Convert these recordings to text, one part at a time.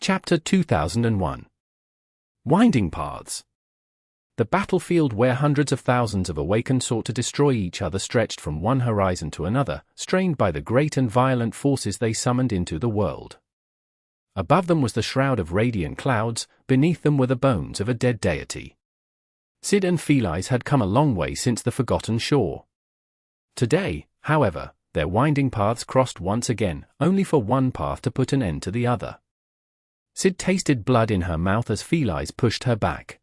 Chapter 2001. Winding Paths. The battlefield where hundreds of thousands of awakened sought to destroy each other stretched from one horizon to another, strained by the great and violent forces they summoned into the world. Above them was the shroud of radiant clouds, beneath them were the bones of a dead deity. Sid and Felice had come a long way since the Forgotten Shore. Today, however, their winding paths crossed once again, only for one path to put an end to the other. Sid tasted blood in her mouth as Felice pushed her back.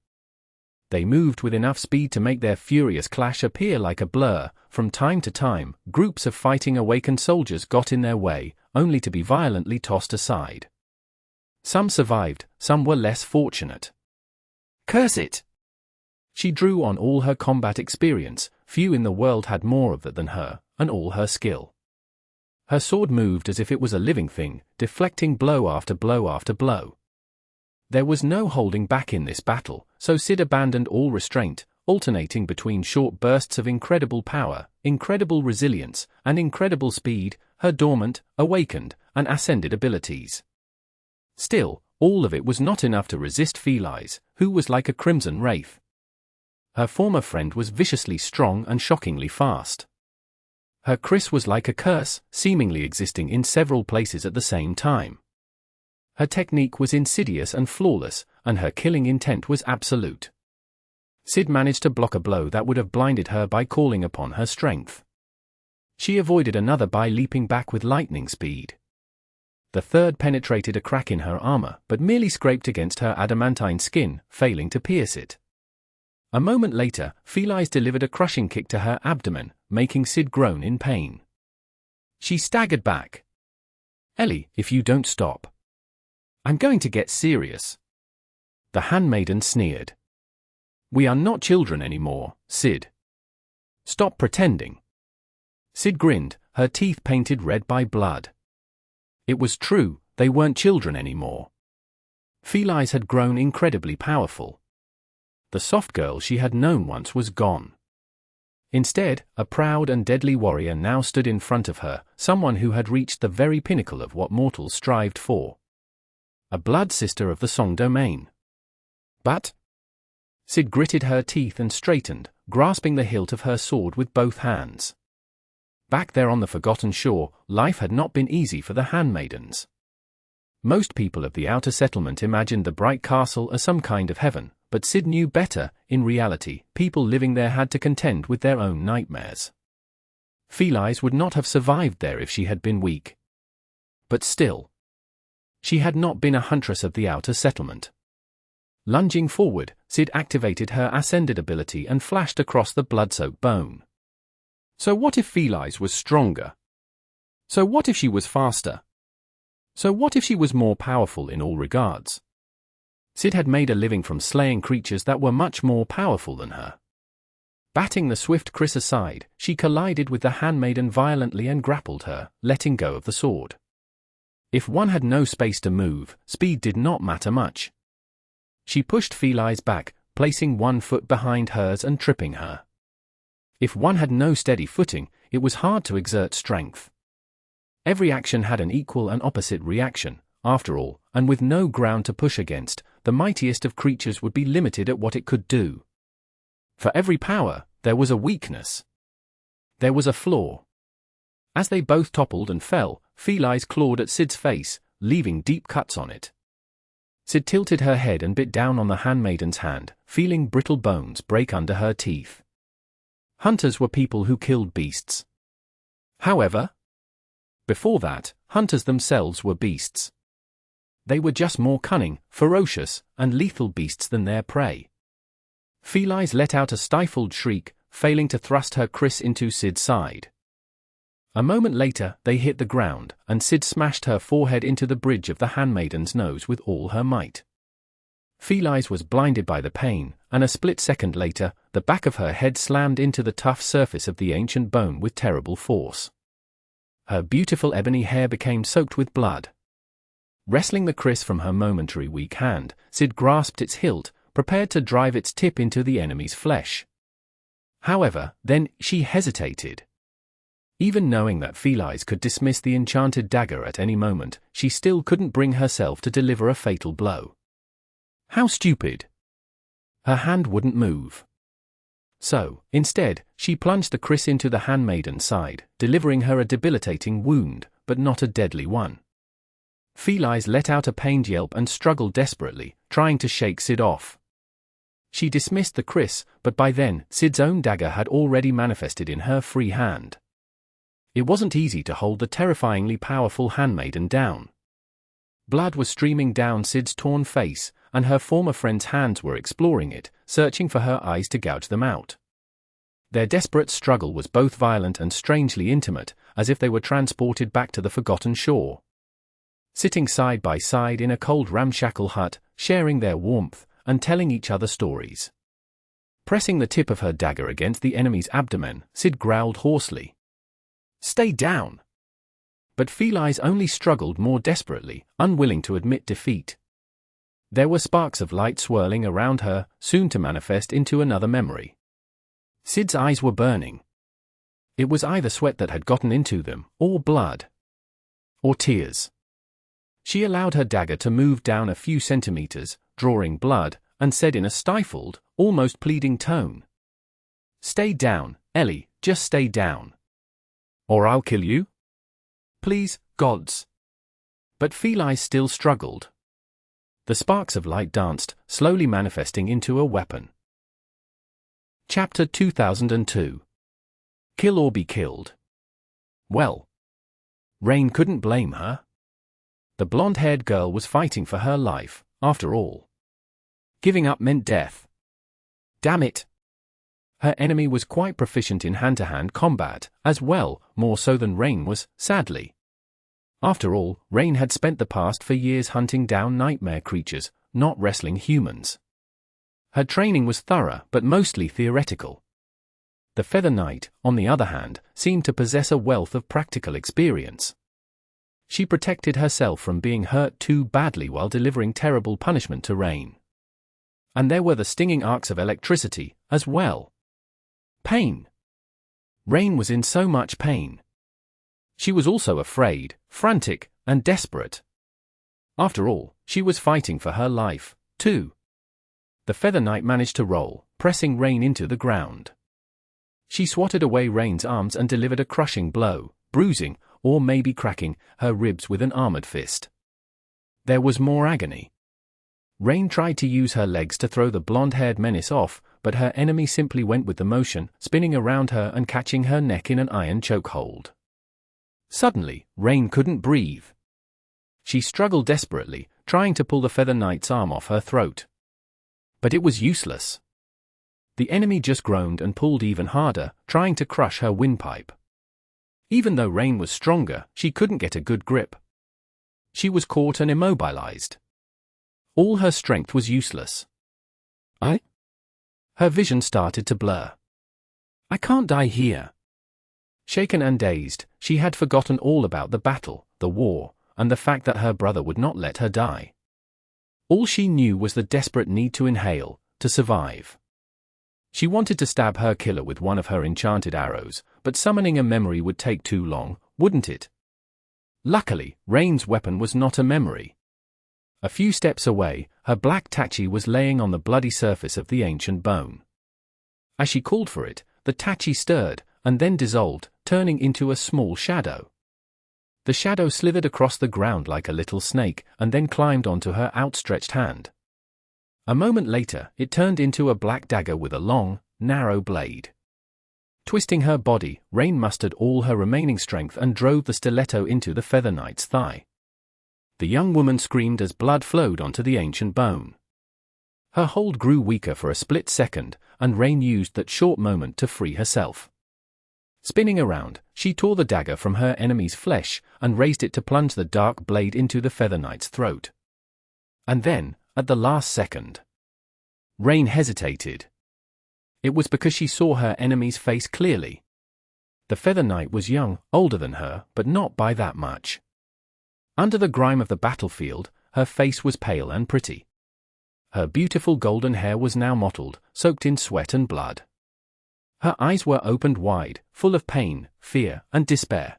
They moved with enough speed to make their furious clash appear like a blur. From time to time, groups of fighting awakened soldiers got in their way, only to be violently tossed aside. Some survived, some were less fortunate. Curse it! She drew on all her combat experience, few in the world had more of it than her, and all her skill. Her sword moved as if it was a living thing, deflecting blow after blow after blow. There was no holding back in this battle, so Sid abandoned all restraint, alternating between short bursts of incredible power, incredible resilience, and incredible speed, her dormant, awakened, and ascended abilities. Still, all of it was not enough to resist Felice, who was like a crimson wraith. Her former friend was viciously strong and shockingly fast. Her Chris was like a curse, seemingly existing in several places at the same time. Her technique was insidious and flawless, and her killing intent was absolute. Sid managed to block a blow that would have blinded her by calling upon her strength. She avoided another by leaping back with lightning speed. The third penetrated a crack in her armor, but merely scraped against her adamantine skin, failing to pierce it. A moment later, Felice delivered a crushing kick to her abdomen, making Sid groan in pain. She staggered back. "Ellie, if you don't stop, I'm going to get serious." The handmaiden sneered. "We are not children anymore, Sid. Stop pretending." Sid grinned, her teeth painted red by blood. It was true, they weren't children anymore. Felice had grown incredibly powerful. The soft girl she had known once was gone. Instead, a proud and deadly warrior now stood in front of her, someone who had reached the very pinnacle of what mortals strived for. A blood sister of the Song domain. But Sid gritted her teeth and straightened, grasping the hilt of her sword with both hands. Back there on the Forgotten Shore, life had not been easy for the handmaidens. Most people of the outer settlement imagined the bright castle as some kind of heaven, but Sid knew better. In reality, people living there had to contend with their own nightmares. Felice would not have survived there if she had been weak. But still, she had not been a huntress of the outer settlement. Lunging forward, Sid activated her ascended ability and flashed across the blood-soaked bone. So what if Felice was stronger? So what if she was faster? So what if she was more powerful in all regards? Sid had made a living from slaying creatures that were much more powerful than her. Batting the swift Chris aside, she collided with the handmaiden violently and grappled her, letting go of the sword. If one had no space to move, speed did not matter much. She pushed Felice back, placing one foot behind hers and tripping her. If one had no steady footing, it was hard to exert strength. Every action had an equal and opposite reaction, after all, and with no ground to push against, the mightiest of creatures would be limited at what it could do. For every power, there was a weakness. There was a flaw. As they both toppled and fell, Felice clawed at Sid's face, leaving deep cuts on it. Sid tilted her head and bit down on the handmaiden's hand, feeling brittle bones break under her teeth. Hunters were people who killed beasts. However, before that, hunters themselves were beasts. They were just more cunning, ferocious, and lethal beasts than their prey. Felice let out a stifled shriek, failing to thrust her Chris into Sid's side. A moment later, they hit the ground, and Sid smashed her forehead into the bridge of the handmaiden's nose with all her might. Felice was blinded by the pain, and a split second later, the back of her head slammed into the tough surface of the ancient bone with terrible force. Her beautiful ebony hair became soaked with blood. Wrestling the Chris from her momentary weak hand, Sid grasped its hilt, prepared to drive its tip into the enemy's flesh. However, then she hesitated. Even knowing that Felice could dismiss the enchanted dagger at any moment, she still couldn't bring herself to deliver a fatal blow. How stupid! Her hand wouldn't move. So, instead, she plunged the kris into the handmaiden's side, delivering her a debilitating wound, but not a deadly one. Felice let out a pained yelp and struggled desperately, trying to shake Sid off. She dismissed the kris, but by then, Sid's own dagger had already manifested in her free hand. It wasn't easy to hold the terrifyingly powerful handmaiden down. Blood was streaming down Sid's torn face, and her former friend's hands were exploring it, searching for her eyes to gouge them out. Their desperate struggle was both violent and strangely intimate, as if they were transported back to the forgotten shore. Sitting side by side in a cold ramshackle hut, sharing their warmth, and telling each other stories. Pressing the tip of her dagger against the enemy's abdomen, Sid growled hoarsely, "Stay down!" But Felice only struggled more desperately, unwilling to admit defeat. There were sparks of light swirling around her, soon to manifest into another memory. Sid's eyes were burning. It was either sweat that had gotten into them, or blood. Or tears. She allowed her dagger to move down a few centimeters, drawing blood, and said in a stifled, almost pleading tone, "Stay down, Ellie, just stay down. Or I'll kill you? Please, gods." But Felice still struggled. The sparks of light danced, slowly manifesting into a weapon. Chapter 2002. Kill or be killed. Well, Rain couldn't blame her. The blonde-haired girl was fighting for her life, after all. Giving up meant death. Damn it! Her enemy was quite proficient in hand-to-hand combat, as well, more so than Rain was, sadly. After all, Rain had spent the past 4 years hunting down nightmare creatures, not wrestling humans. Her training was thorough but mostly theoretical. The Feather Knight, on the other hand, seemed to possess a wealth of practical experience. She protected herself from being hurt too badly while delivering terrible punishment to Rain. And there were the stinging arcs of electricity, as well. Pain. Rain was in so much pain. She was also afraid, frantic, and desperate. After all, she was fighting for her life, too. The Feather Knight managed to roll, pressing Rain into the ground. She swatted away Rain's arms and delivered a crushing blow, bruising, or maybe cracking, her ribs with an armored fist. There was more agony. Rain tried to use her legs to throw the blonde-haired menace off, but her enemy simply went with the motion, spinning around her and catching her neck in an iron chokehold. Suddenly, Rain couldn't breathe. She struggled desperately, trying to pull the Feather Knight's arm off her throat. But it was useless. The enemy just groaned and pulled even harder, trying to crush her windpipe. Even though Rain was stronger, she couldn't get a good grip. She was caught and immobilized. All her strength was useless. Her vision started to blur. I can't die here. Shaken and dazed, she had forgotten all about the battle, the war, and the fact that her brother would not let her die. All she knew was the desperate need to inhale, to survive. She wanted to stab her killer with one of her enchanted arrows, but summoning a memory would take too long, wouldn't it? Luckily, Rain's weapon was not a memory. A few steps away, her black tachi was laying on the bloody surface of the ancient bone. As she called for it, the tachi stirred, and then dissolved, turning into a small shadow. The shadow slithered across the ground like a little snake, and then climbed onto her outstretched hand. A moment later, it turned into a black dagger with a long, narrow blade. Twisting her body, Rain mustered all her remaining strength and drove the stiletto into the Feather Knight's thigh. The young woman screamed as blood flowed onto the ancient bone. Her hold grew weaker for a split second, and Rain used that short moment to free herself. Spinning around, she tore the dagger from her enemy's flesh and raised it to plunge the dark blade into the Feather Knight's throat. And then, at the last second, Rain hesitated. It was because she saw her enemy's face clearly. The Feather Knight was young, older than her, but not by that much. Under the grime of the battlefield, her face was pale and pretty. Her beautiful golden hair was now mottled, soaked in sweat and blood. Her eyes were opened wide, full of pain, fear, and despair.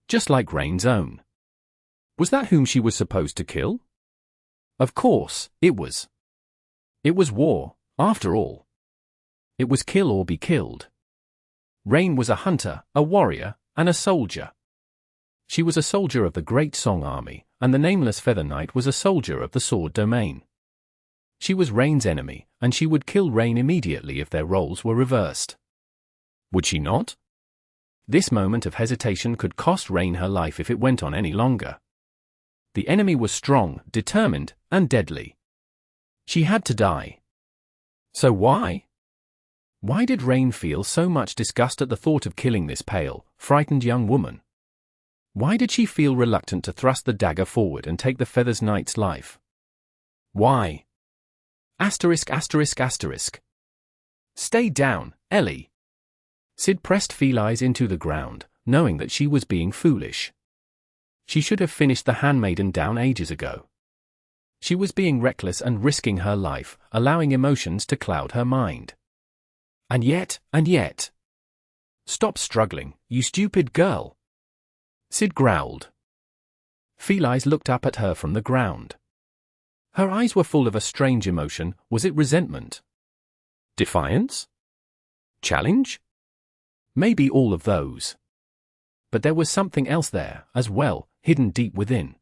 Just like Rain's own. Was that whom she was supposed to kill? Of course, it was. It was war, after all. It was kill or be killed. Rain was a hunter, a warrior, and a soldier. She was a soldier of the Great Song Army, and the nameless Feather Knight was a soldier of the Sword Domain. She was Rain's enemy, and she would kill Rain immediately if their roles were reversed. Would she not? This moment of hesitation could cost Rain her life if it went on any longer. The enemy was strong, determined, and deadly. She had to die. So why? Why did Rain feel so much disgust at the thought of killing this pale, frightened young woman? Why did she feel reluctant to thrust the dagger forward and take the Feathers Knight's life? Why? Asterisk. Stay down, Ellie. Sid pressed Felice into the ground, knowing that she was being foolish. She should have finished the handmaiden down ages ago. She was being reckless and risking her life, allowing emotions to cloud her mind. And yet. Stop struggling, you stupid girl. Sid growled. Felice looked up at her from the ground. Her eyes were full of a strange emotion. Was it resentment? Defiance? Challenge? Maybe all of those. But there was something else there, as well, hidden deep within.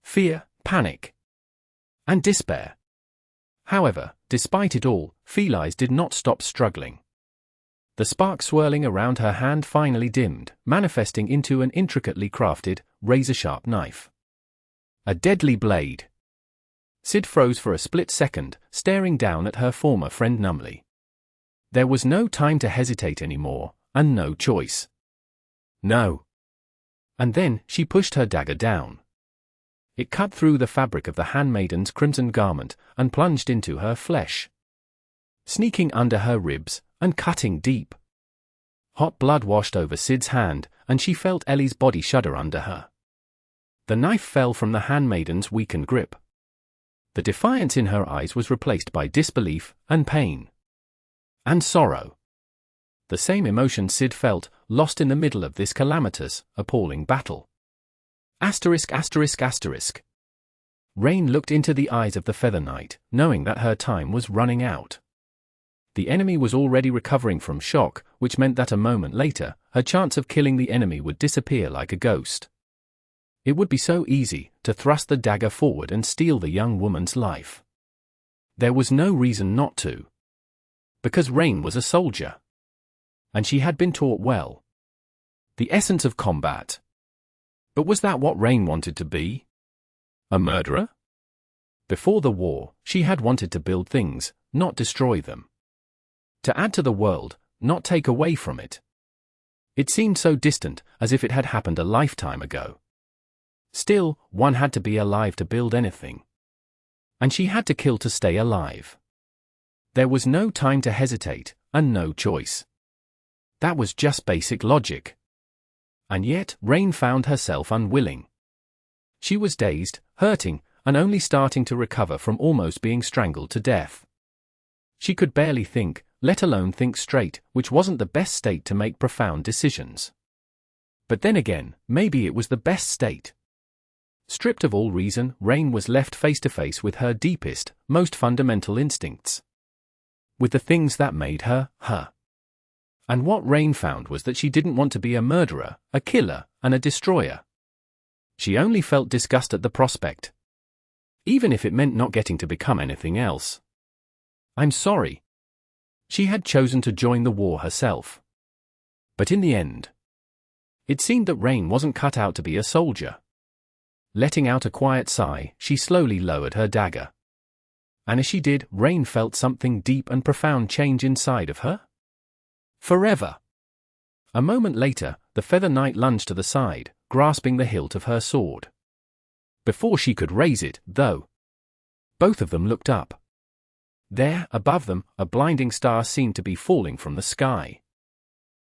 Fear, panic, and despair. However, despite it all, Felice did not stop struggling. The spark swirling around her hand finally dimmed, manifesting into an intricately crafted, razor-sharp knife. A deadly blade. Sid froze for a split second, staring down at her former friend numbly. There was no time to hesitate anymore, and no choice. No. And then, she pushed her dagger down. It cut through the fabric of the handmaiden's crimson garment, and plunged into her flesh. Sneaking under her ribs, and cutting deep. Hot blood washed over Sid's hand, and she felt Ellie's body shudder under her. The knife fell from the handmaiden's weakened grip. The defiance in her eyes was replaced by disbelief, and pain. And sorrow. The same emotion Sid felt, lost in the middle of this calamitous, appalling battle. Asterisk. Rain looked into the eyes of the Feather Knight, knowing that her time was running out. The enemy was already recovering from shock, which meant that a moment later, her chance of killing the enemy would disappear like a ghost. It would be so easy to thrust the dagger forward and steal the young woman's life. There was no reason not to. Because Rain was a soldier. And she had been taught well. The essence of combat. But was that what Rain wanted to be? A murderer? Before the war, she had wanted to build things, not destroy them. To add to the world, not take away from it. It seemed so distant, as if it had happened a lifetime ago. Still, one had to be alive to build anything. And she had to kill to stay alive. There was no time to hesitate, and no choice. That was just basic logic. And yet, Rain found herself unwilling. She was dazed, hurting, and only starting to recover from almost being strangled to death. She could barely think, let alone think straight, which wasn't the best state to make profound decisions. But then again, maybe it was the best state. Stripped of all reason, Rain was left face to face with her deepest, most fundamental instincts. With the things that made her, her. And what Rain found was that she didn't want to be a murderer, a killer, and a destroyer. She only felt disgust at the prospect. Even if it meant not getting to become anything else. I'm sorry. She had chosen to join the war herself. But in the end, it seemed that Rain wasn't cut out to be a soldier. Letting out a quiet sigh, she slowly lowered her dagger. And as she did, Rain felt something deep and profound change inside of her. Forever. A moment later, the Feather Knight lunged to the side, grasping the hilt of her sword. Before she could raise it, though, both of them looked up. There, above them, a blinding star seemed to be falling from the sky.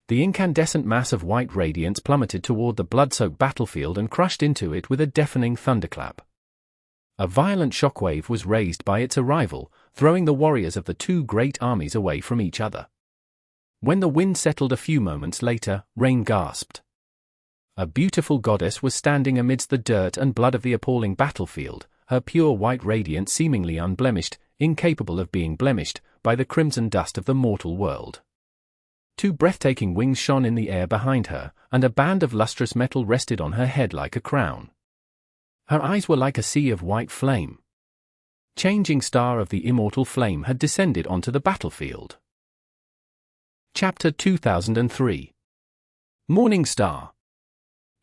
The incandescent mass of white radiance plummeted toward the blood-soaked battlefield and crushed into it with a deafening thunderclap. A violent shockwave was raised by its arrival, throwing the warriors of the two great armies away from each other. When the wind settled a few moments later, Rain gasped. A beautiful goddess was standing amidst the dirt and blood of the appalling battlefield, her pure white radiance seemingly unblemished, incapable of being blemished by the crimson dust of the mortal world. Two breathtaking wings shone in the air behind her, and a band of lustrous metal rested on her head like a crown. Her eyes were like a sea of white flame. Changing Star of the Immortal Flame had descended onto the battlefield. Chapter 2003. Morning Star.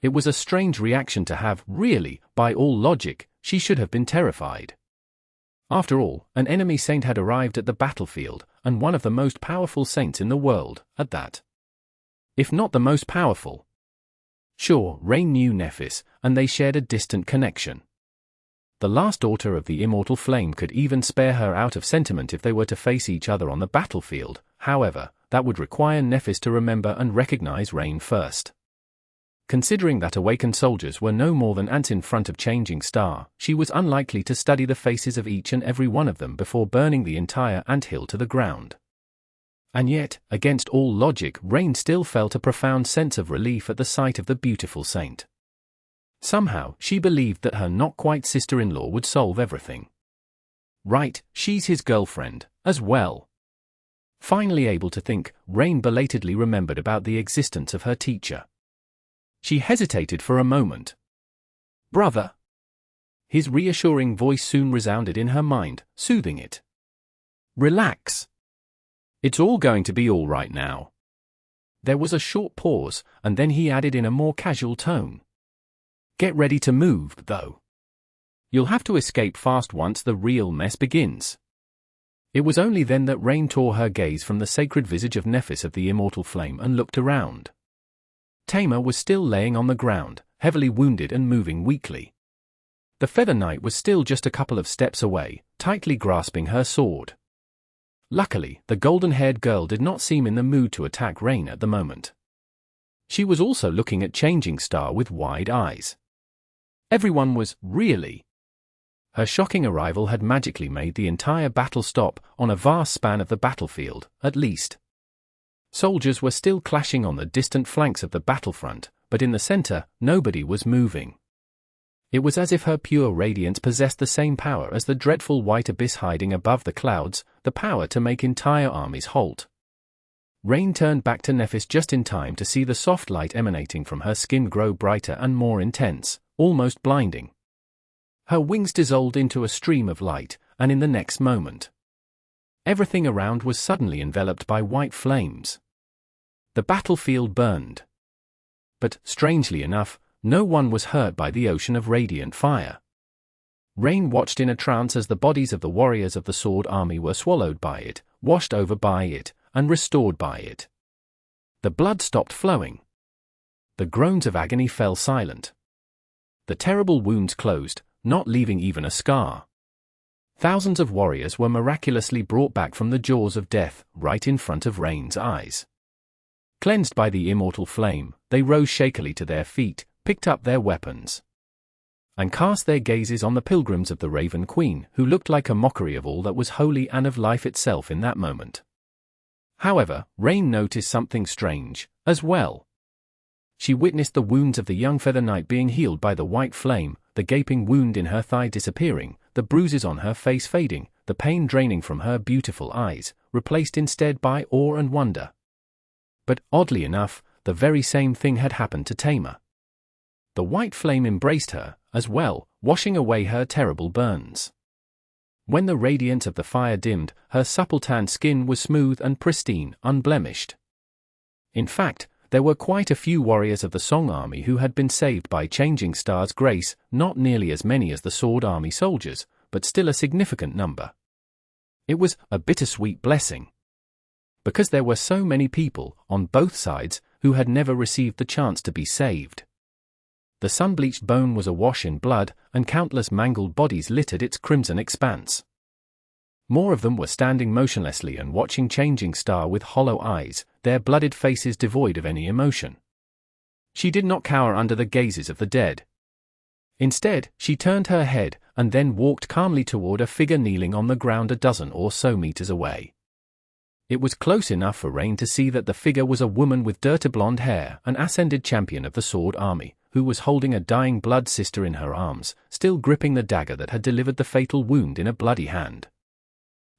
It was a strange reaction to have. Really, by all logic, she should have been terrified. After all, an enemy saint had arrived at the battlefield, and one of the most powerful saints in the world, at that. If not the most powerful. Sure, Rain knew Nephis, and they shared a distant connection. The last daughter of the Immortal Flame could even spare her out of sentiment if they were to face each other on the battlefield. However, that would require Nephis to remember and recognize Rain first. Considering that awakened soldiers were no more than ants in front of Changing Star, she was unlikely to study the faces of each and every one of them before burning the entire anthill to the ground. And yet, against all logic, Rain still felt a profound sense of relief at the sight of the beautiful saint. Somehow, she believed that her not-quite sister-in-law would solve everything. Right, she's his girlfriend, as well. Finally able to think, Rain belatedly remembered about the existence of her teacher. She hesitated for a moment. "Brother." His reassuring voice soon resounded in her mind, soothing it. "Relax. It's all going to be all right now." There was a short pause, and then he added in a more casual tone. "Get ready to move, though. You'll have to escape fast once the real mess begins." It was only then that Rain tore her gaze from the sacred visage of Nephis of the Immortal Flame and looked around. Tamar was still laying on the ground, heavily wounded and moving weakly. The Feather Knight was still just a couple of steps away, tightly grasping her sword. Luckily, the golden-haired girl did not seem in the mood to attack Rain at the moment. She was also looking at Changing Star with wide eyes. Everyone was, really. Her shocking arrival had magically made the entire battle stop on a vast span of the battlefield, at least. Soldiers were still clashing on the distant flanks of the battlefront, but in the center, nobody was moving. It was as if her pure radiance possessed the same power as the dreadful white abyss hiding above the clouds, the power to make entire armies halt. Rain turned back to Nephis just in time to see the soft light emanating from her skin grow brighter and more intense, almost blinding. Her wings dissolved into a stream of light, and in the next moment, everything around was suddenly enveloped by white flames. The battlefield burned. But, strangely enough, no one was hurt by the ocean of radiant fire. Rain watched in a trance as the bodies of the warriors of the Sword Army were swallowed by it, washed over by it, and restored by it. The blood stopped flowing. The groans of agony fell silent. The terrible wounds closed, not leaving even a scar. Thousands of warriors were miraculously brought back from the jaws of death, right in front of Rain's eyes. Cleansed by the Immortal Flame, they rose shakily to their feet, picked up their weapons, and cast their gazes on the pilgrims of the Raven Queen, who looked like a mockery of all that was holy and of life itself in that moment. However, Rain noticed something strange, as well. She witnessed the wounds of the young Feather Knight being healed by the white flame, the gaping wound in her thigh disappearing, the bruises on her face fading, the pain draining from her beautiful eyes, replaced instead by awe and wonder. But, oddly enough, the very same thing had happened to Tamar. The white flame embraced her, as well, washing away her terrible burns. When the radiance of the fire dimmed, her supple tanned skin was smooth and pristine, unblemished. In fact, there were quite a few warriors of the Song Army who had been saved by Changing Star's grace, not nearly as many as the Sword Army soldiers, but still a significant number. It was a bittersweet blessing. Because there were so many people, on both sides, who had never received the chance to be saved. The sun-bleached bone was awash in blood, and countless mangled bodies littered its crimson expanse. More of them were standing motionlessly and watching Changing Star with hollow eyes, their blooded faces devoid of any emotion. She did not cower under the gazes of the dead. Instead, she turned her head, and then walked calmly toward a figure kneeling on the ground a dozen or so meters away. It was close enough for Rain to see that the figure was a woman with dirty blonde hair, an ascended champion of the Sword Army, who was holding a dying blood sister in her arms, still gripping the dagger that had delivered the fatal wound in a bloody hand.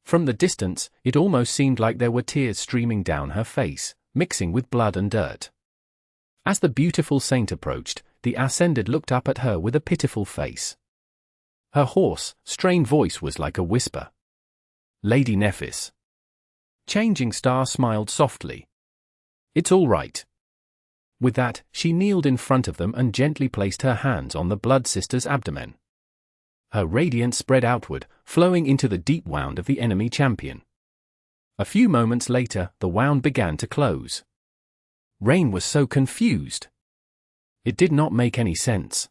From the distance, it almost seemed like there were tears streaming down her face, mixing with blood and dirt. As the beautiful saint approached, the Ascended looked up at her with a pitiful face. Her hoarse, strained voice was like a whisper. "Lady Nephis." Changing Star smiled softly. "It's all right." With that, she kneeled in front of them and gently placed her hands on the blood sister's abdomen. Her radiance spread outward, flowing into the deep wound of the enemy champion. A few moments later, the wound began to close. Rain was so confused. It did not make any sense.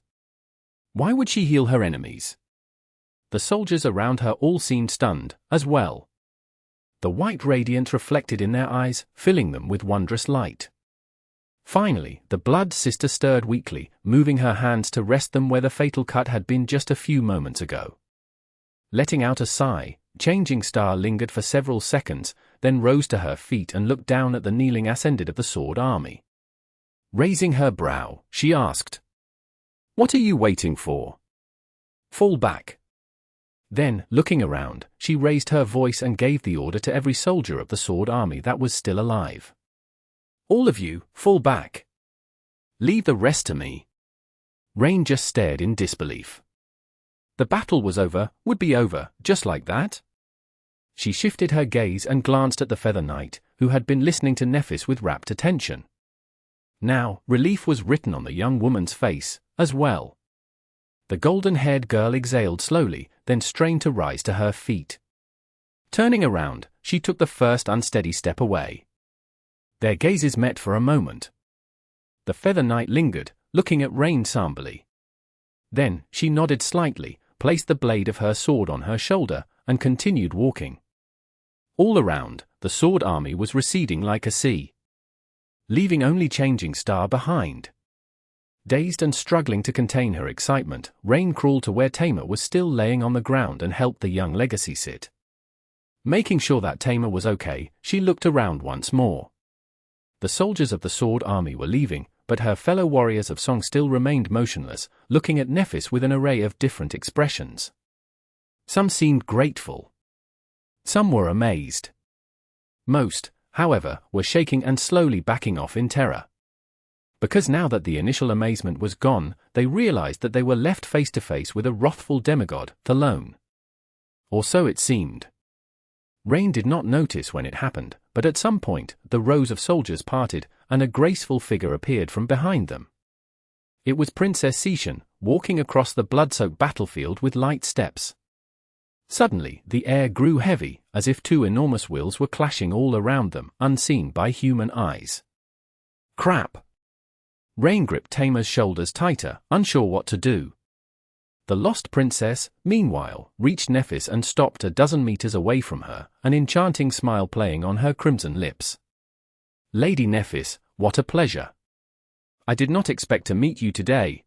Why would she heal her enemies? The soldiers around her all seemed stunned, as well. The white radiance reflected in their eyes, filling them with wondrous light. Finally, the blood sister stirred weakly, moving her hands to rest them where the fatal cut had been just a few moments ago. Letting out a sigh, Changing Star lingered for several seconds, then rose to her feet and looked down at the kneeling Ascended of the Sword Army. Raising her brow, she asked, "What are you waiting for? Fall back." Then, looking around, she raised her voice and gave the order to every soldier of the Sword Army that was still alive. "All of you, fall back. Leave the rest to me." Rain just stared in disbelief. The battle was over, would be over, just like that? She shifted her gaze and glanced at the Feather Knight, who had been listening to Nephis with rapt attention. Now, relief was written on the young woman's face, as well. The golden-haired girl exhaled slowly, then strained to rise to her feet. Turning around, she took the first unsteady step away. Their gazes met for a moment. The Feather Knight lingered, looking at Rain somberly. Then, she nodded slightly, placed the blade of her sword on her shoulder, and continued walking. All around, the Sword Army was receding like a sea, leaving only Changing Star behind. Dazed and struggling to contain her excitement, Rain crawled to where Tamer was still laying on the ground and helped the young legacy sit. Making sure that Tamer was okay, she looked around once more. The soldiers of the Sword Army were leaving, but her fellow warriors of song still remained motionless, looking at Nephis with an array of different expressions. Some seemed grateful. Some were amazed. Most, however, were shaking and slowly backing off in terror. Because now that the initial amazement was gone, they realized that they were left face to face with a wrathful demigod, Thalone. Or so it seemed. Rain did not notice when it happened, but at some point, the rows of soldiers parted, and a graceful figure appeared from behind them. It was Princess Seishan, walking across the blood-soaked battlefield with light steps. Suddenly, the air grew heavy, as if two enormous wills were clashing all around them, unseen by human eyes. Crap! Rain gripped Tamer's shoulders tighter, unsure what to do. The lost princess, meanwhile, reached Nephis and stopped a dozen meters away from her, an enchanting smile playing on her crimson lips. "Lady Nephis, what a pleasure. I did not expect to meet you today."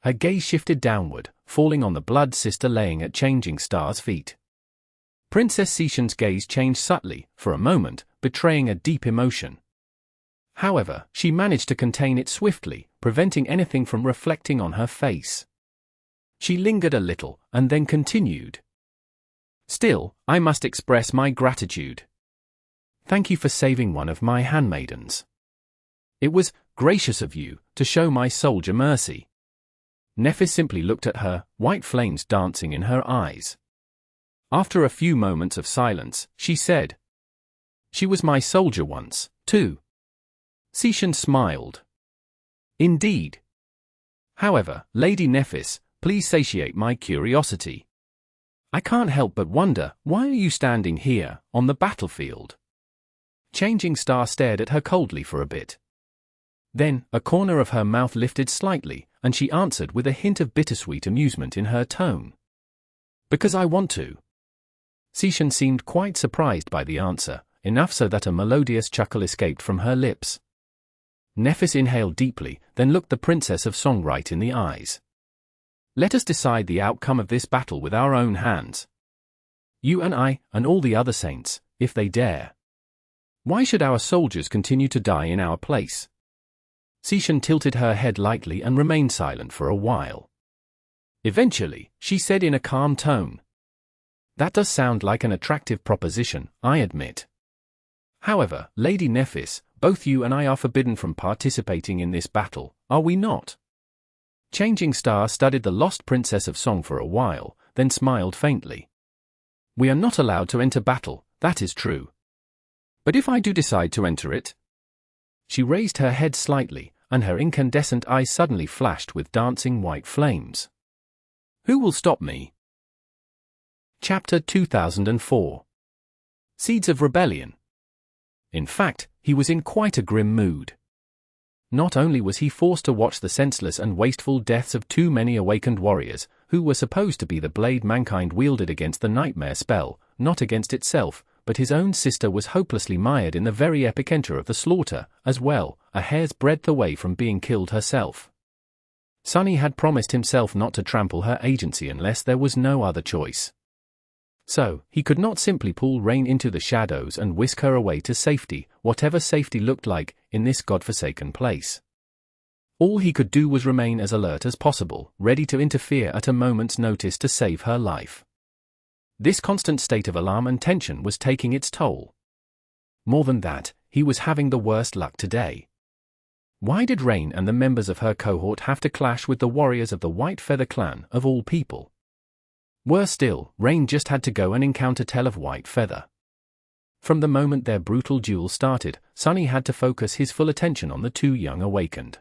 Her gaze shifted downward, falling on the blood sister laying at Changing Star's feet. Princess Seishan's gaze changed subtly, for a moment, betraying a deep emotion. However, she managed to contain it swiftly, preventing anything from reflecting on her face. She lingered a little, and then continued. "Still, I must express my gratitude. Thank you for saving one of my handmaidens. It was gracious of you to show my soldier mercy." Nephis simply looked at her, white flames dancing in her eyes. After a few moments of silence, she said, "She was my soldier once, too." Seishan smiled. "Indeed. However, Lady Nephis, please satiate my curiosity. I can't help but wonder, why are you standing here, on the battlefield?" Changing Star stared at her coldly for a bit. Then, a corner of her mouth lifted slightly, and she answered with a hint of bittersweet amusement in her tone. "Because I want to." Seishan seemed quite surprised by the answer, enough so that a melodious chuckle escaped from her lips. Nephis inhaled deeply, then looked the Princess of Song right in the eyes. "Let us decide the outcome of this battle with our own hands. You and I, and all the other saints, if they dare." Why should our soldiers continue to die in our place? Sishan tilted her head lightly and remained silent for a while. Eventually, she said in a calm tone, "That does sound like an attractive proposition, I admit. However, Lady Nephis, both you and I are forbidden from participating in this battle, are we not?" Changing Star studied the lost princess of song for a while, then smiled faintly. "We are not allowed to enter battle, that is true. But if I do decide to enter it?" She raised her head slightly, and her incandescent eyes suddenly flashed with dancing white flames. "Who will stop me?" Chapter 2004. Seeds of Rebellion. In fact, he was in quite a grim mood. Not only was he forced to watch the senseless and wasteful deaths of too many awakened warriors, who were supposed to be the blade mankind wielded against the nightmare spell, not against itself, but his own sister was hopelessly mired in the very epicenter of the slaughter, as well, a hair's breadth away from being killed herself. Sunny had promised himself not to trample her agency unless there was no other choice. So, he could not simply pull Rain into the shadows and whisk her away to safety, whatever safety looked like, in this godforsaken place. All he could do was remain as alert as possible, ready to interfere at a moment's notice to save her life. This constant state of alarm and tension was taking its toll. More than that, he was having the worst luck today. Why did Rain and the members of her cohort have to clash with the warriors of the White Feather clan, of all people? Worse still, Rain just had to go and encounter Tell of White Feather. From the moment their brutal duel started, Sunny had to focus his full attention on the two young awakened.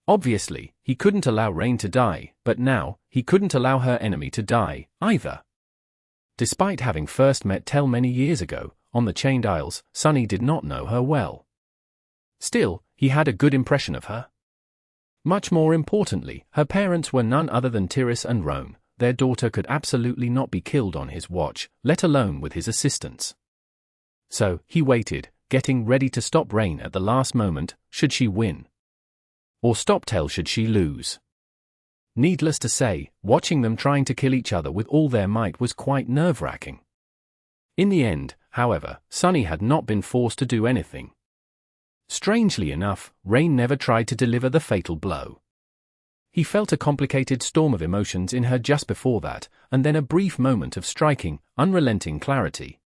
Obviously, he couldn't allow Rain to die, but now, he couldn't allow her enemy to die, either. Despite having first met Tell many years ago, on the Chained Isles, Sunny did not know her well. Still, he had a good impression of her. Much more importantly, her parents were none other than Tiris and Roan. Their daughter could absolutely not be killed on his watch, let alone with his assistance. So, he waited, getting ready to stop Rain at the last moment, should she win. Or stop Tell should she lose. Needless to say, watching them trying to kill each other with all their might was quite nerve-wracking. In the end, however, Sunny had not been forced to do anything. Strangely enough, Rain never tried to deliver the fatal blow. He felt a complicated storm of emotions in her just before that, and then a brief moment of striking, unrelenting clarity.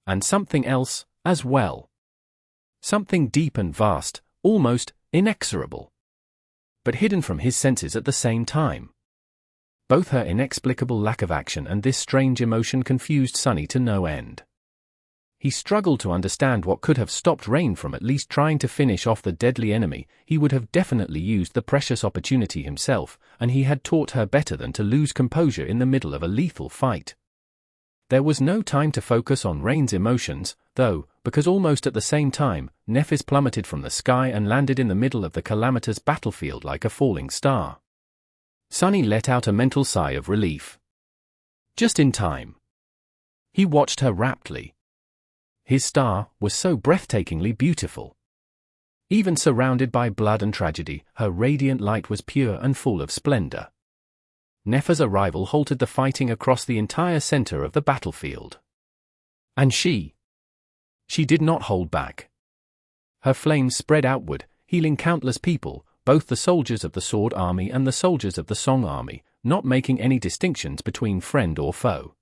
And something else, as well. Something deep and vast, almost inexorable. But hidden from his senses at the same time. Both her inexplicable lack of action and this strange emotion confused Sunny to no end. He struggled to understand what could have stopped Rain from at least trying to finish off the deadly enemy. He would have definitely used the precious opportunity himself, and he had taught her better than to lose composure in the middle of a lethal fight. There was no time to focus on Rain's emotions, though, because almost at the same time, Nephis plummeted from the sky and landed in the middle of the calamitous battlefield like a falling star. Sunny let out a mental sigh of relief. Just in time. He watched her raptly. His star was so breathtakingly beautiful. Even surrounded by blood and tragedy, her radiant light was pure and full of splendor. Neph's arrival halted the fighting across the entire center of the battlefield. And she did not hold back. Her flames spread outward, healing countless people, both the soldiers of the Sword Army and the soldiers of the Song Army, not making any distinctions between friend or foe.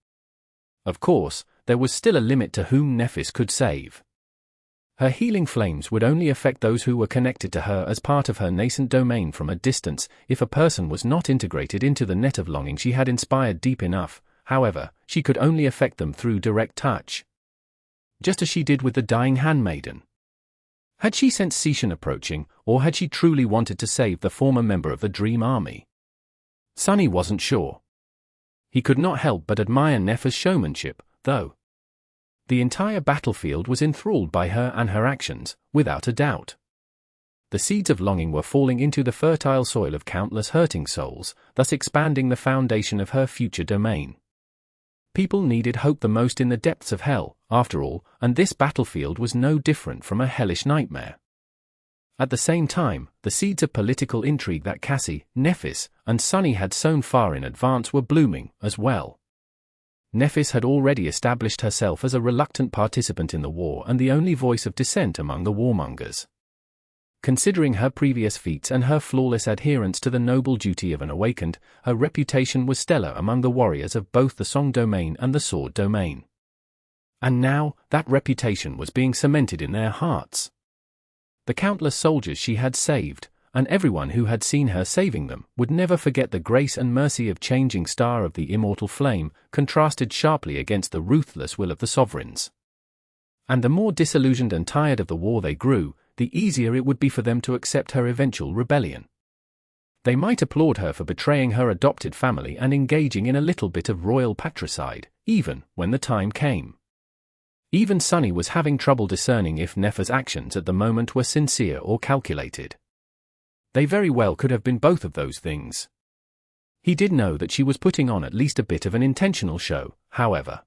Of course, there was still a limit to whom Nephis could save. Her healing flames would only affect those who were connected to her as part of her nascent domain from a distance. If a person was not integrated into the net of longing she had inspired deep enough, however, she could only affect them through direct touch. Just as she did with the dying handmaiden. Had she sensed Sishan approaching, or had she truly wanted to save the former member of the Dream Army? Sunny wasn't sure. He could not help but admire Neph's showmanship, though. The entire battlefield was enthralled by her and her actions, without a doubt. The seeds of longing were falling into the fertile soil of countless hurting souls, thus expanding the foundation of her future domain. People needed hope the most in the depths of hell, after all, and this battlefield was no different from a hellish nightmare. At the same time, the seeds of political intrigue that Cassie, Nephis, and Sunny had sown far in advance were blooming, as well. Nephis had already established herself as a reluctant participant in the war and the only voice of dissent among the warmongers. Considering her previous feats and her flawless adherence to the noble duty of an awakened, her reputation was stellar among the warriors of both the song domain and the sword domain. And now, that reputation was being cemented in their hearts. The countless soldiers she had saved, and everyone who had seen her saving them, would never forget the grace and mercy of changing star of the immortal flame, contrasted sharply against the ruthless will of the sovereigns. And the more disillusioned and tired of the war they grew, the easier it would be for them to accept her eventual rebellion. They might applaud her for betraying her adopted family and engaging in a little bit of royal patricide, even when the time came. Even Sunny was having trouble discerning if Neph's actions at the moment were sincere or calculated. They very well could have been both of those things. He did know that she was putting on at least a bit of an intentional show, however.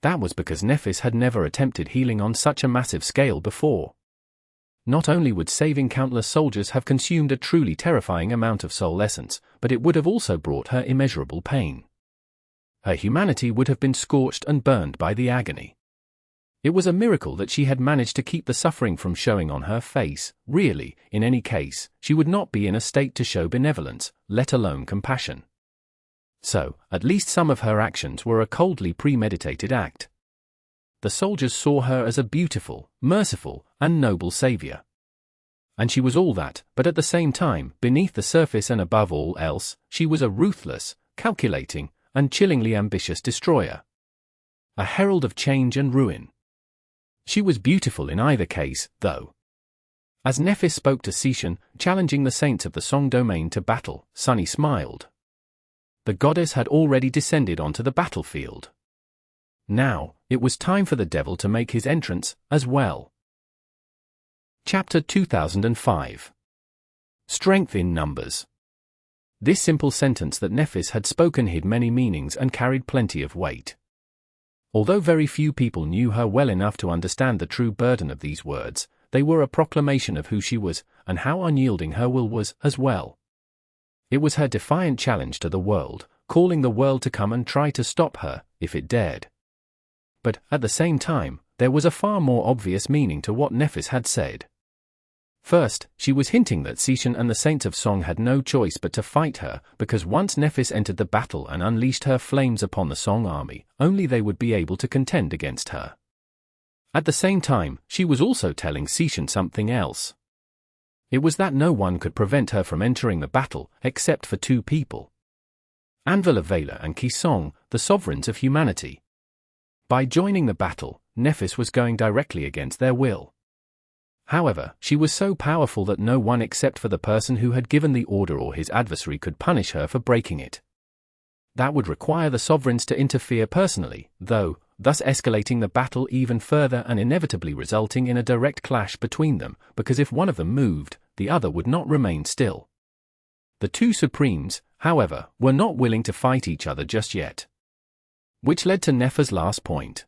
That was because Nephis had never attempted healing on such a massive scale before. Not only would saving countless soldiers have consumed a truly terrifying amount of soul essence, but it would have also brought her immeasurable pain. Her humanity would have been scorched and burned by the agony. It was a miracle that she had managed to keep the suffering from showing on her face. Really, in any case, she would not be in a state to show benevolence, let alone compassion. So, at least some of her actions were a coldly premeditated act. The soldiers saw her as a beautiful, merciful, and noble savior. And she was all that, but at the same time, beneath the surface and above all else, she was a ruthless, calculating, and chillingly ambitious destroyer. A herald of change and ruin. She was beautiful in either case, though. As Nephis spoke to Seishan, challenging the saints of the song domain to battle, Sunny smiled. The goddess had already descended onto the battlefield. Now, it was time for the devil to make his entrance, as well. Chapter 2005. Strength in Numbers. This simple sentence that Nephis had spoken hid many meanings and carried plenty of weight. Although very few people knew her well enough to understand the true burden of these words, they were a proclamation of who she was, and how unyielding her will was, as well. It was her defiant challenge to the world, calling the world to come and try to stop her, if it dared. But, at the same time, there was a far more obvious meaning to what Nephis had said. First, she was hinting that Seishan and the Saints of Song had no choice but to fight her, because once Nephis entered the battle and unleashed her flames upon the Song army, only they would be able to contend against her. At the same time, she was also telling Seishan something else. It was that no one could prevent her from entering the battle, except for two people. Anvil of Valor and Kisong, the sovereigns of humanity. By joining the battle, Nephis was going directly against their will. However, she was so powerful that no one except for the person who had given the order or his adversary could punish her for breaking it. That would require the sovereigns to interfere personally, though, thus escalating the battle even further and inevitably resulting in a direct clash between them, because if one of them moved, the other would not remain still. The two supremes, however, were not willing to fight each other just yet. Which led to Neph's last point.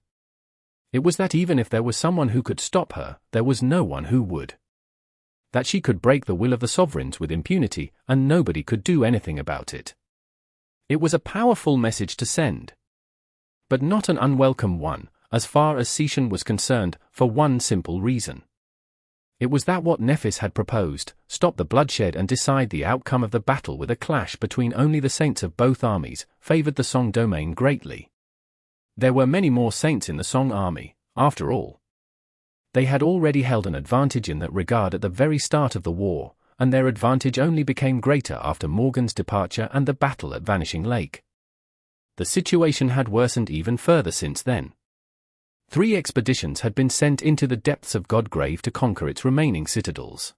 It was that even if there was someone who could stop her, there was no one who would. That she could break the will of the sovereigns with impunity, and nobody could do anything about it. It was a powerful message to send. But not an unwelcome one, as far as Seishan was concerned, for one simple reason. It was that what Nephis had proposed, stop the bloodshed and decide the outcome of the battle with a clash between only the saints of both armies, favored the Song domain greatly. There were many more saints in the Song army, after all. They had already held an advantage in that regard at the very start of the war, and their advantage only became greater after Morgan's departure and the battle at Vanishing Lake. The situation had worsened even further since then. 3 expeditions had been sent into the depths of Godgrave to conquer its remaining citadels.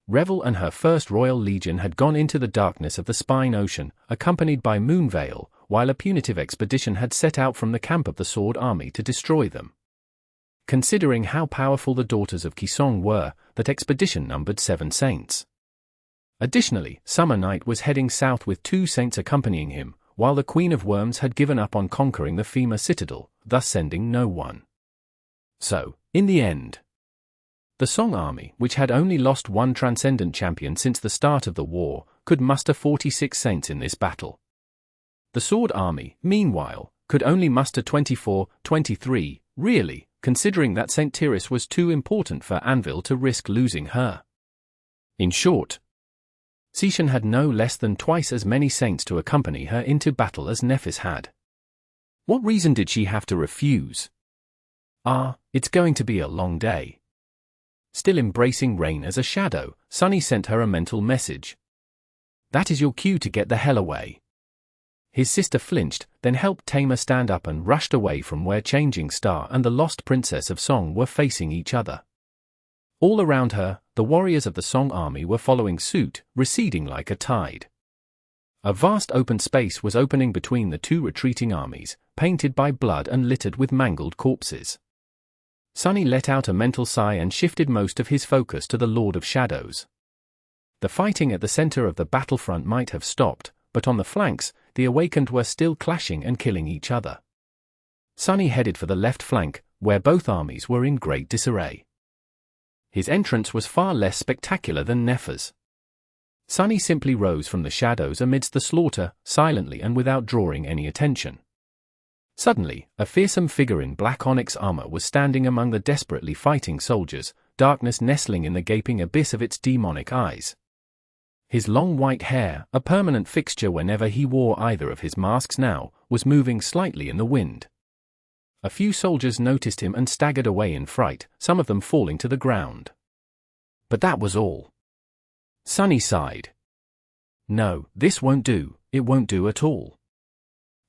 Revel and her first Royal Legion had gone into the darkness of the Spine Ocean, accompanied by Moonveil, while a punitive expedition had set out from the camp of the Sword Army to destroy them. Considering how powerful the daughters of Kisong were, that expedition numbered 7 saints. Additionally, Summer Knight was heading south with 2 saints accompanying him, while the Queen of Worms had given up on conquering the Fema citadel, thus sending no one. So, in the end, the Song army, which had only lost 1 Transcendent champion since the start of the war, could muster 46 saints in this battle. The Sword army, meanwhile, could only muster 24, 23, really, considering that St. Tyrus was too important for Anvil to risk losing her. In short, Seishan had no less than twice as many saints to accompany her into battle as Nephis had. What reason did she have to refuse? It's going to be a long day. Still embracing rain as a shadow, Sunny sent her a mental message. That is your cue to get the hell away. His sister flinched, then helped Tamer stand up and rushed away from where Changing Star and the Lost Princess of Song were facing each other. All around her, the warriors of the Song army were following suit, receding like a tide. A vast open space was opening between the two retreating armies, painted by blood and littered with mangled corpses. Sunny let out a mental sigh and shifted most of his focus to the Lord of Shadows. The fighting at the center of the battlefront might have stopped, but on the flanks, the Awakened were still clashing and killing each other. Sunny headed for the left flank, where both armies were in great disarray. His entrance was far less spectacular than Neph's. Sunny simply rose from the shadows amidst the slaughter, silently and without drawing any attention. Suddenly, a fearsome figure in black onyx armor was standing among the desperately fighting soldiers, darkness nestling in the gaping abyss of its demonic eyes. His long white hair, a permanent fixture whenever he wore either of his masks now, was moving slightly in the wind. A few soldiers noticed him and staggered away in fright, some of them falling to the ground. But that was all. Sunny sighed. No, this won't do, it won't do at all.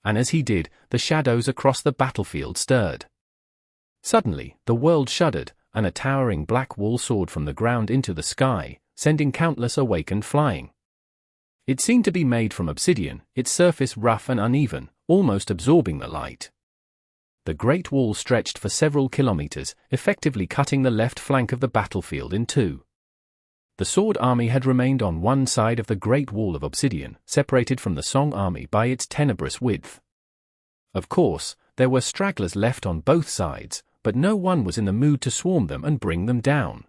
And as he did, the shadows across the battlefield stirred. Suddenly, the world shuddered, and a towering black wall soared from the ground into the sky, sending countless Awakened flying. It seemed to be made from obsidian, its surface rough and uneven, almost absorbing the light. The Great Wall stretched for several kilometers, effectively cutting the left flank of the battlefield in two. The Sword Army had remained on one side of the Great Wall of obsidian, separated from the Song Army by its tenebrous width. Of course, there were stragglers left on both sides, but no one was in the mood to swarm them and bring them down.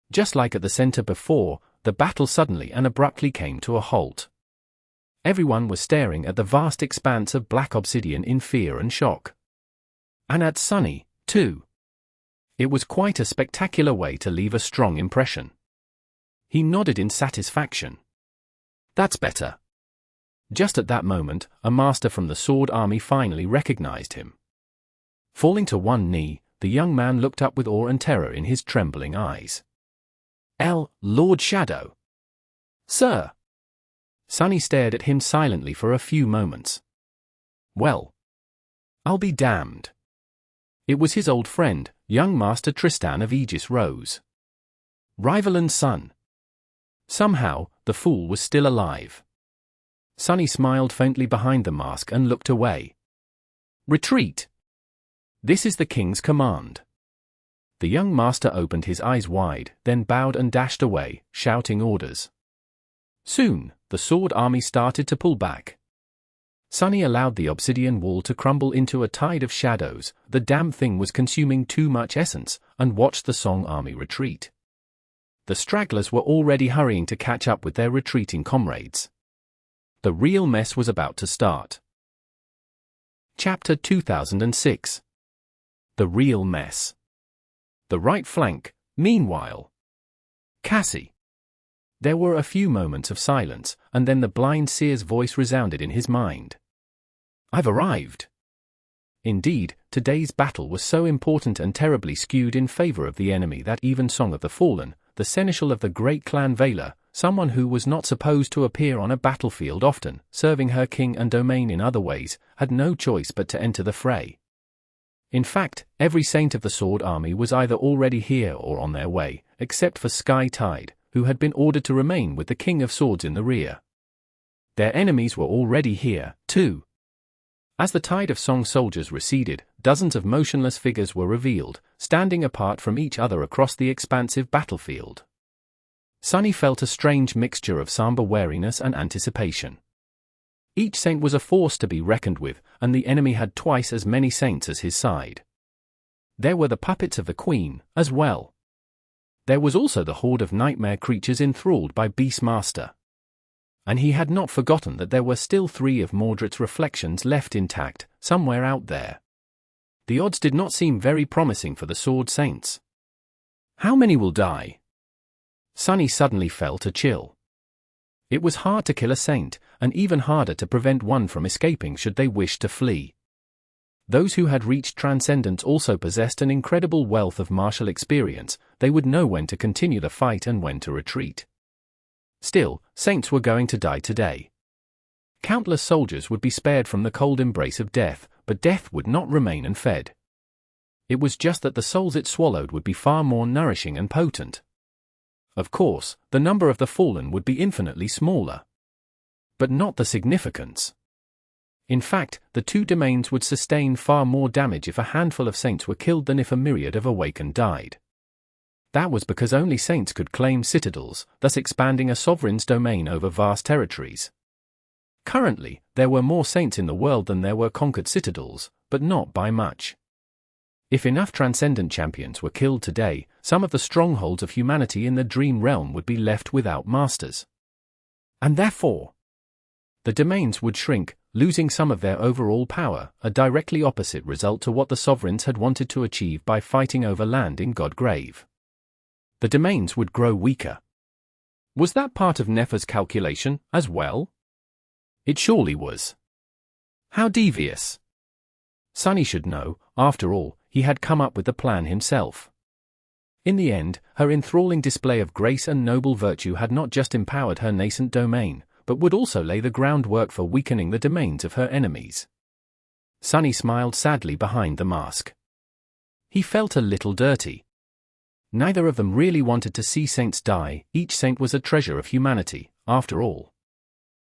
Just like at the center before, the battle suddenly and abruptly came to a halt. Everyone was staring at the vast expanse of black obsidian in fear and shock. And at Sunny, too. It was quite a spectacular way to leave a strong impression. He nodded in satisfaction. That's better. Just at that moment, a master from the Sword Army finally recognized him. Falling to one knee, the young man looked up with awe and terror in his trembling eyes. Lord Shadow. Sir. Sunny stared at him silently for a few moments. Well, I'll be damned. It was his old friend, young Master Tristan of Aegis Rose. Rival and son. Somehow, the fool was still alive. Sunny smiled faintly behind the mask and looked away. Retreat. This is the king's command. The young master opened his eyes wide, then bowed and dashed away, shouting orders. Soon, the Sword Army started to pull back. Sunny allowed the obsidian wall to crumble into a tide of shadows, the damn thing was consuming too much essence, and watched the Song Army retreat. The stragglers were already hurrying to catch up with their retreating comrades. The real mess was about to start. Chapter 2006. The Real Mess. The right flank, meanwhile. Cassie. There were a few moments of silence, and then the blind seer's voice resounded in his mind. I've arrived. Indeed, today's battle was so important and terribly skewed in favor of the enemy that even Song of the Fallen, the seneschal of the great clan Valor, someone who was not supposed to appear on a battlefield often, serving her king and domain in other ways, had no choice but to enter the fray. In fact, every saint of the Sword Army was either already here or on their way, except for Sky Tide, who had been ordered to remain with the King of Swords in the rear. Their enemies were already here, too. As the tide of Song soldiers receded, dozens of motionless figures were revealed, standing apart from each other across the expansive battlefield. Sunny felt a strange mixture of somber wariness and anticipation. Each saint was a force to be reckoned with, and the enemy had twice as many saints as his side. There were the puppets of the Queen, as well. There was also the horde of nightmare creatures enthralled by Beastmaster. And he had not forgotten that there were still 3 of Mordred's reflections left intact, somewhere out there. The odds did not seem very promising for the Sword Saints. How many will die? Sunny suddenly felt a chill. It was hard to kill a saint, and even harder to prevent one from escaping should they wish to flee. Those who had reached Transcendence also possessed an incredible wealth of martial experience. They would know when to continue the fight and when to retreat. Still, saints were going to die today. Countless soldiers would be spared from the cold embrace of death, but death would not remain unfed. It was just that the souls it swallowed would be far more nourishing and potent. Of course, the number of the fallen would be infinitely smaller. But not the significance. In fact, the 2 domains would sustain far more damage if a handful of saints were killed than if a myriad of awakened died. That was because only saints could claim citadels, thus expanding a sovereign's domain over vast territories. Currently, there were more saints in the world than there were conquered citadels, but not by much. If enough Transcendent champions were killed today, some of the strongholds of humanity in the Dream Realm would be left without masters. And therefore, the domains would shrink, losing some of their overall power, a directly opposite result to what the sovereigns had wanted to achieve by fighting over land in Godgrave. The domains would grow weaker. Was that part of Nefer's calculation, as well? It surely was. How devious. Sunny should know, after all, he had come up with the plan himself. In the end, her enthralling display of grace and noble virtue had not just empowered her nascent domain, but would also lay the groundwork for weakening the domains of her enemies. Sunny smiled sadly behind the mask. He felt a little dirty. Neither of them really wanted to see saints die. Each saint was a treasure of humanity, after all.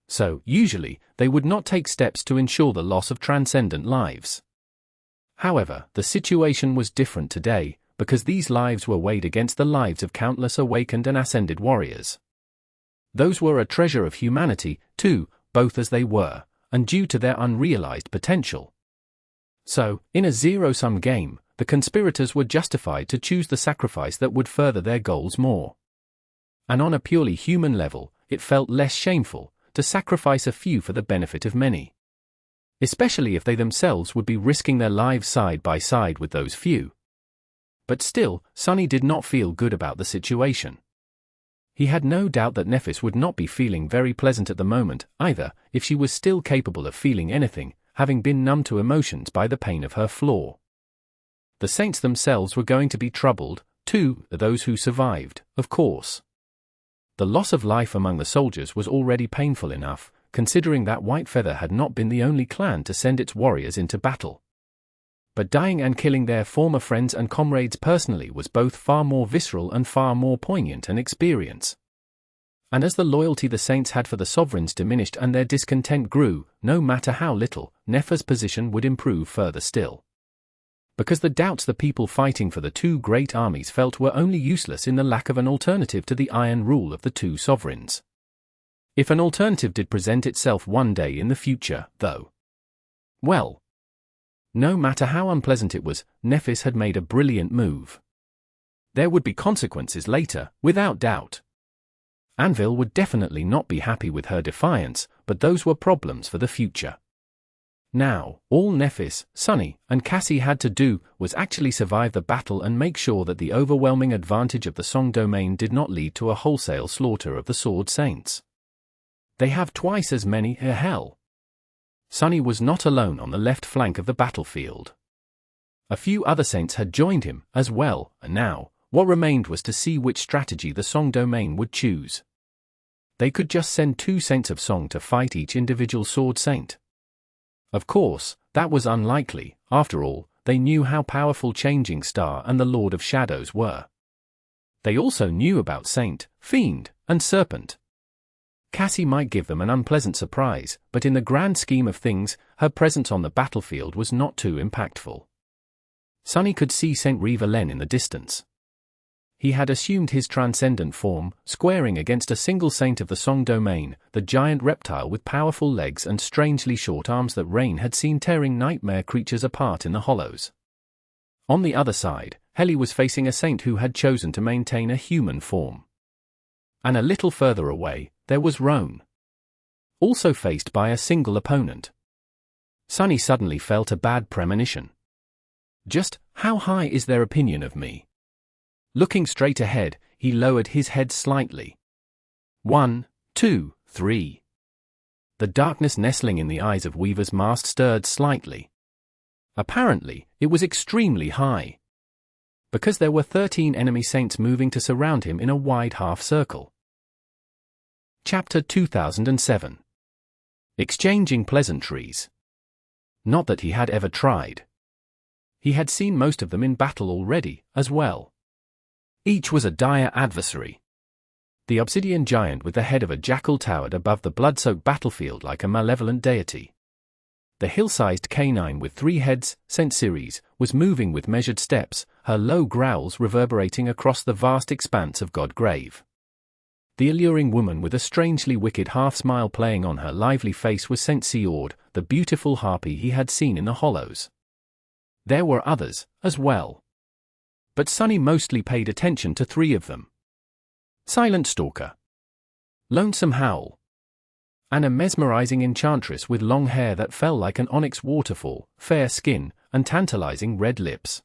So, usually, they would not take steps to ensure the loss of transcendent lives. However, the situation was different today, because these lives were weighed against the lives of countless awakened and ascended warriors. Those were a treasure of humanity, too, both as they were, and due to their unrealized potential. So, in a zero-sum game, the conspirators were justified to choose the sacrifice that would further their goals more. And on a purely human level, it felt less shameful to sacrifice a few for the benefit of many. Especially if they themselves would be risking their lives side by side with those few. But still, Sunny did not feel good about the situation. He had no doubt that Nephis would not be feeling very pleasant at the moment, either, if she was still capable of feeling anything, having been numb to emotions by the pain of her flaw. The saints themselves were going to be troubled, too, those who survived, of course. The loss of life among the soldiers was already painful enough, considering that White Feather had not been the only clan to send its warriors into battle. But dying and killing their former friends and comrades personally was both far more visceral and far more poignant an experience. And as the loyalty the saints had for the sovereigns diminished and their discontent grew, no matter how little, Nefer's position would improve further still. Because the doubts the people fighting for the 2 great armies felt were only useless in the lack of an alternative to the iron rule of the 2 sovereigns. If an alternative did present itself one day in the future, though, well, no matter how unpleasant it was, Nephis had made a brilliant move. There would be consequences later, without doubt. Anvil would definitely not be happy with her defiance, but those were problems for the future. Now, all Nephis, Sunny, and Cassie had to do was actually survive the battle and make sure that the overwhelming advantage of the Song domain did not lead to a wholesale slaughter of the Sword Saints. They have twice as many, hell. Sunny was not alone on the left flank of the battlefield. A few other saints had joined him, as well, and now, what remained was to see which strategy the Song domain would choose. They could just send 2 saints of Song to fight each individual Sword Saint. Of course, that was unlikely. After all, they knew how powerful Changing Star and the Lord of Shadows were. They also knew about Saint, Fiend, and Serpent. Cassie might give them an unpleasant surprise, but in the grand scheme of things, her presence on the battlefield was not too impactful. Sunny could see Saint Rivalen in the distance. He had assumed his transcendent form, squaring against a single saint of the Song domain, the giant reptile with powerful legs and strangely short arms that Rain had seen tearing nightmare creatures apart in the hollows. On the other side, Heli was facing a saint who had chosen to maintain a human form. And a little further away, there was Roan. also faced by a single opponent. Sunny suddenly felt a bad premonition. Just how high is their opinion of me? Looking straight ahead, he lowered his head slightly. 1, 2, 3. The darkness nestling in the eyes of Weaver's mask stirred slightly. Apparently, it was extremely high. Because there were 13 enemy saints moving to surround him in a wide half-circle. Chapter 2007. Exchanging Pleasantries. Not that he had ever tried. He had seen most of them in battle already, as well. Each was a dire adversary. The obsidian giant with the head of a jackal towered above the blood-soaked battlefield like a malevolent deity. The hill-sized canine with 3 heads, Saint Ceres, was moving with measured steps, her low growls reverberating across the vast expanse of Godgrave. The alluring woman with a strangely wicked half-smile playing on her lively face was Saint Seord, the beautiful harpy he had seen in the hollows. There were others, as well. But Sunny mostly paid attention to 3 of them. Silent Stalker, Lonesome Howl, and a mesmerizing enchantress with long hair that fell like an onyx waterfall, fair skin, and tantalizing red lips.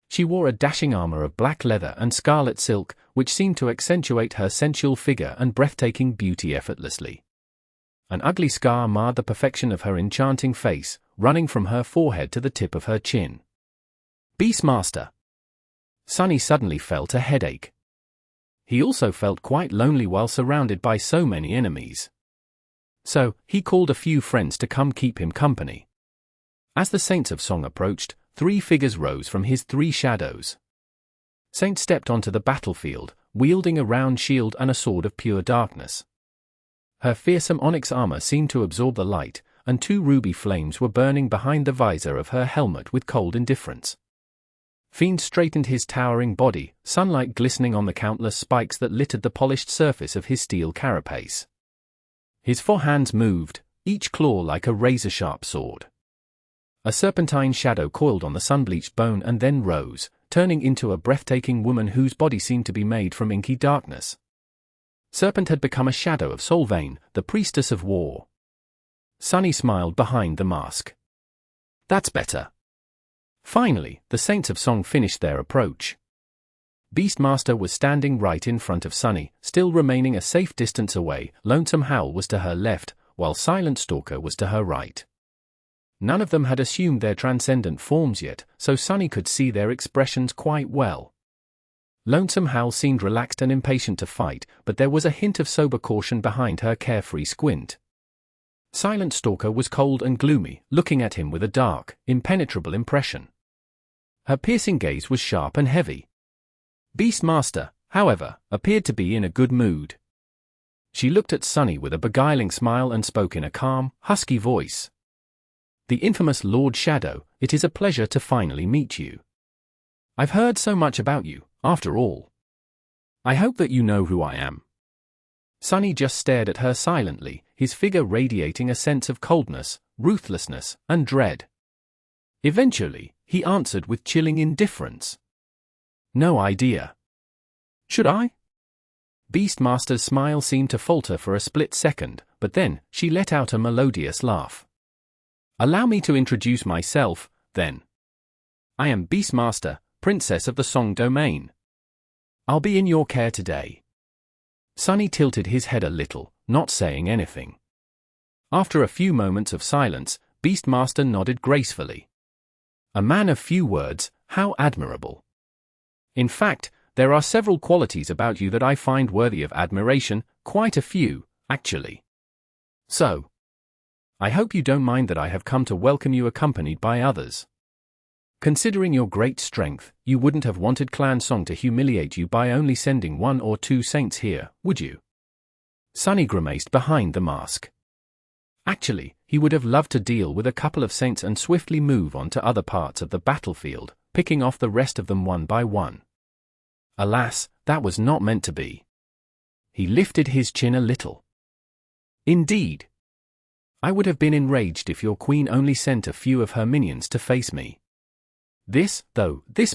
She wore a dashing armor of black leather and scarlet silk, which seemed to accentuate her sensual figure and breathtaking beauty effortlessly. An ugly scar marred the perfection of her enchanting face, running from her forehead to the tip of her chin. Beastmaster. Sunny suddenly felt a headache. He also felt quite lonely while surrounded by so many enemies. So, he called a few friends to come keep him company. As the Saints of Song approached, 3 figures rose from his 3 shadows. Saint stepped onto the battlefield, wielding a round shield and a sword of pure darkness. Her fearsome onyx armor seemed to absorb the light, and 2 ruby flames were burning behind the visor of her helmet with cold indifference. Fiend straightened his towering body, sunlight glistening on the countless spikes that littered the polished surface of his steel carapace. His 4 hands moved, each claw like a razor-sharp sword. A serpentine shadow coiled on the sun-bleached bone and then rose, turning into a breathtaking woman whose body seemed to be made from inky darkness. Serpent had become a shadow of Solvane, the priestess of war. Sunny smiled behind the mask. That's better. Finally, the Saints of Song finished their approach. Beastmaster was standing right in front of Sunny, still remaining a safe distance away. Lonesome Howl was to her left, while Silent Stalker was to her right. None of them had assumed their transcendent forms yet, so Sunny could see their expressions quite well. Lonesome Howl seemed relaxed and impatient to fight, but there was a hint of sober caution behind her carefree squint. Silent Stalker was cold and gloomy, looking at him with a dark, impenetrable impression. Her piercing gaze was sharp and heavy. Beastmaster, however, appeared to be in a good mood. She looked at Sunny with a beguiling smile and spoke in a calm, husky voice. The infamous Lord Shadow, it is a pleasure to finally meet you. I've heard so much about you, after all. I hope that you know who I am. Sunny just stared at her silently, his figure radiating a sense of coldness, ruthlessness, and dread. Eventually, he answered with chilling indifference. No idea. Should I? Beastmaster's smile seemed to falter for a split second, but then, she let out a melodious laugh. Allow me to introduce myself, then. I am Beastmaster, Princess of the Song Domain. I'll be in your care today. Sunny tilted his head a little, not saying anything. After a few moments of silence, Beastmaster nodded gracefully. A man of few words, how admirable. In fact, there are several qualities about you that I find worthy of admiration, quite a few, actually. So, I hope you don't mind that I have come to welcome you accompanied by others. Considering your great strength, you wouldn't have wanted Clan Song to humiliate you by only sending 1 or 2 saints here, would you? Sunny grimaced behind the mask. Actually, he would have loved to deal with a couple of saints and swiftly move on to other parts of the battlefield, picking off the rest of them one by one. Alas, that was not meant to be. He lifted his chin a little. Indeed. I would have been enraged if your queen only sent a few of her minions to face me. This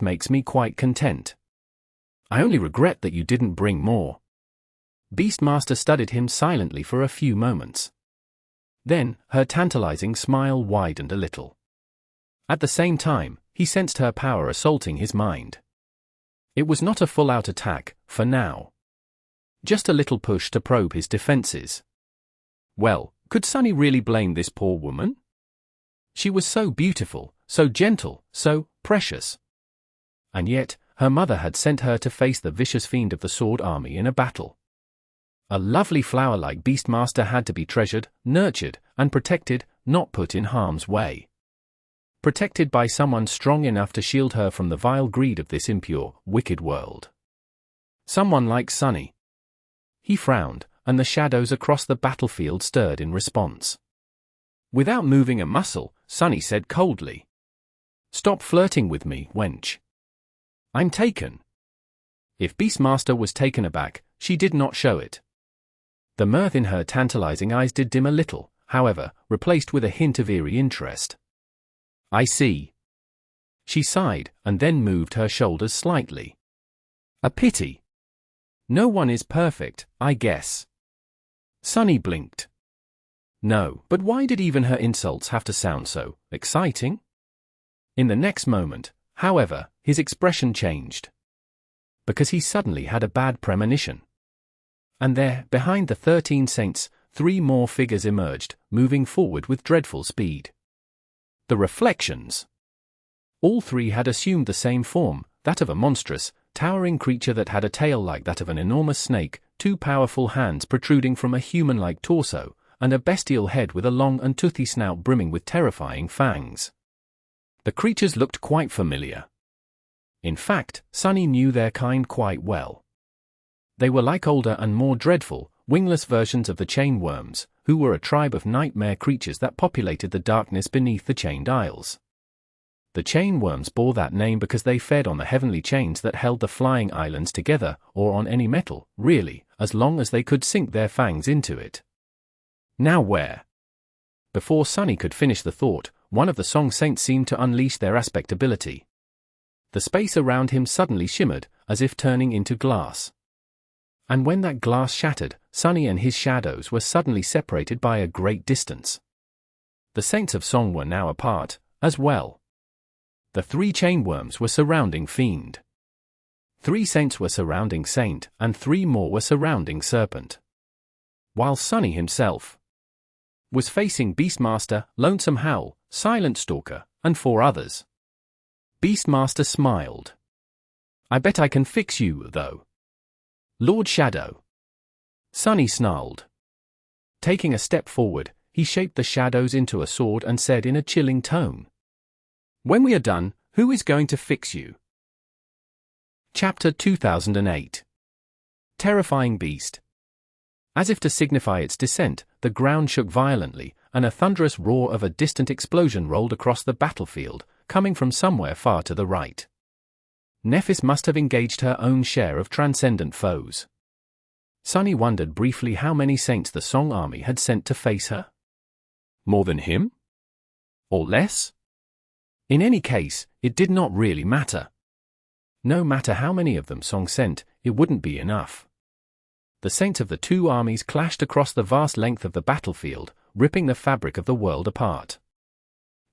makes me quite content. I only regret that you didn't bring more. Beastmaster studied him silently for a few moments. Then, her tantalizing smile widened a little. At the same time, he sensed her power assaulting his mind. It was not a full-out attack, for now. Just a little push to probe his defenses. Well, could Sunny really blame this poor woman? She was so beautiful, so gentle, so precious. And yet, her mother had sent her to face the vicious fiend of the Sword Army in a battle. A lovely flower like Beastmaster had to be treasured, nurtured, and protected, not put in harm's way. Protected by someone strong enough to shield her from the vile greed of this impure, wicked world. Someone like Sunny. He frowned, and the shadows across the battlefield stirred in response. Without moving a muscle, Sunny said coldly, "Stop flirting with me, wench. I'm taken." If Beastmaster was taken aback, she did not show it. The mirth in her tantalizing eyes did dim a little, however, replaced with a hint of eerie interest. "I see." She sighed, and then moved her shoulders slightly. "A pity. No one is perfect, I guess." Sunny blinked. No, but why did even her insults have to sound so exciting? In the next moment, however, his expression changed. Because he suddenly had a bad premonition. And there, behind the 13 saints, 3 more figures emerged, moving forward with dreadful speed. The reflections. All 3 had assumed the same form, that of a monstrous, towering creature that had a tail like that of an enormous snake, 2 powerful hands protruding from a human-like torso, and a bestial head with a long and toothy snout brimming with terrifying fangs. The creatures looked quite familiar. In fact, Sunny knew their kind quite well. They were like older and more dreadful, wingless versions of the chain worms, who were a tribe of nightmare creatures that populated the darkness beneath the chained isles. The chain worms bore that name because they fed on the heavenly chains that held the flying islands together, or on any metal, really, as long as they could sink their fangs into it. Now where? Before Sunny could finish the thought, one of the song saints seemed to unleash their aspect ability. The space around him suddenly shimmered, as if turning into glass. And when that glass shattered, Sunny and his shadows were suddenly separated by a great distance. The saints of song were now apart, as well. The 3 chainworms were surrounding Fiend. 3 saints were surrounding Saint, and 3 more were surrounding Serpent. While Sunny himself was facing Beastmaster, Lonesome Howl, Silent Stalker, and 4 others. Beastmaster smiled. "I bet I can fix you, though. Lord Shadow." Sunny snarled. Taking a step forward, he shaped the shadows into a sword and said in a chilling tone, "When we are done, who is going to fix you?" Chapter 2008. Terrifying Beast. As if to signify its descent, the ground shook violently, and a thunderous roar of a distant explosion rolled across the battlefield, coming from somewhere far to the right. Nephis must have engaged her own share of transcendent foes. Sunny wondered briefly how many saints the Song Army had sent to face her. More than him? Or less? In any case, it did not really matter. No matter how many of them Song sent, it wouldn't be enough. The saints of the 2 armies clashed across the vast length of the battlefield, ripping the fabric of the world apart.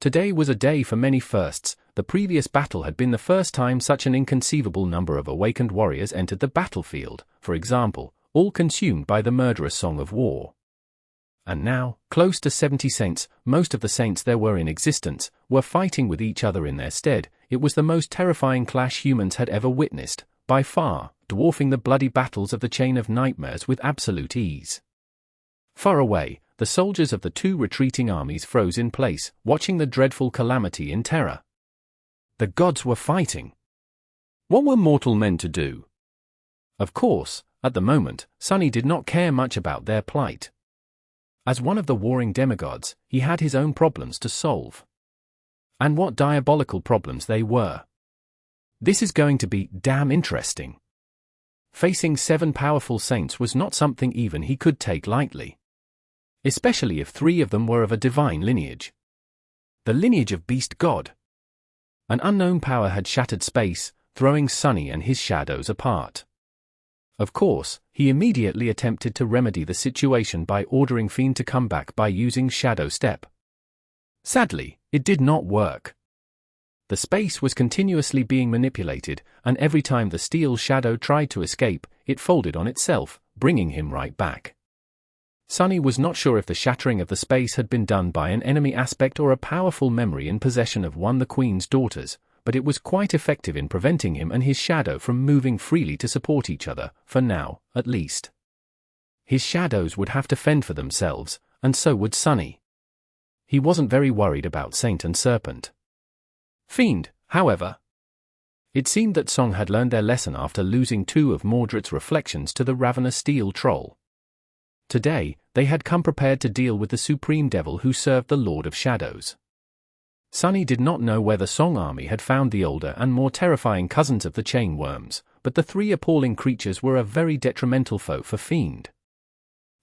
Today was a day for many firsts. The previous battle had been the first time such an inconceivable number of awakened warriors entered the battlefield, for example, all consumed by the murderous song of war. And now, close to 70 saints, most of the saints there were in existence, were fighting with each other in their stead. It was the most terrifying clash humans had ever witnessed, by far, dwarfing the bloody battles of the Chain of Nightmares with absolute ease. Far away, the soldiers of the 2 retreating armies froze in place, watching the dreadful calamity in terror. The gods were fighting. What were mortal men to do? Of course, at the moment, Sunny did not care much about their plight. As one of the warring demigods, he had his own problems to solve. And what diabolical problems they were. This is going to be damn interesting. Facing 7 powerful saints was not something even he could take lightly. Especially if 3 of them were of a divine lineage. The lineage of Beast God. An unknown power had shattered space, throwing Sunny and his shadows apart. Of course, he immediately attempted to remedy the situation by ordering Fiend to come back by using Shadow Step. Sadly, it did not work. The space was continuously being manipulated, and every time the steel shadow tried to escape, it folded on itself, bringing him right back. Sunny was not sure if the shattering of the space had been done by an enemy aspect or a powerful memory in possession of one of the Queen's daughters, but it was quite effective in preventing him and his shadow from moving freely to support each other, for now, at least. His shadows would have to fend for themselves, and so would Sunny. He wasn't very worried about Saint and Serpent. Fiend, however. It seemed that Song had learned their lesson after losing 2 of Mordred's reflections to the ravenous steel troll. Today, they had come prepared to deal with the supreme devil who served the Lord of Shadows. Sunny did not know where the Song army had found the older and more terrifying cousins of the chain worms, but the 3 appalling creatures were a very detrimental foe for Fiend.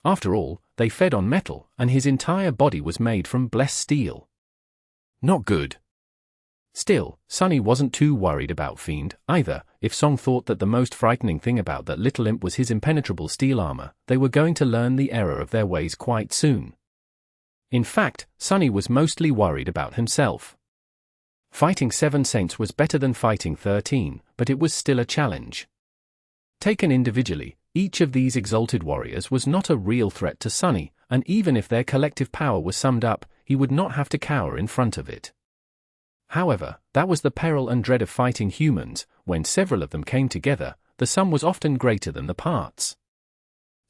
After all, they fed on metal, and his entire body was made from blessed steel. Not good. Still, Sunny wasn't too worried about Fiend, either. If Song thought that the most frightening thing about that little imp was his impenetrable steel armor, they were going to learn the error of their ways quite soon. In fact, Sunny was mostly worried about himself. Fighting 7 Saints was better than fighting 13, but it was still a challenge. Taken individually, each of these exalted warriors was not a real threat to Sunny, and even if their collective power was summed up, he would not have to cower in front of it. However, that was the peril and dread of fighting humans. When several of them came together, the sum was often greater than the parts.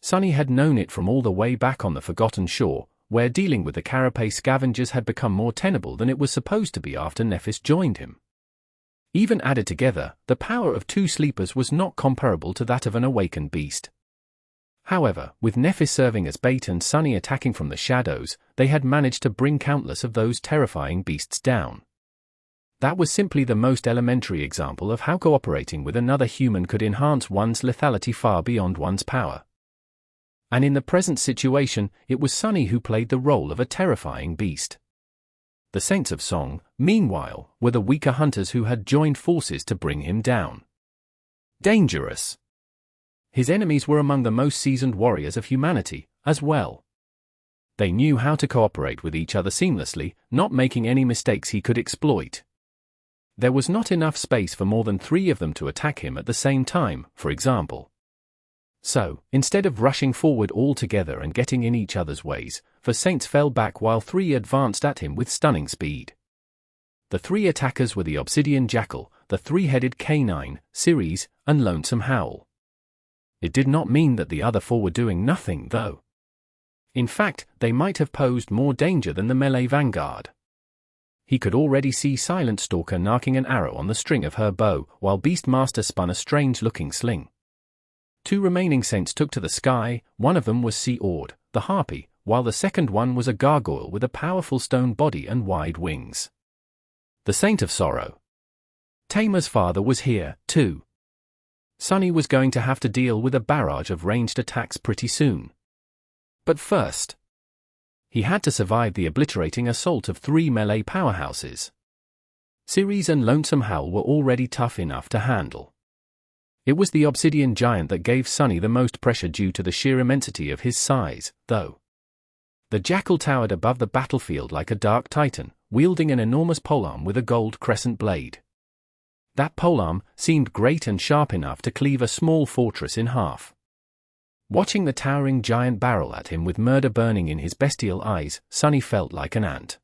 Sunny had known it from all the way back on the Forgotten Shore, where dealing with the carapace scavengers had become more tenable than it was supposed to be after Nephis joined him. Even added together, the power of 2 sleepers was not comparable to that of an awakened beast. However, with Nephis serving as bait and Sunny attacking from the shadows, they had managed to bring countless of those terrifying beasts down. That was simply the most elementary example of how cooperating with another human could enhance one's lethality far beyond one's power. And in the present situation, it was Sunny who played the role of a terrifying beast. The Saints of Song, meanwhile, were the weaker hunters who had joined forces to bring him down. Dangerous. His enemies were among the most seasoned warriors of humanity, as well. They knew how to cooperate with each other seamlessly, not making any mistakes he could exploit. There was not enough space for more than 3 of them to attack him at the same time, for example. So, instead of rushing forward all together and getting in each other's ways, 4 Saints fell back while 3 advanced at him with stunning speed. The 3 attackers were the Obsidian Jackal, the 3-headed Canine, Ceres, and Lonesome Howl. It did not mean that the other 4 were doing nothing, though. In fact, they might have posed more danger than the melee vanguard. He could already see Silent Stalker narking an arrow on the string of her bow, while Beastmaster spun a strange-looking sling. 2 remaining Saints took to the sky. One of them was Sea-Ord, the Harpy, while the second one was a gargoyle with a powerful stone body and wide wings. The Saint of Sorrow. Tamer's father was here, too. Sunny was going to have to deal with a barrage of ranged attacks pretty soon. But first, he had to survive the obliterating assault of 3 melee powerhouses. Ceres and Lonesome Howl were already tough enough to handle. It was the obsidian giant that gave Sunny the most pressure due to the sheer immensity of his size, though. The Jackal towered above the battlefield like a dark titan, wielding an enormous polearm with a gold crescent blade. That polearm seemed great and sharp enough to cleave a small fortress in half. Watching the towering giant barrel at him with murder burning in his bestial eyes, Sunny felt like an ant.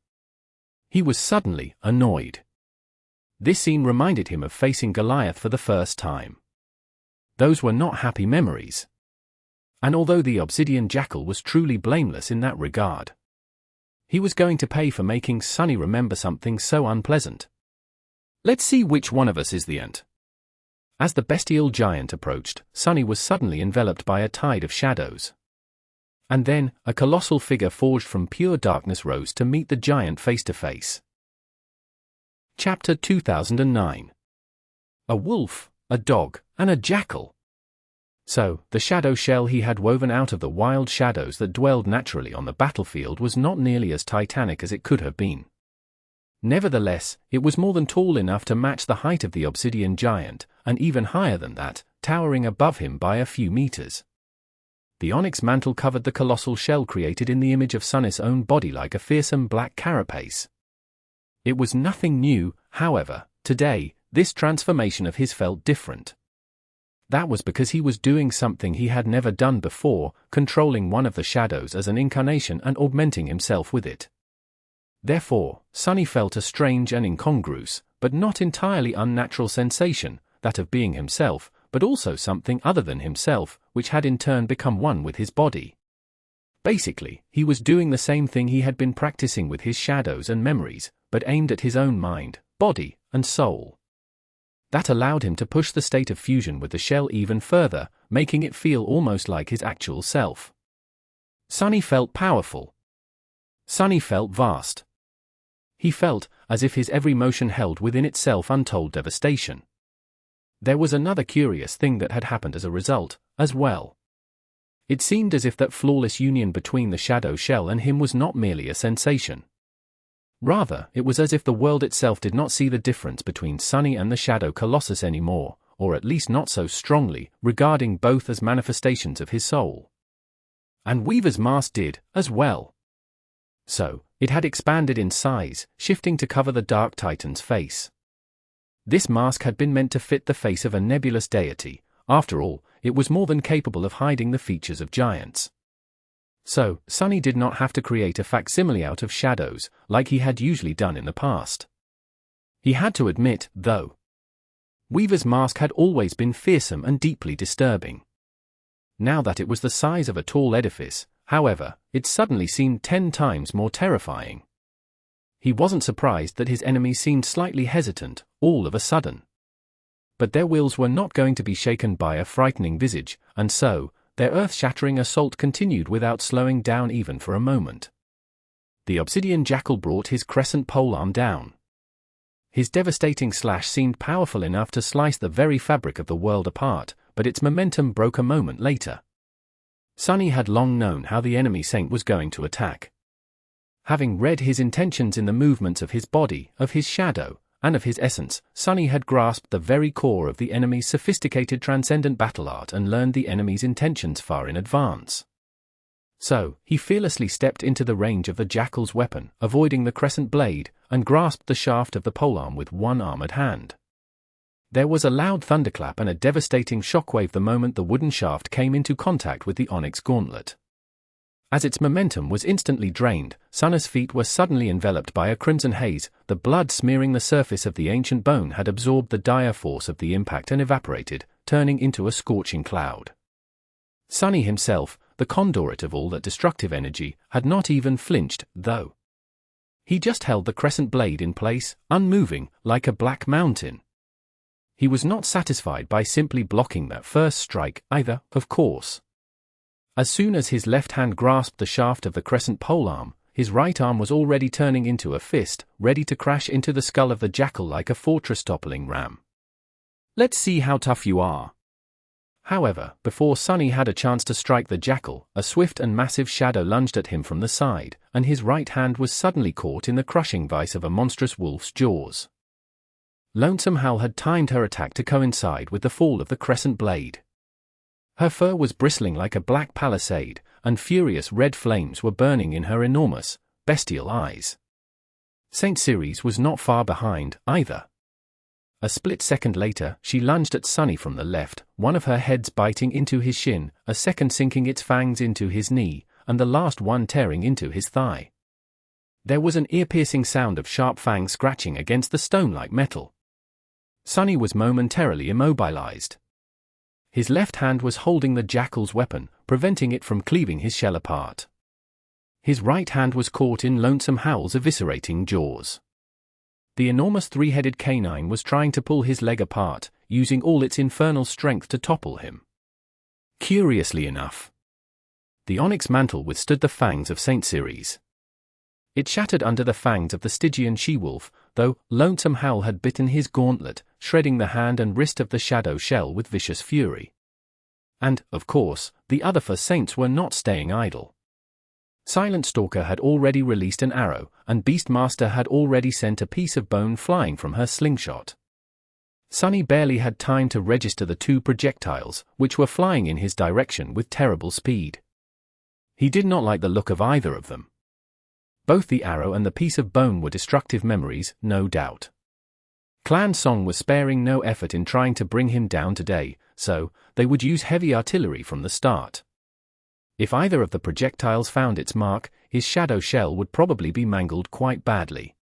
He was suddenly annoyed. This scene reminded him of facing Goliath for the first time. Those were not happy memories. And although the Obsidian Jackal was truly blameless in that regard, he was going to pay for making Sunny remember something so unpleasant. Let's see which one of us is the ant. As the bestial giant approached, Sunny was suddenly enveloped by a tide of shadows. And then, a colossal figure forged from pure darkness rose to meet the giant face to face. Chapter 2009. A wolf, a dog, and a jackal. So, the shadow shell he had woven out of the wild shadows that dwelled naturally on the battlefield was not nearly as titanic as it could have been. Nevertheless, it was more than tall enough to match the height of the obsidian giant, and even higher than that, towering above him by a few meters. The onyx mantle covered the colossal shell created in the image of Sunny's own body like a fearsome black carapace. It was nothing new, however. Today, this transformation of his felt different. That was because he was doing something he had never done before, controlling one of the shadows as an incarnation and augmenting himself with it. Therefore, Sunny felt a strange and incongruous, but not entirely unnatural sensation, that of being himself, but also something other than himself, which had in turn become one with his body. Basically, he was doing the same thing he had been practicing with his shadows and memories, but aimed at his own mind, body, and soul. That allowed him to push the state of fusion with the shell even further, making it feel almost like his actual self. Sunny felt powerful. Sunny felt vast. He felt as if his every motion held within itself untold devastation. There was another curious thing that had happened as a result, as well. It seemed as if that flawless union between the shadow shell and him was not merely a sensation. Rather, it was as if the world itself did not see the difference between Sunny and the shadow colossus anymore, or at least not so strongly, regarding both as manifestations of his soul. And Weaver's mask did, as well. So, it had expanded in size, shifting to cover the Dark Titan's face. This mask had been meant to fit the face of a nebulous deity. After all, it was more than capable of hiding the features of giants. So, Sunny did not have to create a facsimile out of shadows, like he had usually done in the past. He had to admit, though, Weaver's mask had always been fearsome and deeply disturbing. Now that it was the size of a tall edifice, however, it suddenly seemed 10 times more terrifying. He wasn't surprised that his enemies seemed slightly hesitant, all of a sudden. But their wills were not going to be shaken by a frightening visage, and so, their earth-shattering assault continued without slowing down even for a moment. The obsidian Jackal brought his crescent polearm down. His devastating slash seemed powerful enough to slice the very fabric of the world apart, but its momentum broke a moment later. Sunny had long known how the enemy saint was going to attack. Having read his intentions in the movements of his body, of his shadow, and of his essence, Sunny had grasped the very core of the enemy's sophisticated transcendent battle art and learned the enemy's intentions far in advance. So, he fearlessly stepped into the range of the Jackal's weapon, avoiding the crescent blade, and grasped the shaft of the polearm with one armored hand. There was a loud thunderclap and a devastating shockwave the moment the wooden shaft came into contact with the onyx gauntlet. As its momentum was instantly drained, Sunny's feet were suddenly enveloped by a crimson haze. The blood smearing the surface of the ancient bone had absorbed the dire force of the impact and evaporated, turning into a scorching cloud. Sunny himself, the conduit of all that destructive energy, had not even flinched, though. He just held the crescent blade in place, unmoving, like a black mountain. He was not satisfied by simply blocking that first strike, either, of course. As soon as his left hand grasped the shaft of the crescent polearm, his right arm was already turning into a fist, ready to crash into the skull of the Jackal like a fortress-toppling ram. "Let's see how tough you are." However, before Sunny had a chance to strike the Jackal, a swift and massive shadow lunged at him from the side, and his right hand was suddenly caught in the crushing vice of a monstrous wolf's jaws. Lonesome Howl had timed her attack to coincide with the fall of the crescent blade. Her fur was bristling like a black palisade, and furious red flames were burning in her enormous, bestial eyes. Saint Ceres was not far behind, either. A split second later, she lunged at Sunny from the left, one of her heads biting into his shin, a second sinking its fangs into his knee, and the last one tearing into his thigh. There was an ear-piercing sound of sharp fangs scratching against the stone-like metal. Sunny was momentarily immobilized. His left hand was holding the Jackal's weapon, preventing it from cleaving his shell apart. His right hand was caught in Lonesome Howl's eviscerating jaws. The enormous three-headed canine was trying to pull his leg apart, using all its infernal strength to topple him. Curiously enough, the onyx mantle withstood the fangs of Saint Ceres. It shattered under the fangs of the Stygian she-wolf, though Lonesome Howl had bitten his gauntlet, shredding the hand and wrist of the shadow shell with vicious fury. And, of course, the other four saints were not staying idle. Silent Stalker had already released an arrow, and Beastmaster had already sent a piece of bone flying from her slingshot. Sunny barely had time to register the two projectiles, which were flying in his direction with terrible speed. He did not like the look of either of them. Both the arrow and the piece of bone were destructive memories, no doubt. Clan Song was sparing no effort in trying to bring him down today, so they would use heavy artillery from the start. If either of the projectiles found its mark, his shadow shell would probably be mangled quite badly.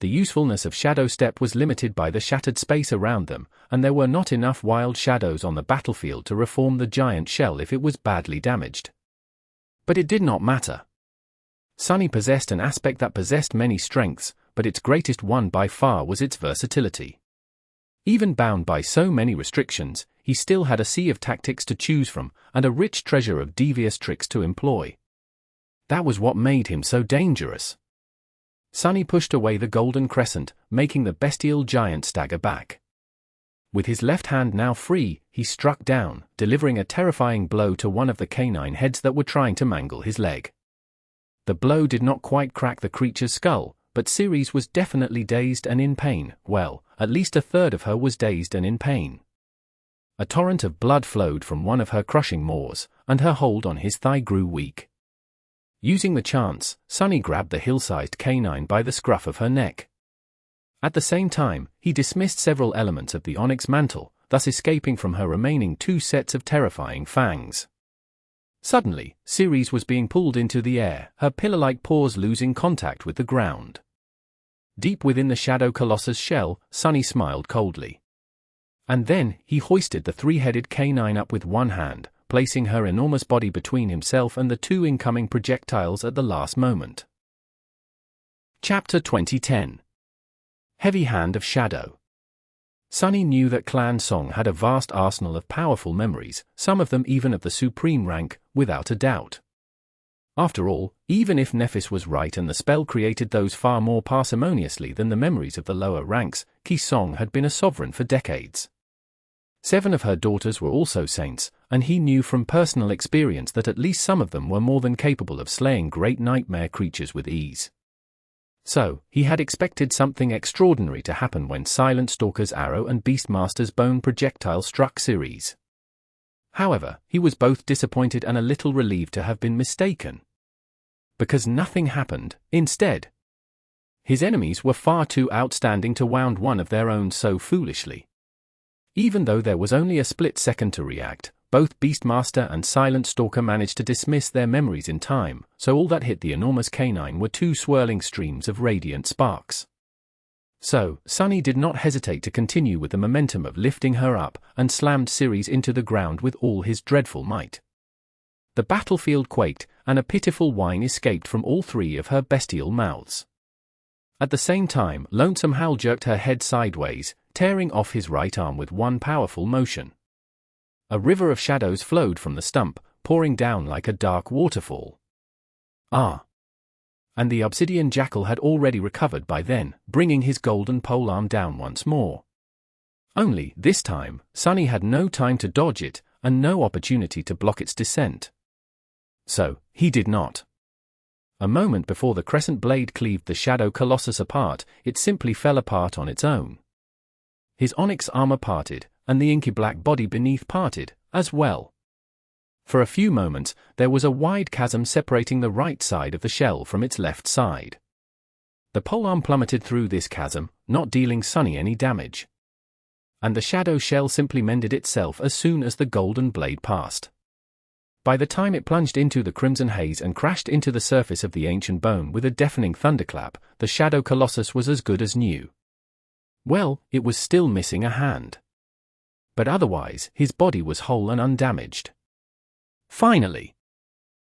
The usefulness of Shadow Step was limited by the shattered space around them, and there were not enough wild shadows on the battlefield to reform the giant shell if it was badly damaged. But it did not matter. Sunny possessed an aspect that possessed many strengths, but its greatest one by far was its versatility. Even bound by so many restrictions, he still had a sea of tactics to choose from, and a rich treasure of devious tricks to employ. That was what made him so dangerous. Sunny pushed away the golden crescent, making the bestial giant stagger back. With his left hand now free, he struck down, delivering a terrifying blow to one of the canine heads that were trying to mangle his leg. The blow did not quite crack the creature's skull, but Ceres was definitely dazed and in pain. Well, at least a third of her was dazed and in pain. A torrent of blood flowed from one of her crushing maws, and her hold on his thigh grew weak. Using the chance, Sunny grabbed the hill-sized canine by the scruff of her neck. At the same time, he dismissed several elements of the onyx mantle, thus escaping from her remaining two sets of terrifying fangs. Suddenly, Ceres was being pulled into the air, her pillar-like paws losing contact with the ground. Deep within the Shadow Colossus shell, Sunny smiled coldly. And then, he hoisted the three-headed canine up with one hand, placing her enormous body between himself and the two incoming projectiles at the last moment. Chapter 2010. Heavy Hand of Shadow. Sunny knew that Clan Song had a vast arsenal of powerful memories, some of them even of the supreme rank, without a doubt. After all, even if Nephis was right and the spell created those far more parsimoniously than the memories of the lower ranks, Ki Song had been a sovereign for decades. 7 of her daughters were also saints, and he knew from personal experience that at least some of them were more than capable of slaying great nightmare creatures with ease. So, he had expected something extraordinary to happen when Silent Stalker's arrow and Beastmaster's bone projectile struck Ceres. However, he was both disappointed and a little relieved to have been mistaken. Because nothing happened, instead. His enemies were far too outstanding to wound one of their own so foolishly. Even though there was only a split second to react, both Beastmaster and Silent Stalker managed to dismiss their memories in time, so all that hit the enormous canine were 2 swirling streams of radiant sparks. So, Sunny did not hesitate to continue with the momentum of lifting her up, and slammed Ceres into the ground with all his dreadful might. The battlefield quaked, and a pitiful whine escaped from all 3 of her bestial mouths. At the same time, Lonesome Hal jerked her head sideways, tearing off his right arm with one powerful motion. A river of shadows flowed from the stump, pouring down like a dark waterfall. Ah! And the obsidian Jackal had already recovered by then, bringing his golden polearm down once more. Only, this time, Sunny had no time to dodge it, and no opportunity to block its descent. So, he did not. A moment before the crescent blade cleaved the Shadow Colossus apart, it simply fell apart on its own. His onyx armor parted, and the inky black body beneath parted, as well. For a few moments, there was a wide chasm separating the right side of the shell from its left side. The polearm plummeted through this chasm, not dealing Sunny any damage. And the shadow shell simply mended itself as soon as the golden blade passed. By the time it plunged into the crimson haze and crashed into the surface of the ancient bone with a deafening thunderclap, the Shadow Colossus was as good as new. Well, it was still missing a hand. But otherwise, his body was whole and undamaged. Finally!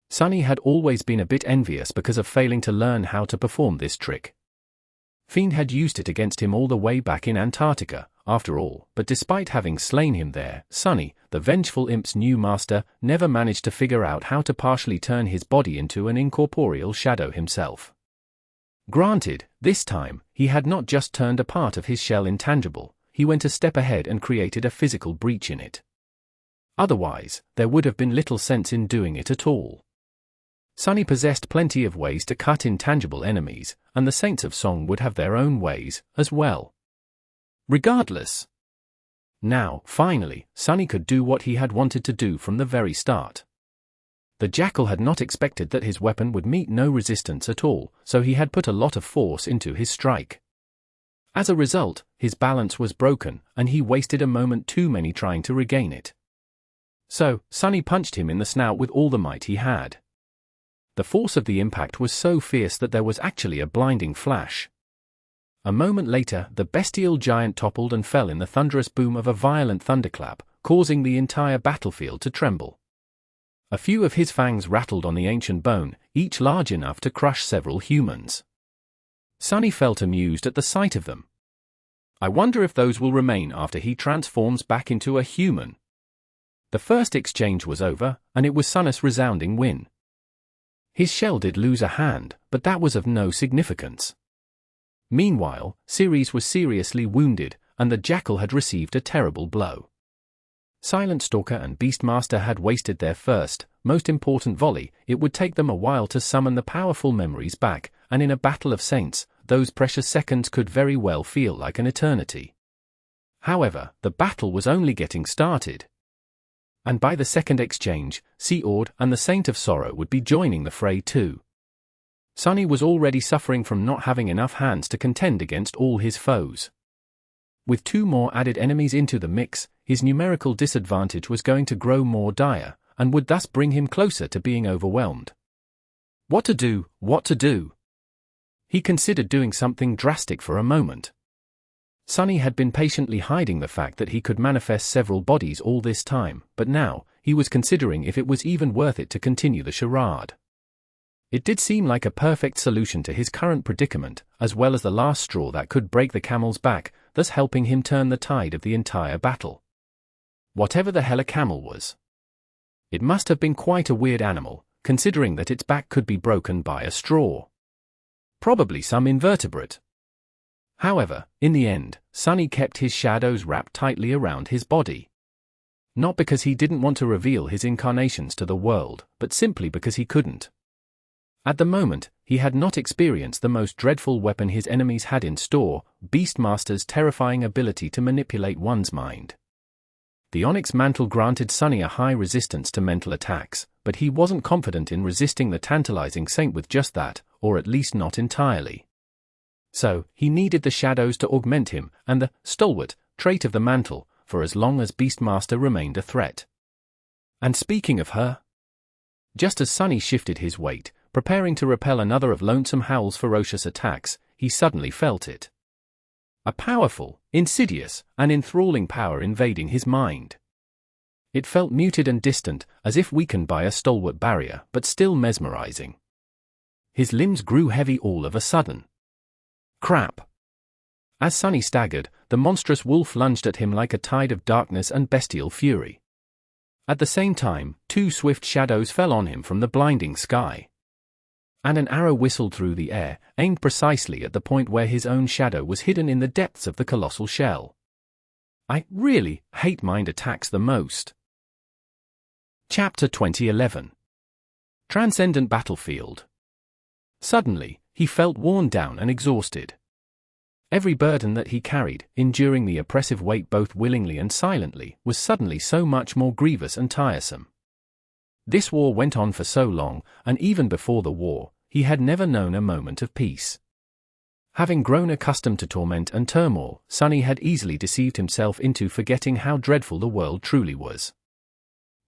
Sunny had always been a bit envious because of failing to learn how to perform this trick. Fiend had used it against him all the way back in Antarctica, after all, but despite having slain him there, Sunny, the vengeful imp's new master, never managed to figure out how to partially turn his body into an incorporeal shadow himself. Granted, this time, he had not just turned a part of his shell intangible, he went a step ahead and created a physical breach in it. Otherwise, there would have been little sense in doing it at all. Sunny possessed plenty of ways to cut intangible enemies, and the Saints of Song would have their own ways, as well. Regardless, Now, finally, Sunny could do what he had wanted to do from the very start. The Jackal had not expected that his weapon would meet no resistance at all, so he had put a lot of force into his strike. As a result, his balance was broken, and he wasted a moment too many trying to regain it. So, Sunny punched him in the snout with all the might he had. The force of the impact was so fierce that there was actually a blinding flash. A moment later, the bestial giant toppled and fell in the thunderous boom of a violent thunderclap, causing the entire battlefield to tremble. A few of his fangs rattled on the ancient bone, each large enough to crush several humans. Sunny felt amused at the sight of them. I wonder if those will remain after he transforms back into a human. The first exchange was over, and it was Sunny's resounding win. His shell did lose a hand, but that was of no significance. Meanwhile, Ceres was seriously wounded, and the Jackal had received a terrible blow. Silent Stalker and Beastmaster had wasted their first, most important volley. It would take them a while to summon the powerful memories back, and in a battle of saints, those precious seconds could very well feel like an eternity. However, the battle was only getting started. And by the second exchange, Seord and the Saint of Sorrow would be joining the fray too. Sunny was already suffering from not having enough hands to contend against all his foes. With two more added enemies into the mix, his numerical disadvantage was going to grow more dire, and would thus bring him closer to being overwhelmed. What to do, what to do? He considered doing something drastic for a moment. Sunny had been patiently hiding the fact that he could manifest several bodies all this time, but now, he was considering if it was even worth it to continue the charade. It did seem like a perfect solution to his current predicament, as well as the last straw that could break the camel's back, thus helping him turn the tide of the entire battle. Whatever the hell a camel was. It must have been quite a weird animal, considering that its back could be broken by a straw. Probably some invertebrate. However, in the end, Sunny kept his shadows wrapped tightly around his body. Not because he didn't want to reveal his incarnations to the world, but simply because he couldn't. At the moment, he had not experienced the most dreadful weapon his enemies had in store, Beastmaster's terrifying ability to manipulate one's mind. The Onyx Mantle granted Sunny a high resistance to mental attacks, but he wasn't confident in resisting the tantalizing Saint with just that, or at least not entirely. So, he needed the shadows to augment him, and the stalwart trait of the mantle, for as long as Beastmaster remained a threat. And speaking of her, just as Sunny shifted his weight, preparing to repel another of Lonesome Howl's ferocious attacks, he suddenly felt it. A powerful, insidious, and enthralling power invading his mind. It felt muted and distant, as if weakened by a stalwart barrier, but still mesmerizing. His limbs grew heavy all of a sudden. Crap! As Sunny staggered, the monstrous wolf lunged at him like a tide of darkness and bestial fury. At the same time, two swift shadows fell on him from the blinding sky. And an arrow whistled through the air, aimed precisely at the point where his own shadow was hidden in the depths of the colossal shell. I really hate mind attacks the most. Chapter 2011. Transcendent Battlefield. Suddenly, he felt worn down and exhausted. Every burden that he carried, enduring the oppressive weight both willingly and silently, was suddenly so much more grievous and tiresome. This war went on for so long, and even before the war, he had never known a moment of peace. Having grown accustomed to torment and turmoil, Sunny had easily deceived himself into forgetting how dreadful the world truly was.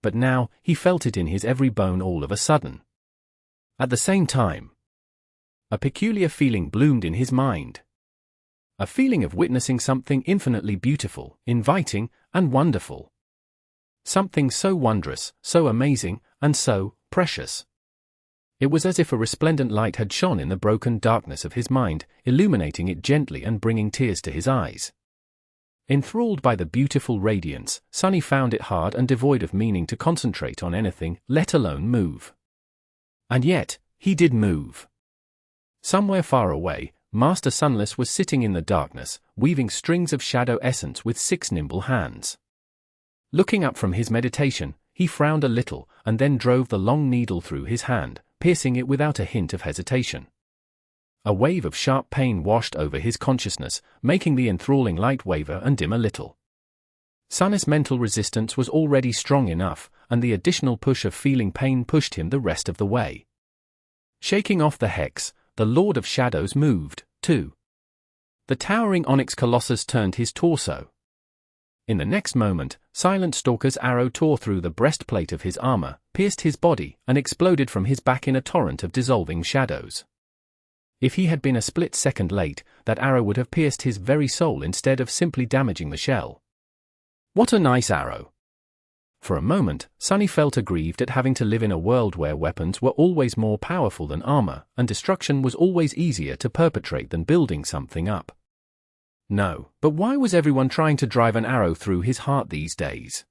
But now, he felt it in his every bone all of a sudden. At the same time, a peculiar feeling bloomed in his mind. A feeling of witnessing something infinitely beautiful, inviting, and wonderful. Something so wondrous, so amazing, and so precious. It was as if a resplendent light had shone in the broken darkness of his mind, illuminating it gently and bringing tears to his eyes. Enthralled by the beautiful radiance, Sunny found it hard and devoid of meaning to concentrate on anything, let alone move. And yet, he did move. Somewhere far away, Master Sunless was sitting in the darkness, weaving strings of shadow essence with 6 nimble hands. Looking up from his meditation, he frowned a little, and then drove the long needle through his hand, piercing it without a hint of hesitation. A wave of sharp pain washed over his consciousness, making the enthralling light waver and dim a little. Sunny's mental resistance was already strong enough, and the additional push of feeling pain pushed him the rest of the way. Shaking off the hex, the Lord of Shadows moved, too. The towering onyx colossus turned his torso. In the next moment, Silent Stalker's arrow tore through the breastplate of his armor, pierced his body, and exploded from his back in a torrent of dissolving shadows. If he had been a split second late, that arrow would have pierced his very soul instead of simply damaging the shell. What a nice arrow! For a moment, Sunny felt aggrieved at having to live in a world where weapons were always more powerful than armor, and destruction was always easier to perpetrate than building something up. No, but why was everyone trying to drive an arrow through his heart these days?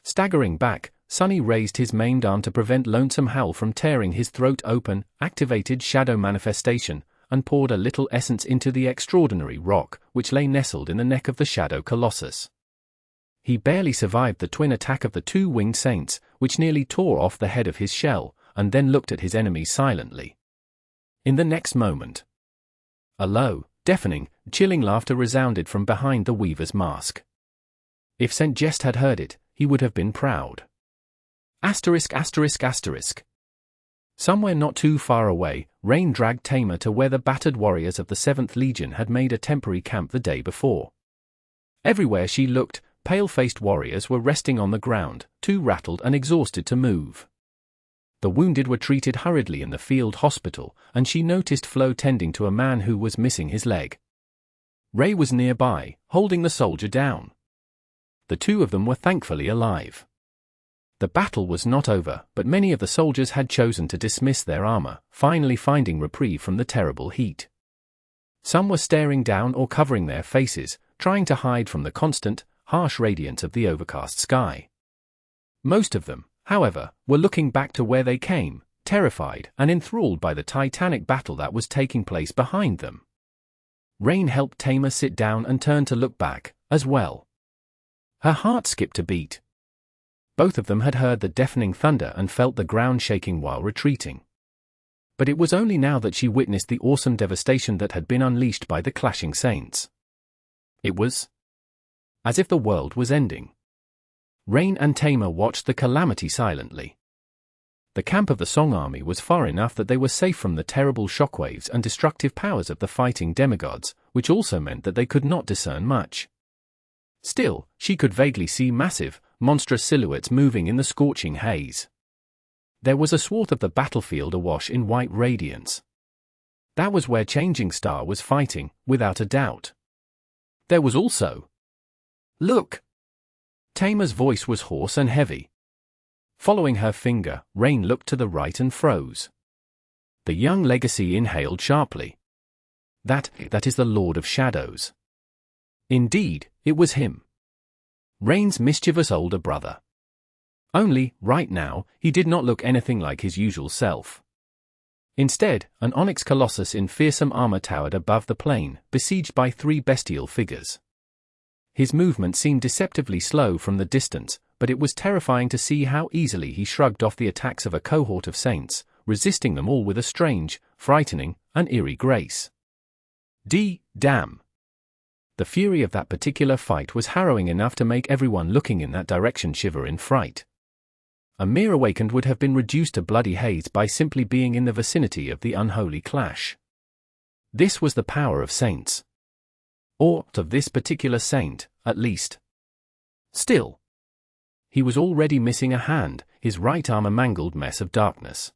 Staggering back, Sunny raised his maimed arm to prevent Lonesome Howl from tearing his throat open, activated Shadow Manifestation, and poured a little essence into the extraordinary rock, which lay nestled in the neck of the Shadow Colossus. He barely survived the twin attack of the two winged saints, which nearly tore off the head of his shell, and then looked at his enemies silently. In the next moment, a low, deafening, chilling laughter resounded from behind the Weaver's mask. If St. Jest had heard it, he would have been proud. Asterisk asterisk asterisk. Somewhere not too far away, Rain dragged Tamer to where the battered warriors of the 7th Legion had made a temporary camp the day before. Everywhere she looked, pale-faced warriors were resting on the ground, too rattled and exhausted to move. The wounded were treated hurriedly in the field hospital, and she noticed Flo tending to a man who was missing his leg. Ray was nearby, holding the soldier down. The two of them were thankfully alive. The battle was not over, but many of the soldiers had chosen to dismiss their armor, finally finding reprieve from the terrible heat. Some were staring down or covering their faces, trying to hide from the constant, harsh radiance of the overcast sky. Most of them, however, were looking back to where they came, terrified and enthralled by the titanic battle that was taking place behind them. Rain helped Tamer sit down and turned to look back, as well. Her heart skipped a beat. Both of them had heard the deafening thunder and felt the ground shaking while retreating. But it was only now that she witnessed the awesome devastation that had been unleashed by the clashing saints. It was as if the world was ending. Rain and Tamer watched the calamity silently. The camp of the Song Army was far enough that they were safe from the terrible shockwaves and destructive powers of the fighting demigods, which also meant that they could not discern much. Still, she could vaguely see massive, monstrous silhouettes moving in the scorching haze. There was a swath of the battlefield awash in white radiance. That was where Changing Star was fighting, without a doubt. There was also... Look! Tamer's voice was hoarse and heavy. Following her finger, Rain looked to the right and froze. The young legacy inhaled sharply. That is the Lord of Shadows. Indeed, it was him. Rain's mischievous older brother. Only, right now, he did not look anything like his usual self. Instead, an onyx colossus in fearsome armor towered above the plain, besieged by three bestial figures. His movement seemed deceptively slow from the distance, but it was terrifying to see how easily he shrugged off the attacks of a cohort of saints, resisting them all with a strange, frightening, and eerie grace. Damn! The fury of that particular fight was harrowing enough to make everyone looking in that direction shiver in fright. A mere awakened would have been reduced to bloody haze by simply being in the vicinity of the unholy clash. This was the power of saints. Or, of this particular saint, at least. Still. He was already missing a hand, his right arm a mangled mess of darkness.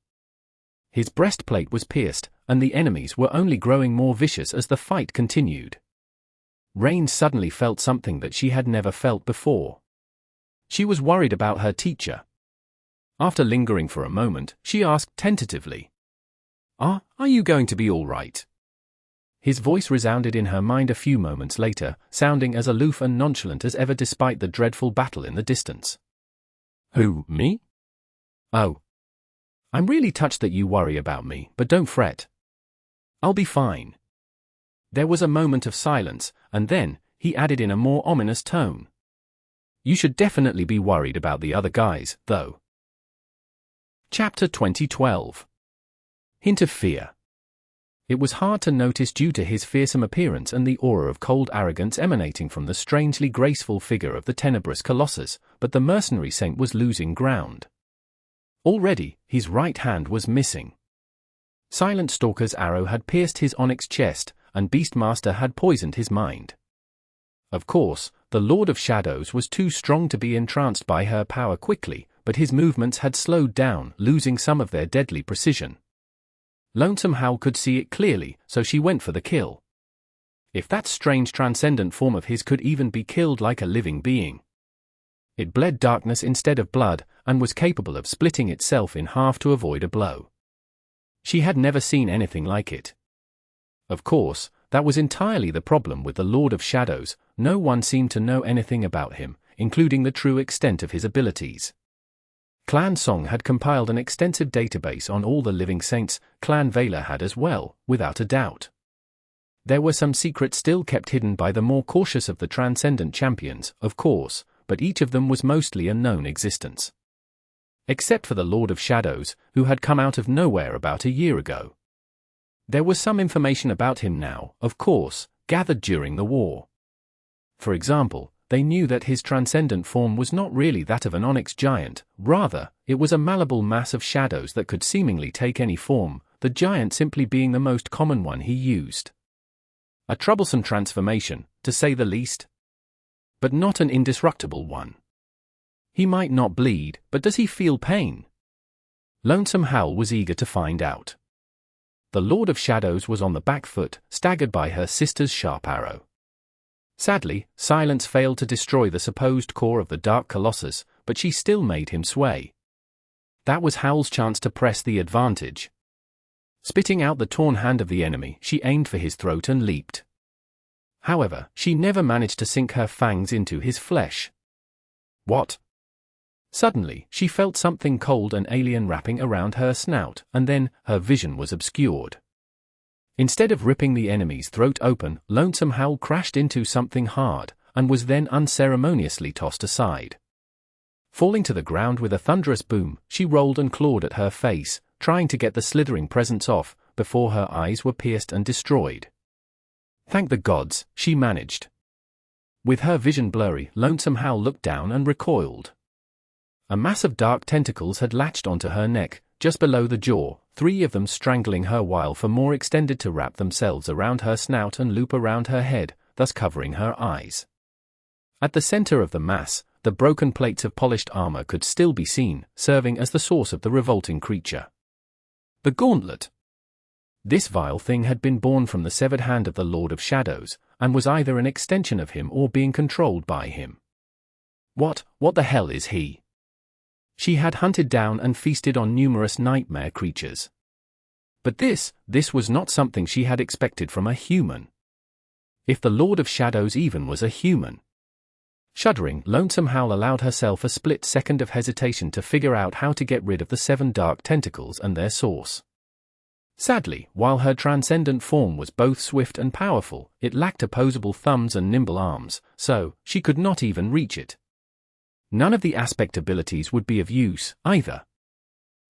His breastplate was pierced, and the enemies were only growing more vicious as the fight continued. Rain suddenly felt something that she had never felt before. She was worried about her teacher. After lingering for a moment, she asked tentatively, Are you going to be all right? His voice resounded in her mind a few moments later, sounding as aloof and nonchalant as ever despite the dreadful battle in the distance. Who, me? Oh. I'm really touched that you worry about me, but don't fret. I'll be fine. There was a moment of silence, and then, he added in a more ominous tone. You should definitely be worried about the other guys, though. Chapter 2012. Hint of Fear. It was hard to notice due to his fearsome appearance and the aura of cold arrogance emanating from the strangely graceful figure of the tenebrous colossus, but the mercenary saint was losing ground. Already, his right hand was missing. Silent Stalker's arrow had pierced his onyx chest, and Beastmaster had poisoned his mind. Of course, the Lord of Shadows was too strong to be entranced by her power quickly, but his movements had slowed down, losing some of their deadly precision. Lonesome Howl could see it clearly, so she went for the kill. If that strange transcendent form of his could even be killed like a living being. It bled darkness instead of blood, and was capable of splitting itself in half to avoid a blow. She had never seen anything like it. Of course, that was entirely the problem with the Lord of Shadows. No one seemed to know anything about him, including the true extent of his abilities. Clan Song had compiled an extensive database on all the living saints. Clan Valor had as well, without a doubt. There were some secrets still kept hidden by the more cautious of the Transcendent champions, of course, but each of them was mostly a known existence. Except for the Lord of Shadows, who had come out of nowhere about a year ago. There was some information about him now, of course, gathered during the war. For example, they knew that his transcendent form was not really that of an onyx giant, rather, it was a malleable mass of shadows that could seemingly take any form, the giant simply being the most common one he used. A troublesome transformation, to say the least. But not an indestructible one. He might not bleed, but does he feel pain? Lonesome Howl was eager to find out. The Lord of Shadows was on the back foot, staggered by her sister's sharp arrow. Sadly, Silence failed to destroy the supposed core of the Dark Colossus, but she still made him sway. That was Howl's chance to press the advantage. Spitting out the torn hand of the enemy, she aimed for his throat and leaped. However, she never managed to sink her fangs into his flesh. What? Suddenly, she felt something cold and alien wrapping around her snout, and then, her vision was obscured. Instead of ripping the enemy's throat open, Lonesome Howl crashed into something hard, and was then unceremoniously tossed aside. Falling to the ground with a thunderous boom, she rolled and clawed at her face, trying to get the slithering presence off, before her eyes were pierced and destroyed. Thank the gods, she managed. With her vision blurry, Lonesome Howl looked down and recoiled. A mass of dark tentacles had latched onto her neck, just below the jaw, 3 of them strangling her while 4 more extended to wrap themselves around her snout and loop around her head, thus covering her eyes. At the center of the mass, the broken plates of polished armor could still be seen, serving as the source of the revolting creature. The gauntlet. This vile thing had been born from the severed hand of the Lord of Shadows, and was either an extension of him or being controlled by him. What the hell is he? She had hunted down and feasted on numerous nightmare creatures. But this was not something she had expected from a human. If the Lord of Shadows even was a human. Shuddering, Lonesome Howl allowed herself a split second of hesitation to figure out how to get rid of the 7 dark tentacles and their source. Sadly, while her transcendent form was both swift and powerful, it lacked opposable thumbs and nimble arms, so she could not even reach it. None of the aspect abilities would be of use, either.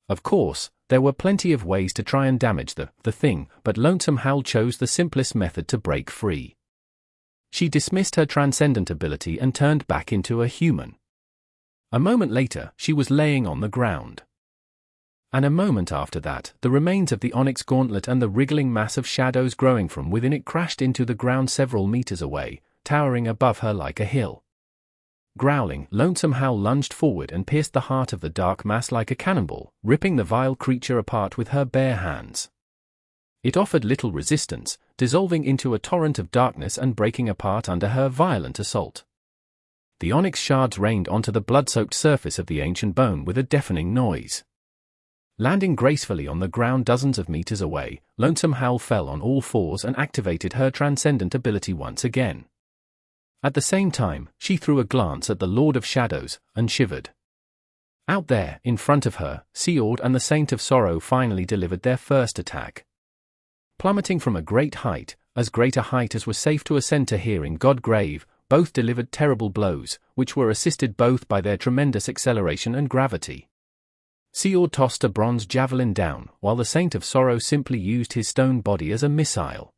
Of course, there were plenty of ways to try and damage the thing, but Lonesome Howl chose the simplest method to break free. She dismissed her transcendent ability and turned back into a human. A moment later, she was laying on the ground. And a moment after that, the remains of the onyx gauntlet and the wriggling mass of shadows growing from within it crashed into the ground several meters away, towering above her like a hill. Growling, Lonesome Howl lunged forward and pierced the heart of the dark mass like a cannonball, ripping the vile creature apart with her bare hands. It offered little resistance, dissolving into a torrent of darkness and breaking apart under her violent assault. The onyx shards rained onto the blood-soaked surface of the ancient bone with a deafening noise. Landing gracefully on the ground dozens of meters away, Lonesome Howl fell on all 4s and activated her transcendent ability once again. At the same time, she threw a glance at the Lord of Shadows, and shivered. Out there, in front of her, Seord and the Saint of Sorrow finally delivered their first attack. Plummeting from a great height, as great a height as was safe to ascend to here in Godgrave, both delivered terrible blows, which were assisted both by their tremendous acceleration and gravity. Seor tossed a bronze javelin down, while the Saint of Sorrow simply used his stone body as a missile.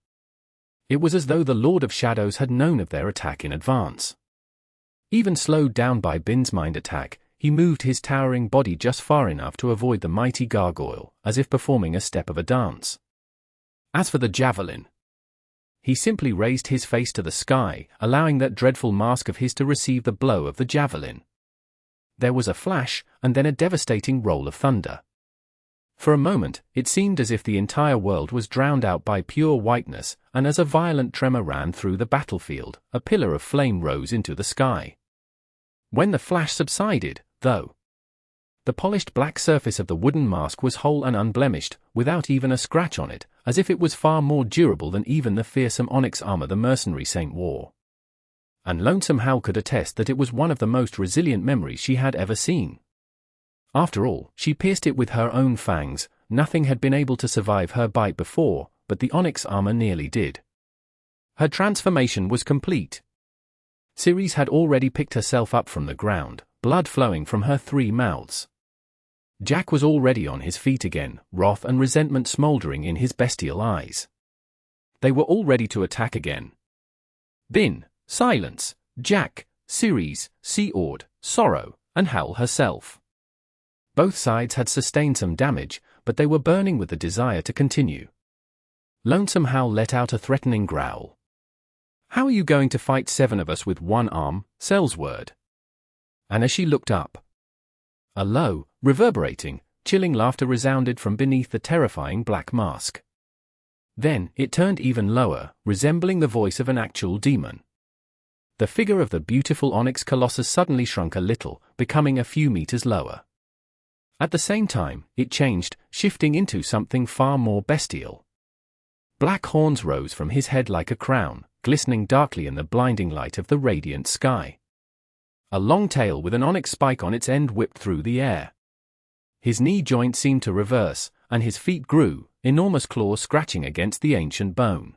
It was as though the Lord of Shadows had known of their attack in advance. Even slowed down by Bin's mind attack, he moved his towering body just far enough to avoid the mighty gargoyle, as if performing a step of a dance. As for the javelin, he simply raised his face to the sky, allowing that dreadful mask of his to receive the blow of the javelin. There was a flash, and then a devastating roll of thunder. For a moment, it seemed as if the entire world was drowned out by pure whiteness, and as a violent tremor ran through the battlefield, a pillar of flame rose into the sky. When the flash subsided, though, the polished black surface of the wooden mask was whole and unblemished, without even a scratch on it, as if it was far more durable than even the fearsome onyx armor the mercenary saint wore. And Lonesome Howl could attest that it was one of the most resilient memories she had ever seen. After all, she pierced it with her own fangs. Nothing had been able to survive her bite before, but the onyx armor nearly did. Her transformation was complete. Ceres had already picked herself up from the ground, blood flowing from her 3 mouths. Jack was already on his feet again, wrath and resentment smoldering in his bestial eyes. They were all ready to attack again. Bin, Silence, Jack, Ceres, Seord, Sorrow, and Howl herself. Both sides had sustained some damage, but they were burning with the desire to continue. Lonesome Howl let out a threatening growl. "How are you going to fight 7 of us with 1 arm, Sellsword?" And as she looked up, a low, reverberating, chilling laughter resounded from beneath the terrifying black mask. Then, it turned even lower, resembling the voice of an actual demon. The figure of the beautiful onyx colossus suddenly shrunk a little, becoming a few meters lower. At the same time, it changed, shifting into something far more bestial. Black horns rose from his head like a crown, glistening darkly in the blinding light of the radiant sky. A long tail with an onyx spike on its end whipped through the air. His knee joint seemed to reverse, and his feet grew, enormous claws scratching against the ancient bone.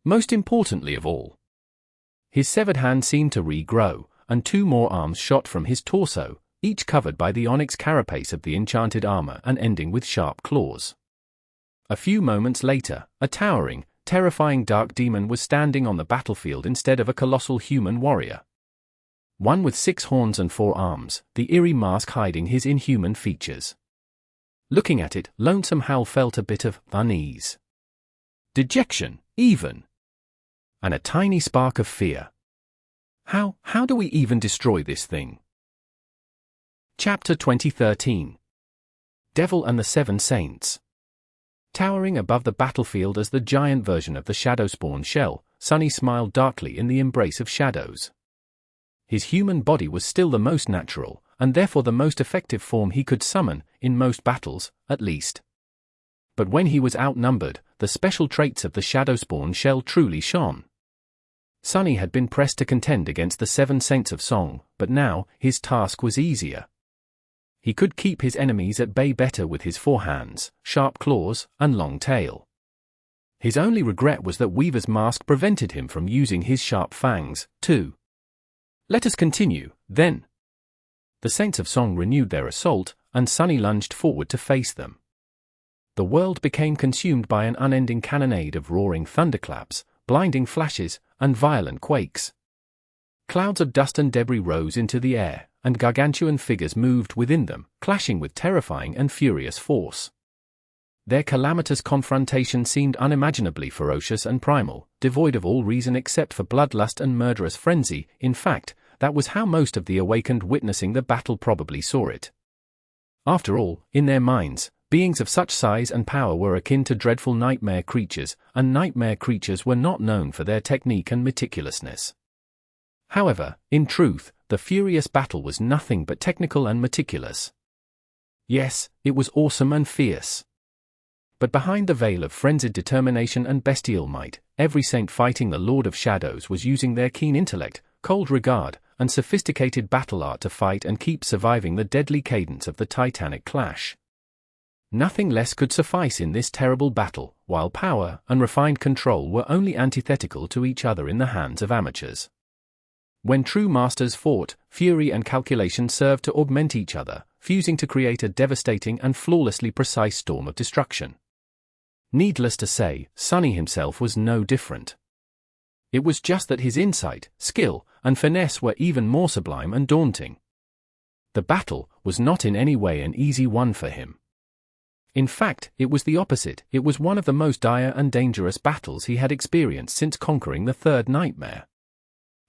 Most importantly of all, his severed hand seemed to regrow, and 2 more arms shot from his torso, each covered by the onyx carapace of the enchanted armor and ending with sharp claws. A few moments later, a towering, terrifying dark demon was standing on the battlefield instead of a colossal human warrior. One with 6 horns and 4 arms, the eerie mask hiding his inhuman features. Looking at it, Lonesome Howl felt a bit of unease. Dejection, even. And a tiny spark of fear. How do we even destroy this thing? Chapter 2013. Devil and the 7 Saints. Towering above the battlefield as the giant version of the Shadowspawn shell, Sunny smiled darkly in the embrace of shadows. His human body was still the most natural, and therefore the most effective form he could summon, in most battles, at least. But when he was outnumbered, the special traits of the Shadowspawn shell truly shone. Sunny had been pressed to contend against the 7 Saints of Song, but now, his task was easier. He could keep his enemies at bay better with his 4 hands, sharp claws, and long tail. His only regret was that Weaver's mask prevented him from using his sharp fangs, too. Let us continue, then. The Saints of Song renewed their assault, and Sunny lunged forward to face them. The world became consumed by an unending cannonade of roaring thunderclaps, blinding flashes, and violent quakes. Clouds of dust and debris rose into the air, and gargantuan figures moved within them, clashing with terrifying and furious force. Their calamitous confrontation seemed unimaginably ferocious and primal, devoid of all reason except for bloodlust and murderous frenzy. In fact, that was how most of the awakened witnessing the battle probably saw it. After all, in their minds, beings of such size and power were akin to dreadful nightmare creatures, and nightmare creatures were not known for their technique and meticulousness. However, in truth, the furious battle was nothing but technical and meticulous. Yes, it was awesome and fierce. But behind the veil of frenzied determination and bestial might, every saint fighting the Lord of Shadows was using their keen intellect, cold regard, and sophisticated battle art to fight and keep surviving the deadly cadence of the titanic clash. Nothing less could suffice in this terrible battle, while power and refined control were only antithetical to each other in the hands of amateurs. When true masters fought, fury and calculation served to augment each other, fusing to create a devastating and flawlessly precise storm of destruction. Needless to say, Sunny himself was no different. It was just that his insight, skill, and finesse were even more sublime and daunting. The battle was not in any way an easy one for him. In fact, it was the opposite. It was one of the most dire and dangerous battles he had experienced since conquering the third nightmare.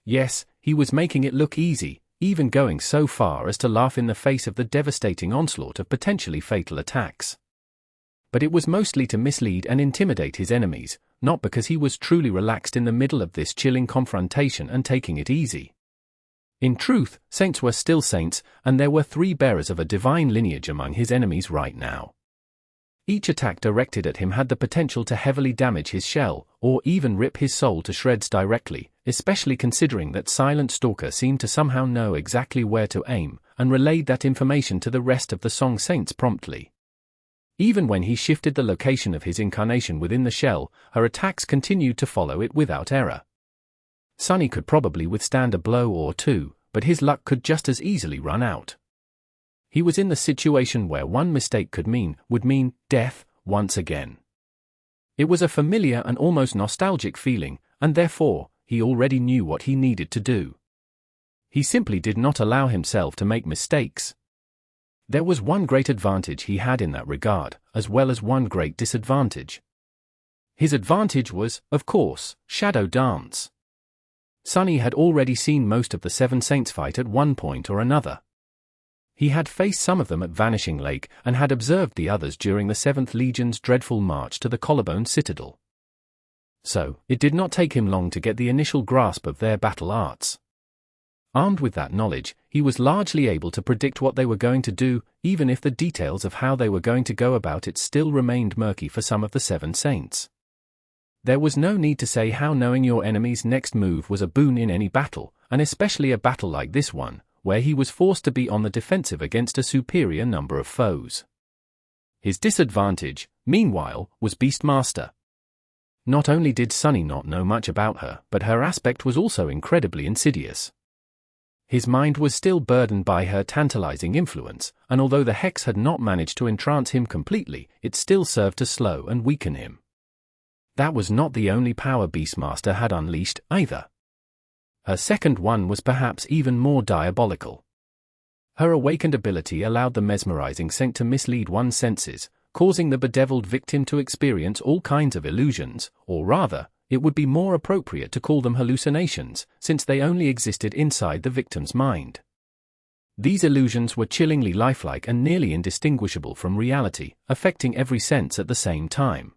Yes, he was making it look easy, even going so far as to laugh in the face of the devastating onslaught of potentially fatal attacks. But it was mostly to mislead and intimidate his enemies, not because he was truly relaxed in the middle of this chilling confrontation and taking it easy. In truth, saints were still saints, and there were 3 bearers of a divine lineage among his enemies right now. Each attack directed at him had the potential to heavily damage his shell, or even rip his soul to shreds directly, especially considering that Silent Stalker seemed to somehow know exactly where to aim, and relayed that information to the rest of the Song Saints promptly. Even when he shifted the location of his incarnation within the shell, her attacks continued to follow it without error. Sunny could probably withstand a blow or two, but his luck could just as easily run out. He was in the situation where one mistake would mean death once again. It was a familiar and almost nostalgic feeling, and therefore, he already knew what he needed to do. He simply did not allow himself to make mistakes. There was one great advantage he had in that regard, as well as one great disadvantage. His advantage was, of course, Shadow Dance. Sunny had already seen most of the 7 Saints fight at one point or another. He had faced some of them at Vanishing Lake and had observed the others during the 7th Legion's dreadful march to the Collarbone Citadel. So, it did not take him long to get the initial grasp of their battle arts. Armed with that knowledge, he was largely able to predict what they were going to do, even if the details of how they were going to go about it still remained murky for some of the 7 Saints. There was no need to say how knowing your enemy's next move was a boon in any battle, and especially a battle like this one, where he was forced to be on the defensive against a superior number of foes. His disadvantage, meanwhile, was Beastmaster. Not only did Sunny not know much about her, but her aspect was also incredibly insidious. His mind was still burdened by her tantalizing influence, and although the hex had not managed to entrance him completely, it still served to slow and weaken him. That was not the only power Beastmaster had unleashed, either. Her second one was perhaps even more diabolical. Her awakened ability allowed the mesmerizing saint to mislead one's senses, causing the bedeviled victim to experience all kinds of illusions, or rather, it would be more appropriate to call them hallucinations, since they only existed inside the victim's mind. These illusions were chillingly lifelike and nearly indistinguishable from reality, affecting every sense at the same time.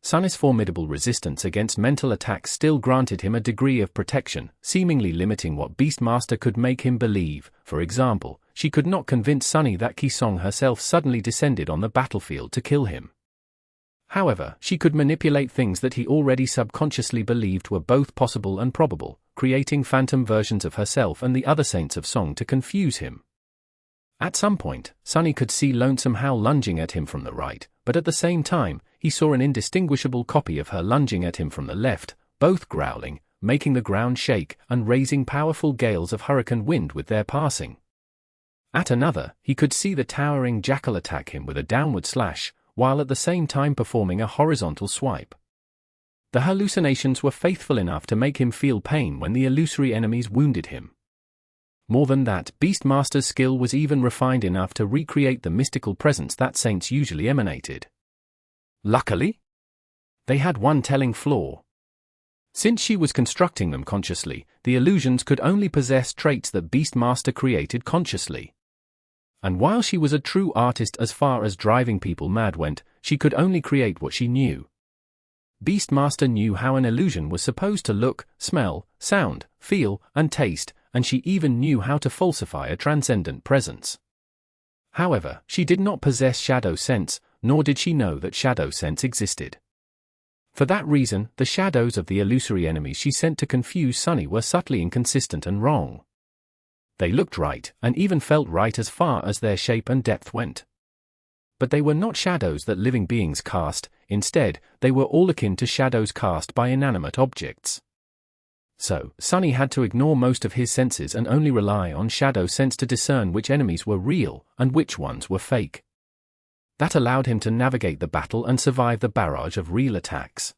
Sunny's formidable resistance against mental attacks still granted him a degree of protection, seemingly limiting what Beastmaster could make him believe. For example, she could not convince Sunny that Kisong herself suddenly descended on the battlefield to kill him. However, she could manipulate things that he already subconsciously believed were both possible and probable, creating phantom versions of herself and the other Saints of Song to confuse him. At some point, Sunny could see Lonesome Howl lunging at him from the right, but at the same time, he saw an indistinguishable copy of her lunging at him from the left, both growling, making the ground shake and raising powerful gales of hurricane wind with their passing. At another, he could see the towering Jackal attack him with a downward slash, while at the same time performing a horizontal swipe. The hallucinations were faithful enough to make him feel pain when the illusory enemies wounded him. More than that, Beastmaster's skill was even refined enough to recreate the mystical presence that saints usually emanated. Luckily, they had one telling flaw. Since she was constructing them consciously, the illusions could only possess traits that Beastmaster created consciously. And while she was a true artist as far as driving people mad went, she could only create what she knew. Beastmaster knew how an illusion was supposed to look, smell, sound, feel, and taste, and she even knew how to falsify a transcendent presence. However, she did not possess shadow sense, nor did she know that shadow sense existed. For that reason, the shadows of the illusory enemies she sent to confuse Sunny were subtly inconsistent and wrong. They looked right, and even felt right as far as their shape and depth went. But they were not shadows that living beings cast, instead, they were all akin to shadows cast by inanimate objects. So, Sunny had to ignore most of his senses and only rely on shadow sense to discern which enemies were real and which ones were fake. That allowed him to navigate the battle and survive the barrage of real attacks.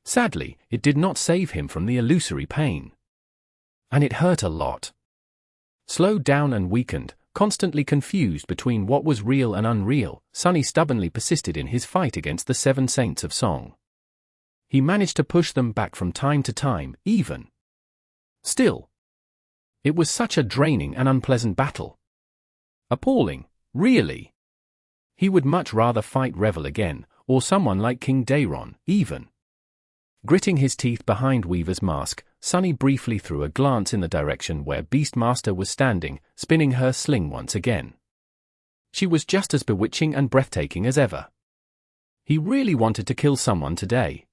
Sadly, it did not save him from the illusory pain. And it hurt a lot. Slowed down and weakened, constantly confused between what was real and unreal, Sunny stubbornly persisted in his fight against the seven saints of song. He managed to push them back from time to time, even. Still. It was such a draining and unpleasant battle. Appalling, really. He would much rather fight Revel again, or someone like King Daeron, even. Gritting his teeth behind Weaver's mask, Sunny briefly threw a glance in the direction where Beastmaster was standing, spinning her sling once again. She was just as bewitching and breathtaking as ever. He really wanted to kill someone today.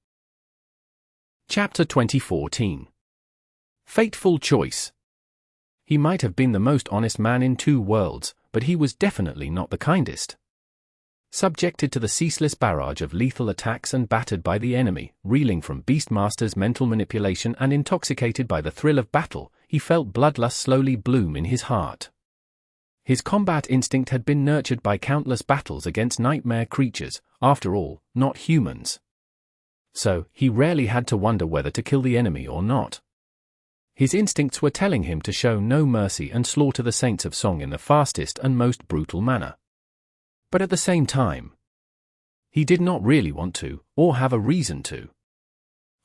Chapter 2014. Fateful Choice. He might have been the most honest man in two worlds, but he was definitely not the kindest. Subjected to the ceaseless barrage of lethal attacks and battered by the enemy, reeling from Beastmaster's mental manipulation and intoxicated by the thrill of battle, he felt bloodlust slowly bloom in his heart. His combat instinct had been nurtured by countless battles against nightmare creatures, after all, not humans. So, he rarely had to wonder whether to kill the enemy or not. His instincts were telling him to show no mercy and slaughter the saints of song in the fastest and most brutal manner. But at the same time, he did not really want to, or have a reason to.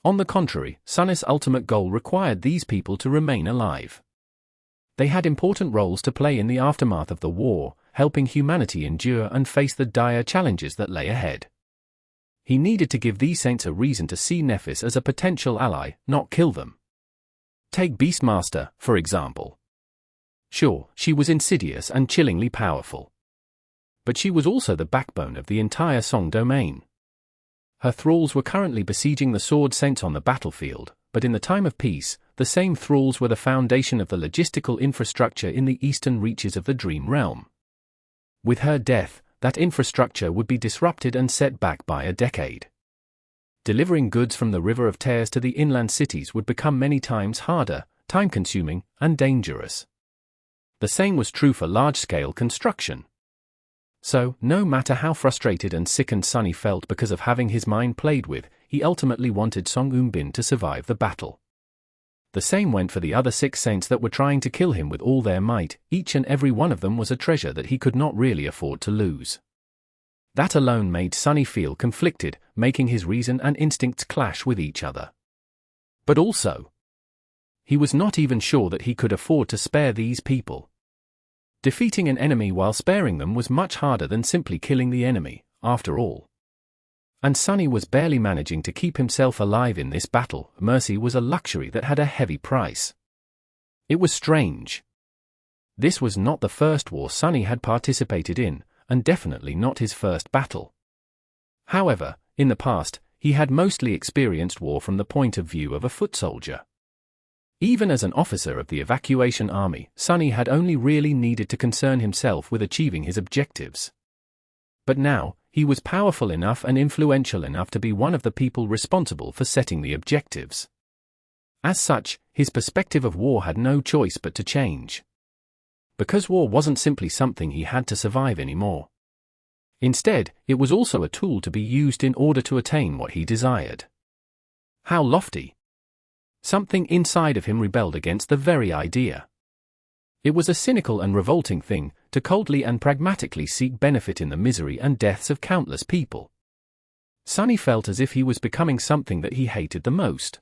On the contrary, Sunny's ultimate goal required these people to remain alive. They had important roles to play in the aftermath of the war, helping humanity endure and face the dire challenges that lay ahead. He needed to give these saints a reason to see Nephis as a potential ally, not kill them. Take Beastmaster, for example. Sure, she was insidious and chillingly powerful. But she was also the backbone of the entire Song domain. Her thralls were currently besieging the Sword Saints on the battlefield, but in the time of peace, the same thralls were the foundation of the logistical infrastructure in the eastern reaches of the Dream Realm. With her death, that infrastructure would be disrupted and set back by a decade. Delivering goods from the River of Tears to the inland cities would become many times harder, time-consuming, and dangerous. The same was true for large-scale construction. So, no matter how frustrated and sickened Sunny felt because of having his mind played with, he ultimately wanted Song Umbin to survive the battle. The same went for the other 6 saints that were trying to kill him with all their might. Each and every one of them was a treasure that he could not really afford to lose. That alone made Sunny feel conflicted, making his reason and instincts clash with each other. But also, he was not even sure that he could afford to spare these people. Defeating an enemy while sparing them was much harder than simply killing the enemy, after all. And Sunny was barely managing to keep himself alive in this battle. Mercy was a luxury that had a heavy price. It was strange. This was not the first war Sunny had participated in, and definitely not his first battle. However, in the past, he had mostly experienced war from the point of view of a foot soldier. Even as an officer of the evacuation army, Sunny had only really needed to concern himself with achieving his objectives. But now, he was powerful enough and influential enough to be one of the people responsible for setting the objectives. As such, his perspective of war had no choice but to change. Because war wasn't simply something he had to survive anymore. Instead, it was also a tool to be used in order to attain what he desired. How lofty! Something inside of him rebelled against the very idea. It was a cynical and revolting thing, to coldly and pragmatically seek benefit in the misery and deaths of countless people. Sunny felt as if he was becoming something that he hated the most.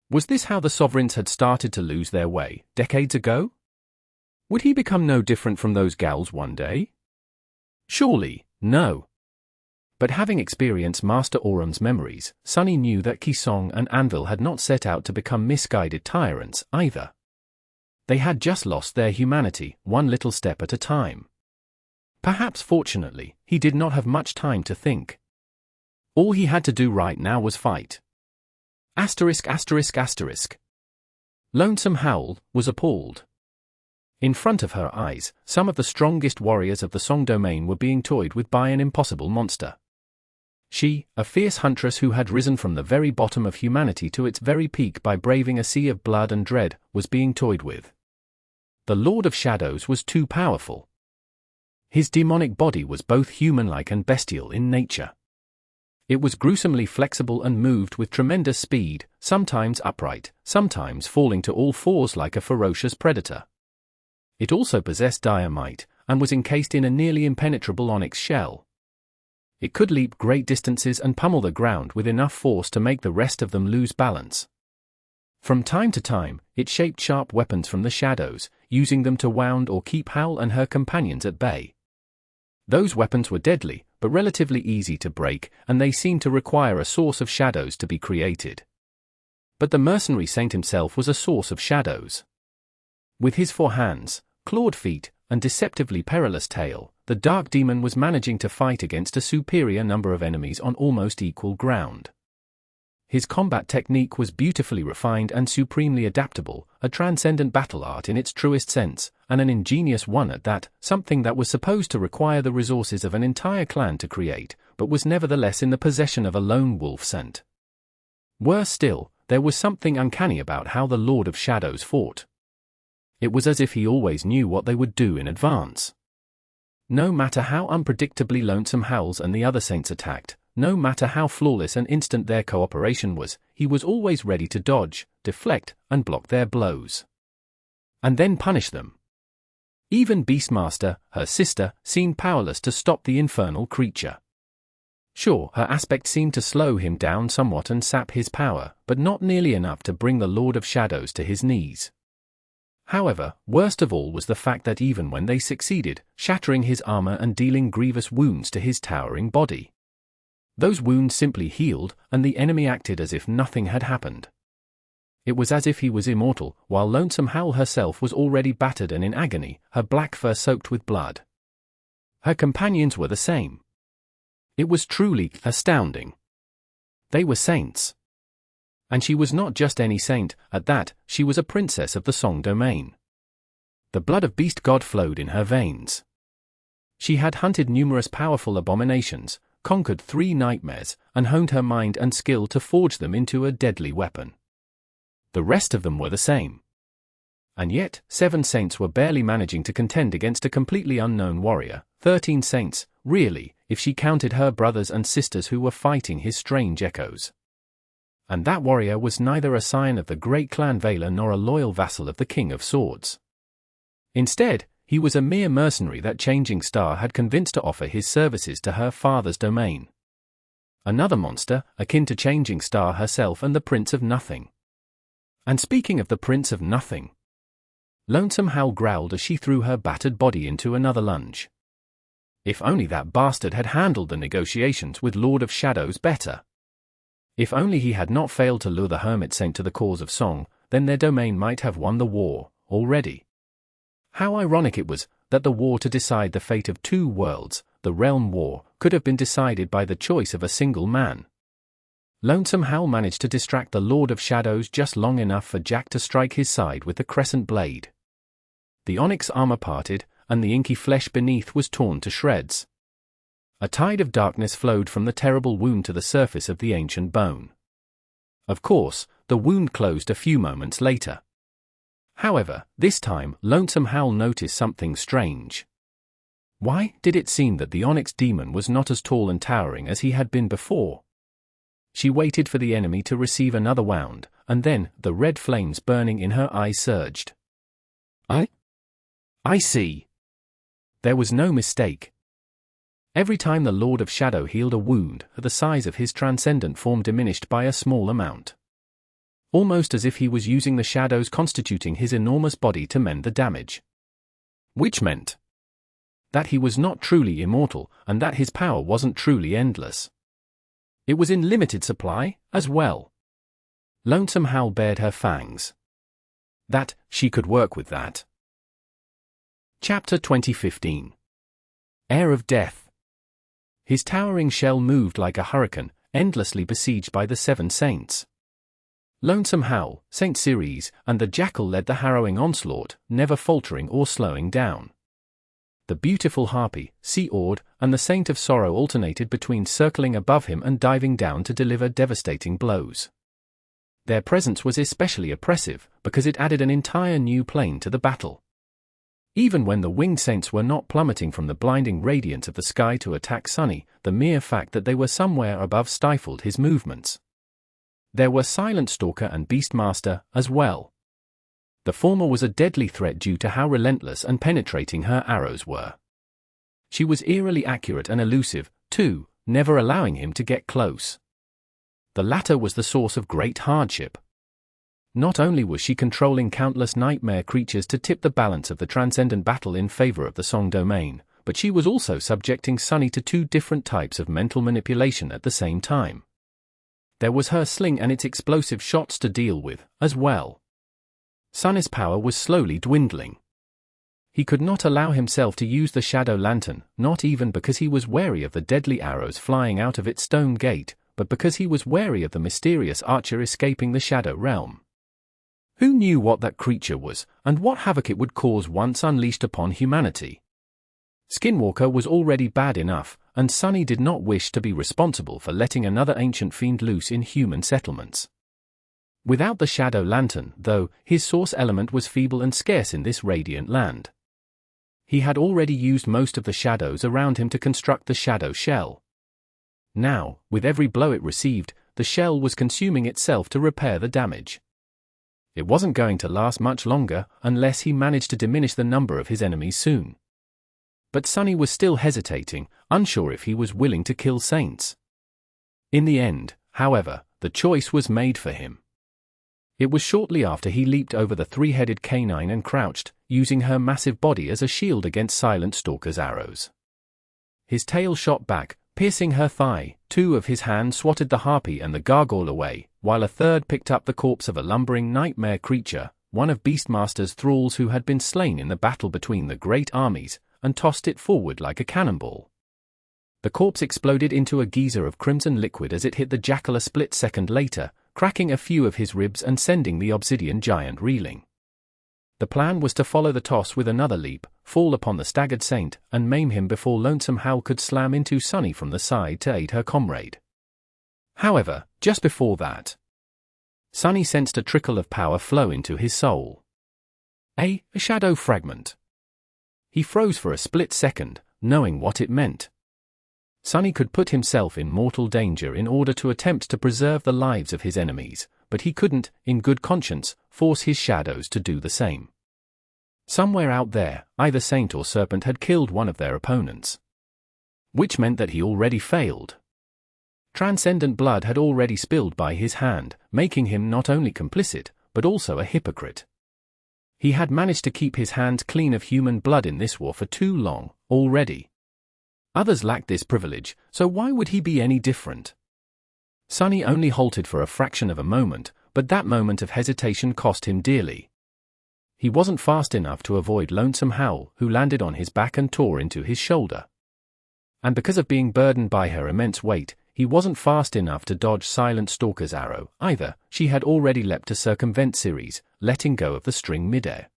Was this how the sovereigns had started to lose their way, decades ago? Would he become no different from those gals one day? Surely, no. But having experienced Master Orum's memories, Sunny knew that Kisong and Anvil had not set out to become misguided tyrants, either. They had just lost their humanity, one little step at a time. Perhaps fortunately, he did not have much time to think. All he had to do right now was fight. Asterisk. Lonesome Howl was appalled. In front of her eyes, some of the strongest warriors of the Song domain were being toyed with by an impossible monster. She, a fierce huntress who had risen from the very bottom of humanity to its very peak by braving a sea of blood and dread, was being toyed with. The Lord of Shadows was too powerful. His demonic body was both human-like and bestial in nature. It was gruesomely flexible and moved with tremendous speed, sometimes upright, sometimes falling to all fours like a ferocious predator. It also possessed dire might, and was encased in a nearly impenetrable onyx shell. It could leap great distances and pummel the ground with enough force to make the rest of them lose balance. From time to time, it shaped sharp weapons from the shadows, using them to wound or keep Howl and her companions at bay. Those weapons were deadly, but relatively easy to break, and they seemed to require a source of shadows to be created. But the mercenary saint himself was a source of shadows. With his 4 hands, clawed feet, and deceptively perilous tail, the dark demon was managing to fight against a superior number of enemies on almost equal ground. His combat technique was beautifully refined and supremely adaptable, a transcendent battle art in its truest sense, and an ingenious one at that, something that was supposed to require the resources of an entire clan to create, but was nevertheless in the possession of a lone wolf saint. Worse still, there was something uncanny about how the Lord of Shadows fought. It was as if he always knew what they would do in advance. No matter how unpredictably Lonesome Howls and the other saints attacked, no matter how flawless and instant their cooperation was, he was always ready to dodge, deflect, and block their blows. And then punish them. Even Beastmaster, her sister, seemed powerless to stop the infernal creature. Sure, her aspect seemed to slow him down somewhat and sap his power, but not nearly enough to bring the Lord of Shadows to his knees. However, worst of all was the fact that even when they succeeded, shattering his armor and dealing grievous wounds to his towering body, those wounds simply healed, and the enemy acted as if nothing had happened. It was as if he was immortal, while Lonesome Howl herself was already battered and in agony, her black fur soaked with blood. Her companions were the same. It was truly astounding. They were saints. And she was not just any saint, at that, she was a princess of the Song domain. The blood of beast god flowed in her veins. She had hunted numerous powerful abominations, conquered 3 nightmares, and honed her mind and skill to forge them into a deadly weapon. The rest of them were the same. And yet, 7 saints were barely managing to contend against a completely unknown warrior, 13 saints, really, if she counted her brothers and sisters who were fighting his strange echoes. And that warrior was neither a scion of the great clan Valor nor a loyal vassal of the King of Swords. Instead, he was a mere mercenary that Changing Star had convinced to offer his services to her father's domain. Another monster, akin to Changing Star herself and the Prince of Nothing. And speaking of the Prince of Nothing, Lonesome Howl growled as she threw her battered body into another lunge. If only that bastard had handled the negotiations with Lord of Shadows better. If only he had not failed to lure the Hermit Saint to the cause of song, then their domain might have won the war, already. How ironic it was, that the war to decide the fate of 2 worlds, the Realm War, could have been decided by the choice of a single man. Lonesome Howl managed to distract the Lord of Shadows just long enough for Jack to strike his side with the crescent blade. The onyx armor parted, and the inky flesh beneath was torn to shreds. A tide of darkness flowed from the terrible wound to the surface of the ancient bone. Of course, the wound closed a few moments later. However, this time, Lonesome Howl noticed something strange. Why did it seem that the onyx demon was not as tall and towering as he had been before? She waited for the enemy to receive another wound, and then, the red flames burning in her eyes surged. I see. There was no mistake. Every time the Lord of Shadow healed a wound, the size of his transcendent form diminished by a small amount. Almost as if he was using the shadows constituting his enormous body to mend the damage. Which meant that he was not truly immortal, and that his power wasn't truly endless. It was in limited supply, as well. Lonesome Howl bared her fangs. That, she could work with that. Chapter 2015. Heir of Death. His towering shell moved like a hurricane, endlessly besieged by the 7 saints. Lonesome Howl, Saint Ceres, and the Jackal led the harrowing onslaught, never faltering or slowing down. The beautiful harpy, sea-awed, and the Saint of Sorrow alternated between circling above him and diving down to deliver devastating blows. Their presence was especially oppressive, because it added an entire new plane to the battle. Even when the winged saints were not plummeting from the blinding radiance of the sky to attack Sunny, the mere fact that they were somewhere above stifled his movements. There were Silent Stalker and Beastmaster, as well. The former was a deadly threat due to how relentless and penetrating her arrows were. She was eerily accurate and elusive, too, never allowing him to get close. The latter was the source of great hardship. Not only was she controlling countless nightmare creatures to tip the balance of the Transcendent battle in favor of the Song domain, but she was also subjecting Sunny to two different types of mental manipulation at the same time. There was her sling and its explosive shots to deal with, as well. Sunny's power was slowly dwindling. He could not allow himself to use the Shadow Lantern, not even because he was wary of the deadly arrows flying out of its stone gate, but because he was wary of the mysterious archer escaping the Shadow Realm. Who knew what that creature was, and what havoc it would cause once unleashed upon humanity? Skinwalker was already bad enough, and Sunny did not wish to be responsible for letting another ancient fiend loose in human settlements. Without the Shadow Lantern, though, his source element was feeble and scarce in this radiant land. He had already used most of the shadows around him to construct the Shadow Shell. Now, with every blow it received, the shell was consuming itself to repair the damage. It wasn't going to last much longer, unless he managed to diminish the number of his enemies soon. But Sunny was still hesitating, unsure if he was willing to kill saints. In the end, however, the choice was made for him. It was shortly after he leaped over the three-headed canine and crouched, using her massive body as a shield against Silent Stalker's arrows. His tail shot back, piercing her thigh. Two of his hands swatted the harpy and the gargoyle away, while a third picked up the corpse of a lumbering nightmare creature, one of Beastmaster's thralls who had been slain in the battle between the great armies, and tossed it forward like a cannonball. The corpse exploded into a geyser of crimson liquid as it hit the Jackal a split second later, cracking a few of his ribs and sending the obsidian giant reeling. The plan was to follow the toss with another leap, fall upon the staggered saint, and maim him before Lonesome Howl could slam into Sunny from the side to aid her comrade. However, just before that, Sunny sensed a trickle of power flow into his soul. A shadow fragment. He froze for a split second, knowing what it meant. Sunny could put himself in mortal danger in order to attempt to preserve the lives of his enemies, but he couldn't, in good conscience, force his shadows to do the same. Somewhere out there, either saint or serpent had killed one of their opponents. Which meant that he already failed. Transcendent blood had already spilled by his hand, making him not only complicit, but also a hypocrite. He had managed to keep his hands clean of human blood in this war for too long, already. Others lacked this privilege, so why would he be any different? Sunny only halted for a fraction of a moment, but that moment of hesitation cost him dearly. He wasn't fast enough to avoid Lonesome Howl, who landed on his back and tore into his shoulder. And because of being burdened by her immense weight, he wasn't fast enough to dodge Silent Stalker's arrow, either. She had already leapt to circumvent Ceres, letting go of the string midair.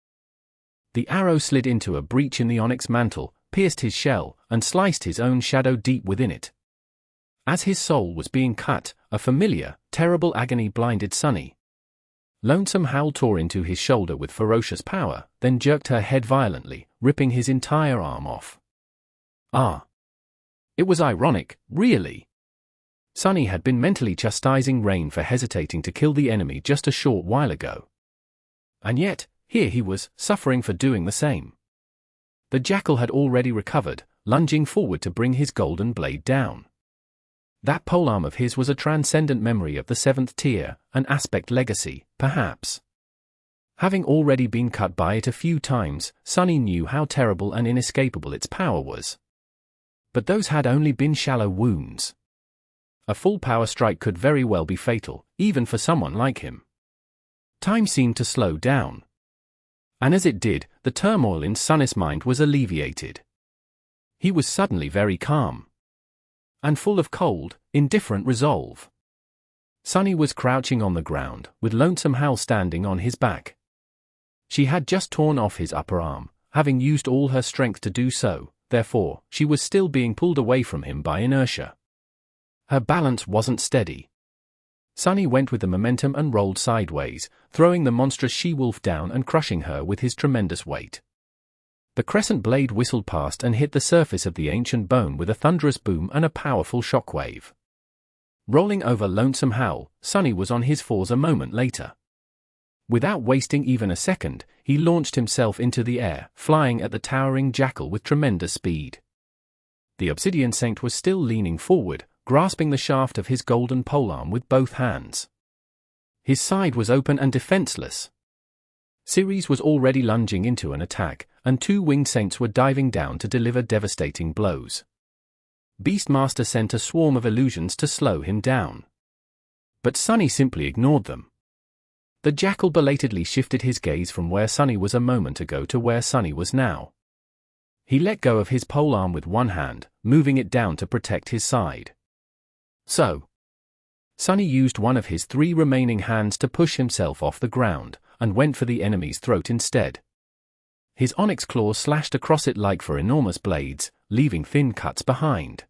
The arrow slid into a breach in the onyx mantle, pierced his shell, and sliced his own shadow deep within it. As his soul was being cut, a familiar, terrible agony blinded Sunny. Lonesome Howl tore into his shoulder with ferocious power, then jerked her head violently, ripping his entire arm off. Ah! It was ironic, really. Sunny had been mentally chastising Rain for hesitating to kill the enemy just a short while ago. And yet, here he was, suffering for doing the same. The Jackal had already recovered, lunging forward to bring his golden blade down. That polearm of his was a transcendent memory of the 7th tier, an aspect legacy, perhaps. Having already been cut by it a few times, Sunny knew how terrible and inescapable its power was. But those had only been shallow wounds. A full power strike could very well be fatal, even for someone like him. Time seemed to slow down. And as it did, the turmoil in Sunny's mind was alleviated. He was suddenly very calm. And full of cold, indifferent resolve. Sunny was crouching on the ground, with Lonesome Howl standing on his back. She had just torn off his upper arm, having used all her strength to do so, therefore, she was still being pulled away from him by inertia. Her balance wasn't steady. Sunny went with the momentum and rolled sideways, throwing the monstrous she-wolf down and crushing her with his tremendous weight. The crescent blade whistled past and hit the surface of the ancient bone with a thunderous boom and a powerful shockwave. Rolling over Lonesome Howl, Sunny was on his fours a moment later. Without wasting even a second, he launched himself into the air, flying at the towering Jackal with tremendous speed. The Obsidian Saint was still leaning forward, grasping the shaft of his golden polearm with both hands. His side was open and defenseless. Ceres was already lunging into an attack, and two winged saints were diving down to deliver devastating blows. Beastmaster sent a swarm of illusions to slow him down. But Sunny simply ignored them. The Jackal belatedly shifted his gaze from where Sunny was a moment ago to where Sunny was now. He let go of his polearm with one hand, moving it down to protect his side. So, Sunny used one of his three remaining hands to push himself off the ground, and went for the enemy's throat instead. His onyx claws slashed across it like four enormous blades, leaving thin cuts behind.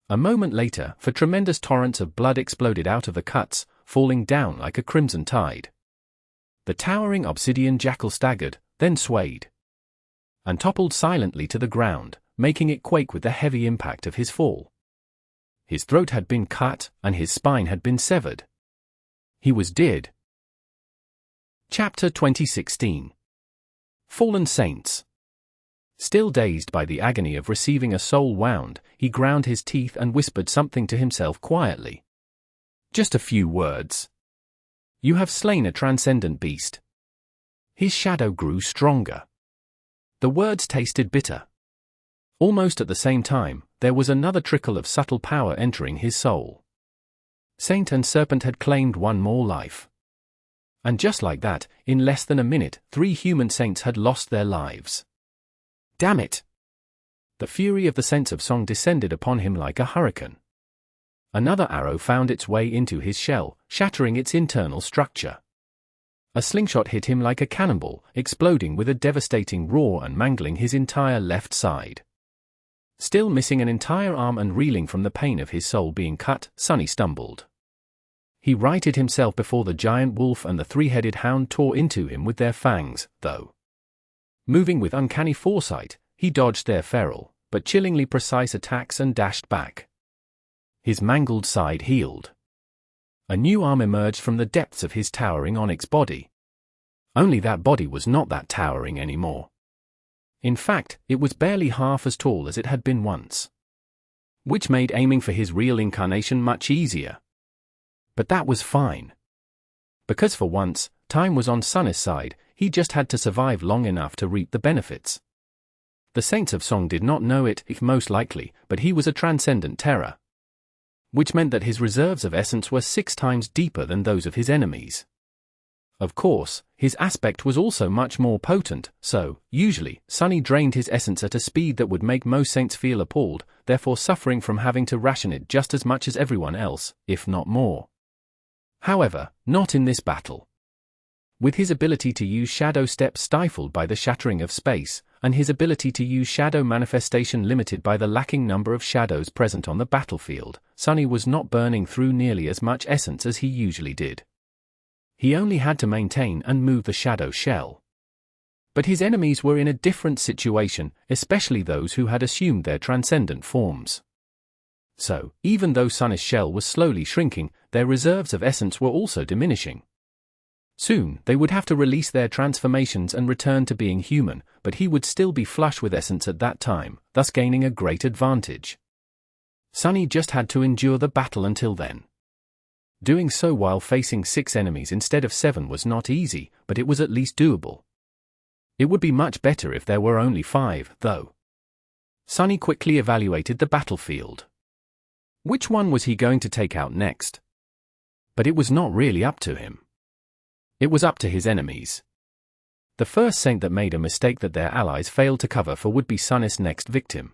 A moment later, four tremendous torrents of blood exploded out of the cuts, falling down like a crimson tide. The towering obsidian Jackal staggered, then swayed, and toppled silently to the ground, making it quake with the heavy impact of his fall. His throat had been cut, and his spine had been severed. He was dead. Chapter 2016. Fallen Saints. Still dazed by the agony of receiving a soul wound, he ground his teeth and whispered something to himself quietly. Just a few words. You have slain a transcendent beast. His shadow grew stronger. The words tasted bitter. Almost at the same time, there was another trickle of subtle power entering his soul. Saint and Serpent had claimed one more life. And just like that, in less than a minute, 3 human saints had lost their lives. Damn it! The fury of the Saints of Song descended upon him like a hurricane. Another arrow found its way into his shell, shattering its internal structure. A slingshot hit him like a cannonball, exploding with a devastating roar and mangling his entire left side. Still missing an entire arm and reeling from the pain of his soul being cut, Sunny stumbled. He righted himself before the giant wolf and the 3-headed hound tore into him with their fangs, though. Moving with uncanny foresight, he dodged their feral, but chillingly precise attacks and dashed back. His mangled side healed. A new arm emerged from the depths of his towering onyx body. Only that body was not that towering anymore. In fact, it was barely half as tall as it had been once. Which made aiming for his real incarnation much easier. But that was fine. Because for once, time was on Sunny's side, he just had to survive long enough to reap the benefits. The Saints of Song did not know it, if most likely, but he was a transcendent terror. Which meant that his reserves of essence were 6 times deeper than those of his enemies. Of course, his aspect was also much more potent, so, usually, Sunny drained his essence at a speed that would make most saints feel appalled, therefore suffering from having to ration it just as much as everyone else, if not more. However, not in this battle. With his ability to use Shadow Step stifled by the shattering of space, and his ability to use Shadow Manifestation limited by the lacking number of shadows present on the battlefield, Sunny was not burning through nearly as much essence as he usually did. He only had to maintain and move the shadow shell. But his enemies were in a different situation, especially those who had assumed their transcendent forms. So, even though Sunny's shell was slowly shrinking, their reserves of essence were also diminishing. Soon, they would have to release their transformations and return to being human, but he would still be flush with essence at that time, thus gaining a great advantage. Sunny just had to endure the battle until then. Doing so while facing 6 enemies instead of 7 was not easy, but it was at least doable. It would be much better if there were only 5, though. Sunny quickly evaluated the battlefield. Which one was he going to take out next? But it was not really up to him. It was up to his enemies. The first saint that made a mistake that their allies failed to cover for would be Sunny's next victim.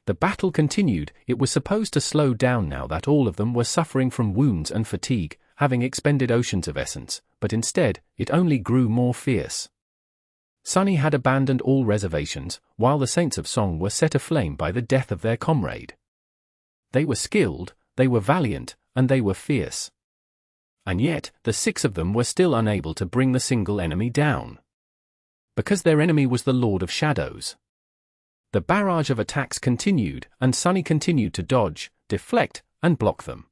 The battle continued. It was supposed to slow down now that all of them were suffering from wounds and fatigue, having expended oceans of essence, but instead, it only grew more fierce. Sunny had abandoned all reservations, while the Saints of Song were set aflame by the death of their comrade. They were skilled, they were valiant, and they were fierce. And yet, the 6 of them were still unable to bring the single enemy down. Because their enemy was the Lord of Shadows. The barrage of attacks continued, and Sunny continued to dodge, deflect, and block them.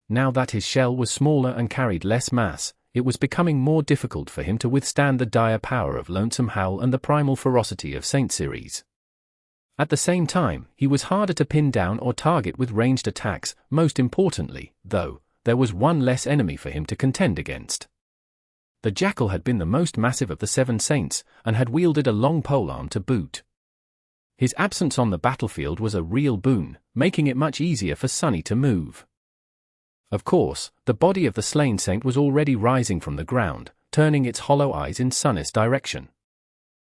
Now that his shell was smaller and carried less mass, it was becoming more difficult for him to withstand the dire power of Lonesome Howl and the primal ferocity of Saint Series. At the same time, he was harder to pin down or target with ranged attacks. Most importantly, though, there was one less enemy for him to contend against. The Jackal had been the most massive of the 7 Saints, and had wielded a long polearm to boot. His absence on the battlefield was a real boon, making it much easier for Sunny to move. Of course, the body of the slain saint was already rising from the ground, turning its hollow eyes in Sunny's direction.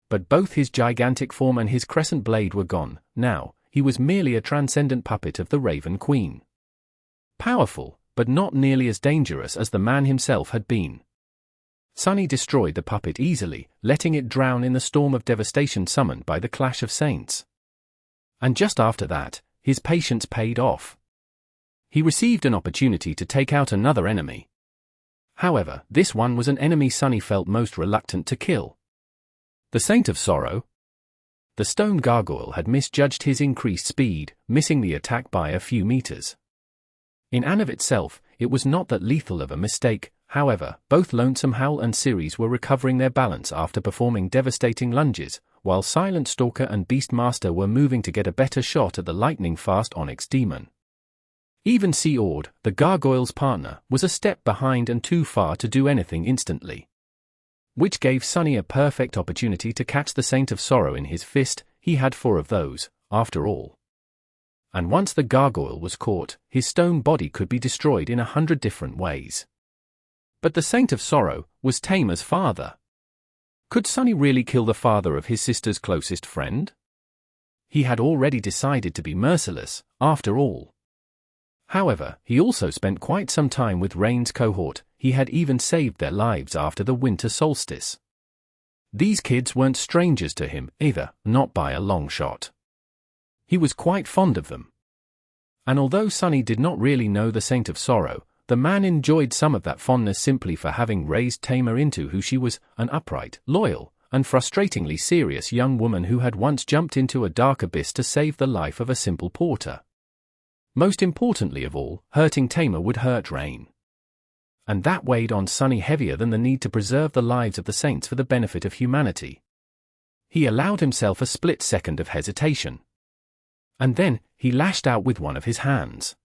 But both his gigantic form and his crescent blade were gone. Now, he was merely a transcendent puppet of the Raven Queen. Powerful, but not nearly as dangerous as the man himself had been. Sunny destroyed the puppet easily, letting it drown in the storm of devastation summoned by the clash of saints. And just after that, his patience paid off. He received an opportunity to take out another enemy. However, this one was an enemy Sunny felt most reluctant to kill. The Saint of Sorrow. The stone gargoyle had misjudged his increased speed, missing the attack by a few meters. In and of itself, it was not that lethal of a mistake. However, both Lonesome Howl and Ceres were recovering their balance after performing devastating lunges, while Silent Stalker and Beastmaster were moving to get a better shot at the lightning-fast Onyx Demon. Even Seord, the gargoyle's partner, was a step behind and too far to do anything instantly. Which gave Sunny a perfect opportunity to catch the Saint of Sorrow in his fist. He had 4 of those, after all. And once the gargoyle was caught, his stone body could be destroyed in 100 different ways. But the Saint of Sorrow was Tamer's father. Could Sunny really kill the father of his sister's closest friend? He had already decided to be merciless, after all. However, he also spent quite some time with Rain's cohort. He had even saved their lives after the winter solstice. These kids weren't strangers to him, either, not by a long shot. He was quite fond of them. And although Sunny did not really know the Saint of Sorrow, the man enjoyed some of that fondness simply for having raised Tamer into who she was, an upright, loyal, and frustratingly serious young woman who had once jumped into a dark abyss to save the life of a simple porter. Most importantly of all, hurting Tamer would hurt Rain. And that weighed on Sunny heavier than the need to preserve the lives of the saints for the benefit of humanity. He allowed himself a split second of hesitation. And then, he lashed out with one of his hands.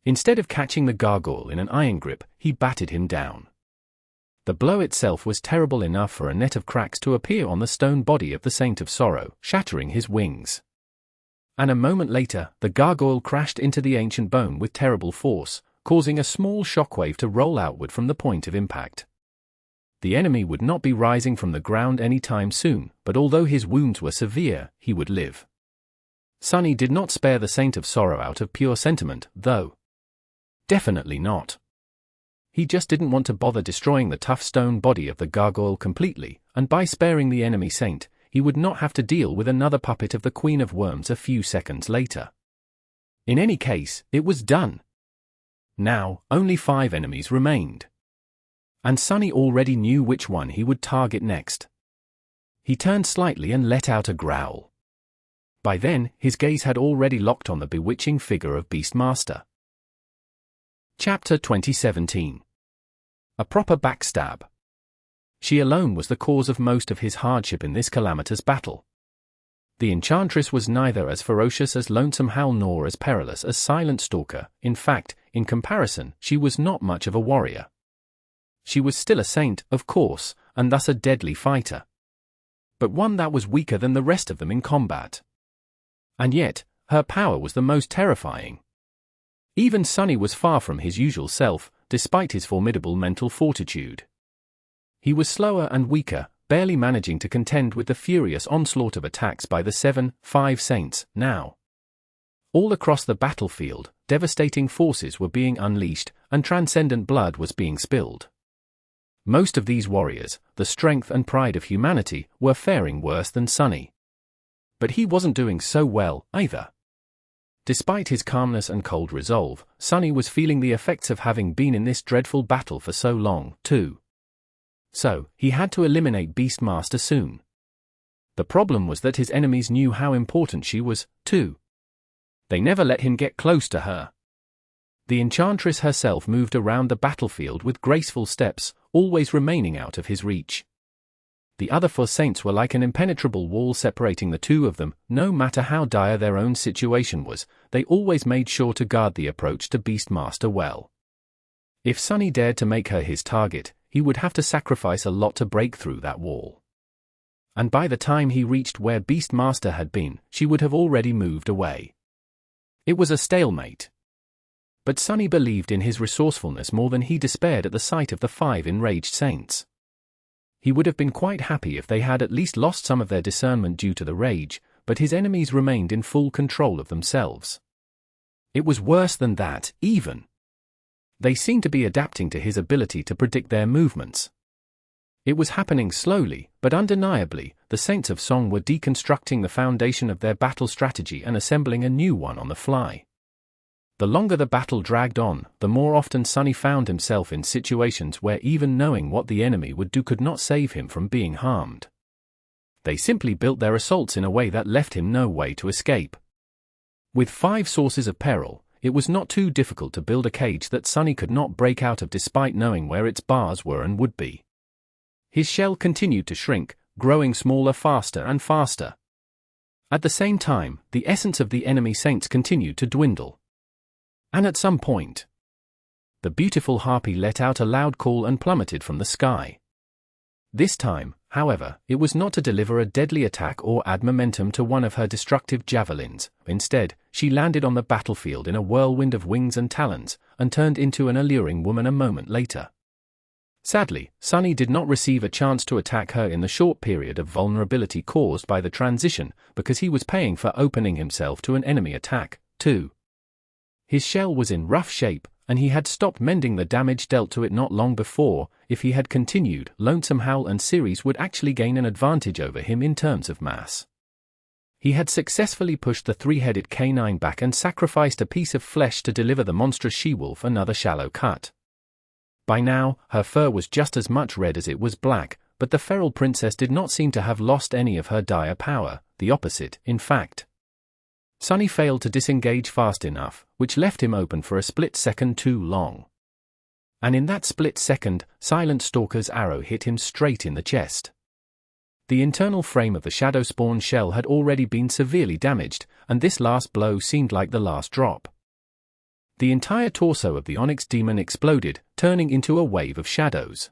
Instead of catching the gargoyle in an iron grip, he batted him down. The blow itself was terrible enough for a net of cracks to appear on the stone body of the Saint of Sorrow, shattering his wings. And a moment later, the gargoyle crashed into the ancient bone with terrible force, causing a small shockwave to roll outward from the point of impact. The enemy would not be rising from the ground any time soon, but although his wounds were severe, he would live. Sunny did not spare the Saint of Sorrow out of pure sentiment, though. Definitely not. He just didn't want to bother destroying the tough stone body of the gargoyle completely, and by sparing the enemy saint, he would not have to deal with another puppet of the Queen of Worms a few seconds later. In any case, it was done. Now, only 5 enemies remained. And Sunny already knew which one he would target next. He turned slightly and let out a growl. By then, his gaze had already locked on the bewitching figure of Beastmaster. Chapter 2017. A proper backstab. She alone was the cause of most of his hardship in this calamitous battle. The Enchantress was neither as ferocious as Lonesome Howl nor as perilous as Silent Stalker. In fact, in comparison, she was not much of a warrior. She was still a saint, of course, and thus a deadly fighter. But one that was weaker than the rest of them in combat. And yet, her power was the most terrifying. Even Sunny was far from his usual self, despite his formidable mental fortitude. He was slower and weaker, barely managing to contend with the furious onslaught of attacks by the 7-5 saints. Now, all across the battlefield, devastating forces were being unleashed, and transcendent blood was being spilled. Most of these warriors, the strength and pride of humanity, were faring worse than Sunny. But he wasn't doing so well, either. Despite his calmness and cold resolve, Sunny was feeling the effects of having been in this dreadful battle for so long, too. So, he had to eliminate Beastmaster soon. The problem was that his enemies knew how important she was, too. They never let him get close to her. The Enchantress herself moved around the battlefield with graceful steps, always remaining out of his reach. The other 4 saints were like an impenetrable wall separating the two of them. No matter how dire their own situation was, they always made sure to guard the approach to Beastmaster well. If Sunny dared to make her his target, he would have to sacrifice a lot to break through that wall. And by the time he reached where Beastmaster had been, she would have already moved away. It was a stalemate. But Sunny believed in his resourcefulness more than he despaired at the sight of the 5 enraged saints. He would have been quite happy if they had at least lost some of their discernment due to the rage, but his enemies remained in full control of themselves. It was worse than that, even. They seemed to be adapting to his ability to predict their movements. It was happening slowly, but undeniably. The Saints of Song were deconstructing the foundation of their battle strategy and assembling a new one on the fly. The longer the battle dragged on, the more often Sunny found himself in situations where even knowing what the enemy would do could not save him from being harmed. They simply built their assaults in a way that left him no way to escape. With 5 sources of peril, it was not too difficult to build a cage that Sunny could not break out of despite knowing where its bars were and would be. His shell continued to shrink, growing smaller faster and faster. At the same time, the essence of the enemy saints continued to dwindle. And at some point, the beautiful harpy let out a loud call and plummeted from the sky. This time, however, it was not to deliver a deadly attack or add momentum to one of her destructive javelins. Instead, she landed on the battlefield in a whirlwind of wings and talons, and turned into an alluring woman a moment later. Sadly, Sunny did not receive a chance to attack her in the short period of vulnerability caused by the transition, because he was paying for opening himself to an enemy attack, too. His shell was in rough shape, and he had stopped mending the damage dealt to it not long before. If he had continued, Lonesome Howl and Ceres would actually gain an advantage over him in terms of mass. He had successfully pushed the 3-headed canine back and sacrificed a piece of flesh to deliver the monstrous she-wolf another shallow cut. By now, her fur was just as much red as it was black, but the feral princess did not seem to have lost any of her dire power, the opposite, in fact. Sunny failed to disengage fast enough, which left him open for a split second too long. And in that split second, Silent Stalker's arrow hit him straight in the chest. The internal frame of the Shadow Spawn shell had already been severely damaged, and this last blow seemed like the last drop. The entire torso of the Onyx demon exploded, turning into a wave of shadows.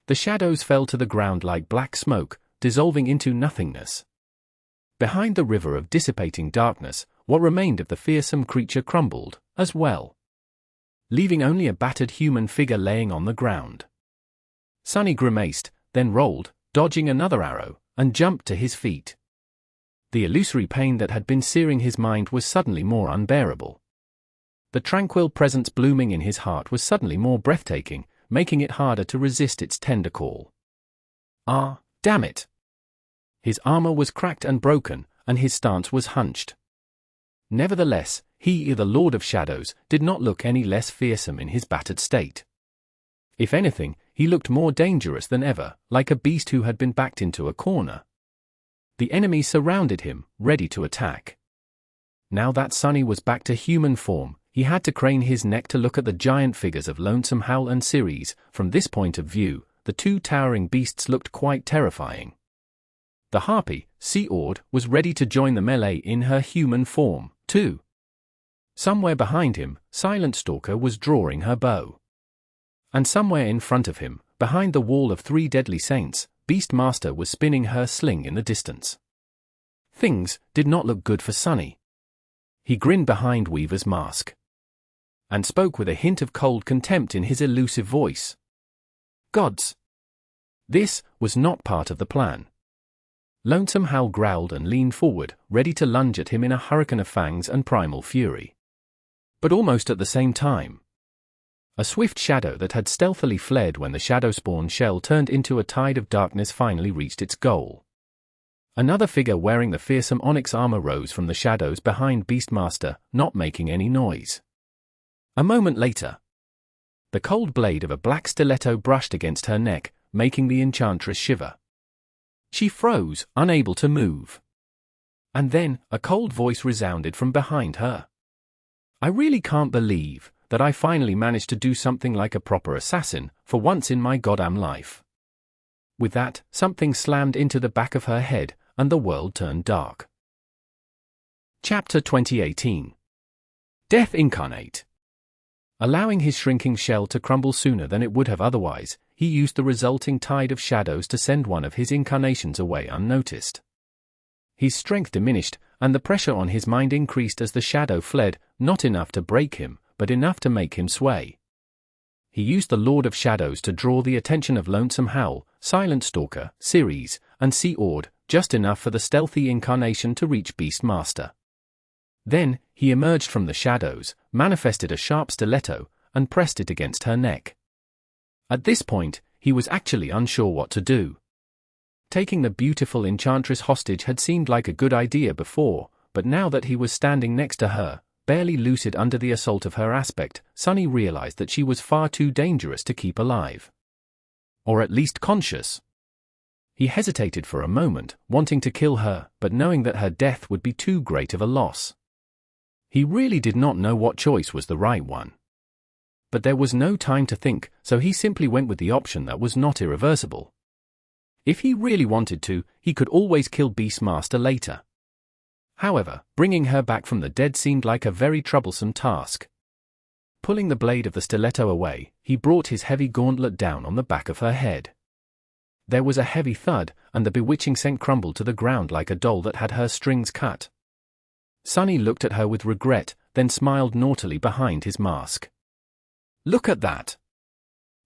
The shadows fell to the ground like black smoke, dissolving into nothingness. Behind the river of dissipating darkness, what remained of the fearsome creature crumbled, as well, leaving only a battered human figure laying on the ground. Sunny grimaced, then rolled, dodging another arrow, and jumped to his feet. The illusory pain that had been searing his mind was suddenly more unbearable. The tranquil presence blooming in his heart was suddenly more breathtaking, making it harder to resist its tender call. Ah, damn it! His armor was cracked and broken, and his stance was hunched. Nevertheless, he, the Lord of Shadows, did not look any less fearsome in his battered state. If anything, he looked more dangerous than ever, like a beast who had been backed into a corner. The enemy surrounded him, ready to attack. Now that Sunny was back to human form, he had to crane his neck to look at the giant figures of Lonesome Howl and Ceres. From this point of view, the 2 towering beasts looked quite terrifying. The harpy, Sea-Ord, was ready to join the melee in her human form, too. Somewhere behind him, Silent Stalker was drawing her bow. And somewhere in front of him, behind the wall of 3 deadly saints, Beastmaster was spinning her sling in the distance. Things did not look good for Sunny. He grinned behind Weaver's mask, and spoke with a hint of cold contempt in his elusive voice. Gods! This was not part of the plan. Lonesome Howl growled and leaned forward, ready to lunge at him in a hurricane of fangs and primal fury. But almost at the same time, A swift shadow that had stealthily fled when the shadow spawn shell turned into a tide of darkness finally reached its goal. Another figure wearing the fearsome onyx armor rose from the shadows behind Beastmaster, not making any noise. A moment later, the cold blade of a black stiletto brushed against her neck, making the enchantress shiver. She froze, unable to move. And then, a cold voice resounded from behind her. "I really can't believe that I finally managed to do something like a proper assassin, for once in my goddamn life." With that, something slammed into the back of her head, and the world turned dark. Chapter 2018. Death Incarnate. Allowing his shrinking shell to crumble sooner than it would have otherwise, he used the resulting tide of shadows to send one of his incarnations away unnoticed. His strength diminished, and the pressure on his mind increased as the shadow fled, not enough to break him, but enough to make him sway. He used the Lord of Shadows to draw the attention of Lonesome Howl, Silent Stalker, Ceres, and Sea Ord, just enough for the stealthy incarnation to reach Beastmaster. Then, he emerged from the shadows, manifested a sharp stiletto, and pressed it against her neck. At this point, he was actually unsure what to do. Taking the beautiful enchantress hostage had seemed like a good idea before, but now that he was standing next to her, barely lucid under the assault of her aspect, Sonny realized that she was far too dangerous to keep alive. Or at least conscious. He hesitated for a moment, wanting to kill her, but knowing that her death would be too great of a loss. He really did not know what choice was the right one. But there was no time to think, so he simply went with the option that was not irreversible. If he really wanted to, he could always kill Beastmaster later. However, bringing her back from the dead seemed like a very troublesome task. Pulling the blade of the stiletto away, he brought his heavy gauntlet down on the back of her head. There was a heavy thud, and the bewitching scent crumbled to the ground like a doll that had her strings cut. Sonny looked at her with regret, then smiled naughtily behind his mask. "Look at that!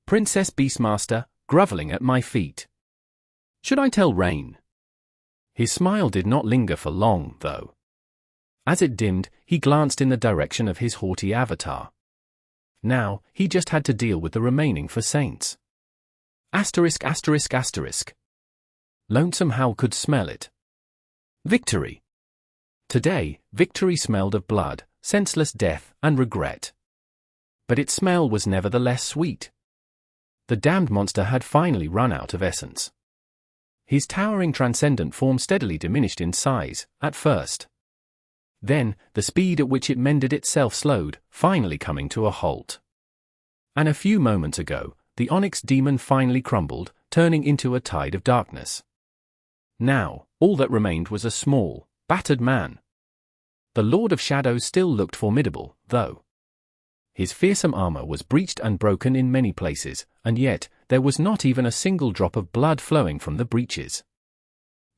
Princess Beastmaster, groveling at my feet. Should I tell Rain?" His smile did not linger for long, though. As it dimmed, he glanced in the direction of his haughty avatar. Now, he just had to deal with the remaining four saints. Asterisk asterisk asterisk. Lonesome Howl could smell it. Victory. Today, Victory smelled of blood, senseless death, and regret. But its smell was nevertheless sweet. The damned monster had finally run out of essence. His towering transcendent form steadily diminished in size, at first. Then, the speed at which it mended itself slowed, finally coming to a halt. And a few moments ago, the onyx demon finally crumbled, turning into a tide of darkness. Now, all that remained was a small, battered man. The Lord of Shadows still looked formidable, though. His fearsome armor was breached and broken in many places, and yet, there was not even a single drop of blood flowing from the breaches.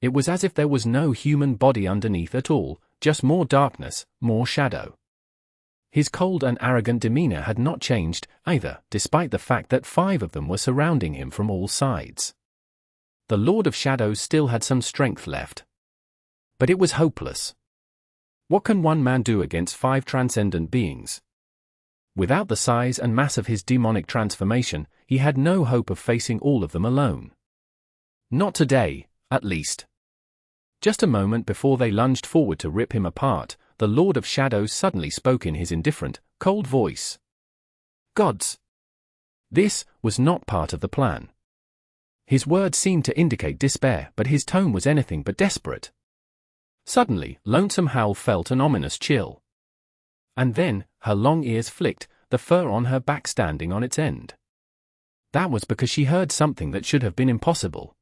It was as if there was no human body underneath at all, just more darkness, more shadow. His cold and arrogant demeanor had not changed, either, despite the fact that 5 of them were surrounding him from all sides. The Lord of Shadows still had some strength left. But it was hopeless. What can one man do against 5 transcendent beings? Without the size and mass of his demonic transformation, he had no hope of facing all of them alone. Not today, at least. Just a moment before they lunged forward to rip him apart, the Lord of Shadows suddenly spoke in his indifferent, cold voice. "Gods!" This was not part of the plan. His words seemed to indicate despair, but his tone was anything but desperate. Suddenly, Lonesome Howl felt an ominous chill. And then, her long ears flicked, the fur on her back standing on its end. That was because she heard something that should have been impossible.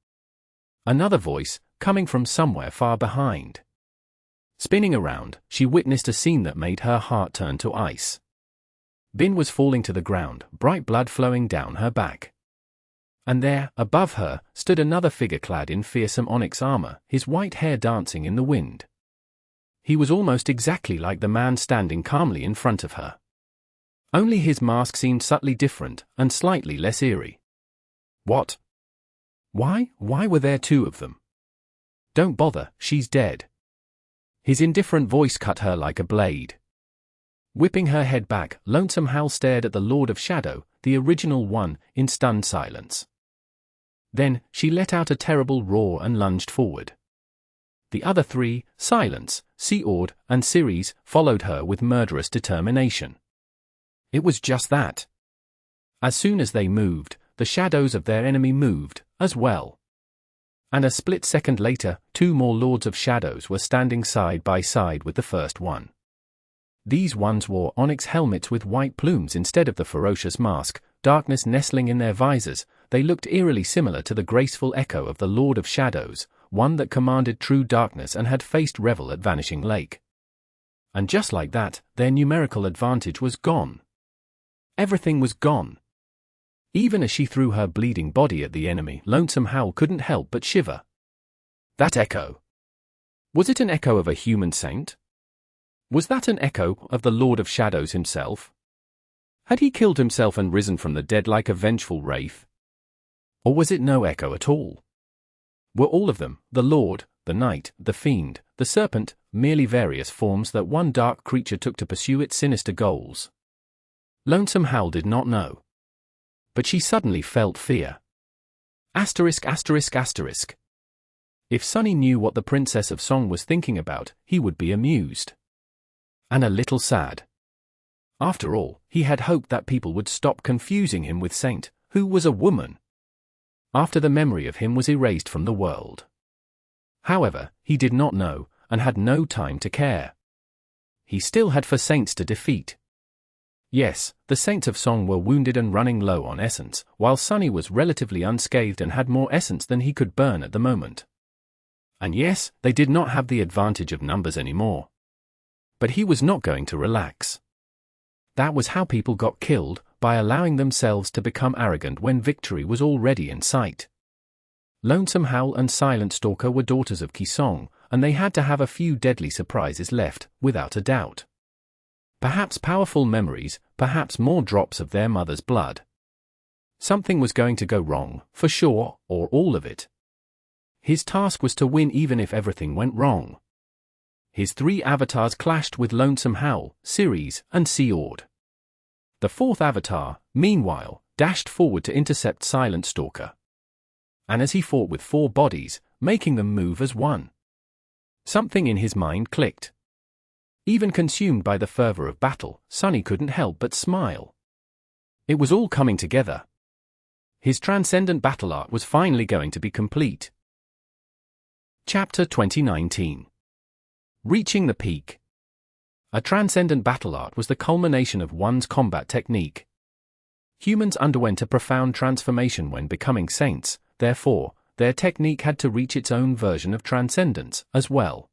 Another voice, coming from somewhere far behind. Spinning around, she witnessed a scene that made her heart turn to ice. Bin was falling to the ground, bright blood flowing down her back. And there, above her, stood another figure clad in fearsome onyx armor, his white hair dancing in the wind. He was almost exactly like the man standing calmly in front of her. Only his mask seemed subtly different, and slightly less eerie. What? Why were there 2 of them? Don't bother, she's dead. His indifferent voice cut her like a blade. Whipping her head back, Lonesome Howl stared at the Lord of Shadow, the original one, in stunned silence. Then, she let out a terrible roar and lunged forward. The other three, Silence, Seord, and Ceres, followed her with murderous determination. It was just that. As soon as they moved, the shadows of their enemy moved, as well. And a split second later, two more Lords of Shadows were standing side by side with the first one. These ones wore onyx helmets with white plumes instead of the ferocious mask, darkness nestling in their visors. They looked eerily similar to the graceful echo of the Lord of Shadows, one that commanded true darkness and had faced Revel at Vanishing Lake. And just like that, their numerical advantage was gone. Everything was gone. Even as she threw her bleeding body at the enemy, Lonesome Howl couldn't help but shiver. That echo. Was it an echo of a human saint? Was that an echo of the Lord of Shadows himself? Had he killed himself and risen from the dead like a vengeful wraith? Or was it no echo at all? Were all of them, the Lord, the Knight, the Fiend, the Serpent, merely various forms that one dark creature took to pursue its sinister goals? Lonesome Howl did not know. But she suddenly felt fear. Asterisk, asterisk, asterisk. If Sunny knew what the Princess of Song was thinking about, he would be amused. And a little sad. After all, he had hoped that people would stop confusing him with Saint, who was a woman. After the memory of him was erased from the world. However, he did not know, and had no time to care. He still had 4 saints to defeat. Yes, the Saints of Song were wounded and running low on essence, while Sunny was relatively unscathed and had more essence than he could burn at the moment. And yes, they did not have the advantage of numbers anymore. But he was not going to relax. That was how people got killed, by allowing themselves to become arrogant when victory was already in sight. Lonesome Howl and Silent Stalker were daughters of Kisong, and they had to have a few deadly surprises left, without a doubt. Perhaps powerful memories, perhaps more drops of their mother's blood. Something was going to go wrong, for sure, or all of it. His task was to win even if everything went wrong. His 3 avatars clashed with Lonesome Howl, Ceres, and Seord. The 4th avatar, meanwhile, dashed forward to intercept Silent Stalker. And as he fought with 4 bodies, making them move as one. Something in his mind clicked. Even consumed by the fervor of battle, Sunny couldn't help but smile. It was all coming together. His Transcendent battle art was finally going to be complete. Chapter 2019. Reaching the Peak. A Transcendent battle art was the culmination of one's combat technique. Humans underwent a profound transformation when becoming saints, therefore, their technique had to reach its own version of transcendence, as well.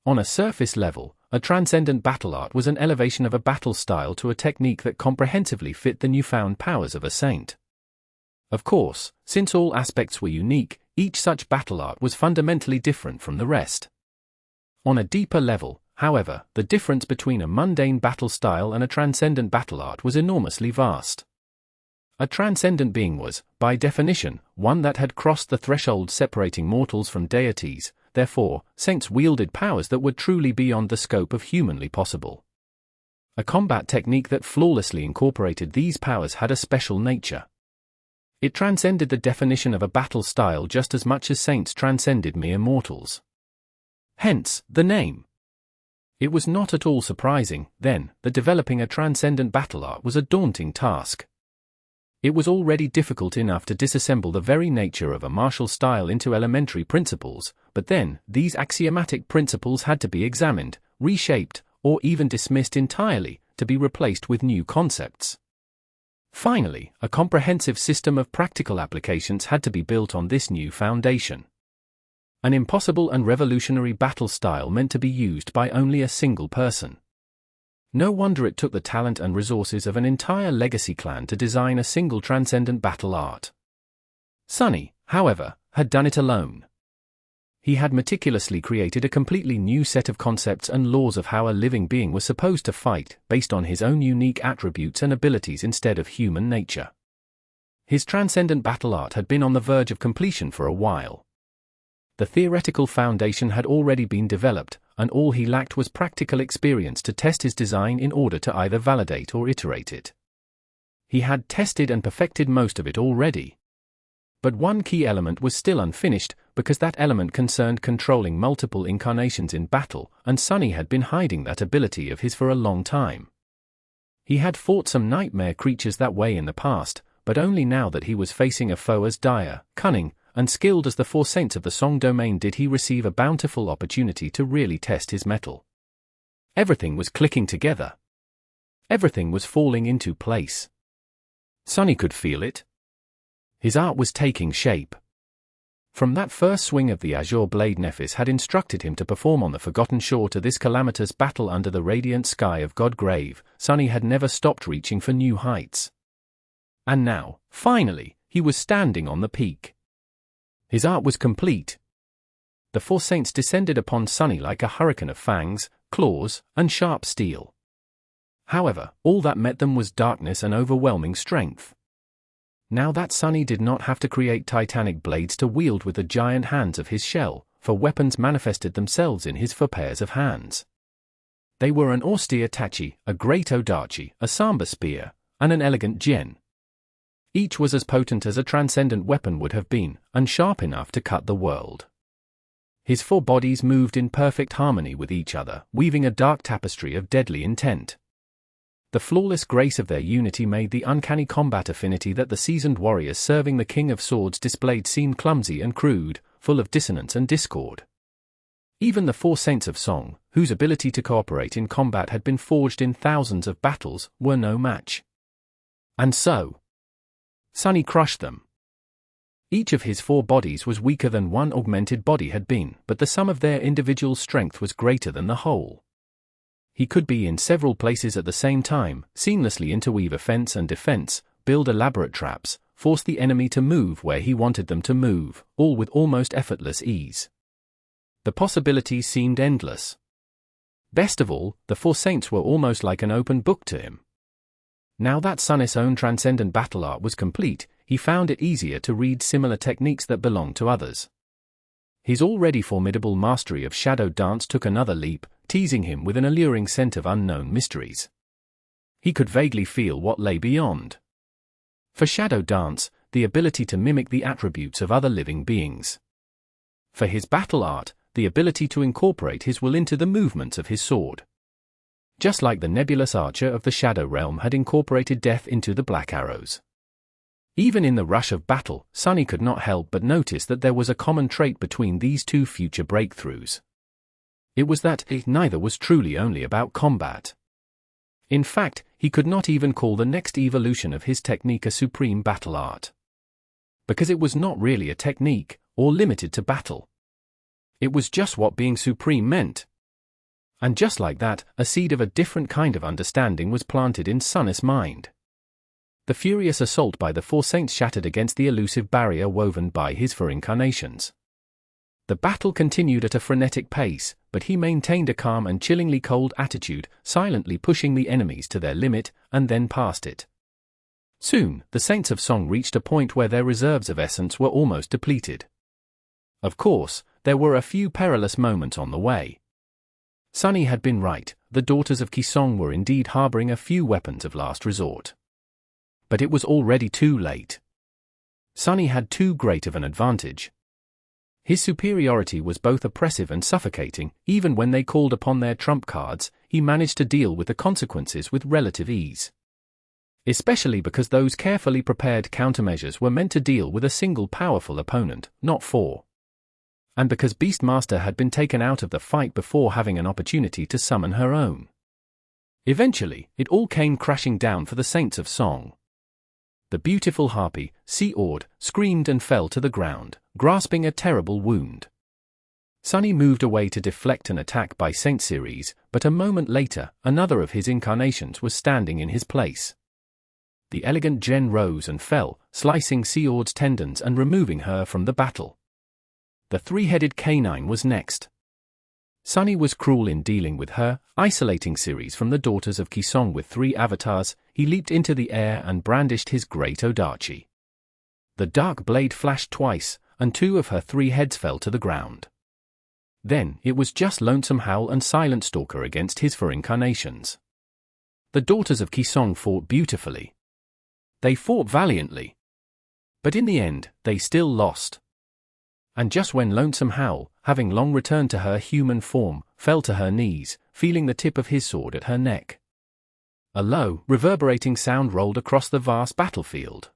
On a surface level, a Transcendent battle art was an elevation of a battle style to a technique that comprehensively fit the newfound powers of a saint. Of course, since all aspects were unique, each such battle art was fundamentally different from the rest. On a deeper level, however, the difference between a mundane battle style and a Transcendent battle art was enormously vast. A Transcendent being was, by definition, one that had crossed the threshold separating mortals from deities. Therefore, saints wielded powers that were truly beyond the scope of humanly possible. A combat technique that flawlessly incorporated these powers had a special nature. It transcended the definition of a battle style just as much as saints transcended mere mortals. Hence, the name. It was not at all surprising, then, that developing a Transcendent battle art was a daunting task. It was already difficult enough to disassemble the very nature of a martial style into elementary principles, but then, these axiomatic principles had to be examined, reshaped, or even dismissed entirely, to be replaced with new concepts. Finally, a comprehensive system of practical applications had to be built on this new foundation. An impossible and revolutionary battle style meant to be used by only a single person. No wonder it took the talent and resources of an entire legacy clan to design a single Transcendent battle art. Sunny, however, had done it alone. He had meticulously created a completely new set of concepts and laws of how a living being was supposed to fight, based on his own unique attributes and abilities instead of human nature. His Transcendent battle art had been on the verge of completion for a while. The theoretical foundation had already been developed, and all he lacked was practical experience to test his design in order to either validate or iterate it. He had tested and perfected most of it already. But one key element was still unfinished, because that element concerned controlling multiple incarnations in battle, and Sunny had been hiding that ability of his for a long time. He had fought some nightmare creatures that way in the past, but only now that he was facing a foe as dire, cunning, and skilled as the Four Saints of the Song domain did he receive a bountiful opportunity to really test his mettle. Everything was clicking together. Everything was falling into place. Sunny could feel it. His art was taking shape. From that first swing of the azure blade Nephis had instructed him to perform on the forgotten shore to this calamitous battle under the radiant sky of Godgrave, Sunny had never stopped reaching for new heights. And now, finally, he was standing on the peak. His art was complete. The Four Saints descended upon Sunny like a hurricane of fangs, claws, and sharp steel. However, all that met them was darkness and overwhelming strength. Now that Sunny did not have to create titanic blades to wield with the giant hands of his shell, for weapons manifested themselves in his four pairs of hands. They were an austere tachi, a great odachi, a samba spear, and an elegant gen. Each was as potent as a transcendent weapon would have been, and sharp enough to cut the world. His four bodies moved in perfect harmony with each other, weaving a dark tapestry of deadly intent. The flawless grace of their unity made the uncanny combat affinity that the seasoned warriors serving the King of Swords displayed seem clumsy and crude, full of dissonance and discord. Even the Four Saints of Song, whose ability to cooperate in combat had been forged in thousands of battles, were no match. And so, Sunny crushed them. Each of his four bodies was weaker than one augmented body had been, but the sum of their individual strength was greater than the whole. He could be in several places at the same time, seamlessly interweave offense and defense, build elaborate traps, force the enemy to move where he wanted them to move, all with almost effortless ease. The possibilities seemed endless. Best of all, the Four Saints were almost like an open book to him. Now that Sunny's own transcendent battle art was complete, he found it easier to read similar techniques that belonged to others. His already formidable mastery of shadow dance took another leap, teasing him with an alluring scent of unknown mysteries. He could vaguely feel what lay beyond. For shadow dance, the ability to mimic the attributes of other living beings. For his battle art, the ability to incorporate his will into the movements of his sword. Just like the nebulous archer of the Shadow Realm had incorporated death into the black arrows. Even in the rush of battle, Sunny could not help but notice that there was a common trait between these two future breakthroughs. It was that neither was truly only about combat. In fact, he could not even call the next evolution of his technique a supreme battle art. Because it was not really a technique, or limited to battle. It was just what being supreme meant. And just like that, a seed of a different kind of understanding was planted in Sunny's mind. The furious assault by the Four Saints shattered against the elusive barrier woven by his four incarnations. The battle continued at a frenetic pace, but he maintained a calm and chillingly cold attitude, silently pushing the enemies to their limit, and then past it. Soon, the Saints of Song reached a point where their reserves of essence were almost depleted. Of course, there were a few perilous moments on the way. Sunny had been right, the daughters of Kisong were indeed harboring a few weapons of last resort. But it was already too late. Sunny had too great of an advantage. His superiority was both oppressive and suffocating. Even when they called upon their trump cards, he managed to deal with the consequences with relative ease. Especially because those carefully prepared countermeasures were meant to deal with a single powerful opponent, not four. And because Beastmaster had been taken out of the fight before having an opportunity to summon her own. Eventually, it all came crashing down for the Saints of Song. The beautiful harpy, sea-awed, screamed and fell to the ground, grasping a terrible wound. Sunny moved away to deflect an attack by Saint Ceres, but a moment later, another of his incarnations was standing in his place. The elegant Jen rose and fell, slicing Sea-awed's tendons and removing her from the battle. The three-headed canine was next. Sunny was cruel in dealing with her, isolating Ceres from the daughters of Kisong with three avatars. He leaped into the air and brandished his great odachi. The dark blade flashed twice, and two of her three heads fell to the ground. Then, it was just Lonesome Howl and Silent Stalker against his four incarnations. The daughters of Kisong fought beautifully. They fought valiantly. But in the end, they still lost. And just when Lonesome Howl, having long returned to her human form, fell to her knees, feeling the tip of his sword at her neck, a low, reverberating sound rolled across the vast battlefield.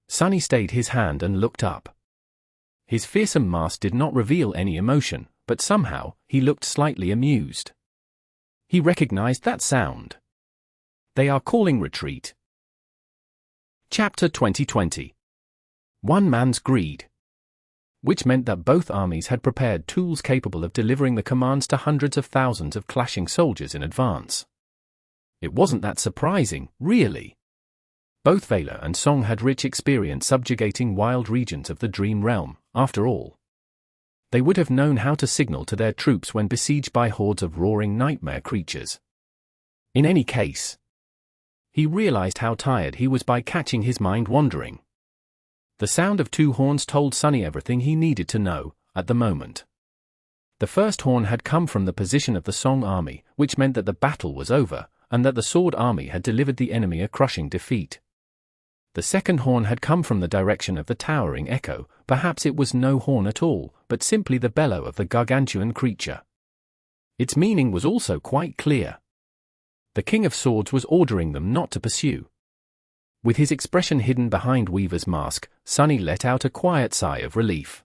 Sunny stayed his hand and looked up. His fearsome mask did not reveal any emotion, but somehow, he looked slightly amused. He recognized that sound. They are calling retreat. Chapter 2020. One man's greed. Which meant that both armies had prepared tools capable of delivering the commands to hundreds of thousands of clashing soldiers in advance. It wasn't that surprising, really. Both Valor and Song had rich experience subjugating wild regions of the Dream Realm, after all. They would have known how to signal to their troops when besieged by hordes of roaring nightmare creatures. In any case, he realized how tired he was by catching his mind wandering. The sound of two horns told Sunny everything he needed to know, at the moment. The first horn had come from the position of the Song army, which meant that the battle was over, and that the Sword army had delivered the enemy a crushing defeat. The second horn had come from the direction of the towering echo. Perhaps it was no horn at all, but simply the bellow of the gargantuan creature. Its meaning was also quite clear. The King of Swords was ordering them not to pursue. With his expression hidden behind Weaver's mask, Sunny let out a quiet sigh of relief.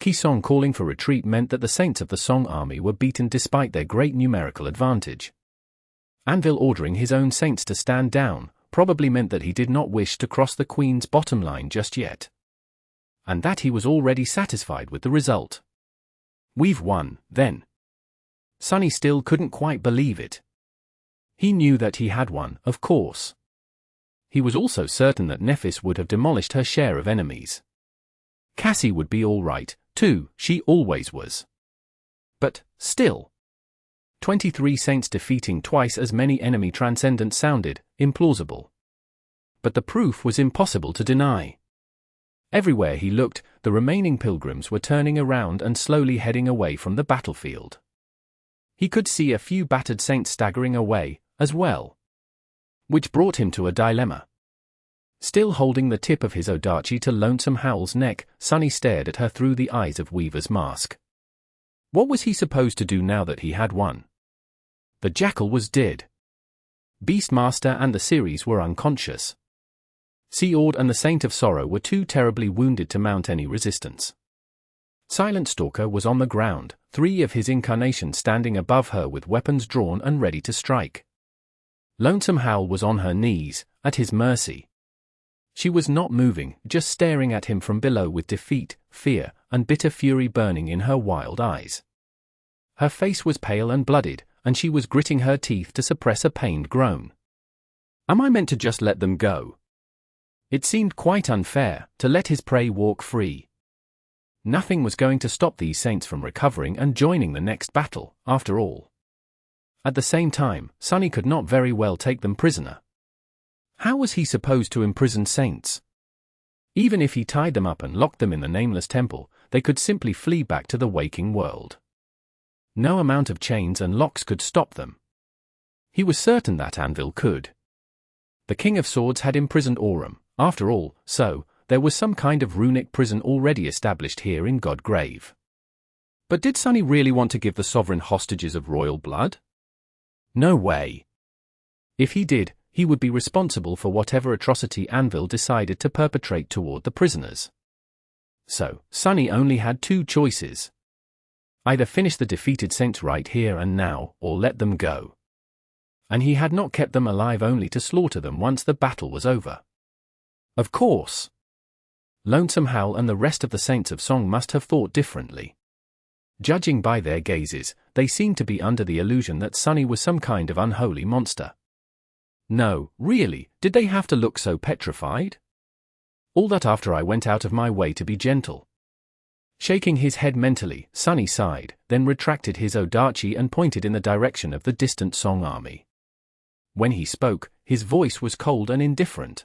Kisong calling for retreat meant that the saints of the Song army were beaten despite their great numerical advantage. Anvil ordering his own saints to stand down probably meant that he did not wish to cross the Queen's bottom line just yet. And that he was already satisfied with the result. We've won, then. Sunny still couldn't quite believe it. He knew that he had won, of course. He was also certain that Nephis would have demolished her share of enemies. Cassie would be all right, too, she always was. But, still. 23 saints defeating twice as many enemy Transcendent sounded implausible. But the proof was impossible to deny. Everywhere he looked, the remaining pilgrims were turning around and slowly heading away from the battlefield. He could see a few battered saints staggering away, as well. Which brought him to a dilemma. Still holding the tip of his Odachi to Lonesome Howl's neck, Sunny stared at her through the eyes of Weaver's mask. What was he supposed to do now that he had won? The Jackal was dead. Beastmaster and the series were unconscious. Seord and the Saint of Sorrow were too terribly wounded to mount any resistance. Silent Stalker was on the ground, 3 of his incarnations standing above her with weapons drawn and ready to strike. Lonesome Howl was on her knees, at his mercy. She was not moving, just staring at him from below with defeat, fear, and bitter fury burning in her wild eyes. Her face was pale and blooded, and she was gritting her teeth to suppress a pained groan. Am I meant to just let them go? It seemed quite unfair, to let his prey walk free. Nothing was going to stop these saints from recovering and joining the next battle, after all. At the same time, Sunny could not very well take them prisoner. How was he supposed to imprison saints? Even if he tied them up and locked them in the nameless temple, they could simply flee back to the waking world. No amount of chains and locks could stop them. He was certain that Anvil could. The King of Swords had imprisoned Aurum, after all, so there was some kind of runic prison already established here in Godgrave. But did Sunny really want to give the sovereign hostages of royal blood? No way. If he did, he would be responsible for whatever atrocity Anvil decided to perpetrate toward the prisoners. So, Sunny only had 2 choices. Either finish the defeated saints right here and now, or let them go. And he had not kept them alive only to slaughter them once the battle was over. Of course. Lonesome Howl and the rest of the Saints of Song must have thought differently. Judging by their gazes, they seemed to be under the illusion that Sunny was some kind of unholy monster. No, really, did they have to look so petrified? All that after I went out of my way to be gentle. Shaking his head mentally, Sunny sighed, then retracted his Odachi and pointed in the direction of the distant Song army. When he spoke, his voice was cold and indifferent.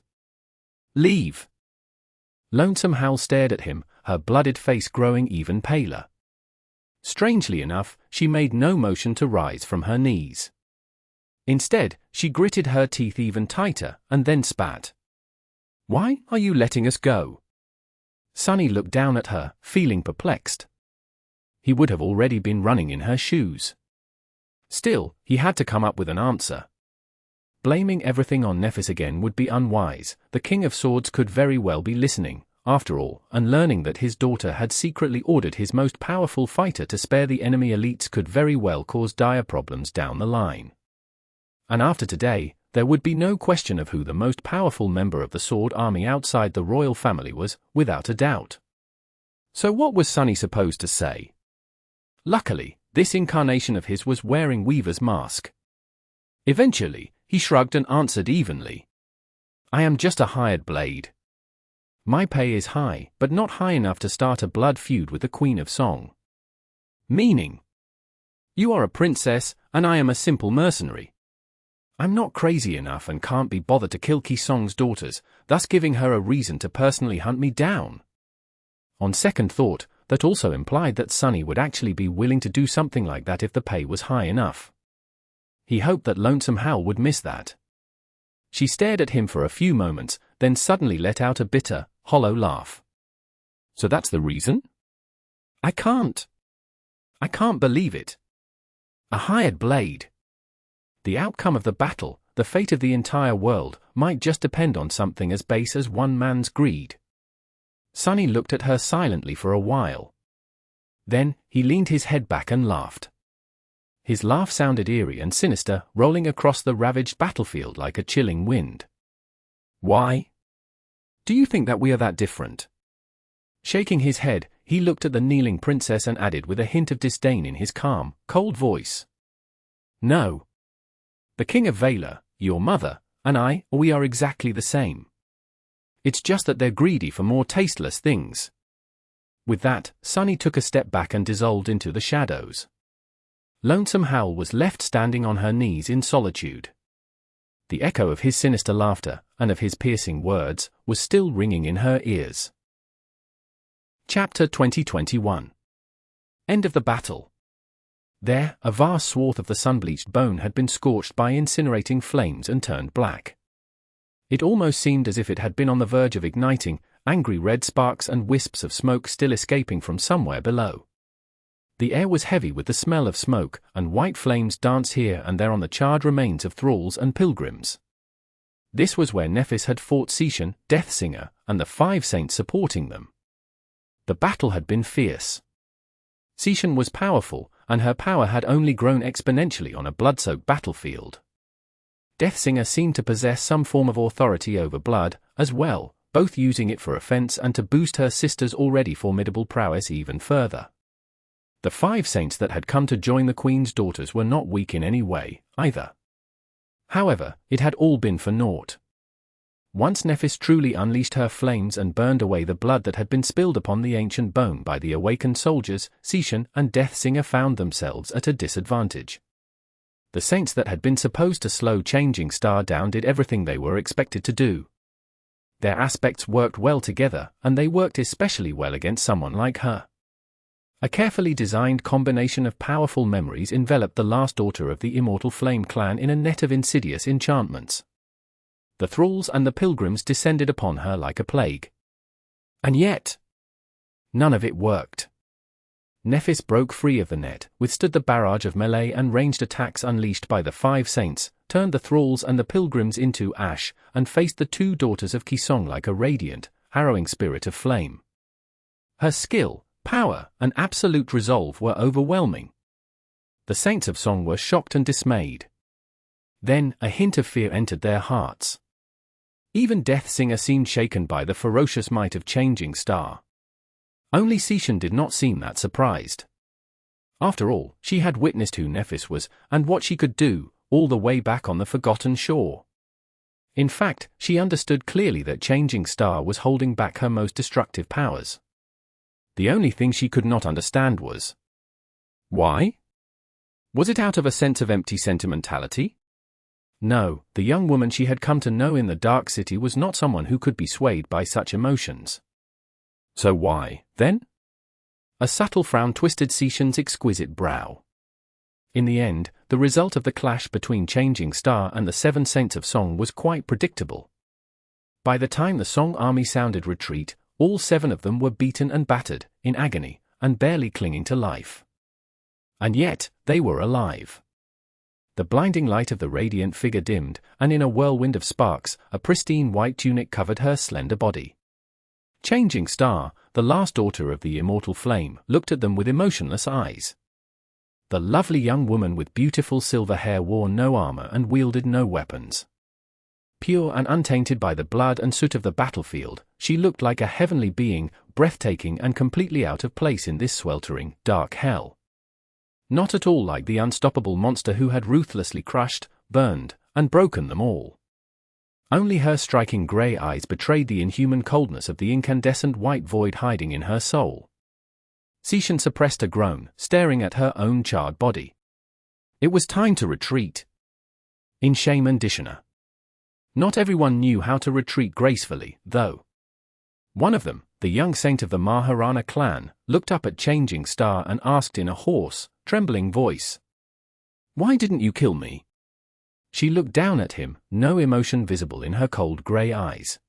Leave! Lonesome Howl stared at him, her blooded face growing even paler. Strangely enough, she made no motion to rise from her knees. Instead, she gritted her teeth even tighter and then spat. "Why are you letting us go?" Sunny looked down at her, feeling perplexed. He would have already been running in her shoes. Still, he had to come up with an answer. Blaming everything on Nephis again would be unwise. The King of Swords could very well be listening, after all, and learning that his daughter had secretly ordered his most powerful fighter to spare the enemy elites could very well cause dire problems down the line. And after today, there would be no question of who the most powerful member of the Sword Army outside the royal family was, without a doubt. So what was Sunny supposed to say? Luckily, this incarnation of his was wearing Weaver's mask. Eventually, he shrugged and answered evenly. "I am just a hired blade. My pay is high, but not high enough to start a blood feud with the Queen of Song." Meaning? You are a princess, and I am a simple mercenary. I'm not crazy enough and can't be bothered to kill Ki Song's daughters, thus giving her a reason to personally hunt me down. On second thought, that also implied that Sunny would actually be willing to do something like that if the pay was high enough. He hoped that Lonesome Hal would miss that. She stared at him for a few moments, then suddenly let out a bitter, hollow laugh. "So that's the reason? I can't believe it. A hired blade. The outcome of the battle, the fate of the entire world, might just depend on something as base as one man's greed." Sunny looked at her silently for a while. Then, he leaned his head back and laughed. His laugh sounded eerie and sinister, rolling across the ravaged battlefield like a chilling wind. "Why? Do you think that we are that different?" Shaking his head, he looked at the kneeling princess and added with a hint of disdain in his calm, cold voice. "No. The King of Valor, your mother, and we are exactly the same. It's just that they're greedy for more tasteless things." With that, Sunny took a step back and dissolved into the shadows. Lonesome Hal was left standing on her knees in solitude. The echo of his sinister laughter, and of his piercing words, was still ringing in her ears. Chapter 2021. End of the battle. There, a vast swath of the sun-bleached bone had been scorched by incinerating flames and turned black. It almost seemed as if it had been on the verge of igniting, angry red sparks and wisps of smoke still escaping from somewhere below. The air was heavy with the smell of smoke, and white flames danced here and there on the charred remains of thralls and pilgrims. This was where Nephis had fought Seishan, Deathsinger, and the 5 saints supporting them. The battle had been fierce. Seishan was powerful, and her power had only grown exponentially on a blood-soaked battlefield. Deathsinger seemed to possess some form of authority over blood, as well, both using it for offense and to boost her sister's already formidable prowess even further. The 5 saints that had come to join the Queen's daughters were not weak in any way, either. However, it had all been for naught. Once Nephis truly unleashed her flames and burned away the blood that had been spilled upon the ancient bone by the awakened soldiers, Seishan and Deathsinger found themselves at a disadvantage. The saints that had been supposed to slow Changing Star down did everything they were expected to do. Their aspects worked well together, and they worked especially well against someone like her. A carefully designed combination of powerful memories enveloped the last daughter of the Immortal Flame clan in a net of insidious enchantments. The thralls and the pilgrims descended upon her like a plague. And yet, none of it worked. Nephis broke free of the net, withstood the barrage of melee and ranged attacks unleashed by the 5 saints, turned the thralls and the pilgrims into ash, and faced the 2 daughters of Ki Song like a radiant, harrowing spirit of flame. Her skill, power, and absolute resolve were overwhelming. The saints of Song were shocked and dismayed. Then, a hint of fear entered their hearts. Even Deathsinger seemed shaken by the ferocious might of Changing Star. Only Seishan did not seem that surprised. After all, she had witnessed who Nephis was, and what she could do, all the way back on the Forgotten Shore. In fact, she understood clearly that Changing Star was holding back her most destructive powers. The only thing she could not understand was, why? Was it out of a sense of empty sentimentality? No, the young woman she had come to know in the Dark City was not someone who could be swayed by such emotions. So why, then? A subtle frown twisted Seishan's exquisite brow. In the end, the result of the clash between Changing Star and the 7 Saints of Song was quite predictable. By the time the Song army sounded retreat, all 7 of them were beaten and battered, in agony, and barely clinging to life. And yet, they were alive. The blinding light of the radiant figure dimmed, and in a whirlwind of sparks, a pristine white tunic covered her slender body. Changing Star, the last daughter of the immortal flame, looked at them with emotionless eyes. The lovely young woman with beautiful silver hair wore no armor and wielded no weapons. Pure and untainted by the blood and soot of the battlefield, she looked like a heavenly being, breathtaking and completely out of place in this sweltering, dark hell. Not at all like the unstoppable monster who had ruthlessly crushed, burned, and broken them all. Only her striking grey eyes betrayed the inhuman coldness of the incandescent white void hiding in her soul. Seishan suppressed a groan, staring at her own charred body. It was time to retreat. In shame and dishonor. Not everyone knew how to retreat gracefully, though. One of them, the young saint of the Maharana clan, looked up at Changing Star and asked in a hoarse, trembling voice, "Why didn't you kill me?" She looked down at him, no emotion visible in her cold grey eyes.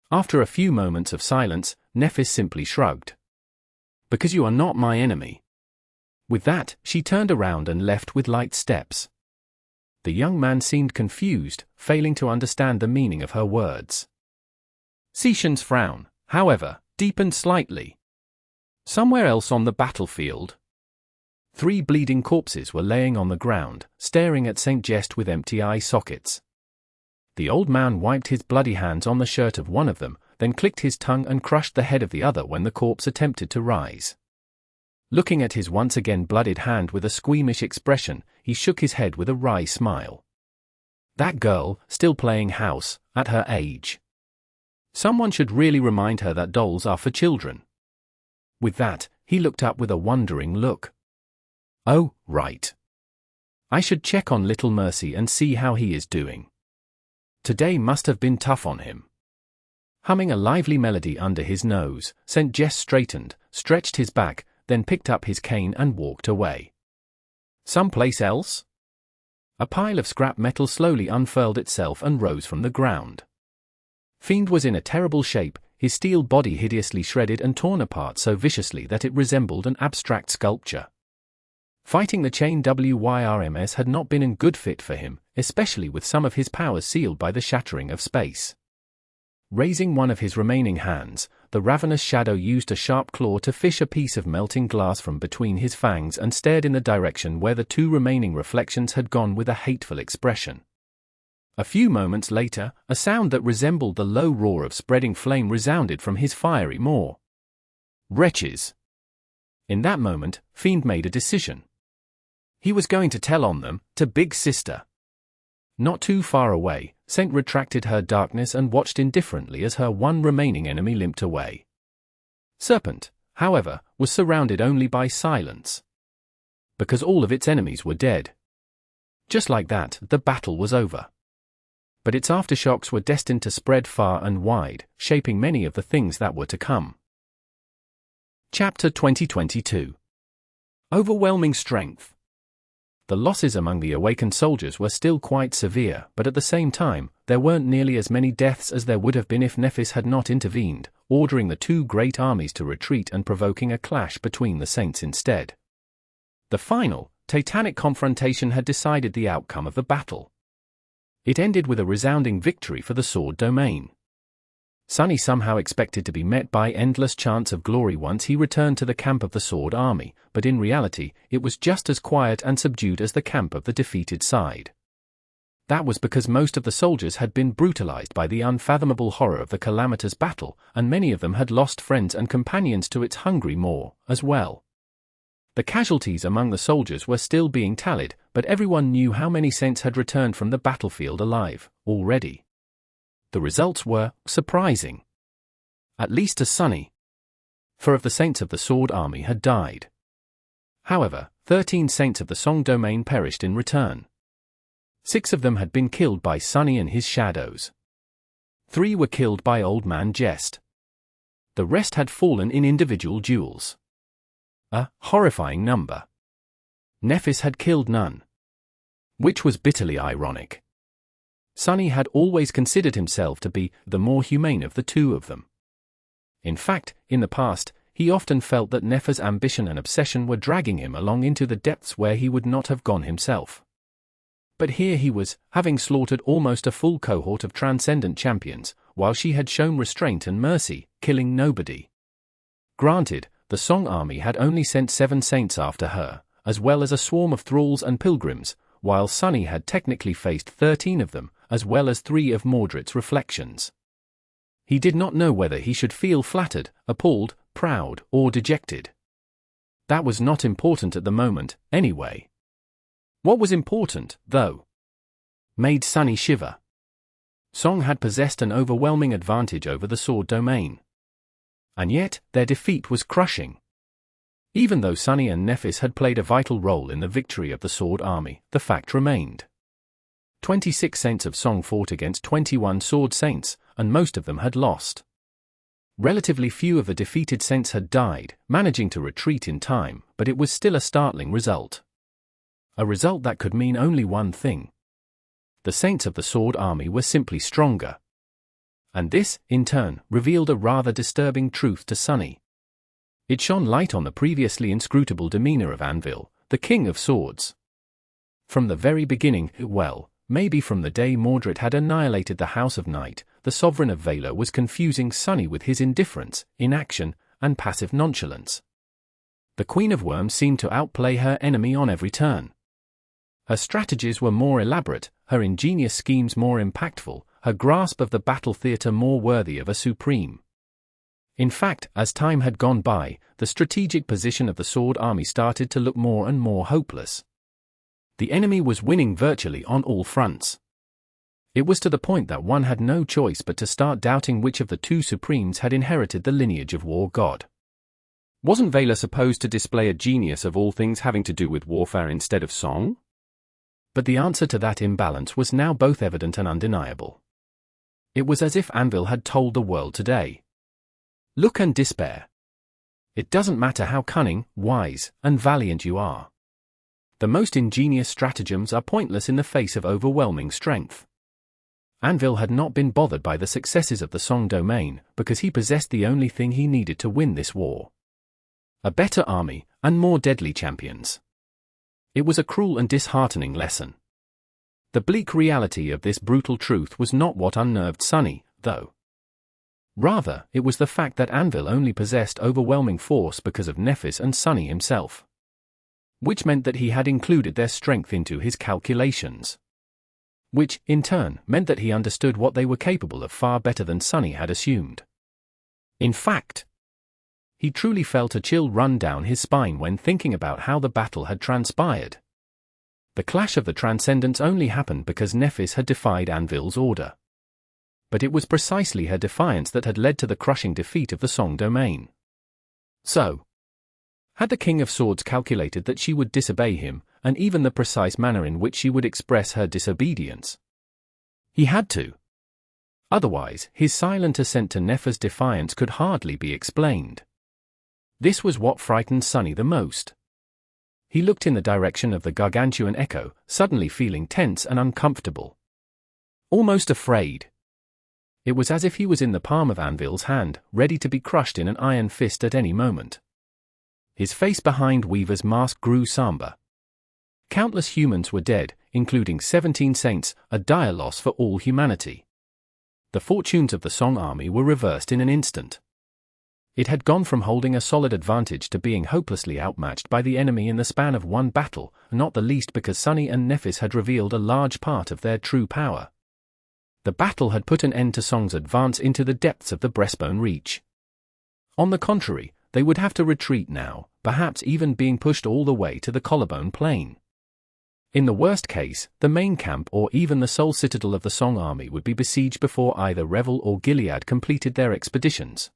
After a few moments of silence, Nephis simply shrugged. "Because you are not my enemy." With that, she turned around and left with light steps. The young man seemed confused, failing to understand the meaning of her words. Seishan's frown, however, deepened slightly. Somewhere else on the battlefield, 3 bleeding corpses were laying on the ground, staring at Saint Jest with empty eye sockets. The old man wiped his bloody hands on the shirt of one of them, then clicked his tongue and crushed the head of the other when the corpse attempted to rise. Looking at his once again bloodied hand with a squeamish expression, he shook his head with a wry smile. That girl, still playing house, at her age. Someone should really remind her that dolls are for children. With that, he looked up with a wondering look. Oh, right. I should check on Little Mercy and see how he is doing. Today must have been tough on him. Humming a lively melody under his nose, Saint Jest straightened, stretched his back, then picked up his cane and walked away. Someplace else? A pile of scrap metal slowly unfurled itself and rose from the ground. Fiend was in a terrible shape, his steel body hideously shredded and torn apart so viciously that it resembled an abstract sculpture. Fighting the chain WYRMS had not been a good fit for him, especially with some of his powers sealed by the shattering of space. Raising one of his remaining hands, the ravenous shadow used a sharp claw to fish a piece of melting glass from between his fangs and stared in the direction where the 2 remaining reflections had gone with a hateful expression. A few moments later, a sound that resembled the low roar of spreading flame resounded from his fiery maw. Wretches! In that moment, Fiend made a decision. He was going to tell on them, to Big Sister. Not too far away, Saint retracted her darkness and watched indifferently as her one remaining enemy limped away. Serpent, however, was surrounded only by silence. Because all of its enemies were dead. Just like that, the battle was over. But its aftershocks were destined to spread far and wide, shaping many of the things that were to come. Chapter 2022. Overwhelming Strength. The losses among the awakened soldiers were still quite severe, but at the same time, there weren't nearly as many deaths as there would have been if Nephis had not intervened, ordering the 2 great armies to retreat and provoking a clash between the saints instead. The final, titanic confrontation had decided the outcome of the battle. It ended with a resounding victory for the sword domain. Sunny somehow expected to be met by endless chants of glory once he returned to the camp of the Sword Army, but in reality, it was just as quiet and subdued as the camp of the defeated side. That was because most of the soldiers had been brutalized by the unfathomable horror of the calamitous battle, and many of them had lost friends and companions to its hungry maw, as well. The casualties among the soldiers were still being tallied, but everyone knew how many saints had returned from the battlefield alive, already. The results were surprising. At least to Sunny. 4 of the saints of the Sword Army had died. However, 13 saints of the Song domain perished in return. 6 of them had been killed by Sunny and his shadows. 3 were killed by Old Man Jest. The rest had fallen in individual duels. a horrifying number. Nephis had killed none. Which was bitterly ironic. Sunny had always considered himself to be the more humane of the two of them. In fact, in the past, he often felt that Neph's ambition and obsession were dragging him along into the depths where he would not have gone himself. But here he was, having slaughtered almost a full cohort of Transcendent champions, while she had shown restraint and mercy, killing nobody. Granted, the Song army had only sent 7 saints after her, as well as a swarm of thralls and pilgrims, while Sunny had technically faced 13 of them, as well as 3 of Mordred's reflections. He did not know whether he should feel flattered, appalled, proud, or dejected. That was not important at the moment, anyway. What was important, though, made Sunny shiver. Song had possessed an overwhelming advantage over the sword domain. And yet, their defeat was crushing. Even though Sunny and Nephis had played a vital role in the victory of the Sword army, the fact remained. 26 saints of Song fought against 21 Sword saints, and most of them had lost. Relatively few of the defeated saints had died, managing to retreat in time, but it was still a startling result. A result that could mean only one thing. The saints of the Sword army were simply stronger. And this, in turn, revealed a rather disturbing truth to Sunny. It shone light on the previously inscrutable demeanor of Anvil, the King of Swords. From the very beginning, well, maybe from the day Mordred had annihilated the House of Night, the Sovereign of Valor was confusing Sunny with his indifference, inaction, and passive nonchalance. The Queen of Worms seemed to outplay her enemy on every turn. Her strategies were more elaborate, her ingenious schemes more impactful, her grasp of the battle theatre more worthy of a supreme. In fact, as time had gone by, the strategic position of the Sword army started to look more and more hopeless. The enemy was winning virtually on all fronts. It was to the point that one had no choice but to start doubting which of the two supremes had inherited the lineage of war god. Wasn't Valor supposed to display a genius of all things having to do with warfare instead of song? But the answer to that imbalance was now both evident and undeniable. It was as if Anvil had told the world today. Look and despair. It doesn't matter how cunning, wise, and valiant you are. The most ingenious stratagems are pointless in the face of overwhelming strength. Anvil had not been bothered by the successes of the Song domain, because he possessed the only thing he needed to win this war. A better army, and more deadly champions. It was a cruel and disheartening lesson. The bleak reality of this brutal truth was not what unnerved Sunny, though. Rather, it was the fact that Anvil only possessed overwhelming force because of Nephis and Sunny himself. Which meant that he had included their strength into his calculations. Which, in turn, meant that he understood what they were capable of far better than Sunny had assumed. In fact, he truly felt a chill run down his spine when thinking about how the battle had transpired. The clash of the Transcendents only happened because Nephis had defied Anvil's order. But it was precisely her defiance that had led to the crushing defeat of the Song domain. So, had the King of Swords calculated that she would disobey him, and even the precise manner in which she would express her disobedience? He had to. Otherwise, his silent assent to Neph's defiance could hardly be explained. This was what frightened Sunny the most. He looked in the direction of the gargantuan echo, suddenly feeling tense and uncomfortable. Almost afraid. It was as if he was in the palm of Anvil's hand, ready to be crushed in an iron fist at any moment. His face behind Weaver's mask grew somber. Countless humans were dead, including 17 saints, a dire loss for all humanity. The fortunes of the Song army were reversed in an instant. It had gone from holding a solid advantage to being hopelessly outmatched by the enemy in the span of one battle, not the least because Sunny and Nephis had revealed a large part of their true power. The battle had put an end to Song's advance into the depths of the breastbone reach. On the contrary, they would have to retreat now, perhaps even being pushed all the way to the collarbone plain. In the worst case, the main camp or even the sole citadel of the Song army would be besieged before either Revel or Gilead completed their expeditions.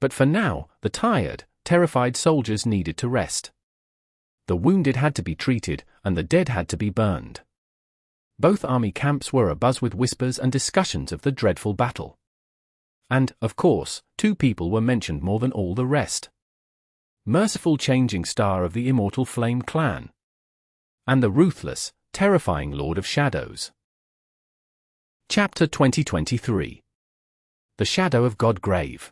But for now, the tired, terrified soldiers needed to rest. The wounded had to be treated, and the dead had to be burned. Both army camps were abuzz with whispers and discussions of the dreadful battle. And, of course, two people were mentioned more than all the rest. merciful changing star of the immortal flame clan, and the ruthless, terrifying Lord of Shadows. Chapter 2023. The Shadow of Godgrave.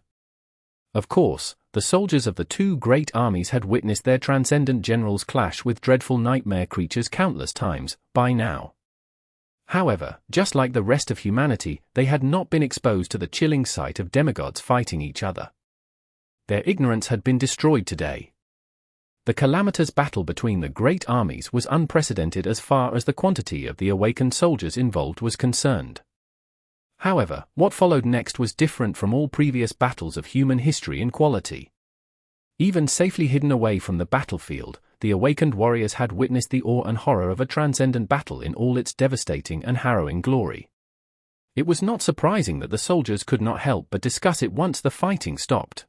Of course, the soldiers of the two great armies had witnessed their Transcendent generals clash with dreadful nightmare creatures countless times by now. However, just like the rest of humanity, they had not been exposed to the chilling sight of demigods fighting each other. Their ignorance had been destroyed today. The calamitous battle between the great armies was unprecedented as far as the quantity of the awakened soldiers involved was concerned. However, what followed next was different from all previous battles of human history in quality. Even safely hidden away from the battlefield, the awakened warriors had witnessed the awe and horror of a transcendent battle in all its devastating and harrowing glory. It was not surprising that the soldiers could not help but discuss it once the fighting stopped.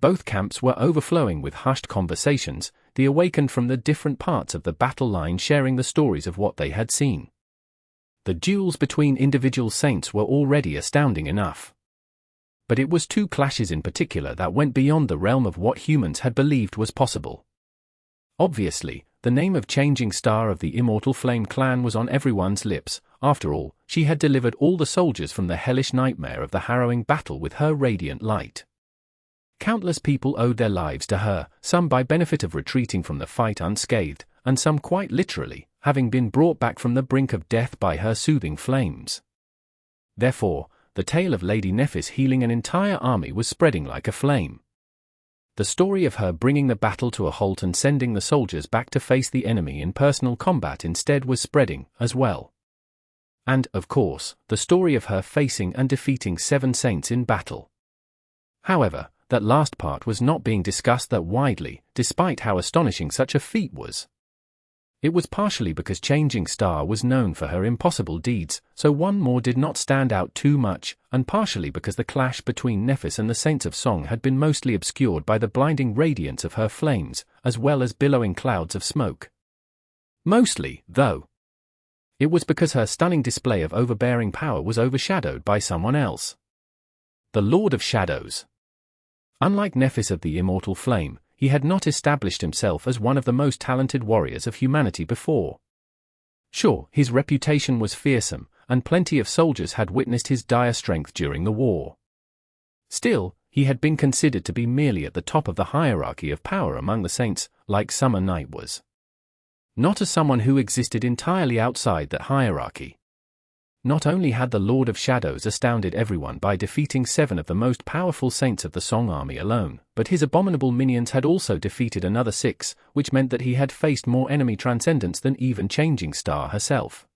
Both camps were overflowing with hushed conversations, the awakened from the different parts of the battle line sharing the stories of what they had seen. The duels between individual saints were already astounding enough. But it was two clashes in particular that went beyond the realm of what humans had believed was possible. Obviously, the name of Changing Star of the Immortal Flame clan was on everyone's lips. After all, she had delivered all the soldiers from the hellish nightmare of the harrowing battle with her radiant light. Countless people owed their lives to her, some by benefit of retreating from the fight unscathed, and some quite literally, having been brought back from the brink of death by her soothing flames. Therefore, the tale of Lady Nephis healing an entire army was spreading like a flame. The story of her bringing the battle to a halt and sending the soldiers back to face the enemy in personal combat instead was spreading, as well. And, of course, the story of her facing and defeating 7 saints in battle. However, that last part was not being discussed that widely, despite how astonishing such a feat was. It was partially because Changing Star was known for her impossible deeds, so one more did not stand out too much, and partially because the clash between Nephis and the Saints of Song had been mostly obscured by the blinding radiance of her flames, as well as billowing clouds of smoke. Mostly, though. It was because her stunning display of overbearing power was overshadowed by someone else. The Lord of Shadows. Unlike Nephis of the Immortal Flame, he had not established himself as one of the most talented warriors of humanity before. Sure, his reputation was fearsome, and plenty of soldiers had witnessed his dire strength during the war. Still, he had been considered to be merely at the top of the hierarchy of power among the saints, like Summer Night was. Not as someone who existed entirely outside that hierarchy. Not only had the Lord of Shadows astounded everyone by defeating 7 of the most powerful saints of the Song army alone, but his abominable minions had also defeated another 6, which meant that he had faced more enemy transcendents than even Changing Star herself.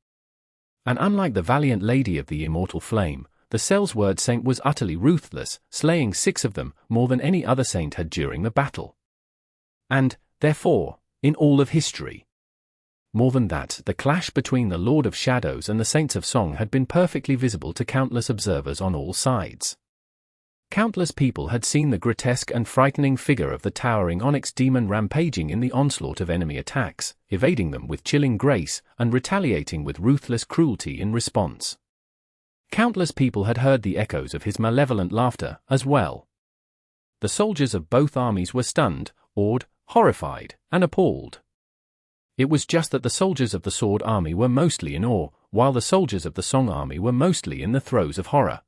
And unlike the valiant Lady of the Immortal Flame, the Cellsword Saint was utterly ruthless, slaying 6 of them, more than any other saint had during the battle. And, therefore, in all of history. More than that, the clash between the Lord of Shadows and the Saints of Song had been perfectly visible to countless observers on all sides. Countless people had seen the grotesque and frightening figure of the towering onyx demon rampaging in the onslaught of enemy attacks, evading them with chilling grace, and retaliating with ruthless cruelty in response. Countless people had heard the echoes of his malevolent laughter, as well. The soldiers of both armies were stunned, awed, horrified, and appalled. It was just that the soldiers of the Sword Army were mostly in awe, while the soldiers of the Song Army were mostly in the throes of horror.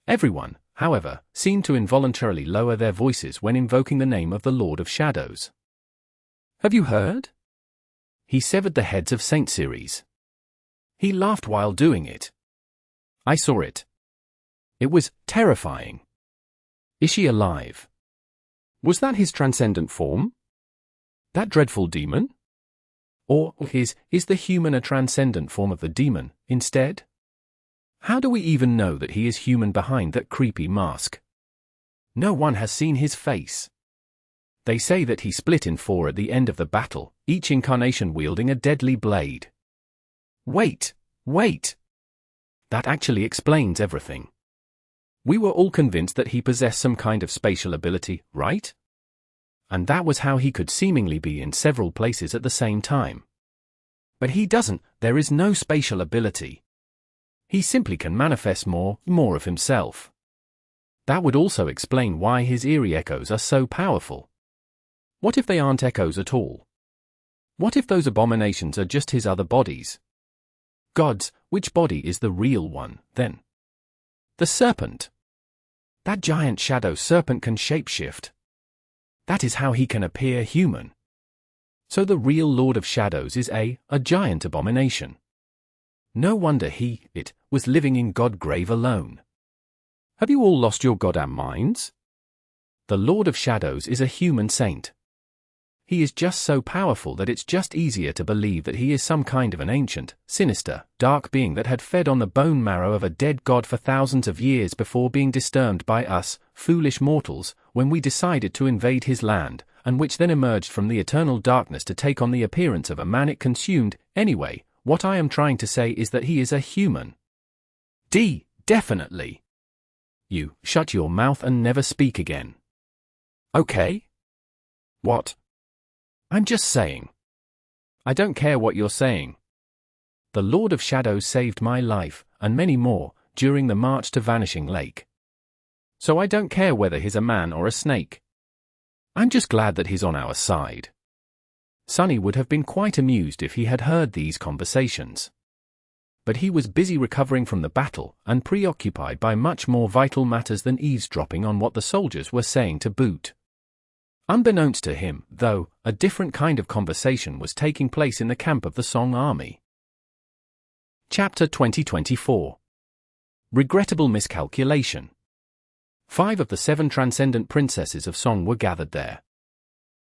Everyone, however, seemed to involuntarily lower their voices when invoking the name of the Lord of Shadows. "Have you heard? He severed the heads of Saint Ceres. He laughed while doing it. I saw it. It was terrifying. Is she alive? Was that his transcendent form? That dreadful demon? Or is the human a transcendent form of the demon, instead? How do we even know that he is human behind that creepy mask? No one has seen his face. They say that he split in 4 at the end of the battle, each incarnation wielding a deadly blade. Wait! That actually explains everything. We were all convinced that he possessed some kind of spatial ability, right? And that was how he could seemingly be in several places at the same time. But he doesn't, there is no spatial ability. He simply can manifest more of himself. That would also explain why his eerie echoes are so powerful. What if they aren't echoes at all? What if those abominations are just his other bodies? Gods, which body is the real one, then? The serpent. That giant shadow serpent can shapeshift. That is how he can appear human. So the real Lord of Shadows is a giant abomination. No wonder it was living in Godgrave alone. Have you all lost your goddamn minds? The Lord of Shadows is a human saint. He is just so powerful that it's just easier to believe that he is some kind of an ancient, sinister, dark being that had fed on the bone marrow of a dead god for thousands of years before being disturbed by us, foolish mortals, when we decided to invade his land, and which then emerged from the eternal darkness to take on the appearance of a man it consumed. Anyway, what I am trying to say is that he is a human. Definitely. You shut your mouth and never speak again. Okay? What? I'm just saying. I don't care what you're saying. The Lord of Shadows saved my life, and many more, during the march to Vanishing Lake. So I don't care whether he's a man or a snake. I'm just glad that he's on our side. Sonny would have been quite amused if he had heard these conversations. But he was busy recovering from the battle and preoccupied by much more vital matters than eavesdropping on what the soldiers were saying to boot. Unbeknownst to him, though, a different kind of conversation was taking place in the camp of the Song Army. Chapter 2024. Regrettable Miscalculation. 5 of the 7 Transcendent princesses of Song were gathered there.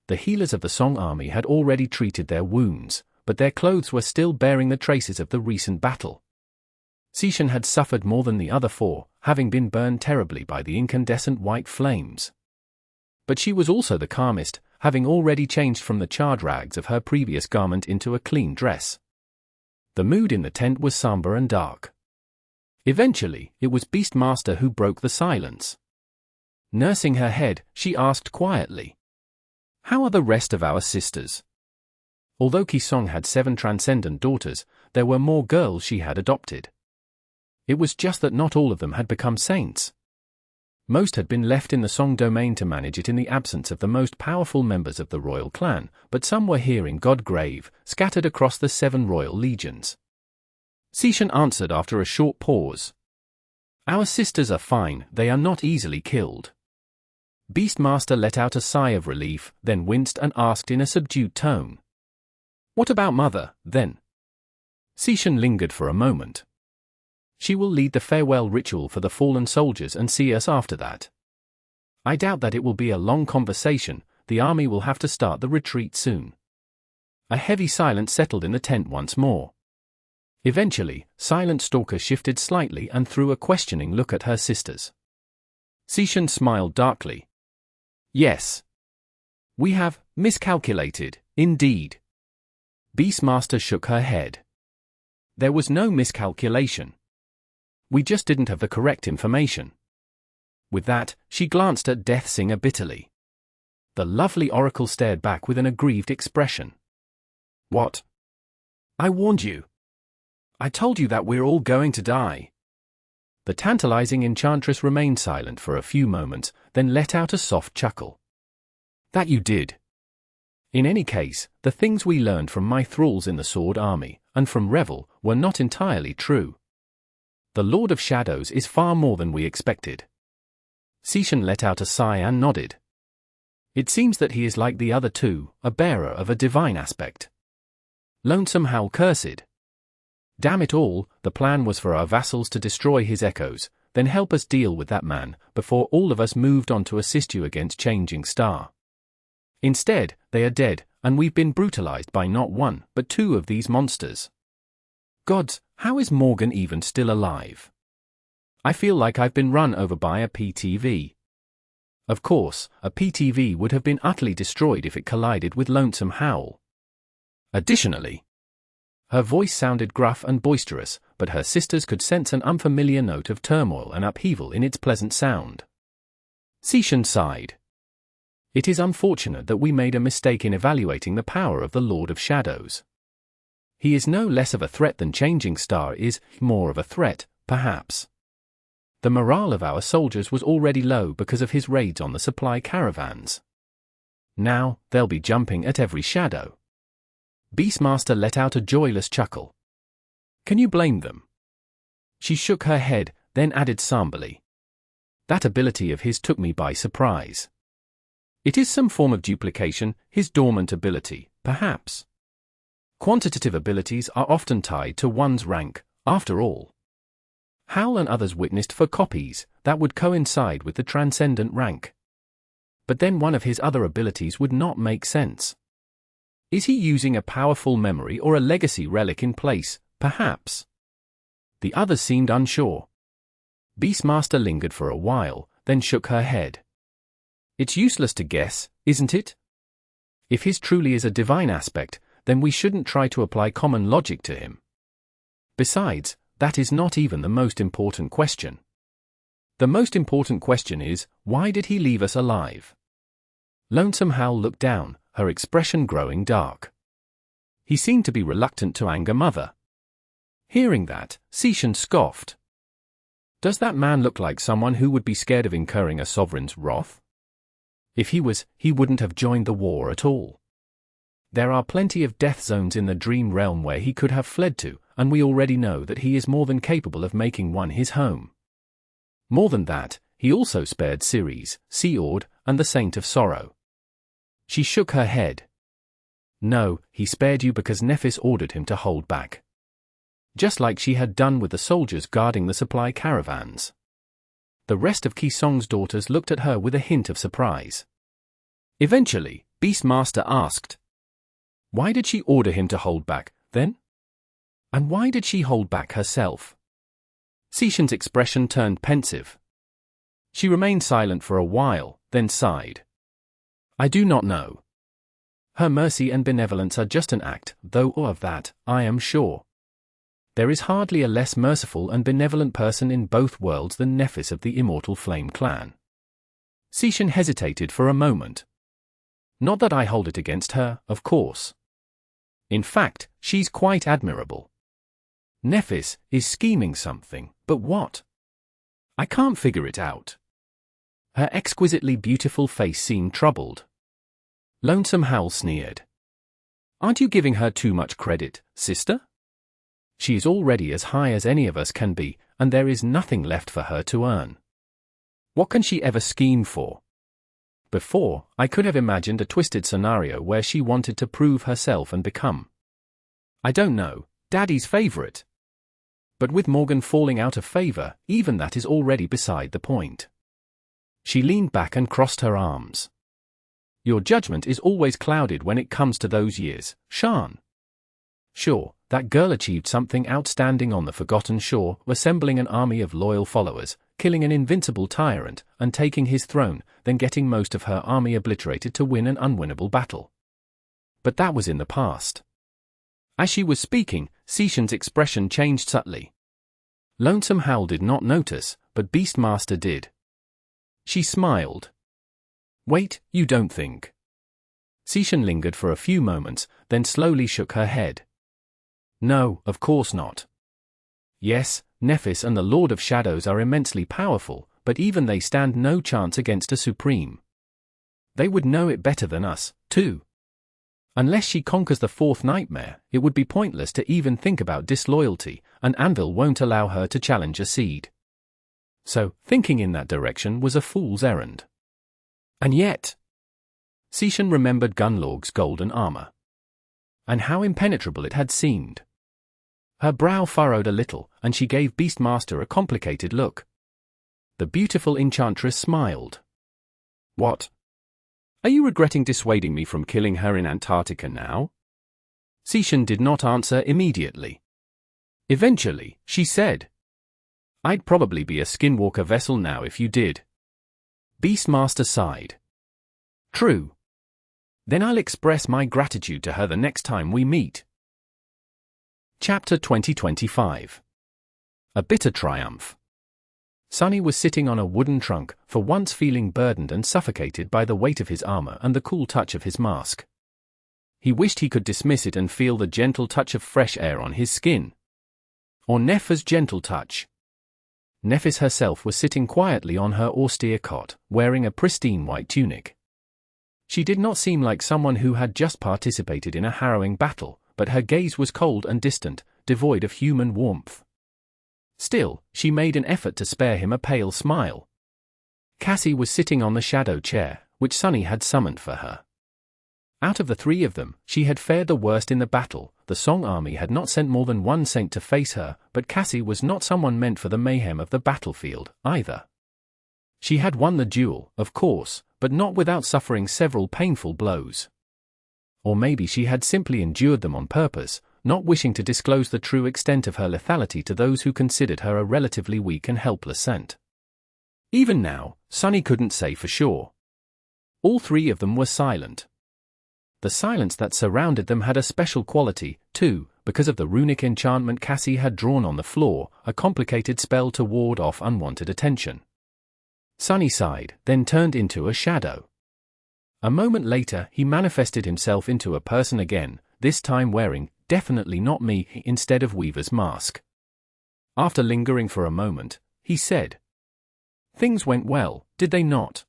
The healers of the Song Army had already treated their wounds, but their clothes were still bearing the traces of the recent battle. Sishan had suffered more than the other 4, having been burned terribly by the incandescent white flames. But she was also the calmest, having already changed from the charred rags of her previous garment into a clean dress. The mood in the tent was somber and dark. Eventually, it was Beastmaster who broke the silence. Nursing her head, she asked quietly, "How are the rest of our sisters?" Although Kisong had 7 Transcendent daughters, there were more girls she had adopted. It was just that not all of them had become saints. Most had been left in the Song domain to manage it in the absence of the most powerful members of the royal clan, but some were here in Godgrave, scattered across the 7 royal legions. Sishan answered after a short pause. "Our sisters are fine, they are not easily killed." Beastmaster let out a sigh of relief, then winced and asked in a subdued tone, "What about Mother, then?" Sishan lingered for a moment. "She will lead the farewell ritual for the fallen soldiers and see us after that. I doubt that it will be a long conversation, the army will have to start the retreat soon." A heavy silence settled in the tent once more. Eventually, Silent Stalker shifted slightly and threw a questioning look at her sisters. Sishan smiled darkly. "Yes. We have miscalculated, indeed." Beastmaster shook her head. "There was no miscalculation. We just didn't have the correct information." With that, she glanced at Deathsinger bitterly. The lovely oracle stared back with an aggrieved expression. "What? I warned you. I told you that we're all going to die." The tantalizing enchantress remained silent for a few moments, then let out a soft chuckle. "That you did. In any case, the things we learned from my thralls in the Sword Army, and from Revel, were not entirely true. The Lord of Shadows is far more than we expected." Sishan let out a sigh and nodded. "It seems that he is like the other 2, a bearer of a divine aspect. Lonesome Howl Cursed. Damn it all, the plan was for our vassals to destroy his echoes, then help us deal with that man, before all of us moved on to assist you against Changing Star. Instead, they are dead, and we've been brutalized by not 1, but 2 of these monsters. Gods, how is Morgan even still alive? I feel like I've been run over by a PTV. Of course, a PTV would have been utterly destroyed if it collided with Lonesome Howl. Additionally," her voice sounded gruff and boisterous, but her sisters could sense an unfamiliar note of turmoil and upheaval in its pleasant sound. Sishan sighed. "It is unfortunate that we made a mistake in evaluating the power of the Lord of Shadows. He is no less of a threat than Changing Star is, more of a threat, perhaps. The morale of our soldiers was already low because of his raids on the supply caravans. Now, they'll be jumping at every shadow. Beastmaster let out a joyless chuckle. Can you blame them? She shook her head, then added somberly. That ability of his took me by surprise. It is some form of duplication, his dormant ability, perhaps. Quantitative abilities are often tied to one's rank, after all. Hal and others witnessed for copies that would coincide with the Transcendent rank. But then one of his other abilities would not make sense. Is he using a powerful memory or a legacy relic in place, perhaps? The others seemed unsure. Beastmaster lingered for a while, then shook her head. It's useless to guess, isn't it? If his truly is a divine aspect, then we shouldn't try to apply common logic to him. Besides, that is not even the most important question. The most important question is, why did he leave us alive? Lonesome Hal looked down, her expression growing dark. He seemed to be reluctant to anger Mother. Hearing that, Seishan scoffed. Does that man look like someone who would be scared of incurring a sovereign's wrath? If he was, he wouldn't have joined the war at all. There are plenty of death zones in the dream realm where he could have fled to, and we already know that he is more than capable of making one his home. More than that, he also spared Ceres, Seord, and the Saint of Sorrow. She shook her head. No, he spared you because Nephis ordered him to hold back. Just like she had done with the soldiers guarding the supply caravans. The rest of Kisong's daughters looked at her with a hint of surprise. Eventually, Beastmaster asked, why did she order him to hold back, then? And why did she hold back herself? Seishan's expression turned pensive. She remained silent for a while, then sighed. I do not know. Her mercy and benevolence are just an act, though of that, I am sure. There is hardly a less merciful and benevolent person in both worlds than Nephis of the Immortal Flame clan. Seishan hesitated for a moment. Not that I hold it against her, of course. In fact, she's quite admirable. Nephis is scheming something, but what? I can't figure it out. Her exquisitely beautiful face seemed troubled. Lonesome Hal sneered. Aren't you giving her too much credit, sister? She is already as high as any of us can be, and there is nothing left for her to earn. What can she ever scheme for? Before, I could have imagined a twisted scenario where she wanted to prove herself and become, I don't know, Daddy's favorite. But with Morgan falling out of favor, even that is already beside the point. She leaned back and crossed her arms. Your judgment is always clouded when it comes to those years, Shan. Sure, that girl achieved something outstanding on the Forgotten Shore, assembling an army of loyal followers, killing an invincible tyrant, and taking his throne, then getting most of her army obliterated to win an unwinnable battle. But that was in the past. As she was speaking, Seishan's expression changed subtly. Lonesome Hal did not notice, but Beastmaster did. She smiled. Wait, you don't think? Seishan lingered for a few moments, then slowly shook her head. No, of course not. Yes, Nephis and the Lord of Shadows are immensely powerful, but even they stand no chance against a Supreme. They would know it better than us, too. Unless she conquers the fourth nightmare, it would be pointless to even think about disloyalty, and Anvil won't allow her to challenge a seed. So, thinking in that direction was a fool's errand. And yet, Seishan remembered Gunlorg's golden armor. And how impenetrable it had seemed. Her brow furrowed a little, and she gave Beastmaster a complicated look. The beautiful enchantress smiled. What? Are you regretting dissuading me from killing her in Antarctica now? Seishan did not answer immediately. Eventually, she said, I'd probably be a skinwalker vessel now if you did. Beastmaster sighed. True. Then I'll express my gratitude to her the next time we meet. Chapter 2025. A Bitter Triumph. Sunny was sitting on a wooden trunk, for once feeling burdened and suffocated by the weight of his armor and the cool touch of his mask. He wished he could dismiss it and feel the gentle touch of fresh air on his skin. Or Neph's gentle touch. Nephis herself was sitting quietly on her austere cot, wearing a pristine white tunic. She did not seem like someone who had just participated in a harrowing battle, but her gaze was cold and distant, devoid of human warmth. Still, she made an effort to spare him a pale smile. Cassie was sitting on the shadow chair, which Sunny had summoned for her. Out of the three of them, she had fared the worst in the battle. The Song army had not sent more than one saint to face her, but Cassie was not someone meant for the mayhem of the battlefield, either. She had won the duel, of course, but not without suffering several painful blows. Or maybe she had simply endured them on purpose, not wishing to disclose the true extent of her lethality to those who considered her a relatively weak and helpless saint. Even now, Sunny couldn't say for sure. All three of them were silent. The silence that surrounded them had a special quality, too, because of the runic enchantment Cassie had drawn on the floor, a complicated spell to ward off unwanted attention. Sunny sighed, then turned into a shadow. A moment later, he manifested himself into a person again, this time wearing, definitely not me, instead of Weaver's mask. After lingering for a moment, he said, "Things went well, did they not?"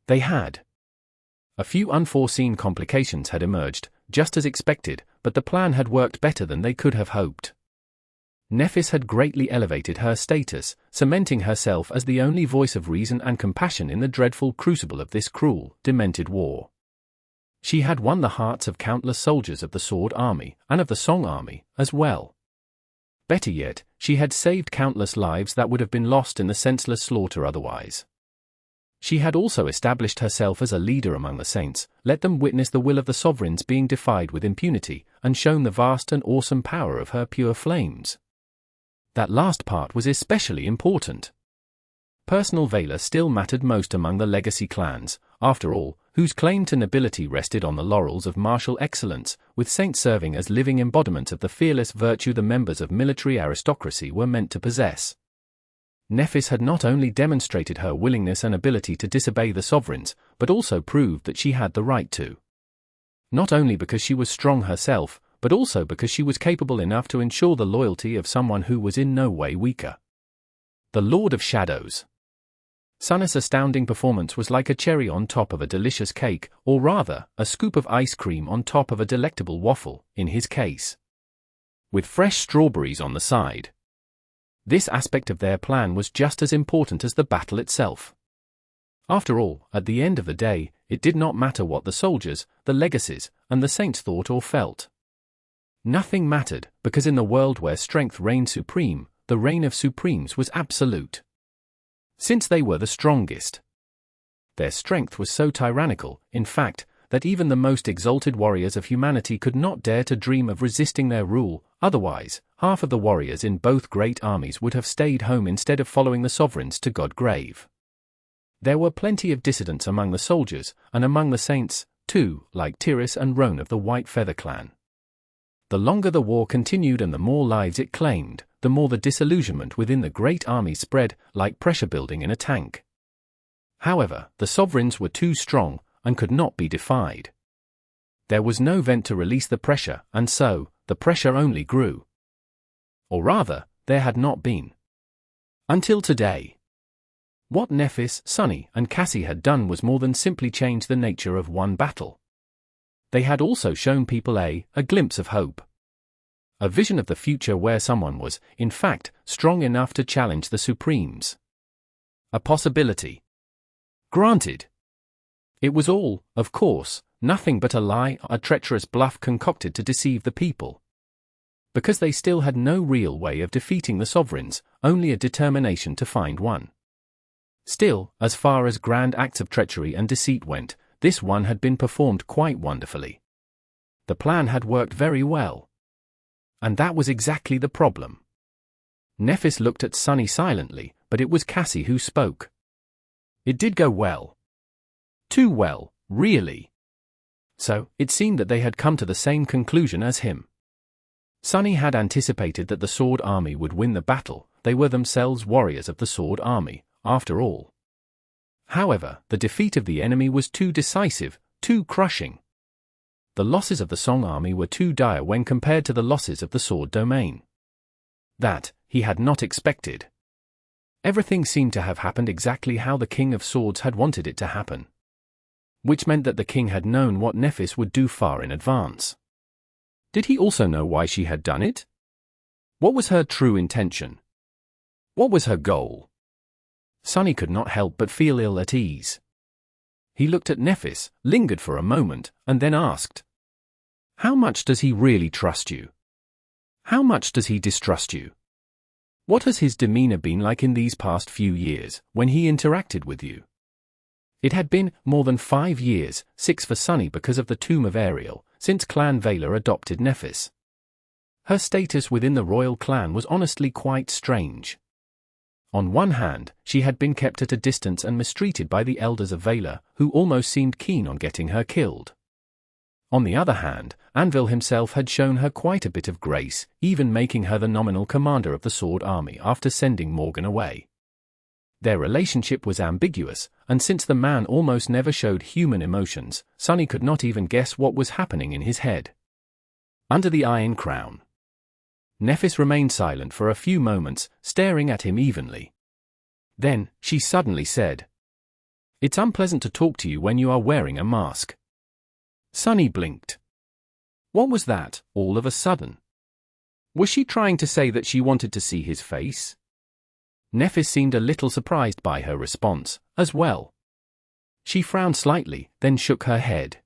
They had. A few unforeseen complications had emerged, just as expected, but the plan had worked better than they could have hoped. Nephis had greatly elevated her status, cementing herself as the only voice of reason and compassion in the dreadful crucible of this cruel, demented war. She had won the hearts of countless soldiers of the Sword Army, and of the Song Army, as well. Better yet, she had saved countless lives that would have been lost in the senseless slaughter otherwise. She had also established herself as a leader among the saints, let them witness the will of the sovereigns being defied with impunity, and shown the vast and awesome power of her pure flames. That last part was especially important. Personal valor still mattered most among the legacy clans, after all, whose claim to nobility rested on the laurels of martial excellence, with saints serving as living embodiments of the fearless virtue the members of military aristocracy were meant to possess. Nephis had not only demonstrated her willingness and ability to disobey the sovereigns, but also proved that she had the right to. Not only because she was strong herself, but also because she was capable enough to ensure the loyalty of someone who was in no way weaker. The Lord of Shadows. Sunnis' astounding performance was like a cherry on top of a delicious cake, or rather, a scoop of ice cream on top of a delectable waffle, in his case. With fresh strawberries on the side. This aspect of their plan was just as important as the battle itself. After all, at the end of the day, it did not matter what the soldiers, the legacies, and the saints thought or felt. Nothing mattered, because in the world where strength reigned supreme, the reign of supremes was absolute. Since they were the strongest. Their strength was so tyrannical, in fact, that even the most exalted warriors of humanity could not dare to dream of resisting their rule, otherwise, half of the warriors in both great armies would have stayed home instead of following the sovereigns to Godgrave. There were plenty of dissidents among the soldiers, and among the saints, too, like Tiris and Roan of the White Feather clan. The longer the war continued and the more lives it claimed, the more the disillusionment within the great army spread, like pressure building in a tank. However, the sovereigns were too strong, and could not be defied. There was no vent to release the pressure, and so, the pressure only grew. Or rather, there had not been. Until today. What Nephis, Sunny, and Cassie had done was more than simply change the nature of one battle. They had also shown people a glimpse of hope. A vision of the future where someone was, in fact, strong enough to challenge the Supremes. A possibility. Granted. It was all, of course, nothing but a lie, a treacherous bluff concocted to deceive the people. Because they still had no real way of defeating the sovereigns, only a determination to find one. Still, as far as grand acts of treachery and deceit went, this one had been performed quite wonderfully. The plan had worked very well. And that was exactly the problem. Nephis looked at Sunny silently, but it was Cassie who spoke. It did go well. Too well, really. So, it seemed that they had come to the same conclusion as him. Sunny had anticipated that the Sword Army would win the battle. They were themselves warriors of the Sword Army, after all. However, the defeat of the enemy was too decisive, too crushing. The losses of the Song Army were too dire when compared to the losses of the Sword Domain. That, he had not expected. Everything seemed to have happened exactly how the King of Swords had wanted it to happen. which meant that the king had known what Nephis would do far in advance. Did he also know why she had done it? What was her true intention? What was her goal? Sunny could not help but feel ill at ease. He looked at Nephis, lingered for a moment, and then asked, "How much does he really trust you? How much does he distrust you? What has his demeanor been like in these past few years, when he interacted with you?" It had been more than 5 years, 6 for Sunny because of the tomb of Ariel, since Clan Valor adopted Nephis. Her status within the royal clan was honestly quite strange. On one hand, she had been kept at a distance and mistreated by the elders of Valor, who almost seemed keen on getting her killed. On the other hand, Anvil himself had shown her quite a bit of grace, even making her the nominal commander of the Sword Army after sending Morgan away. Their relationship was ambiguous, and since the man almost never showed human emotions, Sunny could not even guess what was happening in his head. Under the Iron Crown. Nephis remained silent for a few moments, staring at him evenly. Then, she suddenly said, "It's unpleasant to talk to you when you are wearing a mask." Sunny blinked. What was that, all of a sudden? Was she trying to say that she wanted to see his face? Nephis seemed a little surprised by her response, as well. She frowned slightly, then shook her head.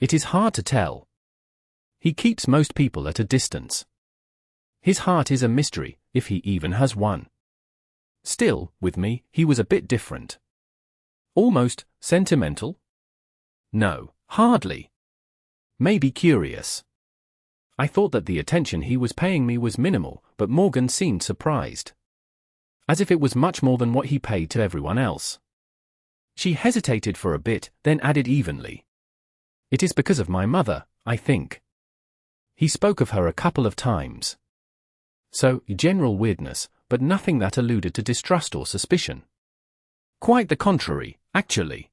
"It is hard to tell. He keeps most people at a distance. His heart is a mystery, if he even has one. Still, with me, he was a bit different. Almost sentimental? No, hardly. Maybe curious. I thought that the attention he was paying me was minimal, but Morgan seemed surprised. As if it was much more than what he paid to everyone else." She hesitated for a bit, then added evenly, "It is because of my mother, I think. He spoke of her a couple of times. So, general weirdness, but nothing that alluded to distrust or suspicion. Quite the contrary, actually.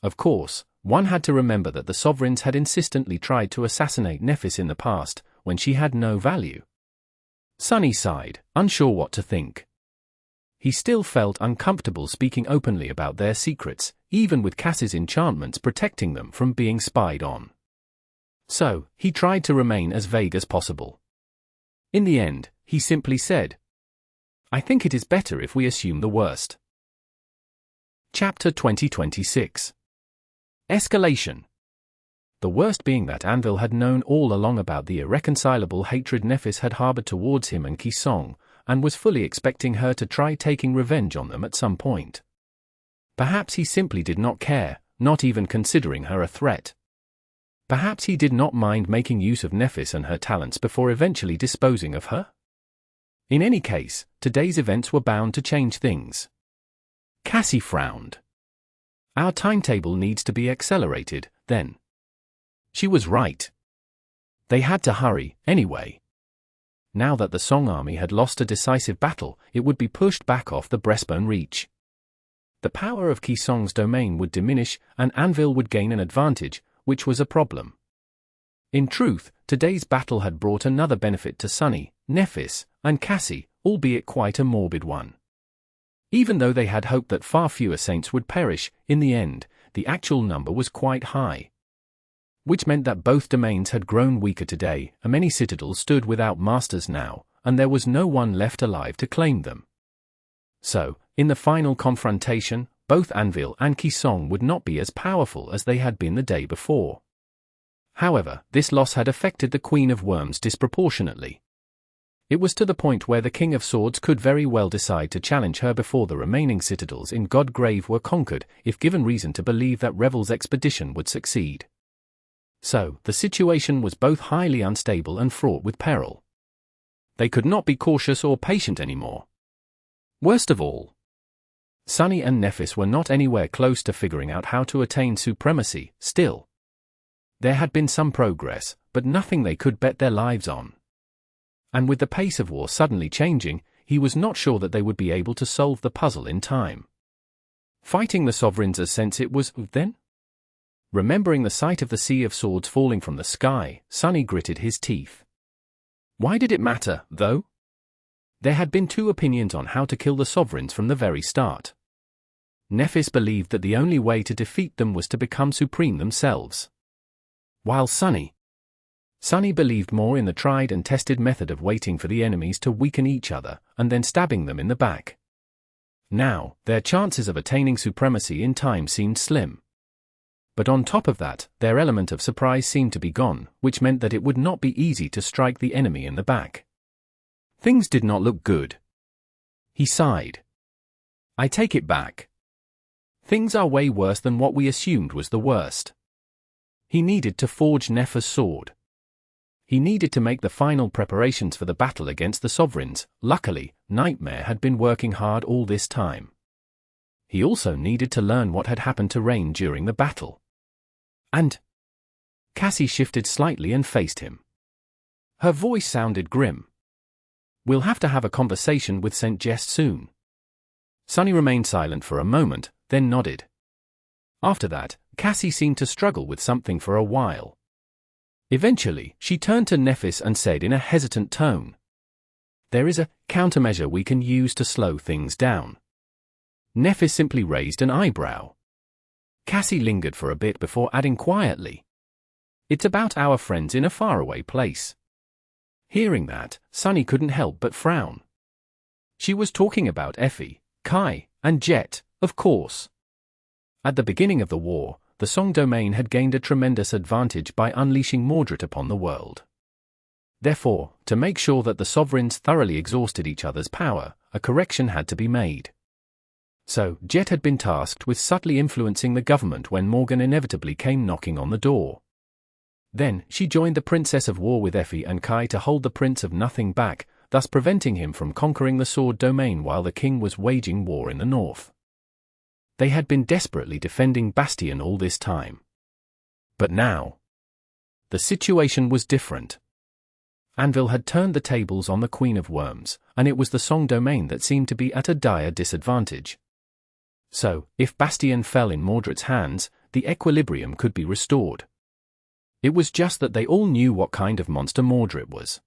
Of course, one had to remember that the sovereigns had insistently tried to assassinate Nephis in the past, when she had no value." Sunny sighed, unsure what to think. He still felt uncomfortable speaking openly about their secrets, even with Cass's enchantments protecting them from being spied on. So, he tried to remain as vague as possible. In the end, he simply said, "I think it is better if we assume the worst." Chapter 2026. Escalation. The worst being that Anvil had known all along about the irreconcilable hatred Nephis had harbored towards him and Kisong, and was fully expecting her to try taking revenge on them at some point. Perhaps he simply did not care, not even considering her a threat. Perhaps he did not mind making use of Nephis and her talents before eventually disposing of her? In any case, today's events were bound to change things. Cassie frowned. "Our timetable needs to be accelerated, then." She was right. They had to hurry, anyway. Now that the Song Army had lost a decisive battle, it would be pushed back off the breastbone reach. The power of Kisong's domain would diminish, and Anvil would gain an advantage, which was a problem. In truth, today's battle had brought another benefit to Sunny, Nephis, and Cassie, albeit quite a morbid one. Even though they had hoped that far fewer saints would perish, in the end, the actual number was quite high. Which meant that both domains had grown weaker today, and many citadels stood without masters now, and there was no one left alive to claim them. So, in the final confrontation, both Anvil and Kisong would not be as powerful as they had been the day before. However, this loss had affected the Queen of Worms disproportionately. It was to the point where the King of Swords could very well decide to challenge her before the remaining citadels in Godgrave were conquered, if given reason to believe that Revel's expedition would succeed. So, the situation was both highly unstable and fraught with peril. They could not be cautious or patient anymore. Worst of all, Sunny and Nephis were not anywhere close to figuring out how to attain supremacy, still. There had been some progress, but nothing they could bet their lives on. And with the pace of war suddenly changing, he was not sure that they would be able to solve the puzzle in time. Fighting the sovereigns as since it was, then? Remembering the sight of the sea of swords falling from the sky, Sunny gritted his teeth. Why did it matter, though? There had been two opinions on how to kill the sovereigns from the very start. Nephis believed that the only way to defeat them was to become supreme themselves. While Sunny believed more in the tried and tested method of waiting for the enemies to weaken each other and then stabbing them in the back. Now, their chances of attaining supremacy in time seemed slim. But on top of that, their element of surprise seemed to be gone, which meant that it would not be easy to strike the enemy in the back. Things did not look good. He sighed. I take it back. Things are way worse than what we assumed was the worst. He needed to forge Neph's sword. He needed to make the final preparations for the battle against the sovereigns. Luckily, Nightmare had been working hard all this time. He also needed to learn what had happened to Rain during the battle. And Cassie shifted slightly and faced him. Her voice sounded grim. We'll have to have a conversation with St. Jest soon. Sunny remained silent for a moment, then nodded. After that, Cassie seemed to struggle with something for a while. Eventually, she turned to Nephis and said in a hesitant tone, There is a countermeasure we can use to slow things down. Nephis simply raised an eyebrow. Cassie lingered for a bit before adding quietly, It's about our friends in a faraway place. Hearing that, Sunny couldn't help but frown. She was talking about Effie, Kai, and Jet, of course. At the beginning of the war, the Song domain had gained a tremendous advantage by unleashing Mordred upon the world. Therefore, to make sure that the sovereigns thoroughly exhausted each other's power, a correction had to be made. So, Jet had been tasked with subtly influencing the government when Morgan inevitably came knocking on the door. Then, she joined the Princess of War with Effie and Kai to hold the Prince of Nothing back, thus preventing him from conquering the Sword domain while the king was waging war in the north. They had been desperately defending Bastion all this time. But now, the situation was different. Anvil had turned the tables on the Queen of Worms, and it was the Song domain that seemed to be at a dire disadvantage. So, if Bastion fell in Mordred's hands, the equilibrium could be restored. It was just that they all knew what kind of monster Mordred was.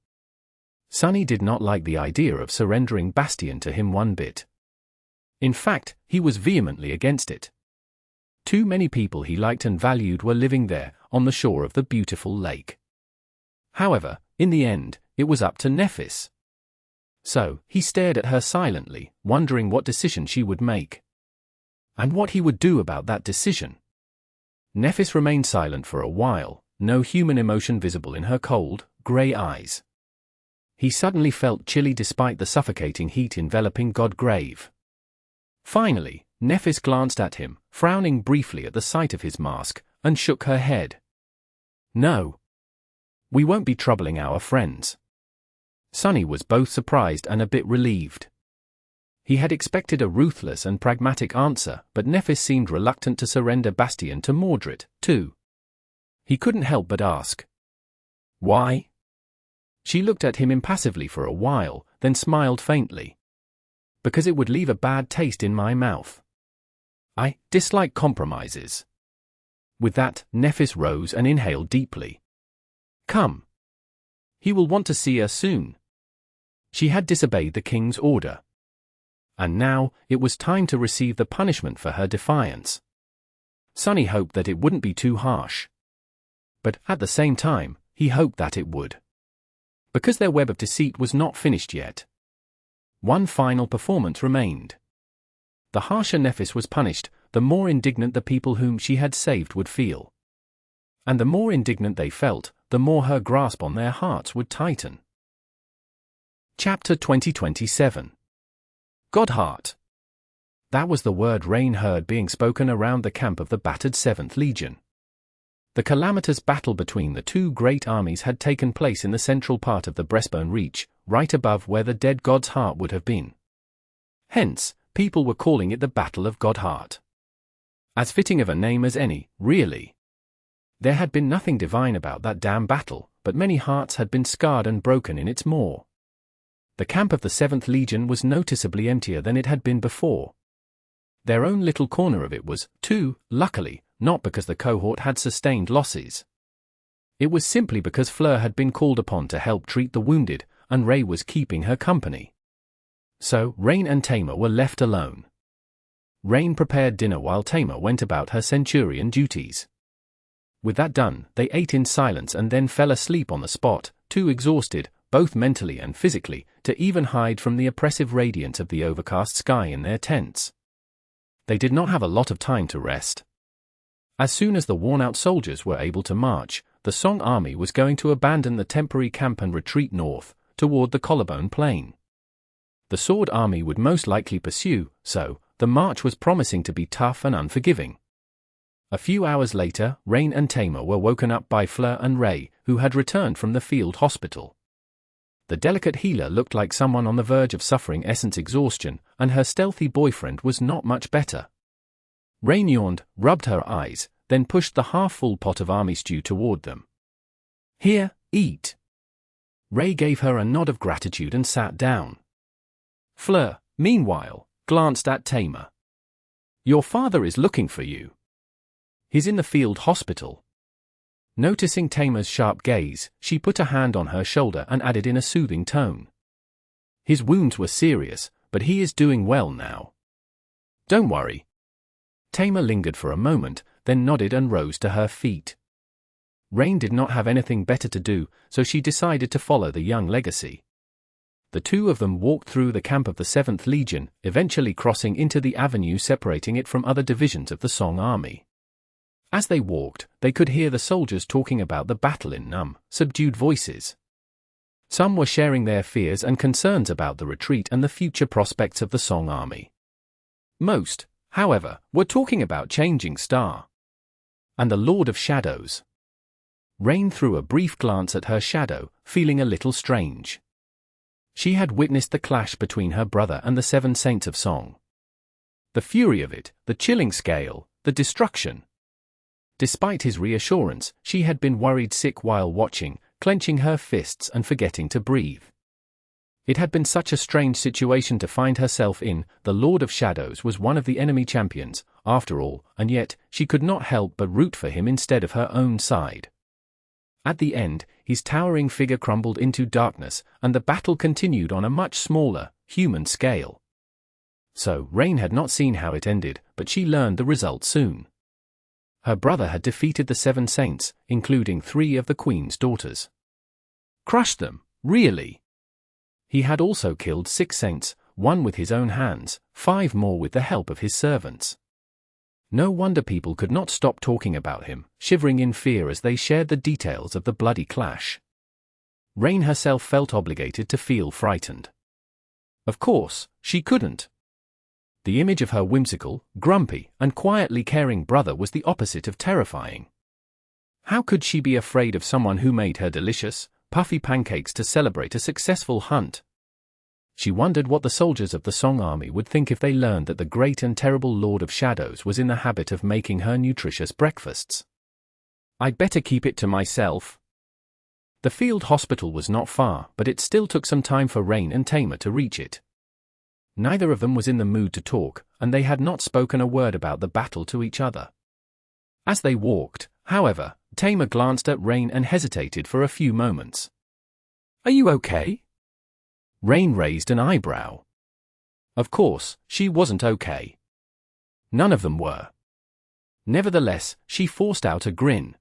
Sunny did not like the idea of surrendering Bastion to him one bit. In fact, he was vehemently against it. Too many people he liked and valued were living there, on the shore of the beautiful lake. However, in the end, it was up to Nephis. So, he stared at her silently, wondering what decision she would make. And what he would do about that decision. Nephis remained silent for a while, no human emotion visible in her cold, grey eyes. He suddenly felt chilly despite the suffocating heat enveloping Godgrave. Finally, Nephis glanced at him, frowning briefly at the sight of his mask, and shook her head. No. We won't be troubling our friends. Sunny was both surprised and a bit relieved. He had expected a ruthless and pragmatic answer, but Nephis seemed reluctant to surrender Bastion to Mordred, too. He couldn't help but ask. Why? She looked at him impassively for a while, then smiled faintly. Because it would leave a bad taste in my mouth. I dislike compromises. With that, Nephis rose and inhaled deeply. Come. He will want to see her soon. She had disobeyed the king's order. And now, it was time to receive the punishment for her defiance. Sunny hoped that it wouldn't be too harsh. But, at the same time, he hoped that it would. Because their web of deceit was not finished yet. One final performance remained. The harsher Nephis was punished, the more indignant the people whom she had saved would feel. And the more indignant they felt, the more her grasp on their hearts would tighten. Chapter 2027. Godheart. That was the word Rain heard being spoken around the camp of the battered 7th Legion. The calamitous battle between the two great armies had taken place in the central part of the Breastbone Reach, right above where the dead god's heart would have been. Hence, people were calling it the Battle of Godheart. As fitting of a name as any, really. There had been nothing divine about that damn battle, but many hearts had been scarred and broken in its maw. The camp of the 7th Legion was noticeably emptier than it had been before. Their own little corner of it was, too, luckily, not because the cohort had sustained losses. It was simply because Fleur had been called upon to help treat the wounded, and Ray was keeping her company. So, Rain and Tamer were left alone. Rain prepared dinner while Tamer went about her centurion duties. With that done, they ate in silence and then fell asleep on the spot, too exhausted, both mentally and physically, to even hide from the oppressive radiance of the overcast sky in their tents. They did not have a lot of time to rest. As soon as the worn-out soldiers were able to march, the Song army was going to abandon the temporary camp and retreat north, toward the Collarbone Plain. The Sword army would most likely pursue, so the march was promising to be tough and unforgiving. A few hours later, Rain and Tamer were woken up by Flaw and Ray, who had returned from the field hospital. The delicate healer looked like someone on the verge of suffering essence exhaustion, and her stealthy boyfriend was not much better. Rain yawned, rubbed her eyes, then pushed the half-full pot of army stew toward them. "Here, eat." Ray gave her a nod of gratitude and sat down. Flaw, meanwhile, glanced at Tamer. "Your father is looking for you. He's in the field hospital." Noticing Tamer's sharp gaze, she put a hand on her shoulder and added in a soothing tone. "His wounds were serious, but he is doing well now. Don't worry." Tamer lingered for a moment, then nodded and rose to her feet. Rain did not have anything better to do, so she decided to follow the young legacy. The two of them walked through the camp of the 7th Legion, eventually crossing into the avenue separating it from other divisions of the Song army. As they walked, they could hear the soldiers talking about the battle in numb, subdued voices. Some were sharing their fears and concerns about the retreat and the future prospects of the Song army. Most, however, were talking about changing Star and the Lord of Shadows. Rain threw a brief glance at her shadow, feeling a little strange. She had witnessed the clash between her brother and the 7 Saints of Song. The fury of it, the chilling scale, the destruction. Despite his reassurance, she had been worried sick while watching, clenching her fists and forgetting to breathe. It had been such a strange situation to find herself in. The Lord of Shadows was one of the enemy champions, after all, and yet, she could not help but root for him instead of her own side. At the end, his towering figure crumbled into darkness, and the battle continued on a much smaller, human scale. So, Rain had not seen how it ended, but she learned the result soon. Her brother had defeated the 7 Saints, including 3 of the Queen's daughters. Crushed them, really? He had also killed 6 Saints, 1 with his own hands, 5 more with the help of his servants. No wonder people could not stop talking about him, shivering in fear as they shared the details of the bloody clash. Rain herself felt obligated to feel frightened. Of course, she couldn't. The image of her whimsical, grumpy, and quietly caring brother was the opposite of terrifying. How could she be afraid of someone who made her delicious, puffy pancakes to celebrate a successful hunt? She wondered what the soldiers of the Song army would think if they learned that the great and terrible Lord of Shadows was in the habit of making her nutritious breakfasts. "I'd better keep it to myself." The field hospital was not far, but it still took some time for Rain and Tamer to reach it. Neither of them was in the mood to talk, and they had not spoken a word about the battle to each other. As they walked, however, Tamer glanced at Rain and hesitated for a few moments. "Are you okay?" Rain raised an eyebrow. Of course, she wasn't okay. None of them were. Nevertheless, she forced out a grin.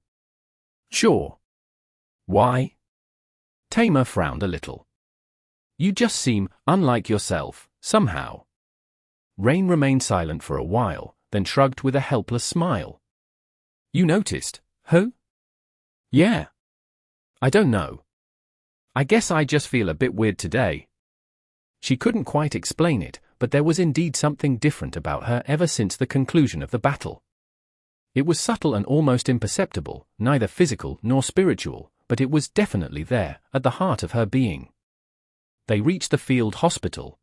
"Sure. Why?" Tamer frowned a little. "You just seem unlike yourself, somehow." Rain remained silent for a while, then shrugged with a helpless smile. "You noticed, huh?" "Yeah. I don't know. I guess I just feel a bit weird today." She couldn't quite explain it, but there was indeed something different about her ever since the conclusion of the battle. It was subtle and almost imperceptible, neither physical nor spiritual, but it was definitely there, at the heart of her being. They reached the field hospital.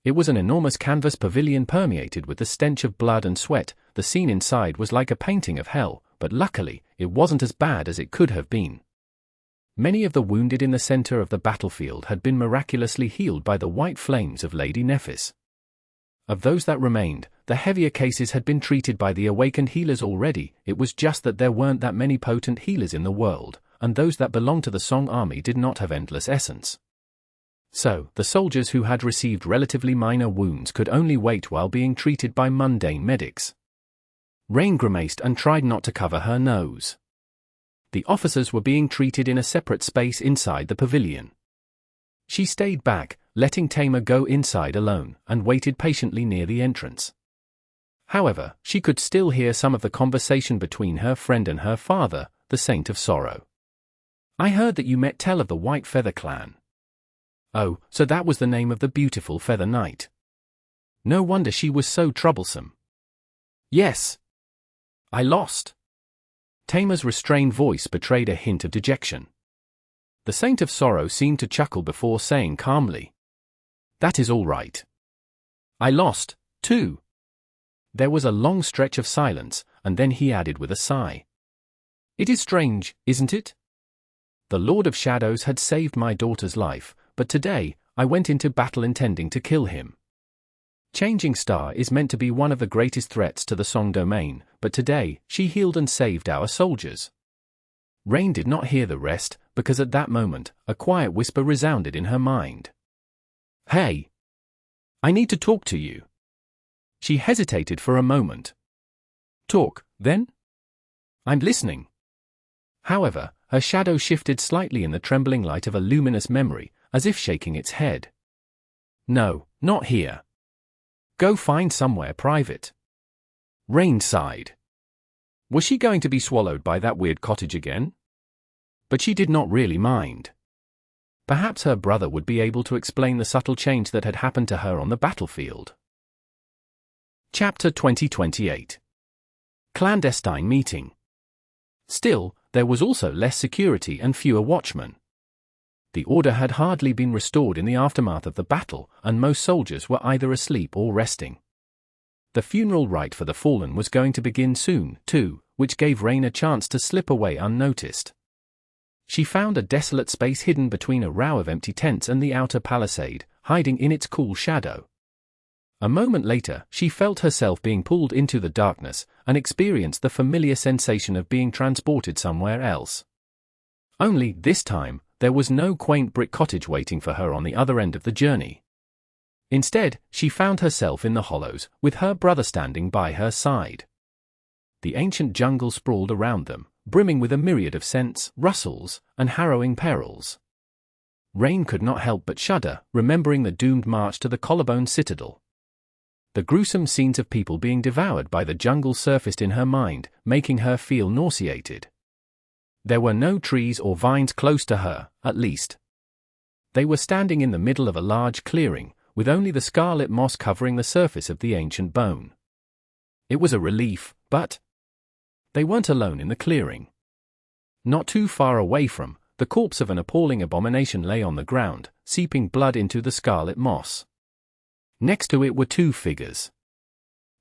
It was an enormous canvas pavilion permeated with the stench of blood and sweat. The scene inside was like a painting of hell, but luckily, it wasn't as bad as it could have been. Many of the wounded in the center of the battlefield had been miraculously healed by the white flames of Lady Nephis. Of those that remained, the heavier cases had been treated by the awakened healers already. It was just that there weren't that many potent healers in the world, and those that belonged to the Song army did not have endless essence. So, the soldiers who had received relatively minor wounds could only wait while being treated by mundane medics. Rain grimaced and tried not to cover her nose. The officers were being treated in a separate space inside the pavilion. She stayed back, letting Tamer go inside alone, and waited patiently near the entrance. However, she could still hear some of the conversation between her friend and her father, the Saint of Sorrow. "I heard that you met Tell of the White Feather Clan." Oh, so that was the name of the beautiful Feather Knight. No wonder she was so troublesome. "Yes. I lost." Tamer's restrained voice betrayed a hint of dejection. The Saint of Sorrow seemed to chuckle before saying calmly, "That is all right. I lost, too." There was a long stretch of silence, and then he added with a sigh, "It is strange, isn't it? The Lord of Shadows had saved my daughter's life, but today, I went into battle intending to kill him. Changing Star is meant to be one of the greatest threats to the Song domain, but today, she healed and saved our soldiers." Rain did not hear the rest, because at that moment, a quiet whisper resounded in her mind. "Hey! I need to talk to you." She hesitated for a moment. "Talk, then?" "I'm listening." However, her shadow shifted slightly in the trembling light of a luminous memory, as if shaking its head. "No, not here. Go find somewhere private." Rain sighed. Was she going to be swallowed by that weird cottage again? But she did not really mind. Perhaps her brother would be able to explain the subtle change that had happened to her on the battlefield. Chapter 2028. Clandestine Meeting. Still, there was also less security and fewer watchmen. The order had hardly been restored in the aftermath of the battle, and most soldiers were either asleep or resting. The funeral rite for the fallen was going to begin soon, too, which gave Rain a chance to slip away unnoticed. She found a desolate space hidden between a row of empty tents and the outer palisade, hiding in its cool shadow. A moment later, she felt herself being pulled into the darkness, and experienced the familiar sensation of being transported somewhere else. Only, this time, there was no quaint brick cottage waiting for her on the other end of the journey. Instead, she found herself in the hollows, with her brother standing by her side. The ancient jungle sprawled around them, brimming with a myriad of scents, rustles, and harrowing perils. Rain could not help but shudder, remembering the doomed march to the Collarbone Citadel. The gruesome scenes of people being devoured by the jungle surfaced in her mind, making her feel nauseated. There were no trees or vines close to her, at least. They were standing in the middle of a large clearing, with only the scarlet moss covering the surface of the ancient bone. It was a relief, but they weren't alone in the clearing. Not too far away from, the corpse of an appalling abomination lay on the ground, seeping blood into the scarlet moss. Next to it were two figures.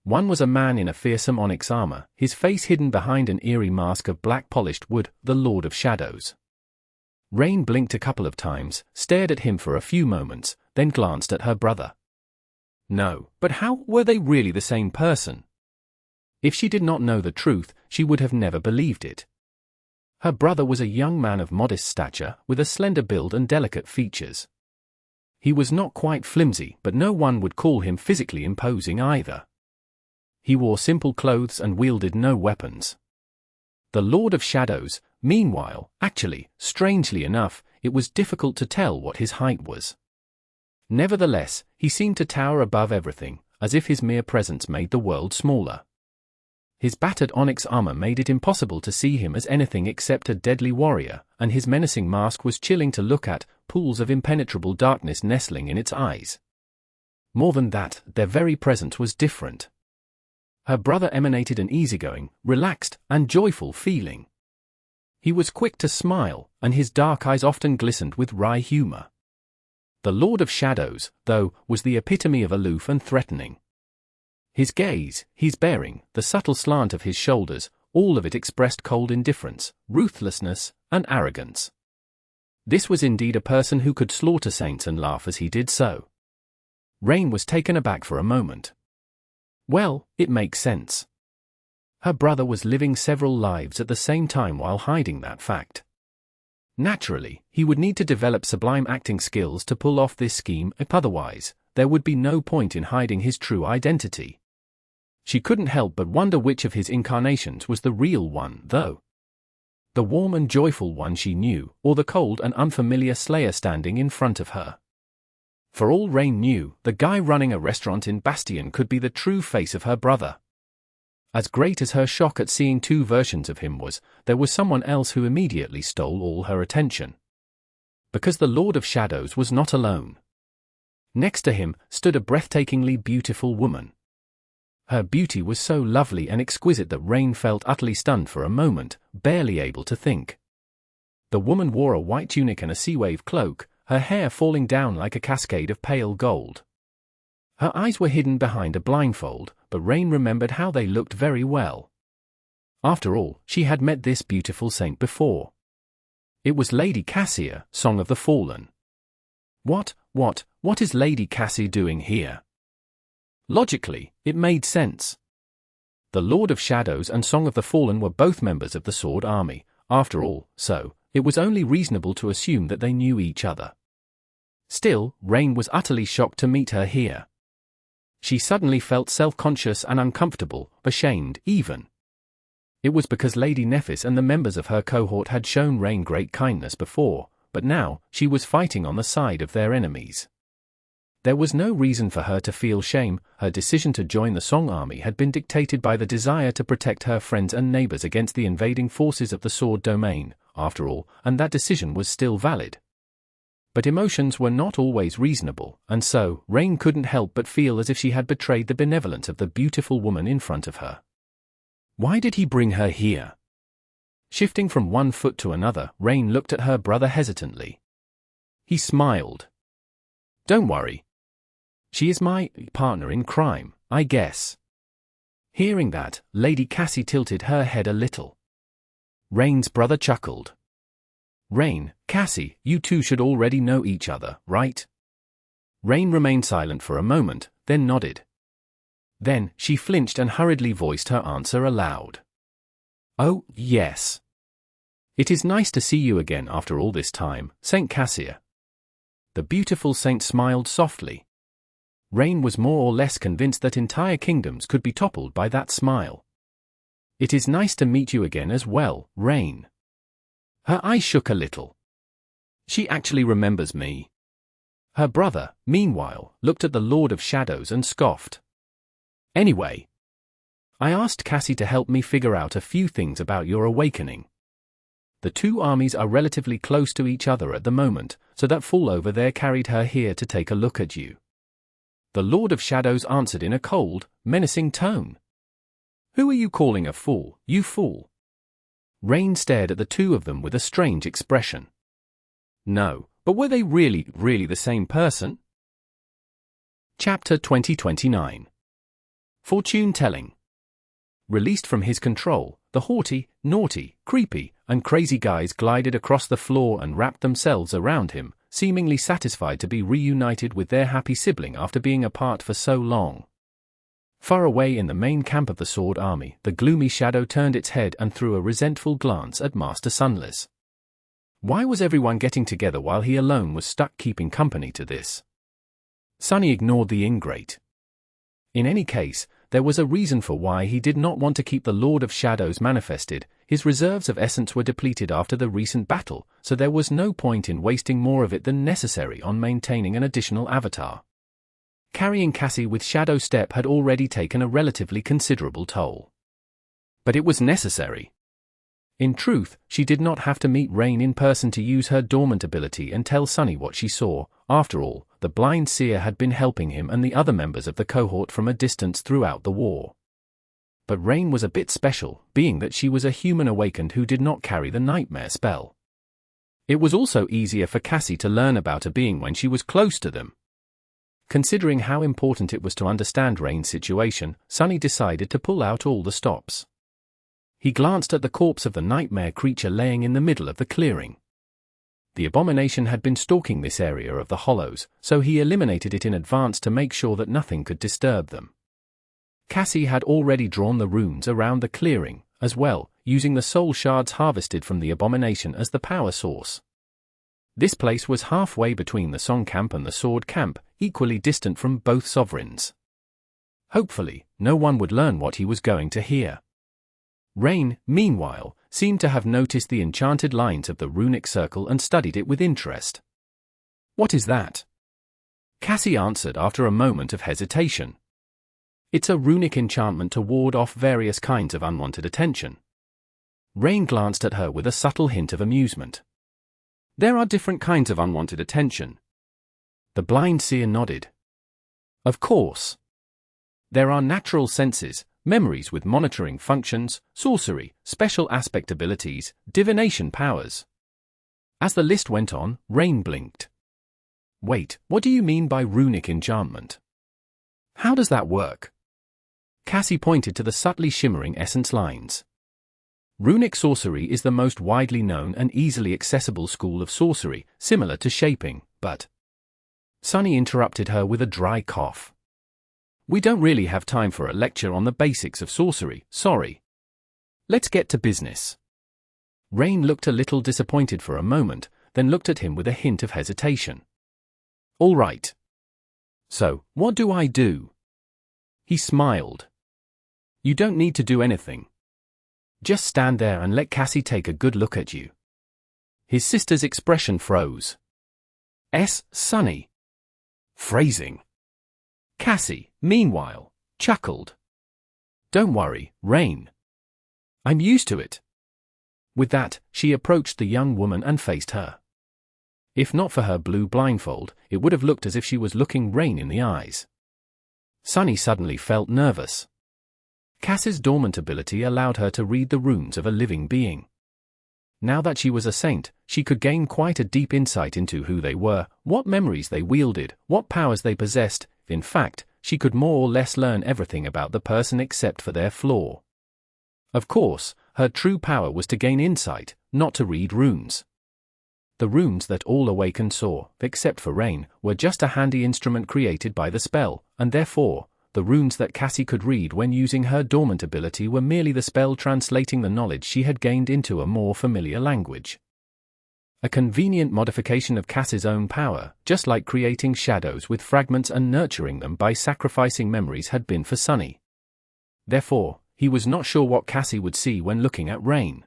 One was a man in a fearsome onyx armor, his face hidden behind an eerie mask of black polished wood, the Lord of Shadows. Rain blinked a couple of times, stared at him for a few moments, then glanced at her brother. No, but how were they really the same person? If she did not know the truth, she would have never believed it. Her brother was a young man of modest stature, with a slender build and delicate features. He was not quite flimsy, but no one would call him physically imposing either. He wore simple clothes and wielded no weapons. The Lord of Shadows, meanwhile, actually, strangely enough, it was difficult to tell what his height was. Nevertheless, he seemed to tower above everything, as if his mere presence made the world smaller. His battered onyx armor made it impossible to see him as anything except a deadly warrior, and his menacing mask was chilling to look at, pools of impenetrable darkness nestling in its eyes. More than that, their very presence was different. Her brother emanated an easygoing, relaxed, and joyful feeling. He was quick to smile, and his dark eyes often glistened with wry humor. The Lord of Shadows, though, was the epitome of aloof and threatening. His gaze, his bearing, the subtle slant of his shoulders, all of it expressed cold indifference, ruthlessness, and arrogance. This was indeed a person who could slaughter saints and laugh as he did so. Rain was taken aback for a moment. Well, it makes sense. Her brother was living several lives at the same time while hiding that fact. Naturally, he would need to develop sublime acting skills to pull off this scheme, if otherwise, there would be no point in hiding his true identity. She couldn't help but wonder which of his incarnations was the real one, though. The warm and joyful one she knew, or the cold and unfamiliar slayer standing in front of her. For all Rain knew, the guy running a restaurant in Bastion could be the true face of her brother. As great as her shock at seeing two versions of him was, there was someone else who immediately stole all her attention. Because the Lord of Shadows was not alone. Next to him stood a breathtakingly beautiful woman. Her beauty was so lovely and exquisite that Rain felt utterly stunned for a moment, barely able to think. The woman wore a white tunic and a sea-wave cloak, her hair falling down like a cascade of pale gold. Her eyes were hidden behind a blindfold, but Rain remembered how they looked very well. After all, she had met this beautiful saint before. It was Lady Cassia, Song of the Fallen. What is Lady Cassia doing here? Logically, it made sense. The Lord of Shadows and Song of the Fallen were both members of the Sword Army, after all, so it was only reasonable to assume that they knew each other. Still, Rain was utterly shocked to meet her here. She suddenly felt self-conscious and uncomfortable, ashamed even. It was because Lady Nephis and the members of her cohort had shown Rain great kindness before, but now she was fighting on the side of their enemies. There was no reason for her to feel shame. Her decision to join the Song Army had been dictated by the desire to protect her friends and neighbors against the invading forces of the Sword Domain, after all, and that decision was still valid. But emotions were not always reasonable, and so, Rain couldn't help but feel as if she had betrayed the benevolence of the beautiful woman in front of her. Why did he bring her here? Shifting from one foot to another, Rain looked at her brother hesitantly. He smiled. Don't worry. She is my partner in crime, I guess. Hearing that, Lady Cassie tilted her head a little. Rain's brother chuckled. Rain, Cassie, you two should already know each other, right? Rain remained silent for a moment, then nodded. Then, she flinched and hurriedly voiced her answer aloud. Oh, yes. It is nice to see you again after all this time, Saint Cassia. The beautiful saint smiled softly. Rain was more or less convinced that entire kingdoms could be toppled by that smile. It is nice to meet you again as well, Rain. Her eyes shook a little. She actually remembers me. Her brother, meanwhile, looked at the Lord of Shadows and scoffed. Anyway, I asked Cassie to help me figure out a few things about your awakening. The two armies are relatively close to each other at the moment, so that fool over there carried her here to take a look at you. The Lord of Shadows answered in a cold, menacing tone. Who are you calling a fool, you fool? Rain stared at the two of them with a strange expression. No, but were they really the same person? Chapter 2029. Fortune Telling. Released from his control, the haughty, naughty, creepy, and crazy guys glided across the floor and wrapped themselves around him, seemingly satisfied to be reunited with their happy sibling after being apart for so long. Far away in the main camp of the Sword Army, the gloomy shadow turned its head and threw a resentful glance at Master Sunless. Why was everyone getting together while he alone was stuck keeping company to this? Sunny ignored the ingrate. In any case, there was a reason for why he did not want to keep the Lord of Shadows manifested. His reserves of essence were depleted after the recent battle, so there was no point in wasting more of it than necessary on maintaining an additional avatar. Carrying Cassie with Shadow Step had already taken a relatively considerable toll. But it was necessary. In truth, she did not have to meet Rain in person to use her dormant ability and tell Sunny what she saw. After all, the blind seer had been helping him and the other members of the cohort from a distance throughout the war. But Rain was a bit special, being that she was a human awakened who did not carry the nightmare spell. It was also easier for Cassie to learn about a being when she was close to them. Considering how important it was to understand Rain's situation, Sunny decided to pull out all the stops. He glanced at the corpse of the nightmare creature laying in the middle of the clearing. The abomination had been stalking this area of the hollows, so he eliminated it in advance to make sure that nothing could disturb them. Cassie had already drawn the runes around the clearing, as well, using the soul shards harvested from the abomination as the power source. This place was halfway between the Song camp and the Sword camp, equally distant from both sovereigns. Hopefully, no one would learn what he was going to hear. Rain, meanwhile, seemed to have noticed the enchanted lines of the runic circle and studied it with interest. "What is that?" Cassie answered after a moment of hesitation. "It's a runic enchantment to ward off various kinds of unwanted attention." Rain glanced at her with a subtle hint of amusement. "There are different kinds of unwanted attention." The blind seer nodded. "Of course. There are natural senses, memories with monitoring functions, sorcery, special aspect abilities, divination powers." As the list went on, Rain blinked. "Wait, what do you mean by runic enchantment? How does that work?" Cassie pointed to the subtly shimmering essence lines. Runic sorcery is the most widely known and easily accessible school of sorcery, similar to shaping, but... Sunny interrupted her with a dry cough. "We don't really have time for a lecture on the basics of sorcery, sorry. Let's get to business." Rain looked a little disappointed for a moment, then looked at him with a hint of hesitation. "All right. So, what do I do?" He smiled. "You don't need to do anything. Just stand there and let Cassie take a good look at you." His sister's expression froze. Sunny. Phrasing. Cassie, meanwhile, chuckled. "Don't worry, Rain. I'm used to it." With that, she approached the young woman and faced her. If not for her blue blindfold, it would have looked as if she was looking Rain in the eyes. Sunny suddenly felt nervous. Cassie's dormant ability allowed her to read the runes of a living being. Now that she was a saint, she could gain quite a deep insight into who they were, what memories they wielded, what powers they possessed. In fact, she could more or less learn everything about the person except for their flaw. Of course, her true power was to gain insight, not to read runes. The runes that all awakened saw, except for Rain, were just a handy instrument created by the spell, and therefore, the runes that Cassie could read when using her dormant ability were merely the spell translating the knowledge she had gained into a more familiar language. A convenient modification of Cassie's own power, just like creating shadows with fragments and nurturing them by sacrificing memories had been for Sunny. Therefore, he was not sure what Cassie would see when looking at Rain.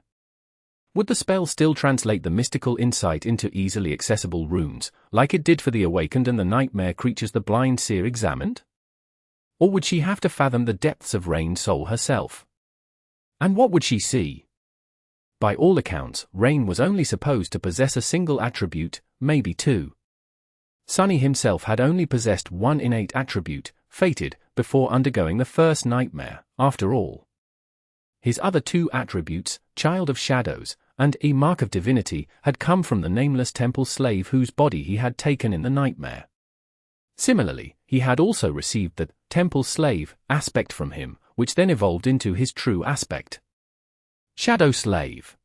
Would the spell still translate the mystical insight into easily accessible runes, like it did for the awakened and the nightmare creatures the blind seer examined? Or would she have to fathom the depths of Rain's soul herself? And what would she see? By all accounts, Rain was only supposed to possess a single attribute, maybe two. Sunny himself had only possessed one innate attribute, fated, before undergoing the first nightmare, after all. His other two attributes, Child of Shadows, and a Mark of Divinity, had come from the nameless temple slave whose body he had taken in the nightmare. Similarly, he had also received the temple slave aspect from him, which then evolved into his true aspect. Shadow Slave.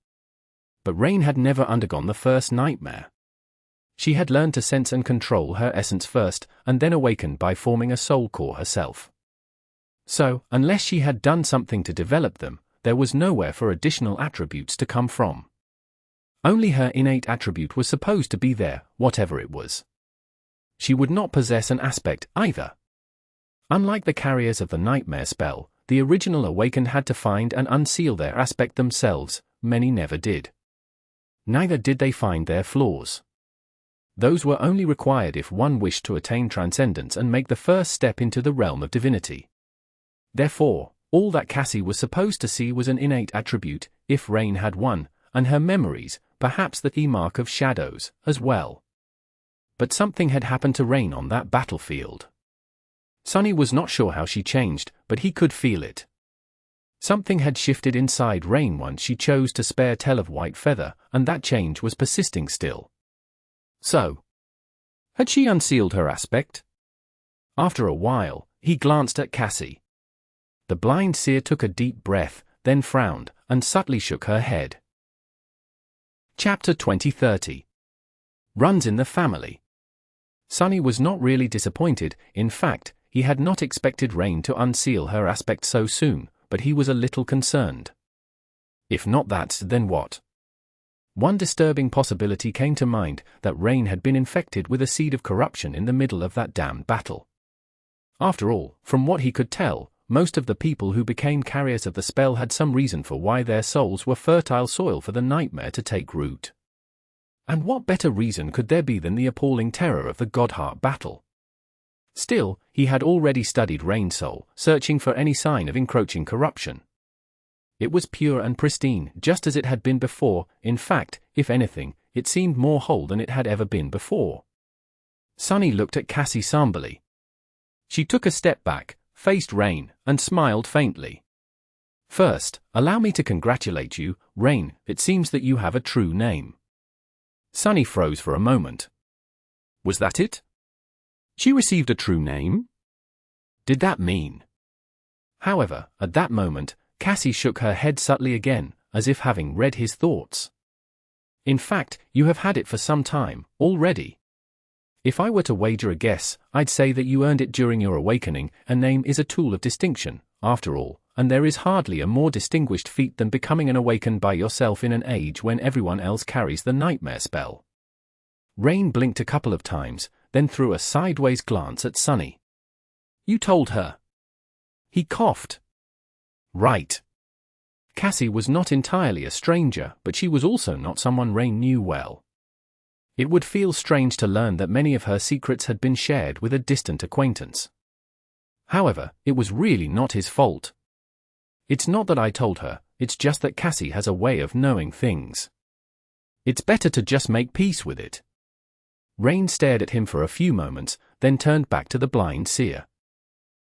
But Rain had never undergone the first nightmare. She had learned to sense and control her essence first, and then awakened by forming a soul core herself. So, unless she had done something to develop them, there was nowhere for additional attributes to come from. Only her innate attribute was supposed to be there, whatever it was. She would not possess an aspect, either. Unlike the carriers of the nightmare spell, the original awakened had to find and unseal their aspect themselves. Many never did. Neither did they find their flaws. Those were only required if one wished to attain transcendence and make the first step into the realm of divinity. Therefore, all that Cassie was supposed to see was an innate attribute, if Rain had one, and her memories, perhaps the Mark of Shadows, as well. But something had happened to Rain on that battlefield. Sunny was not sure how she changed, but he could feel it. Something had shifted inside Rain once she chose to spare Tell of White Feather, and that change was persisting still. So, had she unsealed her aspect? After a while, he glanced at Cassie. The blind seer took a deep breath, then frowned, and subtly shook her head. Chapter 2030. Runs in the Family. Sunny was not really disappointed. In fact, he had not expected Rain to unseal her aspect so soon, but he was a little concerned. If not that, then what? One disturbing possibility came to mind, that Rain had been infected with a seed of corruption in the middle of that damned battle. After all, from what he could tell, most of the people who became carriers of the spell had some reason for why their souls were fertile soil for the nightmare to take root. And what better reason could there be than the appalling terror of the Godheart battle? Still, he had already studied Rain's soul, searching for any sign of encroaching corruption. It was pure and pristine, just as it had been before. In fact, if anything, it seemed more whole than it had ever been before. Sunny looked at Cassie somberly. She took a step back, faced Rain, and smiled faintly. First, allow me to congratulate you, Rain. It seems that you have a true name. Sunny froze for a moment. Was that it? She received a true name? Did that mean? However, at that moment, Cassie shook her head subtly again, as if having read his thoughts. In fact, you have had it for some time, already. If I were to wager a guess, I'd say that you earned it during your awakening. A name is a tool of distinction, after all, and there is hardly a more distinguished feat than becoming an awakened by yourself in an age when everyone else carries the nightmare spell. Rain blinked a couple of times, then threw a sideways glance at Sunny. You told her. He coughed. Right. Cassie was not entirely a stranger, but she was also not someone Rain knew well. It would feel strange to learn that many of her secrets had been shared with a distant acquaintance. However, it was really not his fault. It's not that I told her, it's just that Cassie has a way of knowing things. It's better to just make peace with it. Rain stared at him for a few moments, then turned back to the blind seer.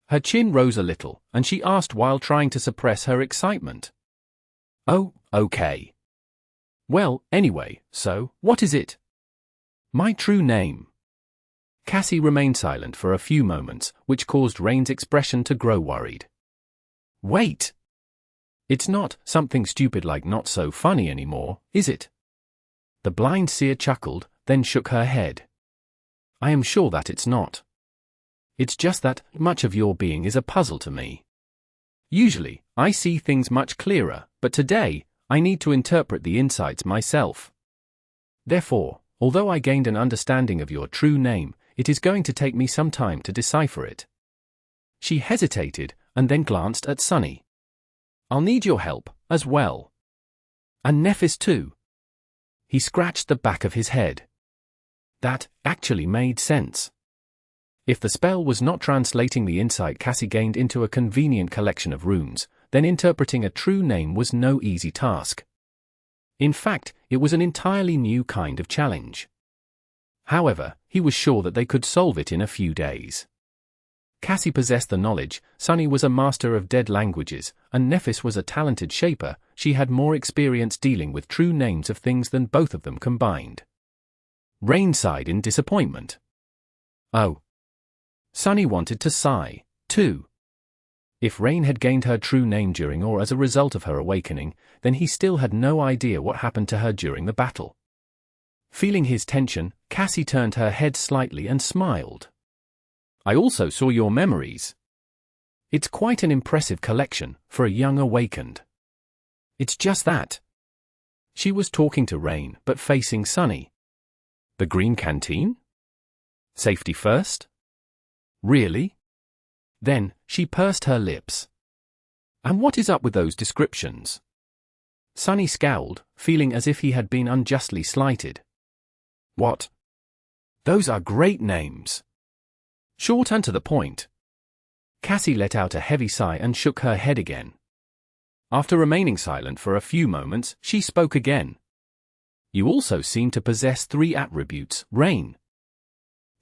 Her chin rose a little, and she asked while trying to suppress her excitement. Oh, okay. Well, anyway, so, what is it? My true name. Cassie remained silent for a few moments, which caused Rain's expression to grow worried. Wait! It's not something stupid like not so funny anymore, is it? The blind seer chuckled, then shook her head. I am sure that it's not. It's just that much of your being is a puzzle to me. Usually, I see things much clearer, but today, I need to interpret the insights myself. Therefore, although I gained an understanding of your true name, it is going to take me some time to decipher it. She hesitated, and then glanced at Sunny. I'll need your help, as well. And Nephis too. He scratched the back of his head. That actually made sense. If the spell was not translating the insight Cassie gained into a convenient collection of runes, then interpreting a true name was no easy task. In fact, it was an entirely new kind of challenge. However, he was sure that they could solve it in a few days. Cassie possessed the knowledge, Sunny was a master of dead languages, and Nephis was a talented shaper. She had more experience dealing with true names of things than both of them combined. Rain sighed in disappointment. Oh. Sunny wanted to sigh, too. If Rain had gained her true name during or as a result of her awakening, then he still had no idea what happened to her during the battle. Feeling his tension, Cassie turned her head slightly and smiled. I also saw your memories. It's quite an impressive collection, for a young awakened. It's just that. She was talking to Rain, but facing Sunny. The green canteen? Safety first? Really? Then, she pursed her lips. And what is up with those descriptions? Sunny scowled, feeling as if he had been unjustly slighted. What? Those are great names. Short and to the point. Cassie let out a heavy sigh and shook her head again. After remaining silent for a few moments, she spoke again. You also seem to possess 3 attributes, Rain.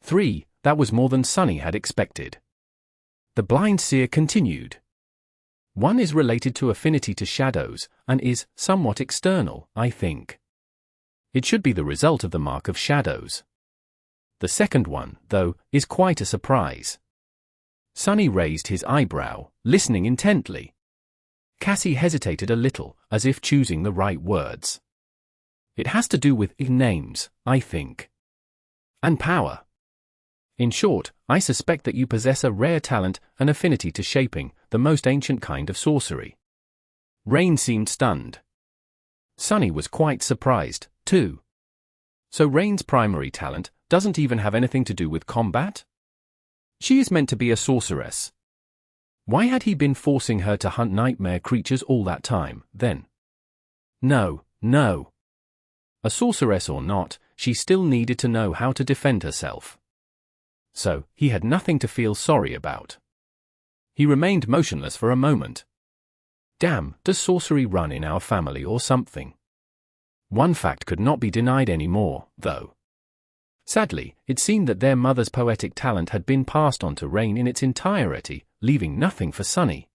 3, that was more than Sunny had expected. The blind seer continued. One is related to affinity to shadows, and is somewhat external, I think. It should be the result of the mark of shadows. The second one, though, is quite a surprise. Sunny raised his eyebrow, listening intently. Cassie hesitated a little, as if choosing the right words. It has to do with names, I think. And power. In short, I suspect that you possess a rare talent, an affinity to shaping, the most ancient kind of sorcery. Rain seemed stunned. Sunny was quite surprised, too. So Rain's primary talent doesn't even have anything to do with combat? She is meant to be a sorceress. Why had he been forcing her to hunt nightmare creatures all that time, then? No. A sorceress or not, she still needed to know how to defend herself. So, he had nothing to feel sorry about. He remained motionless for a moment. Damn, does sorcery run in our family or something? One fact could not be denied anymore, though. Sadly, it seemed that their mother's poetic talent had been passed on to Rain in its entirety, leaving nothing for Sunny.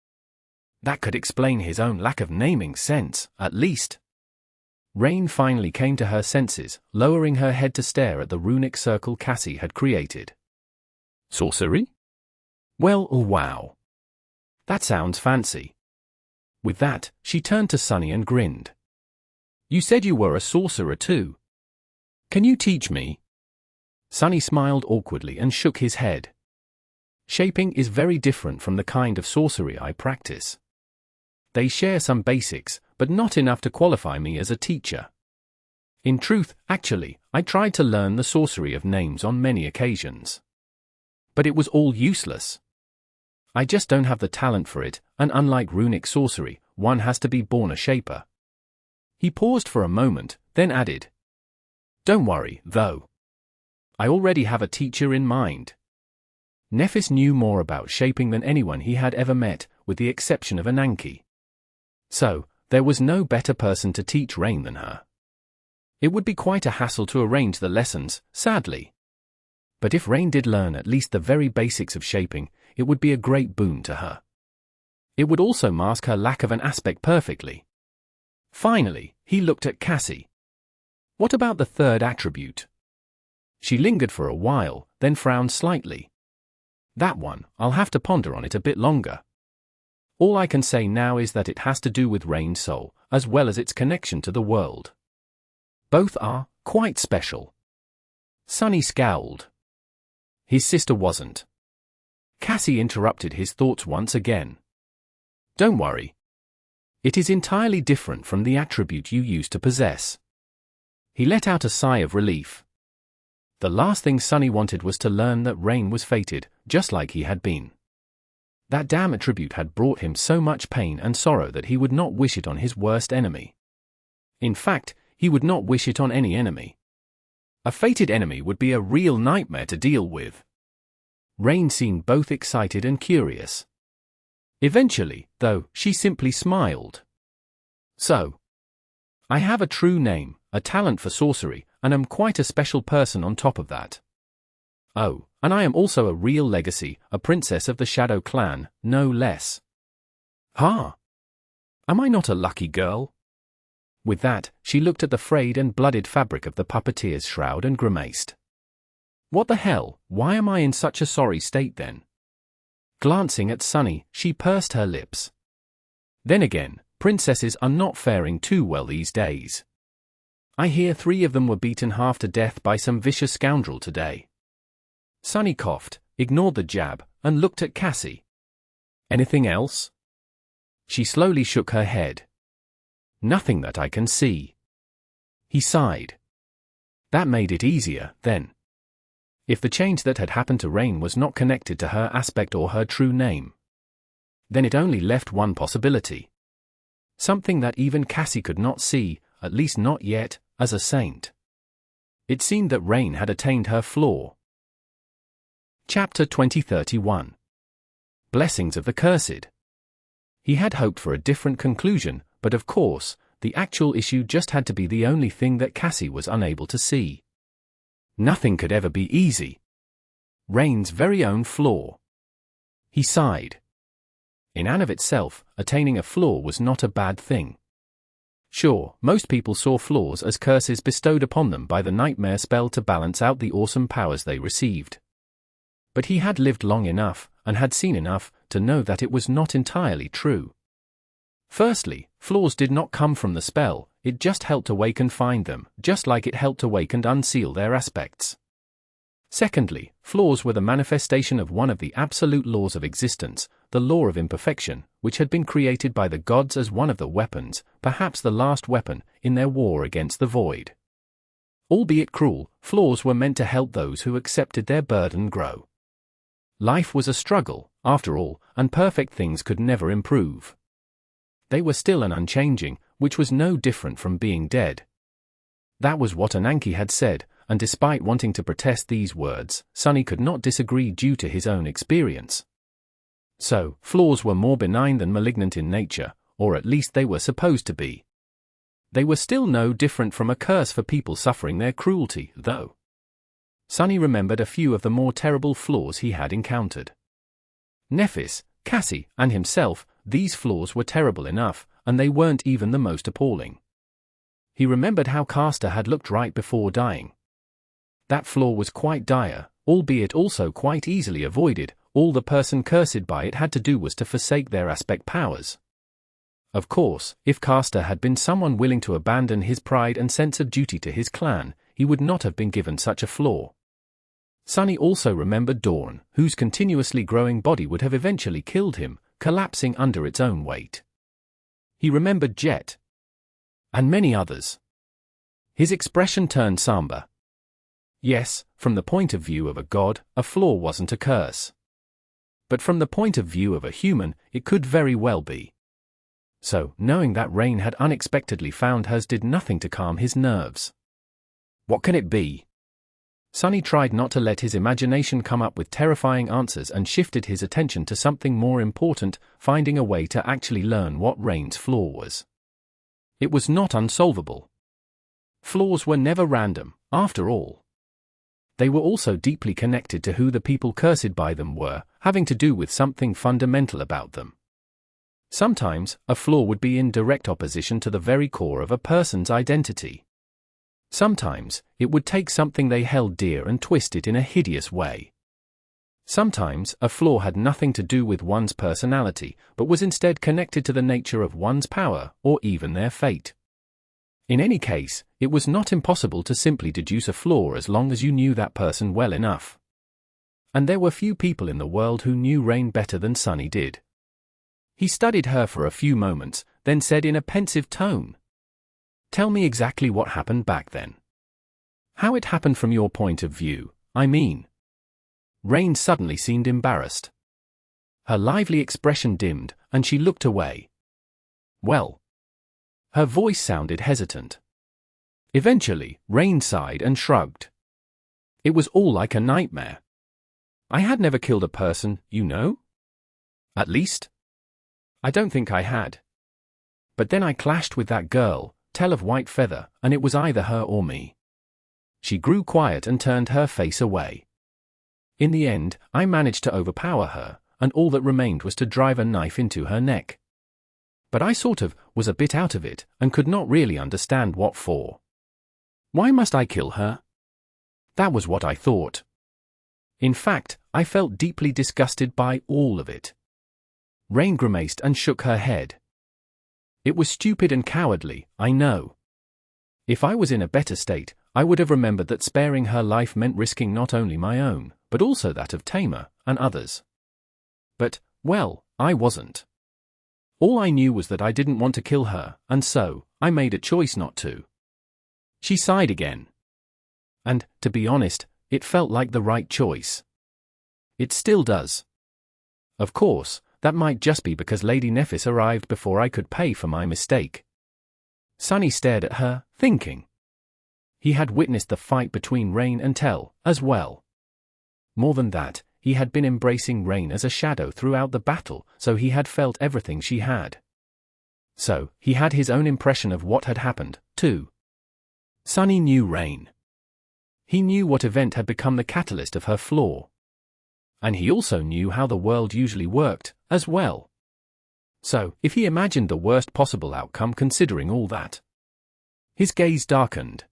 That could explain his own lack of naming sense, at least. Rain finally came to her senses, lowering her head to stare at the runic circle Cassie had created. Sorcery? Well, wow. That sounds fancy. With that, she turned to Sunny and grinned. You said you were a sorcerer too. Can you teach me? Sunny smiled awkwardly and shook his head. Shaping is very different from the kind of sorcery I practice. They share some basics, but not enough to qualify me as a teacher. In truth, actually, I tried to learn the sorcery of names on many occasions. But it was all useless. I just don't have the talent for it, and unlike runic sorcery, one has to be born a shaper. He paused for a moment, then added. Don't worry, though. I already have a teacher in mind. Nephis knew more about shaping than anyone he had ever met, with the exception of Ananke. So, there was no better person to teach Rain than her. It would be quite a hassle to arrange the lessons, sadly. But if Rain did learn at least the very basics of shaping, it would be a great boon to her. It would also mask her lack of an aspect perfectly. Finally, he looked at Cassie. What about the third attribute? She lingered for a while, then frowned slightly. That one, I'll have to ponder on it a bit longer. All I can say now is that it has to do with Rain's soul, as well as its connection to the world. Both are quite special. Sunny scowled. His sister wasn't. Cassie interrupted his thoughts once again. Don't worry. It is entirely different from the attribute you used to possess. He let out a sigh of relief. The last thing Sunny wanted was to learn that Rain was fated, just like he had been. That damn attribute had brought him so much pain and sorrow that he would not wish it on his worst enemy. In fact, he would not wish it on any enemy. A fated enemy would be a real nightmare to deal with. Rain seemed both excited and curious. Eventually, though, she simply smiled. So, I have a true name, a talent for sorcery, and am quite a special person on top of that. Oh, and I am also a real legacy, a princess of the Shadow clan, no less. Ha! Am I not a lucky girl? With that, she looked at the frayed and blooded fabric of the puppeteer's shroud and grimaced. What the hell, why am I in such a sorry state then? Glancing at Sunny, she pursed her lips. Then again, princesses are not faring too well these days. I hear 3 of them were beaten half to death by some vicious scoundrel today. Sunny coughed, ignored the jab, and looked at Cassie. Anything else? She slowly shook her head. Nothing that I can see. He sighed. That made it easier, then. If the change that had happened to Rain was not connected to her aspect or her true name, then it only left one possibility. Something that even Cassie could not see, at least not yet, as a saint. It seemed that Rain had attained her flaw. Chapter 2031. Blessings of the Cursed. He had hoped for a different conclusion, but of course, the actual issue just had to be the only thing that Cassie was unable to see. Nothing could ever be easy. Rain's very own flaw. He sighed. In and of itself, attaining a flaw was not a bad thing. Sure, most people saw flaws as curses bestowed upon them by the nightmare spell to balance out the awesome powers they received. But he had lived long enough, and had seen enough, to know that it was not entirely true. Firstly, flaws did not come from the spell, it just helped awake and find them, just like it helped awake and unseal their aspects. Secondly, flaws were the manifestation of one of the absolute laws of existence, the law of imperfection, which had been created by the gods as one of the weapons, perhaps the last weapon, in their war against the void. Albeit cruel, flaws were meant to help those who accepted their burden grow. Life was a struggle, after all, and perfect things could never improve. They were still and unchanging, which was no different from being dead. That was what Ananke had said, and despite wanting to protest these words, Sunny could not disagree due to his own experience. So, flaws were more benign than malignant in nature, or at least they were supposed to be. They were still no different from a curse for people suffering their cruelty, though. Sunny remembered a few of the more terrible flaws he had encountered. Nephis, Cassie, and himself, these flaws were terrible enough, and they weren't even the most appalling. He remembered how Castor had looked right before dying. That flaw was quite dire, albeit also quite easily avoided. All the person cursed by it had to do was to forsake their aspect powers. Of course, if Castor had been someone willing to abandon his pride and sense of duty to his clan, he would not have been given such a flaw. Sunny also remembered Dawn, whose continuously growing body would have eventually killed him, collapsing under its own weight. He remembered Jet. And many others. His expression turned somber. Yes, from the point of view of a god, a flaw wasn't a curse. But from the point of view of a human, it could very well be. So, knowing that Rain had unexpectedly found hers did nothing to calm his nerves. What can it be? Sunny tried not to let his imagination come up with terrifying answers and shifted his attention to something more important, finding a way to actually learn what Rain's flaw was. It was not unsolvable. Flaws were never random, after all. They were also deeply connected to who the people cursed by them were, having to do with something fundamental about them. Sometimes, a flaw would be in direct opposition to the very core of a person's identity. Sometimes, it would take something they held dear and twist it in a hideous way. Sometimes, a flaw had nothing to do with one's personality, but was instead connected to the nature of one's power, or even their fate. In any case, it was not impossible to simply deduce a flaw as long as you knew that person well enough. And there were few people in the world who knew Rain better than Sunny did. He studied her for a few moments, then said in a pensive tone, "Tell me exactly what happened back then. How it happened from your point of view, I mean." Rain suddenly seemed embarrassed. Her lively expression dimmed, and she looked away. Well. Her voice sounded hesitant. Eventually, Rain sighed and shrugged. It was all like a nightmare. I had never killed a person, you know? At least, I don't think I had. But then I clashed with that girl, Tell of White Feather, and it was either her or me. She grew quiet and turned her face away. In the end, I managed to overpower her, and all that remained was to drive a knife into her neck. But I sort of was a bit out of it, and could not really understand what for. Why must I kill her? That was what I thought. In fact, I felt deeply disgusted by all of it. Rain grimaced and shook her head. It was stupid and cowardly, I know. If I was in a better state, I would have remembered that sparing her life meant risking not only my own, but also that of Tamer, and others. But, well, I wasn't. All I knew was that I didn't want to kill her, and so, I made a choice not to. She sighed again. And, to be honest, it felt like the right choice. It still does. Of course, that might just be because Lady Nephis arrived before I could pay for my mistake. Sunny stared at her, thinking. He had witnessed the fight between Rain and Tell, as well. More than that, he had been embracing Rain as a shadow throughout the battle, so he had felt everything she had. So, he had his own impression of what had happened, too. Sunny knew Rain. He knew what event had become the catalyst of her flaw. And he also knew how the world usually worked, as well. So, if he imagined the worst possible outcome considering all that. His gaze darkened.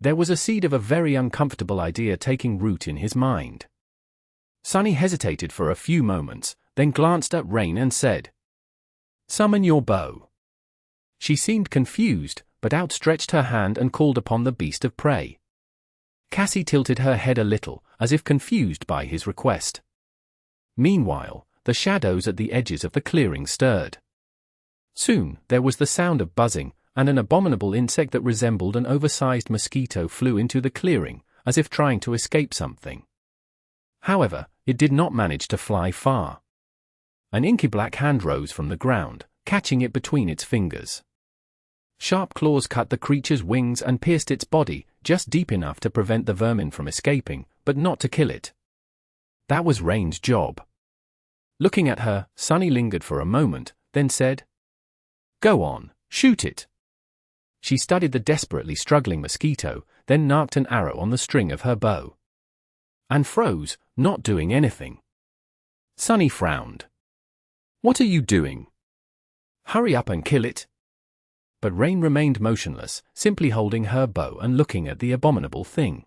There was a seed of a very uncomfortable idea taking root in his mind. Sunny hesitated for a few moments, then glanced at Rain and said, "Summon your bow." She seemed confused, but outstretched her hand and called upon the beast of prey. Cassie tilted her head a little, as if confused by his request. Meanwhile, the shadows at the edges of the clearing stirred. Soon, there was the sound of buzzing, and an abominable insect that resembled an oversized mosquito flew into the clearing, as if trying to escape something. However, it did not manage to fly far. An inky black hand rose from the ground, catching it between its fingers. Sharp claws cut the creature's wings and pierced its body, just deep enough to prevent the vermin from escaping, but not to kill it. That was Rain's job. Looking at her, Sunny lingered for a moment, then said, "Go on, shoot it." She studied the desperately struggling mosquito, then narked an arrow on the string of her bow. And froze, not doing anything. Sunny frowned. "What are you doing? Hurry up and kill it." But Rain remained motionless, simply holding her bow and looking at the abominable thing.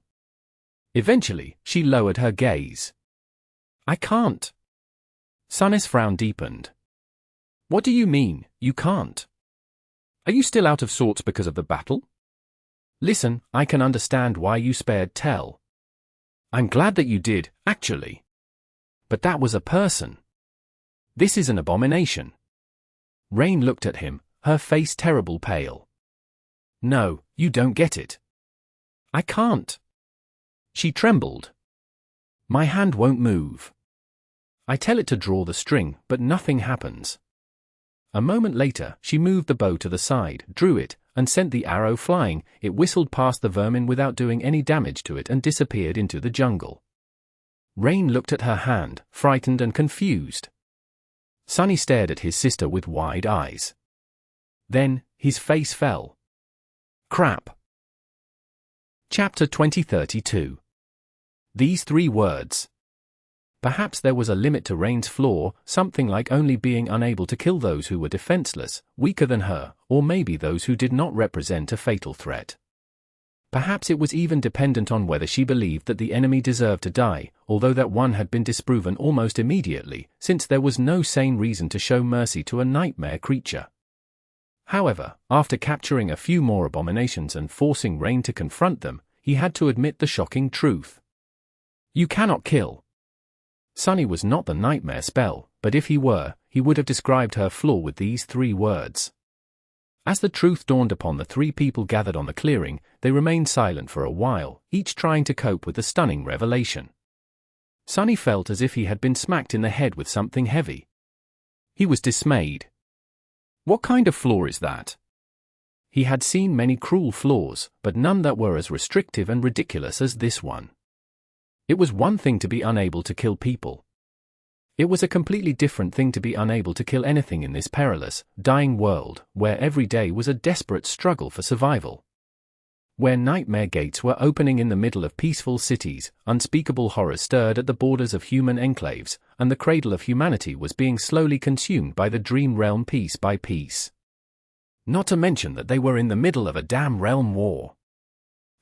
Eventually, she lowered her gaze. "I can't." Sunny's frown deepened. "What do you mean, you can't? Are you still out of sorts because of the battle? Listen, I can understand why you spared Tell. I'm glad that you did, actually. But that was a person. This is an abomination." Rain looked at him, her face terrible pale. "No, you don't get it. I can't." She trembled. "My hand won't move. I tell it to draw the string, but nothing happens." A moment later, she moved the bow to the side, drew it, and sent the arrow flying. It whistled past the vermin without doing any damage to it and disappeared into the jungle. Rain looked at her hand, frightened and confused. Sunny stared at his sister with wide eyes. Then, his face fell. Crap. Chapter 2032. These three words. Perhaps there was a limit to Rain's flaw, something like only being unable to kill those who were defenseless, weaker than her, or maybe those who did not represent a fatal threat. Perhaps it was even dependent on whether she believed that the enemy deserved to die, although that one had been disproven almost immediately, since there was no sane reason to show mercy to a nightmare creature. However, after capturing a few more abominations and forcing Rain to confront them, he had to admit the shocking truth. You cannot kill. Sunny was not the nightmare spell, but if he were, he would have described her flaw with these three words. As the truth dawned upon the three people gathered on the clearing, they remained silent for a while, each trying to cope with the stunning revelation. Sunny felt as if he had been smacked in the head with something heavy. He was dismayed. What kind of flaw is that? He had seen many cruel flaws, but none that were as restrictive and ridiculous as this one. It was one thing to be unable to kill people. It was a completely different thing to be unable to kill anything in this perilous, dying world, where every day was a desperate struggle for survival. Where nightmare gates were opening in the middle of peaceful cities, unspeakable horrors stirred at the borders of human enclaves, and the cradle of humanity was being slowly consumed by the dream realm piece by piece. Not to mention that they were in the middle of a damn realm war.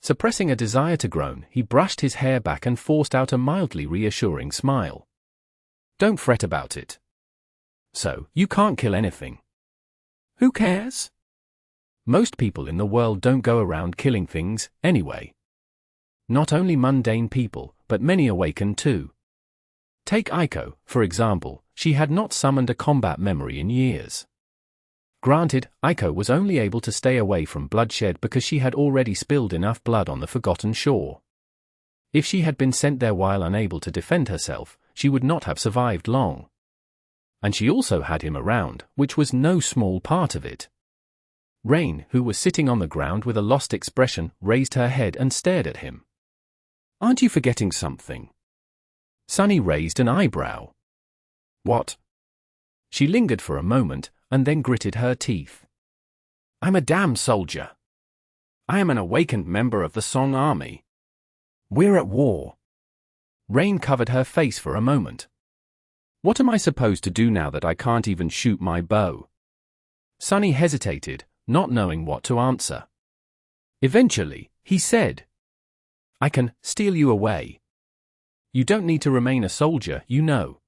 Suppressing a desire to groan, he brushed his hair back and forced out a mildly reassuring smile. Don't fret about it. So, you can't kill anything. Who cares? Most people in the world don't go around killing things, anyway. Not only mundane people, but many awakened too. Take Aiko, for example. She had not summoned a combat memory in years. Granted, Aiko was only able to stay away from bloodshed because she had already spilled enough blood on the Forgotten Shore. If she had been sent there while unable to defend herself, she would not have survived long. And she also had him around, which was no small part of it. Rain, who was sitting on the ground with a lost expression, raised her head and stared at him. Aren't you forgetting something? Sunny raised an eyebrow. What? She lingered for a moment, and then gritted her teeth. I'm a damn soldier. I am an awakened member of the Song Army. We're at war. Rain covered her face for a moment. What am I supposed to do now that I can't even shoot my bow? Sunny hesitated, not knowing what to answer. Eventually, he said, I can steal you away. You don't need to remain a soldier, you know.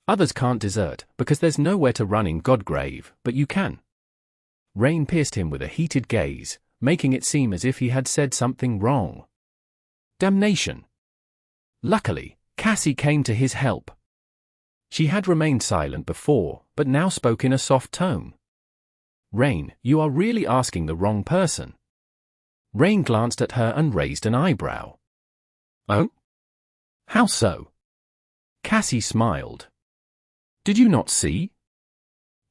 Others can't desert, because there's nowhere to run in Godgrave, but you can. Rain pierced him with a heated gaze, making it seem as if he had said something wrong. Damnation. Luckily, Cassie came to his help. She had remained silent before, but now spoke in a soft tone. Rain, you are really asking the wrong person. Rain glanced at her and raised an eyebrow. Oh? How so? Cassie smiled. Did you not see?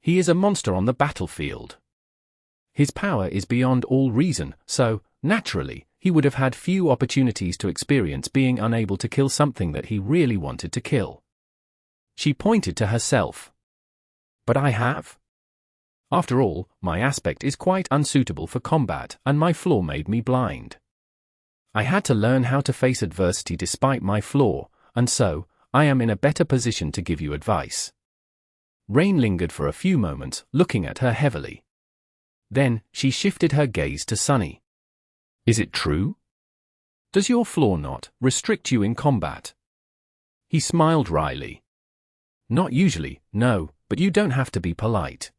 He is a monster on the battlefield. His power is beyond all reason, so, naturally, he would have had few opportunities to experience being unable to kill something that he really wanted to kill. She pointed to herself. But I have. After all, my aspect is quite unsuitable for combat, and my flaw made me blind. I had to learn how to face adversity despite my flaw, and so, I am in a better position to give you advice. Rain lingered for a few moments, looking at her heavily. Then, she shifted her gaze to Sunny. Is it true? Does your flaw not restrict you in combat? He smiled wryly. Not usually, no, but you don't have to be polite.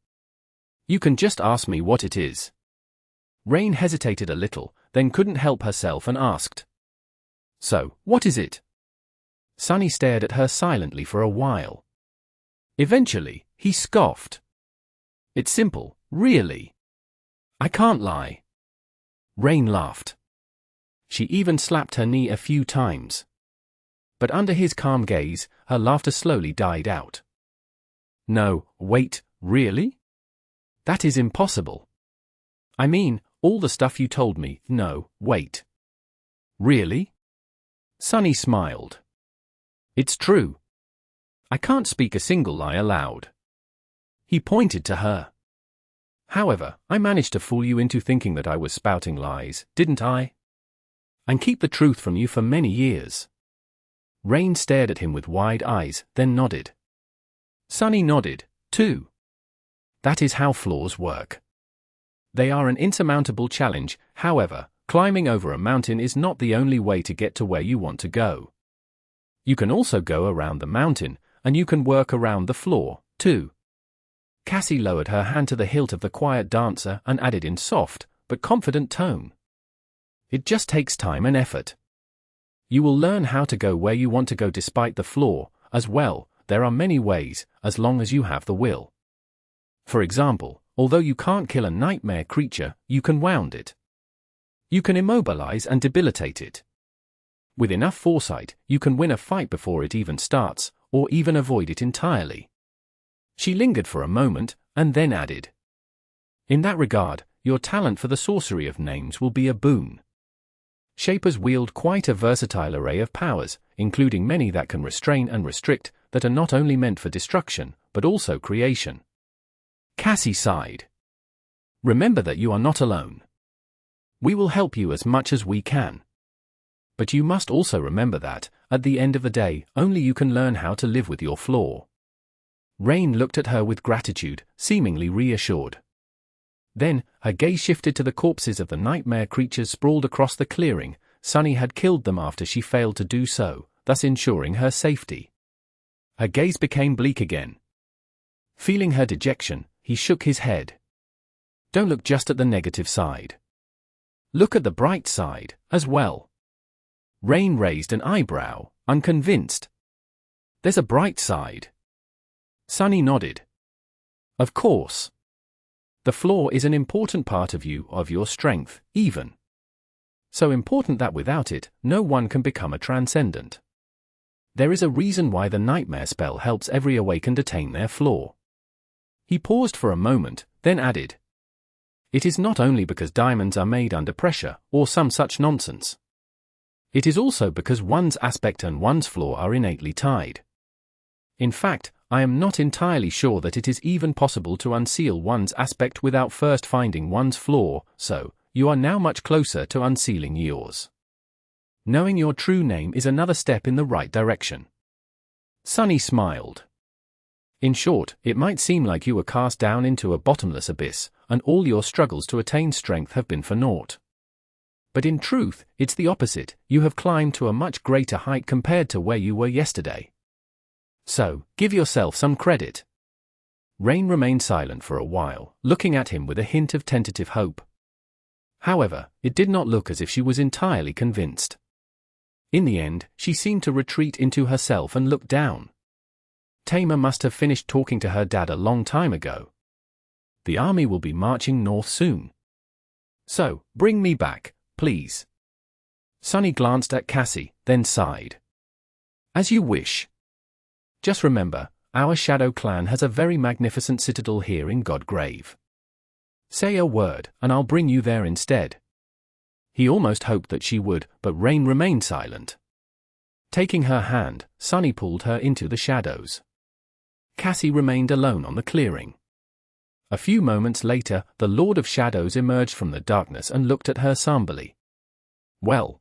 You can just ask me what it is. Rain hesitated a little, then couldn't help herself and asked. So, what is it? Sunny stared at her silently for a while. Eventually, he scoffed. It's simple, really. I can't lie. Rain laughed. She even slapped her knee a few times. But under his calm gaze, her laughter slowly died out. No, wait, really? That is impossible. I mean, all the stuff you told me, no, wait. Really? Sunny smiled. It's true. I can't speak a single lie aloud. He pointed to her. However, I managed to fool you into thinking that I was spouting lies, didn't I? And keep the truth from you for many years. Rain stared at him with wide eyes, then nodded. Sunny nodded, too. That is how flaws work. They are an insurmountable challenge, however, climbing over a mountain is not the only way to get to where you want to go. You can also go around the mountain, and you can work around the flaw, too. Cassie lowered her hand to the hilt of the quiet dancer and added in soft, but confident tone. It just takes time and effort. You will learn how to go where you want to go despite the flaw, as well. There are many ways, as long as you have the will. For example, although you can't kill a nightmare creature, you can wound it. You can immobilize and debilitate it. With enough foresight, you can win a fight before it even starts, or even avoid it entirely. She lingered for a moment, and then added. In that regard, your talent for the sorcery of names will be a boon. Shapers wield quite a versatile array of powers, including many that can restrain and restrict, that are not only meant for destruction, but also creation. Cassie sighed. Remember that you are not alone. We will help you as much as we can. But you must also remember that, at the end of the day, only you can learn how to live with your flaw. Rain looked at her with gratitude, seemingly reassured. Then, her gaze shifted to the corpses of the nightmare creatures sprawled across the clearing. Sunny had killed them after she failed to do so, thus ensuring her safety. Her gaze became bleak again. Feeling her dejection, he shook his head. Don't look just at the negative side. Look at the bright side, as well. Rain raised an eyebrow, unconvinced. There's a bright side. Sunny nodded. Of course. The flaw is an important part of you, of your strength, even. So important that without it, no one can become a Transcendent. There is a reason why the Nightmare spell helps every awakened attain their flaw. He paused for a moment, then added. It is not only because diamonds are made under pressure, or some such nonsense. It is also because one's aspect and one's flaw are innately tied. In fact, I am not entirely sure that it is even possible to unseal one's aspect without first finding one's flaw, so, you are now much closer to unsealing yours. Knowing your true name is another step in the right direction. Sunny smiled. In short, it might seem like you were cast down into a bottomless abyss, and all your struggles to attain strength have been for naught. But in truth, it's the opposite. You have climbed to a much greater height compared to where you were yesterday. So, give yourself some credit. Rain remained silent for a while, looking at him with a hint of tentative hope. However, it did not look as if she was entirely convinced. In the end, she seemed to retreat into herself and look down. Tamer must have finished talking to her dad a long time ago. The army will be marching north soon. So, bring me back, please. Sunny glanced at Cassie, then sighed. As you wish. Just remember, our Shadow clan has a very magnificent citadel here in Godgrave. Say a word, and I'll bring you there instead. He almost hoped that she would, but Rain remained silent. Taking her hand, Sunny pulled her into the shadows. Cassie remained alone on the clearing. A few moments later, the Lord of Shadows emerged from the darkness and looked at her somberly. Well.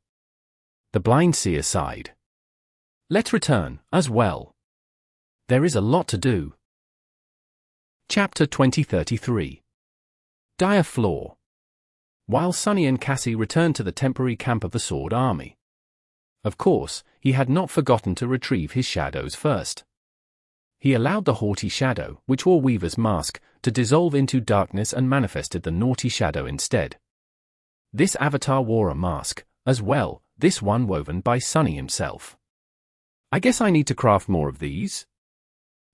The blind seer sighed. Let's return, as well. There is a lot to do. Chapter 2033. Dire Flaw. While Sunny and Cassie returned to the temporary camp of the Sword Army. Of course, he had not forgotten to retrieve his shadows first. He allowed the haughty shadow, which wore Weaver's mask, to dissolve into darkness and manifested the naughty shadow instead. This avatar wore a mask, as well, this one woven by Sunny himself. I guess I need to craft more of these?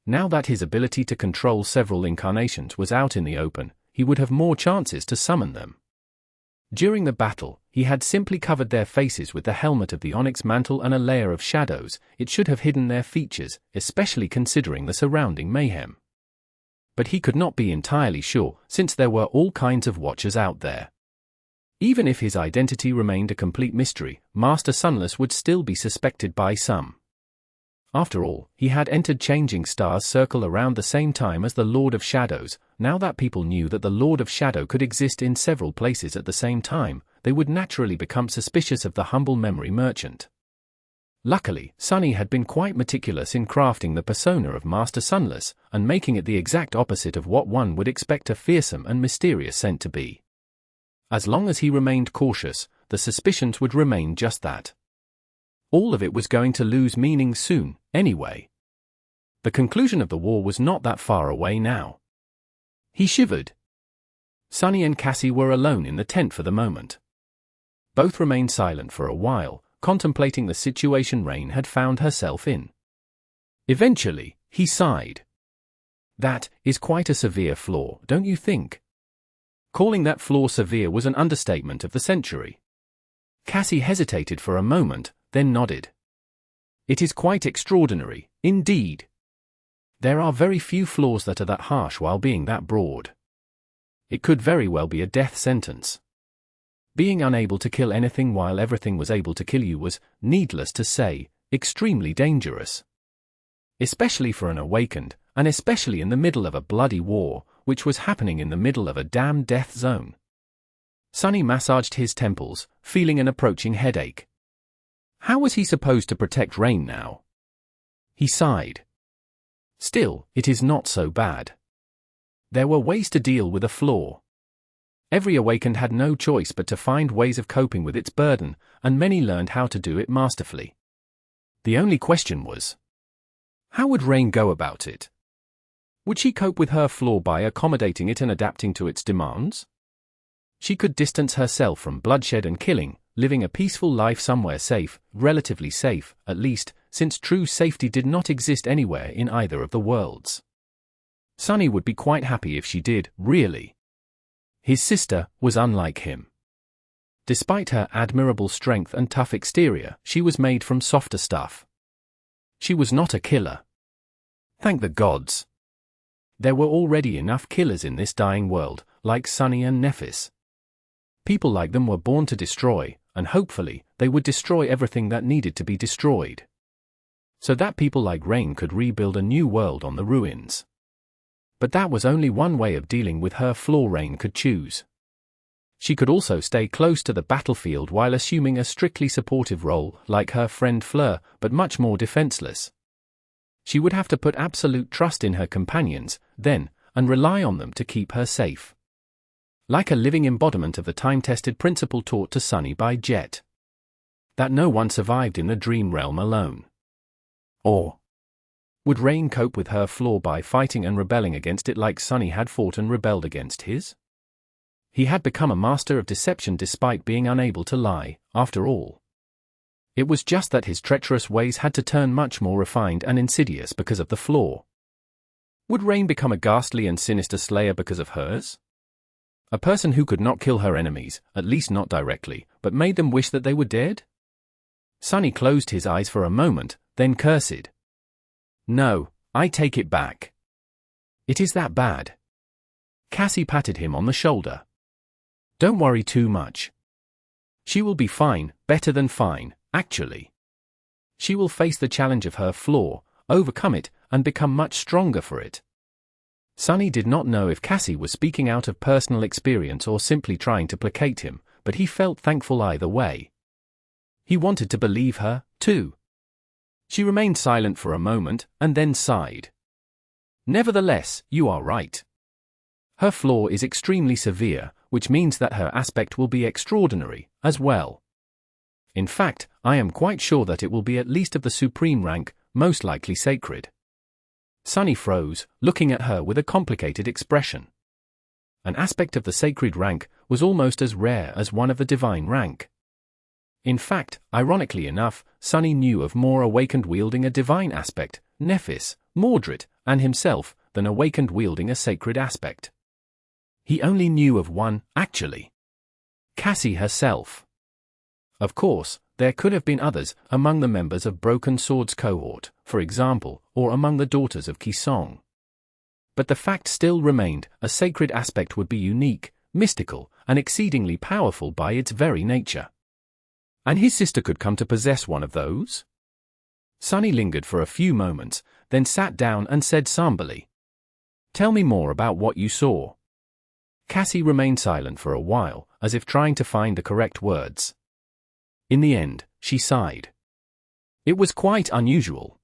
Now that his ability to control several incarnations was out in the open, he would have more chances to summon them. During the battle, he had simply covered their faces with the helmet of the Onyx Mantle and a layer of shadows. It should have hidden their features, especially considering the surrounding mayhem. But he could not be entirely sure, since there were all kinds of watchers out there. Even if his identity remained a complete mystery, Master Sunless would still be suspected by some. After all, he had entered Changing Star's circle around the same time as the Lord of Shadows. Now that people knew that the Lord of Shadow could exist in several places at the same time, they would naturally become suspicious of the humble memory merchant. Luckily, Sunny had been quite meticulous in crafting the persona of Master Sunless, and making it the exact opposite of what one would expect a fearsome and mysterious scent to be. As long as he remained cautious, the suspicions would remain just that. All of it was going to lose meaning soon, anyway. The conclusion of the war was not that far away now. He shivered. Sunny and Cassie were alone in the tent for the moment. Both remained silent for a while, contemplating the situation Rain had found herself in. Eventually, he sighed. That is quite a severe flaw, don't you think? Calling that flaw severe was an understatement of the century. Cassie hesitated for a moment, then nodded. It is quite extraordinary, indeed. There are very few flaws that are that harsh while being that broad. It could very well be a death sentence. Being unable to kill anything while everything was able to kill you was, needless to say, extremely dangerous. Especially for an awakened, and especially in the middle of a bloody war, which was happening in the middle of a damn death zone. Sunny massaged his temples, feeling an approaching headache. How was he supposed to protect Rain now? He sighed. Still, it is not so bad. There were ways to deal with a flaw. Every awakened had no choice but to find ways of coping with its burden, and many learned how to do it masterfully. The only question was, how would Rain go about it? Would she cope with her flaw by accommodating it and adapting to its demands? She could distance herself from bloodshed and killing, living a peaceful life somewhere safe, relatively safe, at least, since true safety did not exist anywhere in either of the worlds. Sunny would be quite happy if she did, really. His sister was unlike him. Despite her admirable strength and tough exterior, she was made from softer stuff. She was not a killer. Thank the gods. There were already enough killers in this dying world, like Sunny and Nephis. People like them were born to destroy, and hopefully, they would destroy everything that needed to be destroyed. So that people like Rain could rebuild a new world on the ruins. But that was only one way of dealing with her flaw Rain could choose. She could also stay close to the battlefield while assuming a strictly supportive role, like her friend Fleur, but much more defenseless. She would have to put absolute trust in her companions, then, and rely on them to keep her safe. Like a living embodiment of the time-tested principle taught to Sunny by Jet. That no one survived in the dream realm alone. Or would Rain cope with her flaw by fighting and rebelling against it like Sunny had fought and rebelled against his? He had become a master of deception despite being unable to lie, after all. It was just that his treacherous ways had to turn much more refined and insidious because of the Flaw. Would Rain become a ghastly and sinister slayer because of hers? A person who could not kill her enemies, at least not directly, but made them wish that they were dead? Sunny closed his eyes for a moment, then cursed. No, I take it back. It is that bad. Cassie patted him on the shoulder. Don't worry too much. She will be fine, better than fine, actually. She will face the challenge of her Flaw, overcome it, and become much stronger for it. Sunny did not know if Cassie was speaking out of personal experience or simply trying to placate him, but he felt thankful either way. He wanted to believe her, too. She remained silent for a moment, and then sighed. Nevertheless, you are right. Her Flaw is extremely severe, which means that her aspect will be extraordinary, as well. In fact, I am quite sure that it will be at least of the supreme rank, most likely sacred. Sunny froze, looking at her with a complicated expression. An aspect of the sacred rank was almost as rare as one of the divine rank. In fact, ironically enough, Sunny knew of more awakened wielding a divine aspect, Nephis, Mordred, and himself, than awakened wielding a sacred aspect. He only knew of one, actually. Cassie herself. Of course, there could have been others among the members of Broken Sword's cohort, for example, or among the daughters of Kisong. But the fact still remained, a sacred aspect would be unique, mystical, and exceedingly powerful by its very nature. And his sister could come to possess one of those? Sunny lingered for a few moments, then sat down and said somberly, "Tell me more about what you saw." Cassie remained silent for a while, as if trying to find the correct words. In the end, she sighed. It was quite unusual.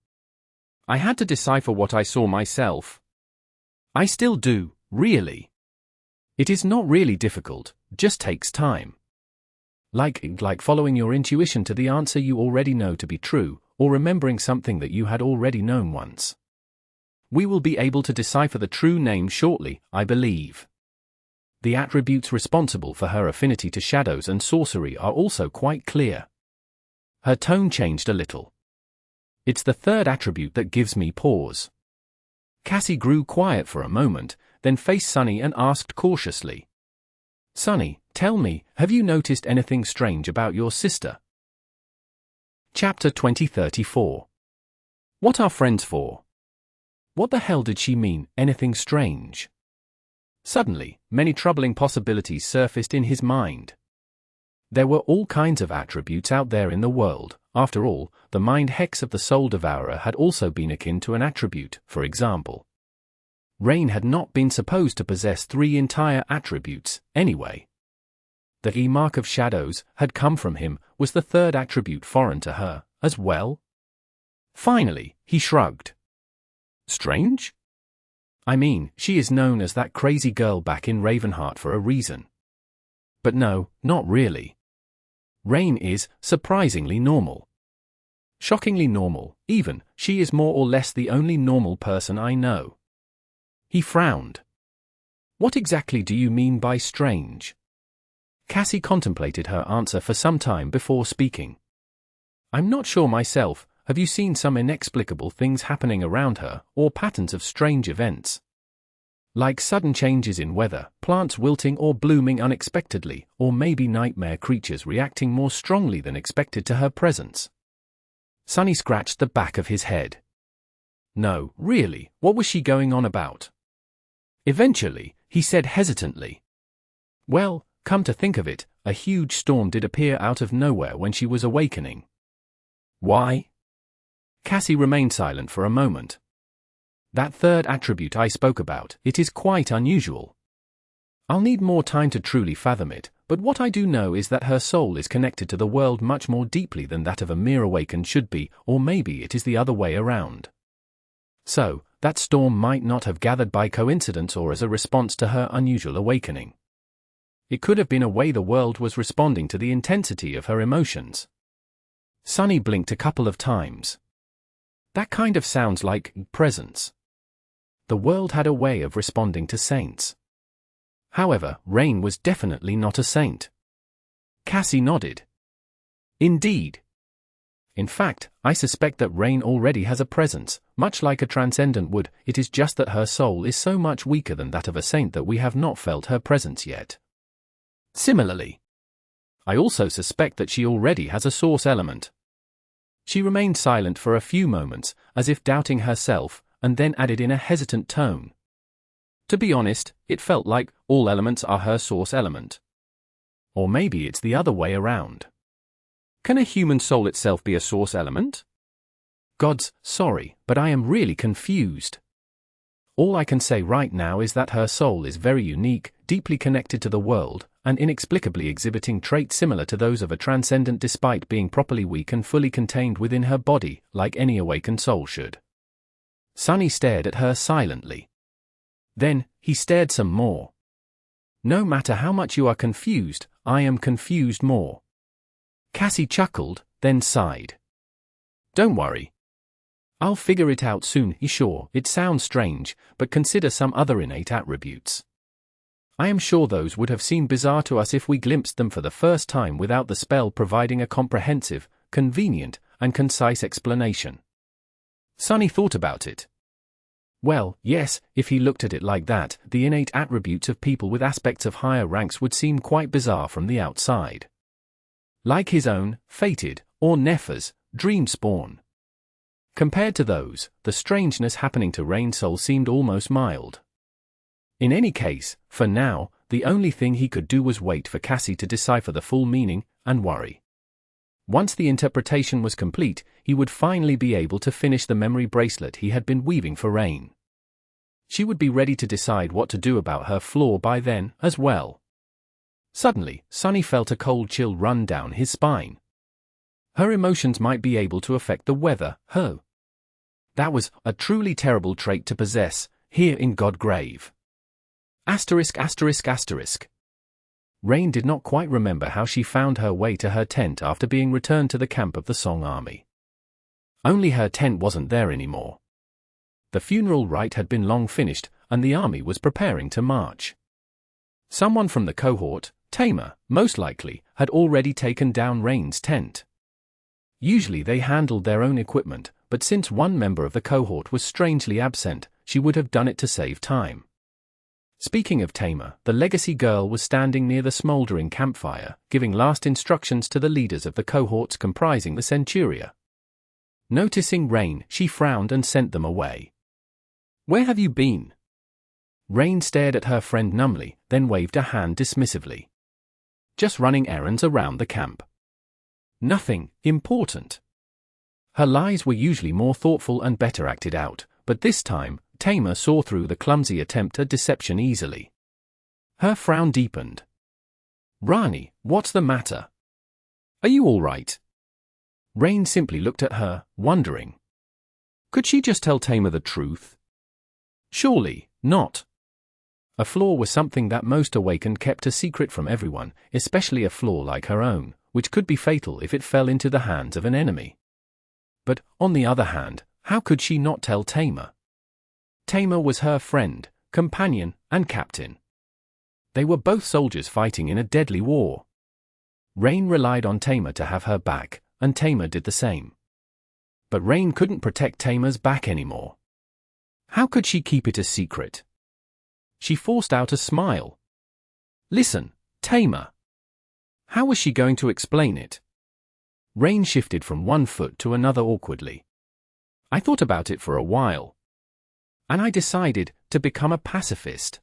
I had to decipher what I saw myself. I still do, really. It is not really difficult, just takes time. Like following your intuition to the answer you already know to be true, or remembering something that you had already known once. We will be able to decipher the true name shortly, I believe. The attributes responsible for her affinity to shadows and sorcery are also quite clear. Her tone changed a little. It's the third attribute that gives me pause. Cassie grew quiet for a moment, then faced Sunny and asked cautiously. Sunny, tell me, have you noticed anything strange about your sister? Chapter 2034. What are friends for? What the hell did she mean, anything strange? Suddenly, many troubling possibilities surfaced in his mind. There were all kinds of attributes out there in the world. After all, the mind hex of the Soul Devourer had also been akin to an attribute, for example. Rain had not been supposed to possess 3 entire attributes, anyway. The E-mark of shadows had come from him, was the third attribute foreign to her, as well? Finally, he shrugged. Strange? I mean, she is known as that crazy girl back in Ravenheart for a reason. But no, not really. Rain is, surprisingly normal. Shockingly normal, even, she is more or less the only normal person I know. He frowned. What exactly do you mean by strange? Cassie contemplated her answer for some time before speaking. I'm not sure myself. Have you seen some inexplicable things happening around her, or patterns of strange events? Like sudden changes in weather, plants wilting or blooming unexpectedly, or maybe nightmare creatures reacting more strongly than expected to her presence. Sunny scratched the back of his head. No, really, what was she going on about? Eventually, he said hesitantly. Well, come to think of it, a huge storm did appear out of nowhere when she was awakening. Why? Cassie remained silent for a moment. That third attribute I spoke about, it is quite unusual. I'll need more time to truly fathom it, but what I do know is that her soul is connected to the world much more deeply than that of a mere awakened should be, or maybe it is the other way around. So, that storm might not have gathered by coincidence or as a response to her unusual awakening. It could have been a way the world was responding to the intensity of her emotions. Sunny blinked a couple of times. That kind of sounds like presence. The world had a way of responding to saints. However, Rain was definitely not a saint. Cassie nodded. Indeed. In fact, I suspect that Rain already has a presence, much like a Transcendent would. It is just that her soul is so much weaker than that of a saint that we have not felt her presence yet. Similarly, I also suspect that she already has a source element. She remained silent for a few moments, as if doubting herself, and then added in a hesitant tone. To be honest, it felt like all elements are her source element. Or maybe it's the other way around. Can a human soul itself be a source element? Gods, sorry, but I am really confused. All I can say right now is that her soul is very unique, deeply connected to the world, and inexplicably exhibiting traits similar to those of a Transcendent despite being properly weak and fully contained within her body, like any awakened soul should. Sunny stared at her silently. Then, he stared some more. No matter how much you are confused, I am confused more. Cassie chuckled, then sighed. Don't worry. I'll figure it out soon. Sure, it sounds strange, but consider some other innate attributes. I am sure those would have seemed bizarre to us if we glimpsed them for the first time without the spell providing a comprehensive, convenient, and concise explanation. Sunny thought about it. Well, yes, if he looked at it like that, the innate attributes of people with aspects of higher ranks would seem quite bizarre from the outside. Like his own, fated, or Nefer's, dream spawn. Compared to those, the strangeness happening to Rain's soul seemed almost mild. In any case, for now, the only thing he could do was wait for Cassie to decipher the full meaning, and worry. Once the interpretation was complete, he would finally be able to finish the memory bracelet he had been weaving for Rain. She would be ready to decide what to do about her flaw by then, as well. Suddenly, Sunny felt a cold chill run down his spine. Her emotions might be able to affect the weather, That was a truly terrible trait to possess, here in Godgrave. ******. Rain did not quite remember how she found her way to her tent after being returned to the camp of the Song Army. Only her tent wasn't there anymore. The funeral rite had been long finished, and the army was preparing to march. Someone from the cohort, Tamer, most likely, had already taken down Rain's tent. Usually they handled their own equipment, but since one member of the cohort was strangely absent, she would have done it to save time. Speaking of Tamer, the legacy girl was standing near the smoldering campfire, giving last instructions to the leaders of the cohorts comprising the Centuria. Noticing Rain, she frowned and sent them away. "Where have you been?" Rain stared at her friend numbly, then waved a hand dismissively. "Just running errands around the camp. Nothing important." Her lies were usually more thoughtful and better acted out, but this time, Tamer saw through the clumsy attempt at deception easily. Her frown deepened. "Rani, what's the matter? Are you all right?" Rain simply looked at her, wondering. Could she just tell Tamer the truth? Surely not. A flaw was something that most awakened kept a secret from everyone, especially a flaw like her own, which could be fatal if it fell into the hands of an enemy. But, on the other hand, how could she not tell Tamer? Tamer was her friend, companion, and captain. They were both soldiers fighting in a deadly war. Rain relied on Tamer to have her back, and Tamer did the same. But Rain couldn't protect Tamer's back anymore. How could she keep it a secret? She forced out a smile. "Listen, Tamer." How was she going to explain it? Rain shifted from one foot to another awkwardly. "I thought about it for a while. And I decided to become a pacifist."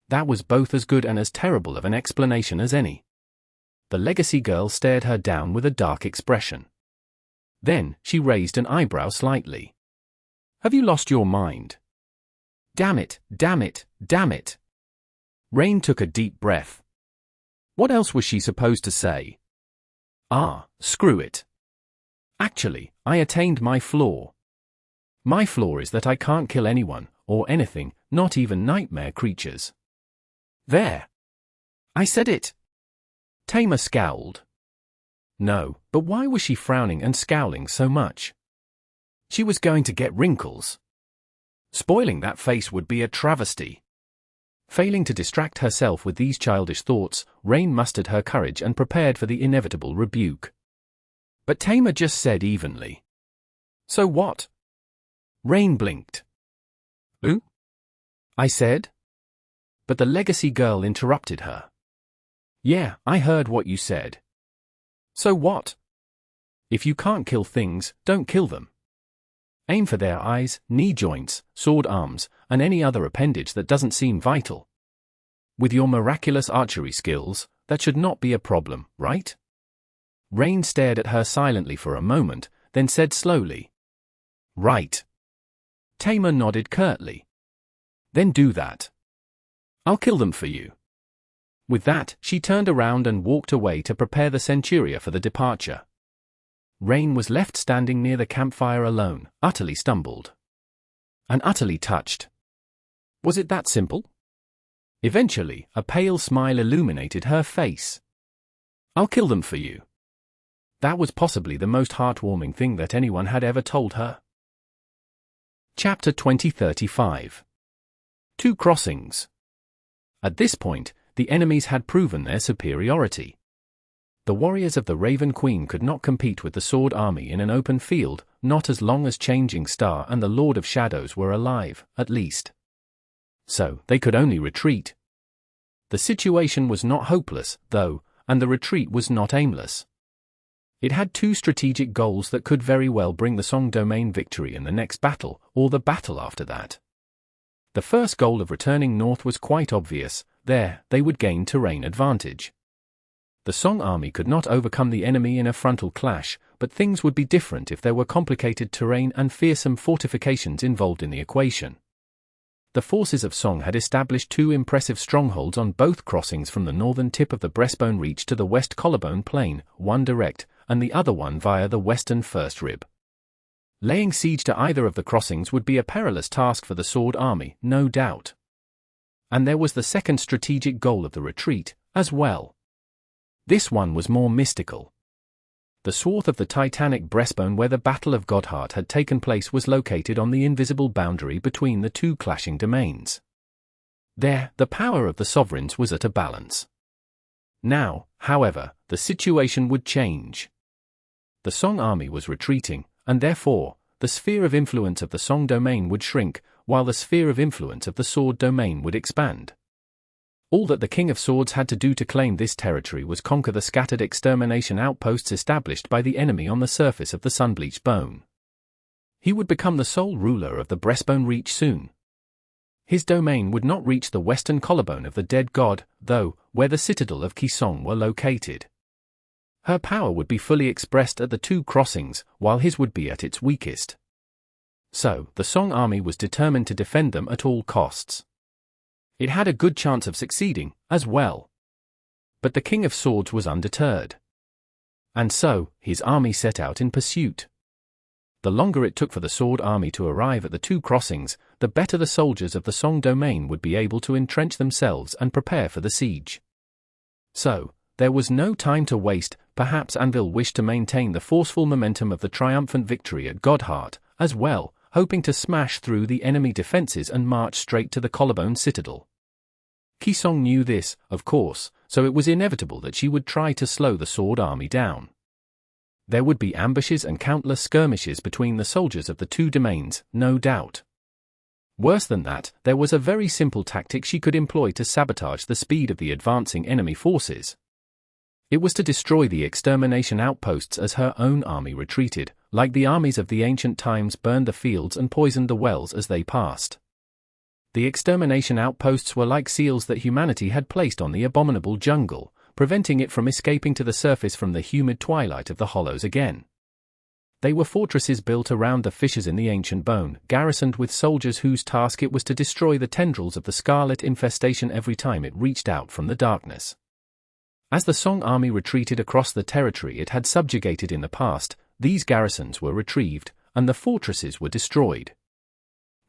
That was both as good and as terrible of an explanation as any. The legacy girl stared her down with a dark expression. Then, she raised an eyebrow slightly. "Have you lost your mind?" Damn it, damn it, damn it. Rain took a deep breath. What else was she supposed to say? Screw it. Actually, I attained my flaw. My flaw is that I can't kill anyone, or anything, not even nightmare creatures. There. I said it. Tamer scowled. No, but why was she frowning and scowling so much? She was going to get wrinkles. Spoiling that face would be a travesty. Failing to distract herself with these childish thoughts, Rain mustered her courage and prepared for the inevitable rebuke. But Tamer just said evenly. So what? Rain blinked. Who? I said. But the legacy girl interrupted her. Yeah, I heard what you said. So what? If you can't kill things, don't kill them. Aim for their eyes, knee joints, sword arms, and any other appendage that doesn't seem vital. With your miraculous archery skills, that should not be a problem, right? Rain stared at her silently for a moment, then said slowly. Right. Tamer nodded curtly. Then do that. I'll kill them for you. With that, she turned around and walked away to prepare the Centuria for the departure. Rain was left standing near the campfire alone, utterly stumbled. And utterly touched. Was it that simple? Eventually, a pale smile illuminated her face. I'll kill them for you. That was possibly the most heartwarming thing that anyone had ever told her. Chapter 2035. Two crossings. At this point, the enemies had proven their superiority. The warriors of the Raven Queen could not compete with the Sword Army in an open field, not as long as Changing Star and the Lord of Shadows were alive, at least. So, they could only retreat. The situation was not hopeless, though, and the retreat was not aimless. It had two strategic goals that could very well bring the Song Domain victory in the next battle, or the battle after that. The first goal of returning north was quite obvious. There, they would gain terrain advantage. The Song army could not overcome the enemy in a frontal clash, but things would be different if there were complicated terrain and fearsome fortifications involved in the equation. The forces of Song had established two impressive strongholds on both crossings from the northern tip of the Breastbone Reach to the West Collarbone Plain, one direct, and the other one via the western first rib. Laying siege to either of the crossings would be a perilous task for the Sword Army, no doubt. And there was the second strategic goal of the retreat, as well. This one was more mystical. The swath of the Titanic breastbone where the Battle of Godheart had taken place was located on the invisible boundary between the two clashing domains. There, the power of the sovereigns was at a balance. Now, however, the situation would change. The Song army was retreating, and therefore, the sphere of influence of the Song domain would shrink, while the sphere of influence of the Sword domain would expand. All that the King of Swords had to do to claim this territory was conquer the scattered extermination outposts established by the enemy on the surface of the Sunbleached Bone. He would become the sole ruler of the Breastbone Reach soon. His domain would not reach the western collarbone of the dead god, though, where the citadel of Kisong were located. Her power would be fully expressed at the two crossings, while his would be at its weakest. So, the Song army was determined to defend them at all costs. It had a good chance of succeeding, as well. But the King of Swords was undeterred. And so, his army set out in pursuit. The longer it took for the Sword army to arrive at the two crossings, the better the soldiers of the Song domain would be able to entrench themselves and prepare for the siege. So, there was no time to waste. Perhaps Anvil wished to maintain the forceful momentum of the triumphant victory at Godheart, as well, hoping to smash through the enemy defenses and march straight to the Collarbone Citadel. Kisong knew this, of course, so it was inevitable that she would try to slow the Sword army down. There would be ambushes and countless skirmishes between the soldiers of the two domains, no doubt. Worse than that, there was a very simple tactic she could employ to sabotage the speed of the advancing enemy forces. It was to destroy the extermination outposts as her own army retreated, like the armies of the ancient times burned the fields and poisoned the wells as they passed. The extermination outposts were like seals that humanity had placed on the abominable jungle, preventing it from escaping to the surface from the humid twilight of the hollows again. They were fortresses built around the fissures in the ancient bone, garrisoned with soldiers whose task it was to destroy the tendrils of the scarlet infestation every time it reached out from the darkness. As the Song army retreated across the territory it had subjugated in the past, these garrisons were retrieved, and the fortresses were destroyed.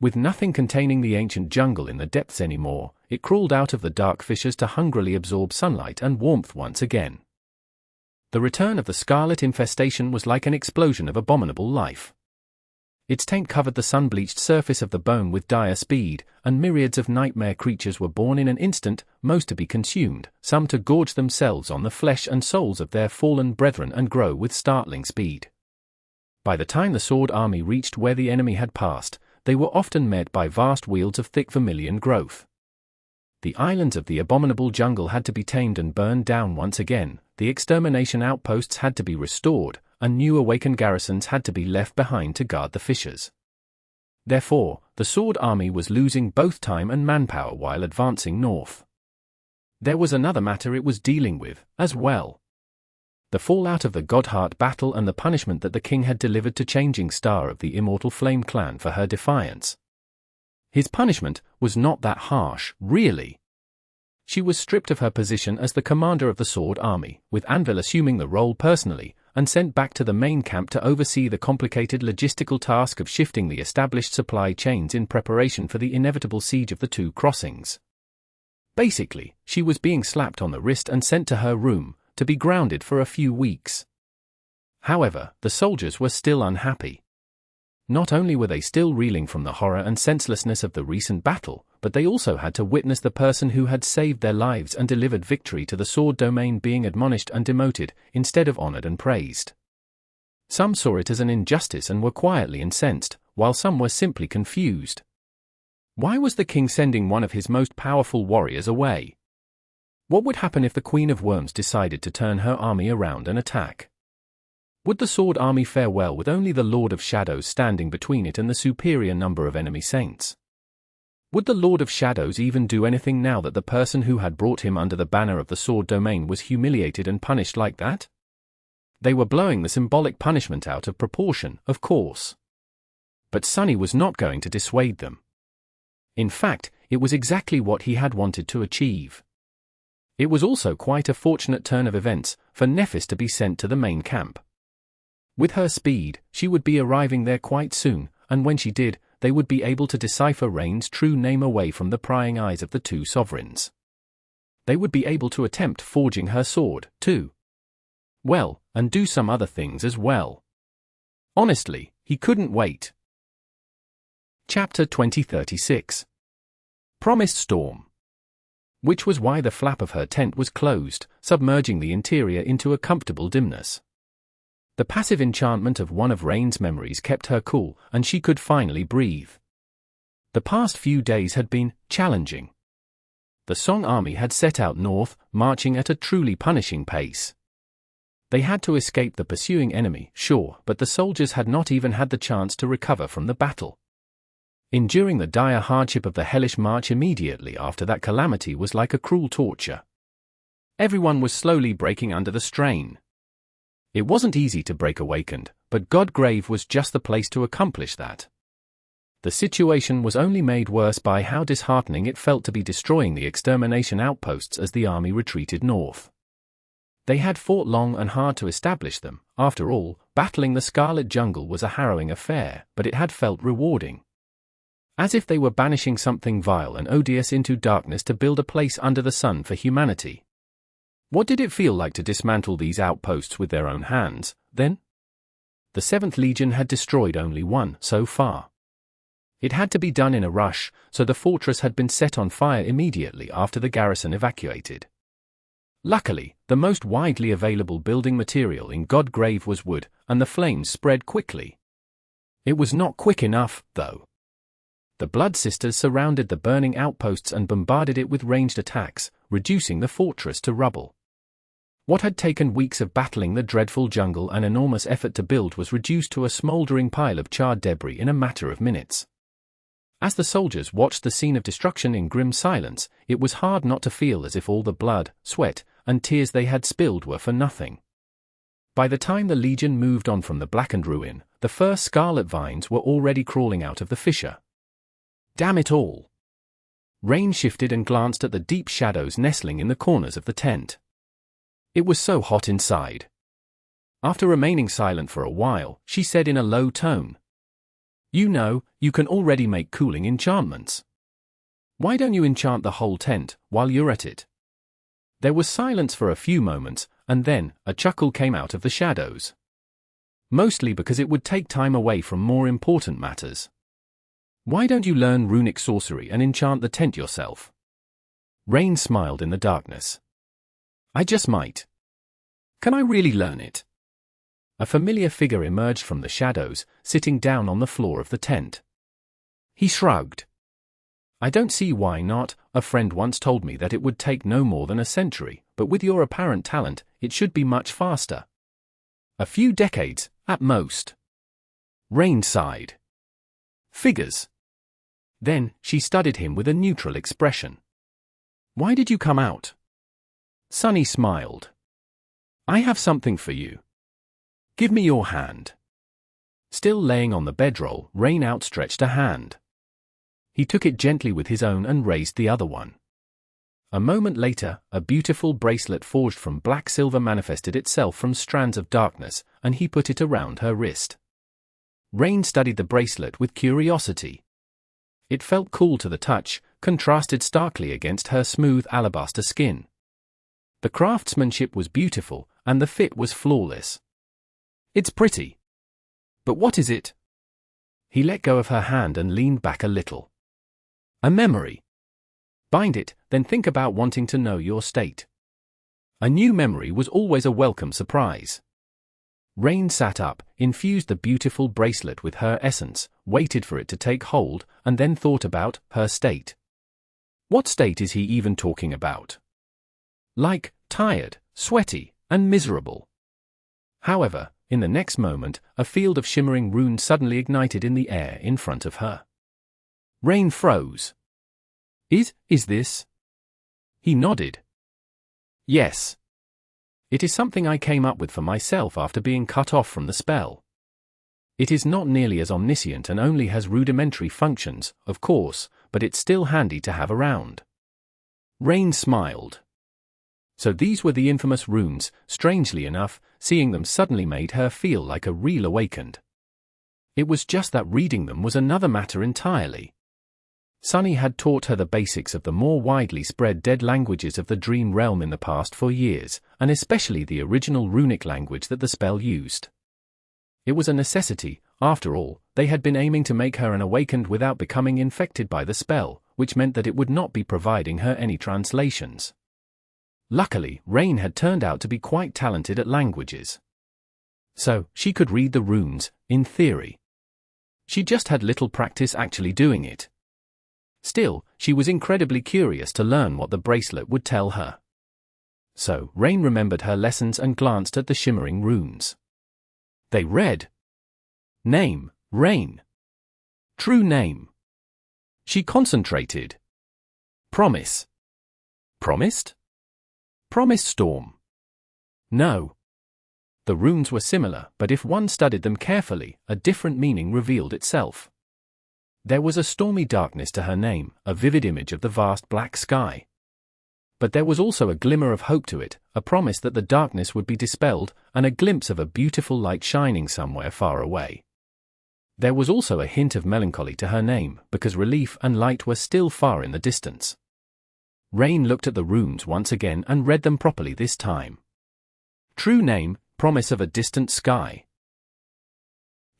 With nothing containing the ancient jungle in the depths anymore, it crawled out of the dark fissures to hungrily absorb sunlight and warmth once again. The return of the scarlet infestation was like an explosion of abominable life. Its taint covered the sun-bleached surface of the bone with dire speed, and myriads of nightmare creatures were born in an instant, most to be consumed, some to gorge themselves on the flesh and souls of their fallen brethren and grow with startling speed. By the time the sword army reached where the enemy had passed, they were often met by vast fields of thick vermilion growth. The islands of the abominable jungle had to be tamed and burned down once again, the extermination outposts had to be restored, and new awakened garrisons had to be left behind to guard the fissures. Therefore, the sword army was losing both time and manpower while advancing north. There was another matter it was dealing with, as well. The fallout of the Godheart battle and the punishment that the king had delivered to Changing Star of the Immortal Flame clan for her defiance. His punishment was not that harsh, really. She was stripped of her position as the commander of the sword army, with Anvil assuming the role personally, and sent back to the main camp to oversee the complicated logistical task of shifting the established supply chains in preparation for the inevitable siege of the two crossings. Basically, she was being slapped on the wrist and sent to her room, to be grounded for a few weeks. However, the soldiers were still unhappy. Not only were they still reeling from the horror and senselessness of the recent battle, but they also had to witness the person who had saved their lives and delivered victory to the sword domain being admonished and demoted, instead of honored and praised. Some saw it as an injustice and were quietly incensed, while some were simply confused. Why was the king sending one of his most powerful warriors away? What would happen if the Queen of Worms decided to turn her army around and attack? Would the sword army fare well with only the Lord of Shadows standing between it and the superior number of enemy saints? Would the Lord of Shadows even do anything now that the person who had brought him under the banner of the sword domain was humiliated and punished like that? They were blowing the symbolic punishment out of proportion, of course. But Sunny was not going to dissuade them. In fact, it was exactly what he had wanted to achieve. It was also quite a fortunate turn of events for Nephis to be sent to the main camp. With her speed, she would be arriving there quite soon, and when she did, they would be able to decipher Rain's true name away from the prying eyes of the two sovereigns. They would be able to attempt forging her sword, too. Well, and do some other things as well. Honestly, he couldn't wait. Chapter 2036. Promised Storm. Which was why the flap of her tent was closed, submerging the interior into a comfortable dimness. The passive enchantment of one of Rain's memories kept her cool, and she could finally breathe. The past few days had been challenging. The Song army had set out north, marching at a truly punishing pace. They had to escape the pursuing enemy, sure, but the soldiers had not even had the chance to recover from the battle. Enduring the dire hardship of the hellish march immediately after that calamity was like a cruel torture. Everyone was slowly breaking under the strain. It wasn't easy to break awakened, but Godgrave was just the place to accomplish that. The situation was only made worse by how disheartening it felt to be destroying the extermination outposts as the army retreated north. They had fought long and hard to establish them. After all, battling the Scarlet Jungle was a harrowing affair, but it had felt rewarding. As if they were banishing something vile and odious into darkness to build a place under the sun for humanity. What did it feel like to dismantle these outposts with their own hands, then? The 7th Legion had destroyed only one so far. It had to be done in a rush, so the fortress had been set on fire immediately after the garrison evacuated. Luckily, the most widely available building material in Godgrave was wood, and the flames spread quickly. It was not quick enough, though. The Blood Sisters surrounded the burning outposts and bombarded it with ranged attacks, reducing the fortress to rubble. What had taken weeks of battling the dreadful jungle and enormous effort to build was reduced to a smoldering pile of charred debris in a matter of minutes. As the soldiers watched the scene of destruction in grim silence, it was hard not to feel as if all the blood, sweat, and tears they had spilled were for nothing. By the time the Legion moved on from the blackened ruin, the first scarlet vines were already crawling out of the fissure. Damn it all! Rain shifted and glanced at the deep shadows nestling in the corners of the tent. It was so hot inside. After remaining silent for a while, she said in a low tone, "You know, you can already make cooling enchantments. Why don't you enchant the whole tent while you're at it?" There was silence for a few moments, and then a chuckle came out of the shadows. Mostly because it would take time away from more important matters. Why don't you learn runic sorcery and enchant the tent yourself? Rain smiled in the darkness. I just might. Can I really learn it? A familiar figure emerged from the shadows, sitting down on the floor of the tent. He shrugged. I don't see why not. A friend once told me that it would take no more than a century, but with your apparent talent, it should be much faster. A few decades, at most. Rain sighed. Figures. Then, she studied him with a neutral expression. Why did you come out? Sunny smiled. I have something for you. Give me your hand. Still laying on the bedroll, Rain outstretched a hand. He took it gently with his own and raised the other one. A moment later, a beautiful bracelet forged from black silver manifested itself from strands of darkness, and he put it around her wrist. Rain studied the bracelet with curiosity. It felt cool to the touch, contrasted starkly against her smooth alabaster skin. The craftsmanship was beautiful, and the fit was flawless. It's pretty. But what is it? He let go of her hand and leaned back a little. A memory. Bind it, then think about wanting to know your state. A new memory was always a welcome surprise. Rain sat up, infused the beautiful bracelet with her essence, waited for it to take hold, and then thought about her state. What state is he even talking about? Like, tired, sweaty, and miserable. However, in the next moment, a field of shimmering runes suddenly ignited in the air in front of her. Rain froze. Is this? He nodded. Yes. It is something I came up with for myself after being cut off from the spell. It is not nearly as omniscient and only has rudimentary functions, of course, but it's still handy to have around. Rain smiled. So these were the infamous runes. Strangely enough, seeing them suddenly made her feel like a real awakened. It was just that reading them was another matter entirely. Sunny had taught her the basics of the more widely spread dead languages of the dream realm in the past for years, and especially the original runic language that the spell used. It was a necessity. After all, they had been aiming to make her an awakened without becoming infected by the spell, which meant that it would not be providing her any translations. Luckily, Rain had turned out to be quite talented at languages. So, she could read the runes, in theory. She just had little practice actually doing it. Still, she was incredibly curious to learn what the bracelet would tell her. So, Rain remembered her lessons and glanced at the shimmering runes. They read: Name, Rain. True name. She concentrated. Promise. Promised? Promised storm. No. The runes were similar, but if one studied them carefully, a different meaning revealed itself. There was a stormy darkness to her name, a vivid image of the vast black sky. But there was also a glimmer of hope to it, a promise that the darkness would be dispelled, and a glimpse of a beautiful light shining somewhere far away. There was also a hint of melancholy to her name, because relief and light were still far in the distance. Rain looked at the runes once again and read them properly this time. True name, promise of a distant sky.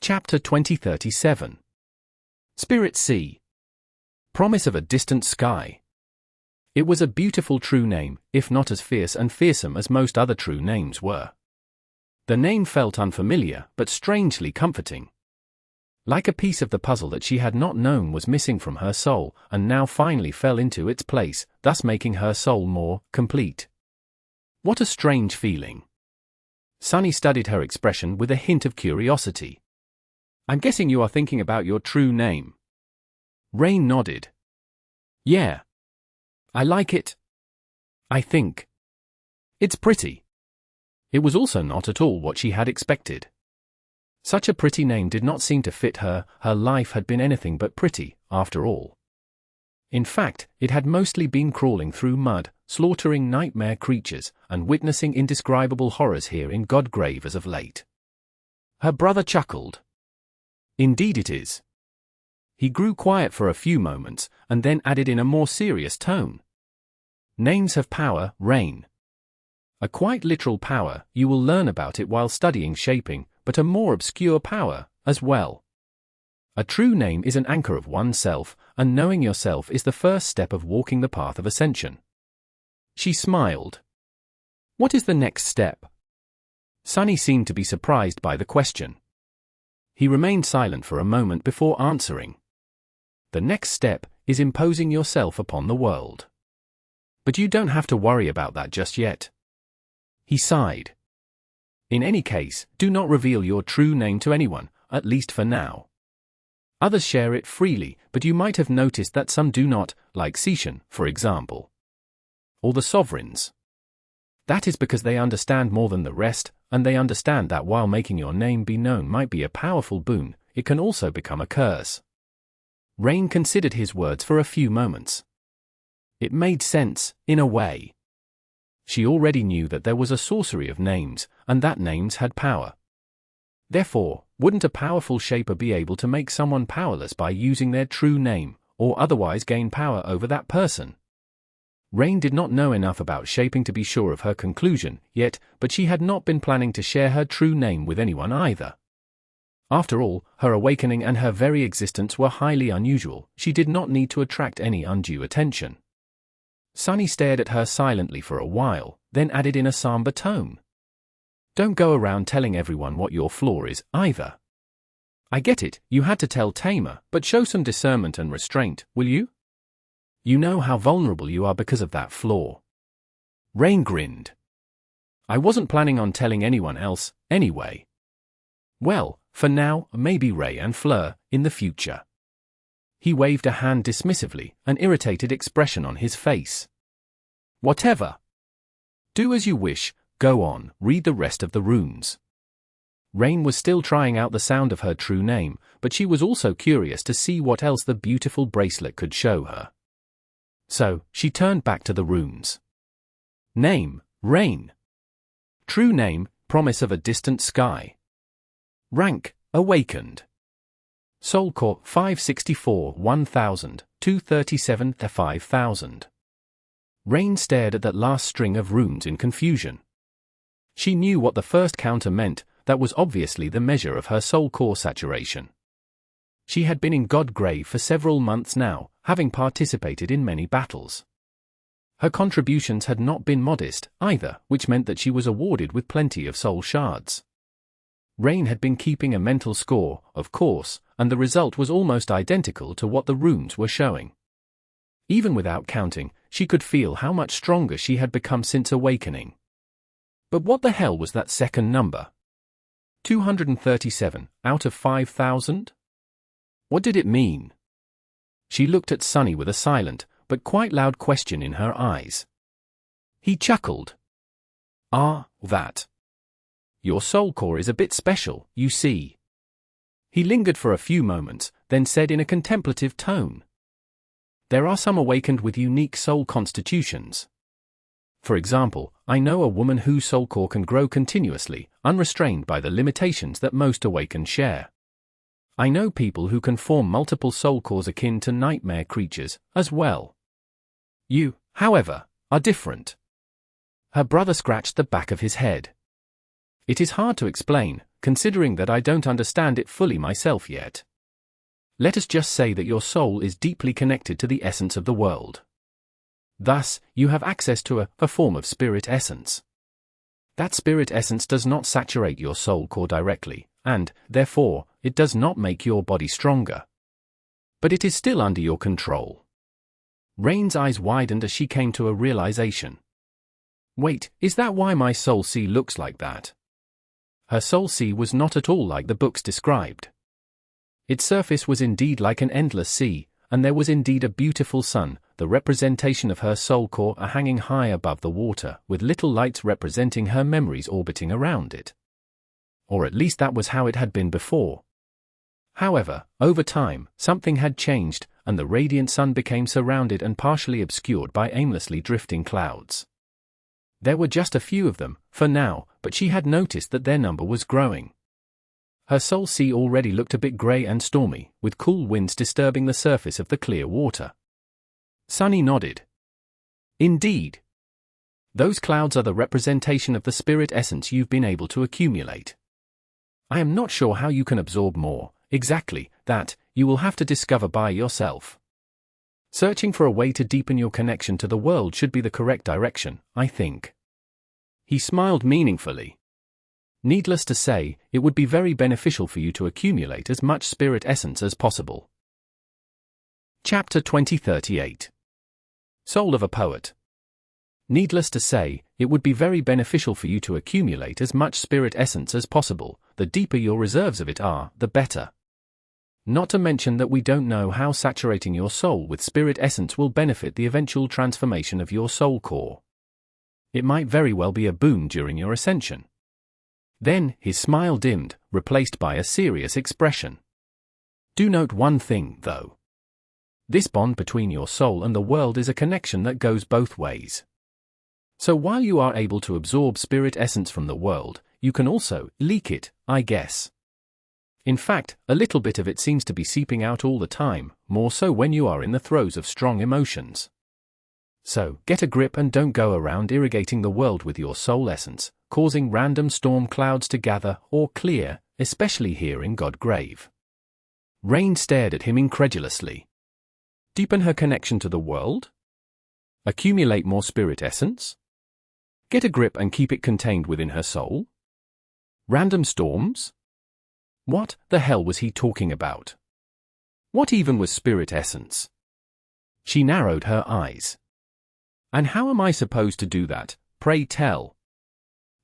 Chapter 2037. Spirit Sea. Promise of a distant sky. It was a beautiful true name, if not as fierce and fearsome as most other true names were. The name felt unfamiliar, but strangely comforting. Like a piece of the puzzle that she had not known was missing from her soul, and now finally fell into its place, thus making her soul more complete. What a strange feeling. Sunny studied her expression with a hint of curiosity. I'm guessing you are thinking about your true name. Rain nodded. Yeah. I like it. I think. It's pretty. It was also not at all what she had expected. Such a pretty name did not seem to fit her. Her life had been anything but pretty, after all. In fact, it had mostly been crawling through mud, slaughtering nightmare creatures, and witnessing indescribable horrors here in Godgrave as of late. Her brother chuckled. Indeed it is. He grew quiet for a few moments, and then added in a more serious tone. Names have power, Rain. A quite literal power. You will learn about it while studying shaping, but a more obscure power as well. A true name is an anchor of oneself, and knowing yourself is the first step of walking the path of ascension. She smiled. What is the next step? Sunny seemed to be surprised by the question. He remained silent for a moment before answering. The next step is imposing yourself upon the world. But you don't have to worry about that just yet. He sighed. In any case, do not reveal your true name to anyone, at least for now. Others share it freely, but you might have noticed that some do not, like Sishan, for example. Or the sovereigns. That is because they understand more than the rest, and they understand that while making your name be known might be a powerful boon, it can also become a curse. Rain considered his words for a few moments. It made sense, in a way. She already knew that there was a sorcery of names, and that names had power. Therefore, wouldn't a powerful shaper be able to make someone powerless by using their true name, or otherwise gain power over that person? Rain did not know enough about shaping to be sure of her conclusion yet, but she had not been planning to share her true name with anyone either. After all, her awakening and her very existence were highly unusual. She did not need to attract any undue attention. Sunny stared at her silently for a while, then added in a somber tone. Don't go around telling everyone what your flaw is, either. I get it, you had to tell Tamer, but show some discernment and restraint, will you? You know how vulnerable you are because of that flaw. Rain grinned. I wasn't planning on telling anyone else, anyway. Well, for now, maybe Ray and Fleur, in the future. He waved a hand dismissively, an irritated expression on his face. Whatever. Do as you wish, go on, read the rest of the runes. Rain was still trying out the sound of her true name, but she was also curious to see what else the beautiful bracelet could show her. So, she turned back to the runes. Name, Rain. True name, promise of a distant sky. Rank, awakened. Soul Core, 564, 1000, 237, 5000. Rain stared at that last string of runes in confusion. She knew what the first counter meant, that was obviously the measure of her soul core saturation. She had been in Godgrave for several months now, having participated in many battles. Her contributions had not been modest, either, which meant that she was awarded with plenty of soul shards. Rain had been keeping a mental score, of course, and the result was almost identical to what the runes were showing. Even without counting, she could feel how much stronger she had become since awakening. But what the hell was that second number? 237, out of 5,000? What did it mean? She looked at Sunny with a silent, but quite loud question in her eyes. He chuckled. That. Your soul core is a bit special, you see. He lingered for a few moments, then said in a contemplative tone. There are some awakened with unique soul constitutions. For example, I know a woman whose soul core can grow continuously, unrestrained by the limitations that most awakened share. I know people who can form multiple soul cores akin to nightmare creatures, as well. You, however, are different. Her brother scratched the back of his head. It is hard to explain, considering that I don't understand it fully myself yet. Let us just say that your soul is deeply connected to the essence of the world. Thus, you have access to a form of spirit essence. That spirit essence does not saturate your soul core directly, and, therefore, it does not make your body stronger. But it is still under your control. Rain's eyes widened as she came to a realization. Wait, is that why my soul sea looks like that? Her soul sea was not at all like the books described. Its surface was indeed like an endless sea, and there was indeed a beautiful sun, the representation of her soul core hanging high above the water, with little lights representing her memories orbiting around it. Or at least that was how it had been before. However, over time, something had changed, and the radiant sun became surrounded and partially obscured by aimlessly drifting clouds. There were just a few of them, for now, but she had noticed that their number was growing. Her soul sea already looked a bit grey and stormy, with cool winds disturbing the surface of the clear water. Sunny nodded. Indeed. Those clouds are the representation of the spirit essence you've been able to accumulate. I am not sure how you can absorb more. Exactly, that, you will have to discover by yourself. Searching for a way to deepen your connection to the world should be the correct direction, I think. He smiled meaningfully. Needless to say, it would be very beneficial for you to accumulate as much spirit essence as possible. Chapter 2038. Soul of a Poet. Needless to say, it would be very beneficial for you to accumulate as much spirit essence as possible. The deeper your reserves of it are, the better. Not to mention that we don't know how saturating your soul with spirit essence will benefit the eventual transformation of your soul core. It might very well be a boon during your ascension. Then, his smile dimmed, replaced by a serious expression. Do note one thing, though. This bond between your soul and the world is a connection that goes both ways. So while you are able to absorb spirit essence from the world, you can also leak it, I guess. In fact, a little bit of it seems to be seeping out all the time, more so when you are in the throes of strong emotions. So, get a grip and don't go around irrigating the world with your soul essence, causing random storm clouds to gather or clear, especially here in Godgrave. Rain stared at him incredulously. Deepen her connection to the world? Accumulate more spirit essence? Get a grip and keep it contained within her soul? Random storms? What the hell was he talking about? What even was spirit essence? She narrowed her eyes. And how am I supposed to do that, pray tell?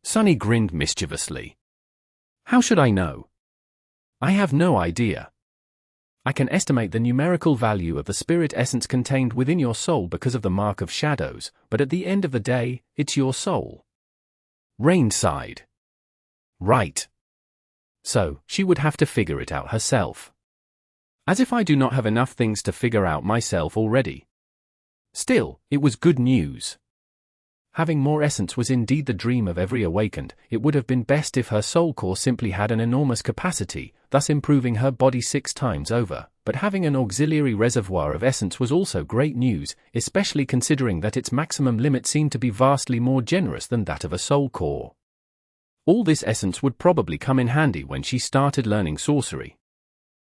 Sunny grinned mischievously. How should I know? I have no idea. I can estimate the numerical value of the spirit essence contained within your soul because of the mark of shadows, but at the end of the day, it's your soul. Rain sighed. Right. So, she would have to figure it out herself. As if I do not have enough things to figure out myself already. Still, it was good news. Having more essence was indeed the dream of every awakened. It would have been best if her soul core simply had an enormous capacity, thus improving her body 6 times over, but having an auxiliary reservoir of essence was also great news, especially considering that its maximum limit seemed to be vastly more generous than that of a soul core. All this essence would probably come in handy when she started learning sorcery.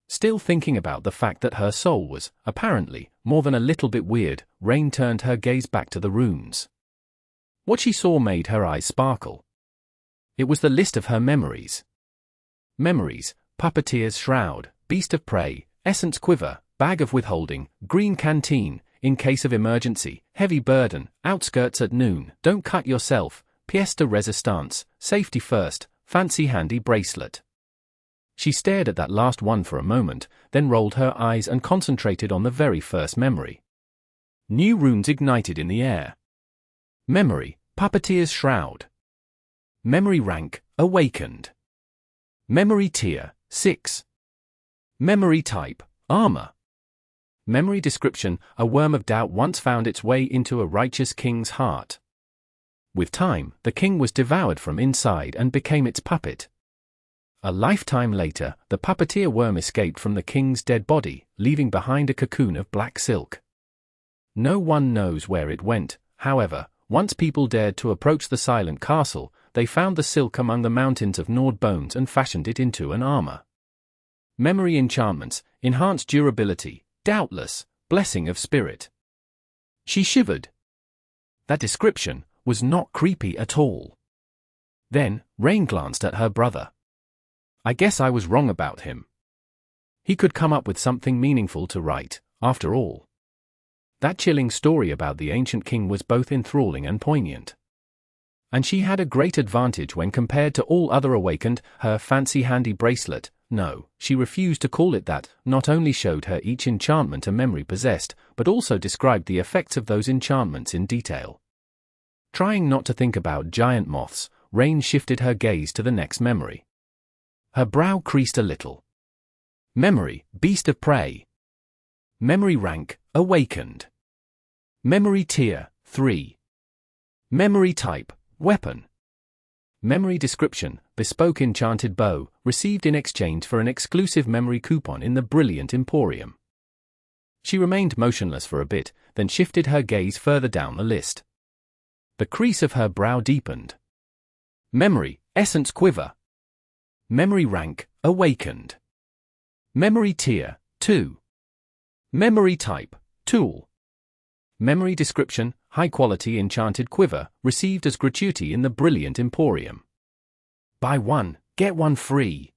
Still thinking about the fact that her soul was, apparently, more than a little bit weird, Rain turned her gaze back to the runes. What she saw made her eyes sparkle. It was the list of her memories. Memories: Puppeteer's Shroud, Beast of Prey, Essence Quiver, Bag of Withholding, Green Canteen, In Case of Emergency, Heavy Burden, Outskirts at Noon, Don't Cut Yourself, Pièce de Resistance, Safety First, Fancy Handy Bracelet. She stared at that last one for a moment, then rolled her eyes and concentrated on the very first memory. New runes ignited in the air. Memory: Puppeteer's Shroud. Memory rank: Awakened. Memory tier: 6. Memory type: Armor. Memory description: A worm of doubt once found its way into a righteous king's heart. With time, the king was devoured from inside and became its puppet. A lifetime later, the puppeteer worm escaped from the king's dead body, leaving behind a cocoon of black silk. No one knows where it went, however. Once people dared to approach the silent castle, they found the silk among the mountains of gnawed bones and fashioned it into an armor. Memory enchantments: Enhanced durability, doubtless, Blessing of Spirit. She shivered. That description was not creepy at all. Then, Rain glanced at her brother. I guess I was wrong about him. He could come up with something meaningful to write, after all. That chilling story about the ancient king was both enthralling and poignant. And she had a great advantage when compared to all other awakened. Her fancy handy bracelet, no, she refused to call it that, not only showed her each enchantment a memory possessed, but also described the effects of those enchantments in detail. Trying not to think about giant moths, Rain shifted her gaze to the next memory. Her brow creased a little. Memory: Beast of Prey. Memory rank: Awakened. Memory tier: 3. Memory type: Weapon. Memory description: Bespoke enchanted bow, received in exchange for an exclusive memory coupon in the Brilliant Emporium. She remained motionless for a bit, then shifted her gaze further down the list. The crease of her brow deepened. Memory: Essence Quiver. Memory rank, awakened. Memory tier, 2. Memory type, tool. Memory description, high-quality enchanted quiver, received as gratuity in the Brilliant Emporium. Buy one, get one free.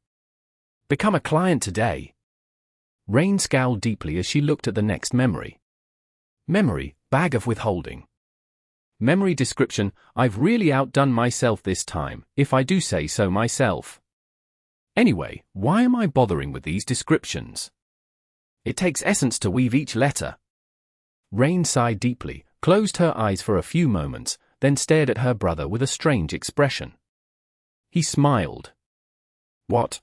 Become a client today. Rain scowled deeply as she looked at the next memory. Memory, bag of withholding. Memory description, I've really outdone myself this time, if I do say so myself. Anyway, why am I bothering with these descriptions? It takes essence to weave each letter. Rain sighed deeply, closed her eyes for a few moments, then stared at her brother with a strange expression. He smiled. What?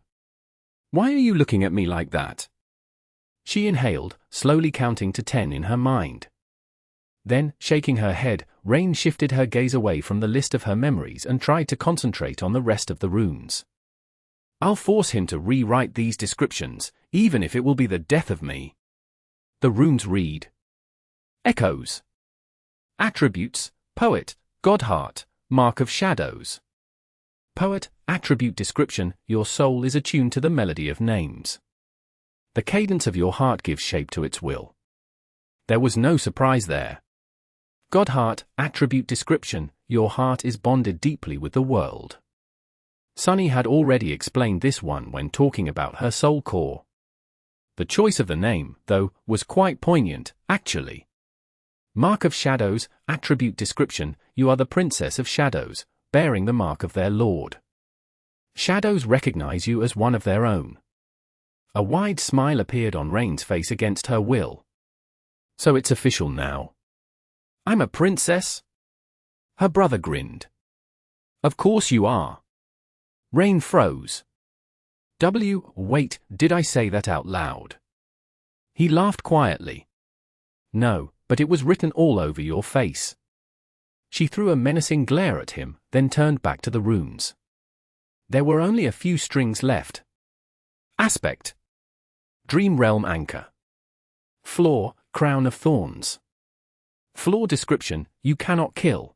Why are you looking at me like that? She inhaled, slowly counting to 10 in her mind. Then, shaking her head, Rain shifted her gaze away from the list of her memories and tried to concentrate on the rest of the runes. I'll force him to rewrite these descriptions, even if it will be the death of me. The runes read. Echoes. Attributes, Poet, Godheart, Mark of Shadows. Poet, attribute description, your soul is attuned to the melody of names. The cadence of your heart gives shape to its will. There was no surprise there. Godheart, attribute description, your heart is bonded deeply with the world. Sunny had already explained this one when talking about her soul core. The choice of the name, though, was quite poignant, actually. Mark of Shadows, attribute description, you are the Princess of Shadows, bearing the mark of their lord. Shadows recognize you as one of their own. A wide smile appeared on Rain's face against her will. So it's official now. I'm a princess? Her brother grinned. Of course you are. Rain froze. Wait, did I say that out loud? He laughed quietly. No, but it was written all over your face. She threw a menacing glare at him, then turned back to the runes. There were only a few strings left. Aspect. Dream Realm Anchor. Flaw, Crown of Thorns. Flaw description, you cannot kill.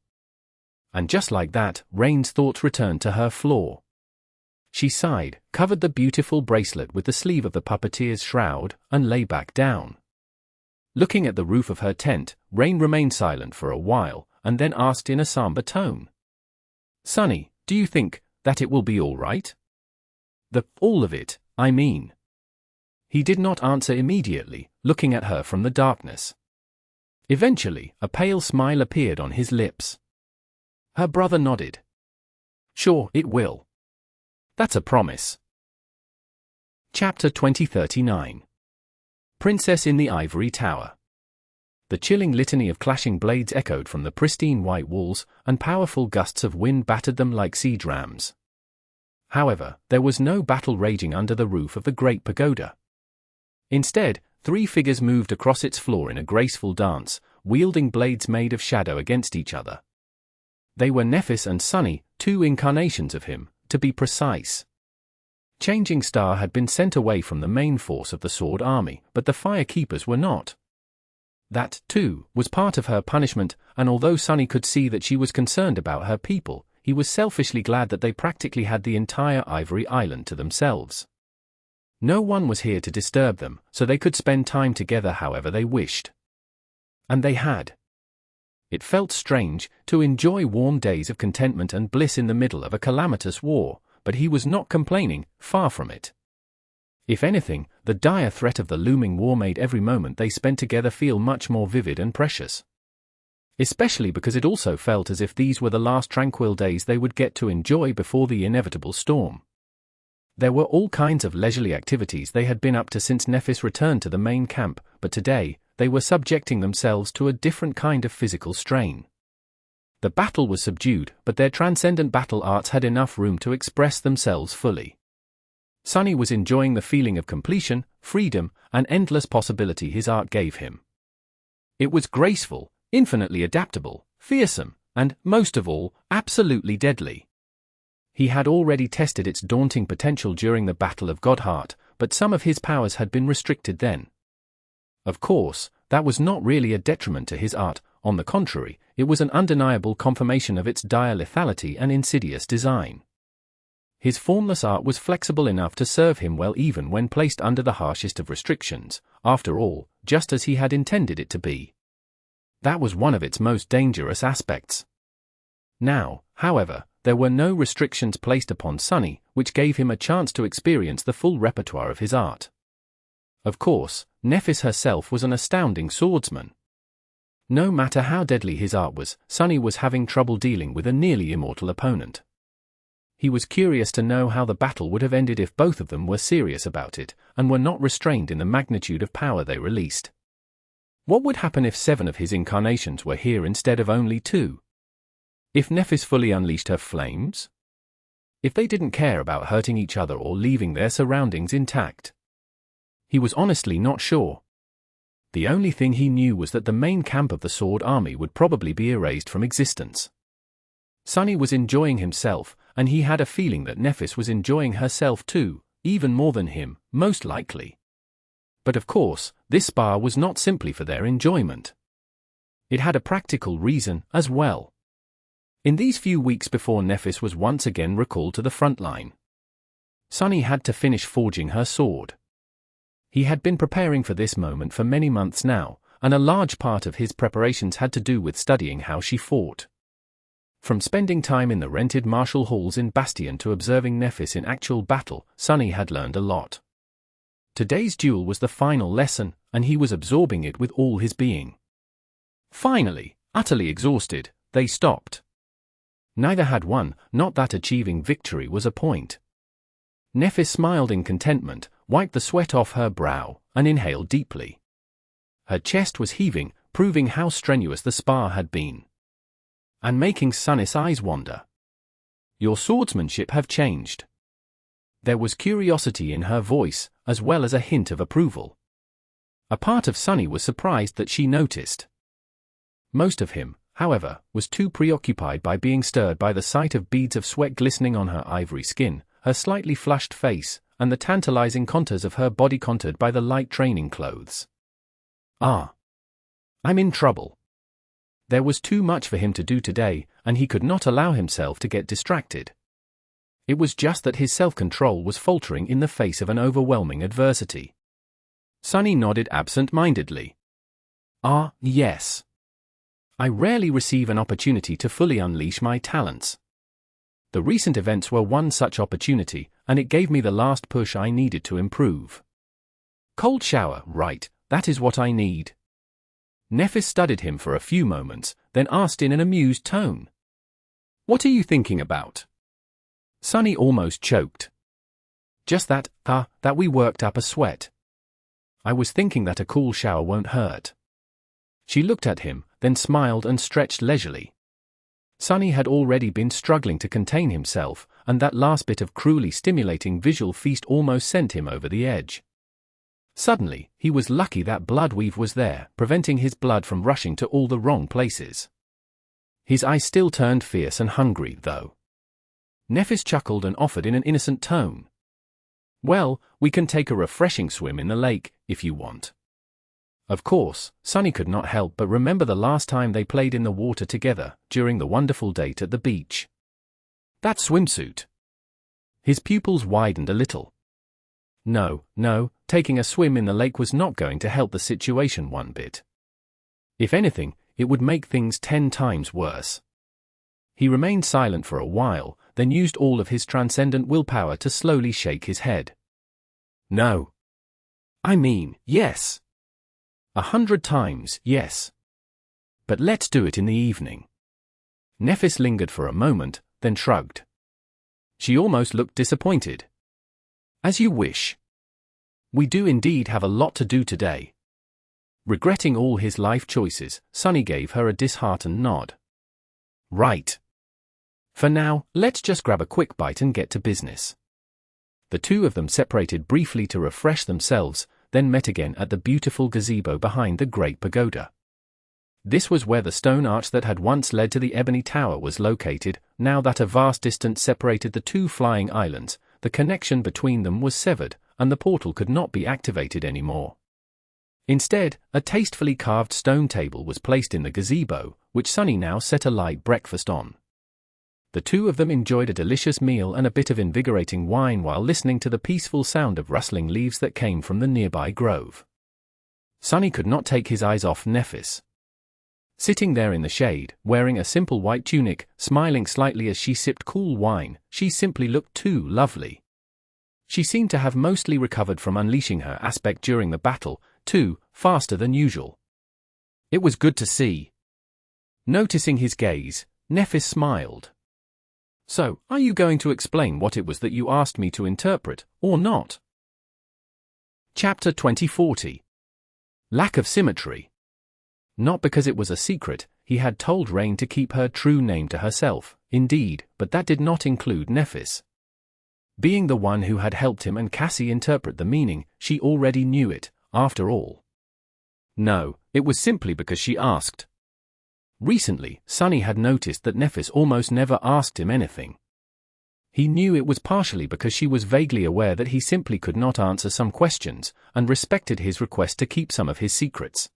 And just like that, Rain's thoughts returned to her flaw. She sighed, covered the beautiful bracelet with the sleeve of the puppeteer's shroud, and lay back down. Looking at the roof of her tent, Rain remained silent for a while, and then asked in a somber tone. Sunny, do you think that it will be all right? All of it, I mean. He did not answer immediately, looking at her from the darkness. Eventually, a pale smile appeared on his lips. Her brother nodded. Sure, it will. That's a promise. Chapter 2039. Princess in the Ivory Tower. The chilling litany of clashing blades echoed from the pristine white walls, and powerful gusts of wind battered them like siege rams. However, there was no battle raging under the roof of the great pagoda. Instead, 3 figures moved across its floor in a graceful dance, wielding blades made of shadow against each other. They were Nephis and Sunny, 2 incarnations of him, to be precise. Changing Star had been sent away from the main force of the Sword Army, but the Firekeepers were not. That, too, was part of her punishment, and although Sunny could see that she was concerned about her people, he was selfishly glad that they practically had the entire Ivory Island to themselves. No one was here to disturb them, so they could spend time together however they wished. And they had. It felt strange to enjoy warm days of contentment and bliss in the middle of a calamitous war, but he was not complaining, far from it. If anything, the dire threat of the looming war made every moment they spent together feel much more vivid and precious. Especially because it also felt as if these were the last tranquil days they would get to enjoy before the inevitable storm. There were all kinds of leisurely activities they had been up to since Nephis returned to the main camp, but today, they were subjecting themselves to a different kind of physical strain. The battle was subdued, but their transcendent battle arts had enough room to express themselves fully. Sunny was enjoying the feeling of completion, freedom, and endless possibility his art gave him. It was graceful, infinitely adaptable, fearsome, and, most of all, absolutely deadly. He had already tested its daunting potential during the Battle of Godheart, but some of his powers had been restricted then. Of course, that was not really a detriment to his art, on the contrary, it was an undeniable confirmation of its dire lethality and insidious design. His formless art was flexible enough to serve him well even when placed under the harshest of restrictions, after all, just as he had intended it to be. That was one of its most dangerous aspects. Now, however, there were no restrictions placed upon Sunny, which gave him a chance to experience the full repertoire of his art. Of course, Nephis herself was an astounding swordsman. No matter how deadly his art was, Sunny was having trouble dealing with a nearly immortal opponent. He was curious to know how the battle would have ended if both of them were serious about it, and were not restrained in the magnitude of power they released. What would happen if 7 of his incarnations were here instead of only 2? If Nephis fully unleashed her flames? If they didn't care about hurting each other or leaving their surroundings intact? He was honestly not sure. The only thing he knew was that the main camp of the Sword Army would probably be erased from existence. Sunny was enjoying himself, and he had a feeling that Nephis was enjoying herself too, even more than him, most likely. But of course, this spar was not simply for their enjoyment. It had a practical reason as well. In these few weeks before Nephis was once again recalled to the front line, Sunny had to finish forging her sword. He had been preparing for this moment for many months now, and a large part of his preparations had to do with studying how she fought. From spending time in the rented martial halls in Bastion to observing Nephis in actual battle, Sunny had learned a lot. Today's duel was the final lesson, and he was absorbing it with all his being. Finally, utterly exhausted, they stopped. Neither had won, not that achieving victory was a point. Nephis smiled in contentment, wiped the sweat off her brow, and inhaled deeply. Her chest was heaving, proving how strenuous the spar had been. And making Sunny's eyes wander. Your swordsmanship have changed. There was curiosity in her voice, as well as a hint of approval. A part of Sunny was surprised that she noticed. Most of him, however, was too preoccupied by being stirred by the sight of beads of sweat glistening on her ivory skin, her slightly flushed face, and the tantalizing contours of her body contoured by the light training clothes. I'm in trouble. There was too much for him to do today, and he could not allow himself to get distracted. It was just that his self-control was faltering in the face of an overwhelming adversity. Sunny nodded absent-mindedly. Yes. I rarely receive an opportunity to fully unleash my talents. The recent events were one such opportunity, and it gave me the last push I needed to improve. Cold shower, right, that is what I need. Nephis studied him for a few moments, then asked in an amused tone. What are you thinking about? Sunny almost choked. Just that we worked up a sweat. I was thinking that a cool shower won't hurt. She looked at him, then smiled and stretched leisurely. Sunny had already been struggling to contain himself, and that last bit of cruelly stimulating visual feast almost sent him over the edge. Suddenly, he was lucky that bloodweave was there, preventing his blood from rushing to all the wrong places. His eyes still turned fierce and hungry, though. Nephis chuckled and offered in an innocent tone. Well, we can take a refreshing swim in the lake, if you want. Of course, Sunny could not help but remember the last time they played in the water together, during the wonderful date at the beach. That swimsuit. His pupils widened a little. No, taking a swim in the lake was not going to help the situation one bit. If anything, it would make things 10 times worse. He remained silent for a while, then used all of his transcendent willpower to slowly shake his head. No. I mean, yes. 100 times, yes. But let's do it in the evening. Nephis lingered for a moment, then shrugged. She almost looked disappointed. As you wish. We do indeed have a lot to do today. Regretting all his life choices, Sunny gave her a disheartened nod. Right. For now, let's just grab a quick bite and get to business. The two of them separated briefly to refresh themselves, then met again at the beautiful gazebo behind the great pagoda. This was where the stone arch that had once led to the ebony tower was located. Now that a vast distance separated the two flying islands, the connection between them was severed, and the portal could not be activated anymore. Instead, a tastefully carved stone table was placed in the gazebo, which Sunny now set a light breakfast on. The two of them enjoyed a delicious meal and a bit of invigorating wine while listening to the peaceful sound of rustling leaves that came from the nearby grove. Sunny could not take his eyes off Nephis. Sitting there in the shade, wearing a simple white tunic, smiling slightly as she sipped cool wine, she simply looked too lovely. She seemed to have mostly recovered from unleashing her aspect during the battle, too, faster than usual. It was good to see. Noticing his gaze, Nephis smiled. So, are you going to explain what it was that you asked me to interpret, or not? Chapter 2040. Lack of Symmetry. Not because it was a secret, he had told Rain to keep her true name to herself, indeed, but that did not include Nephis. Being the one who had helped him and Cassie interpret the meaning, she already knew it, after all. No, it was simply because she asked. Recently, Sunny had noticed that Nephis almost never asked him anything. He knew it was partially because she was vaguely aware that he simply could not answer some questions, and respected his request to keep some of his secrets.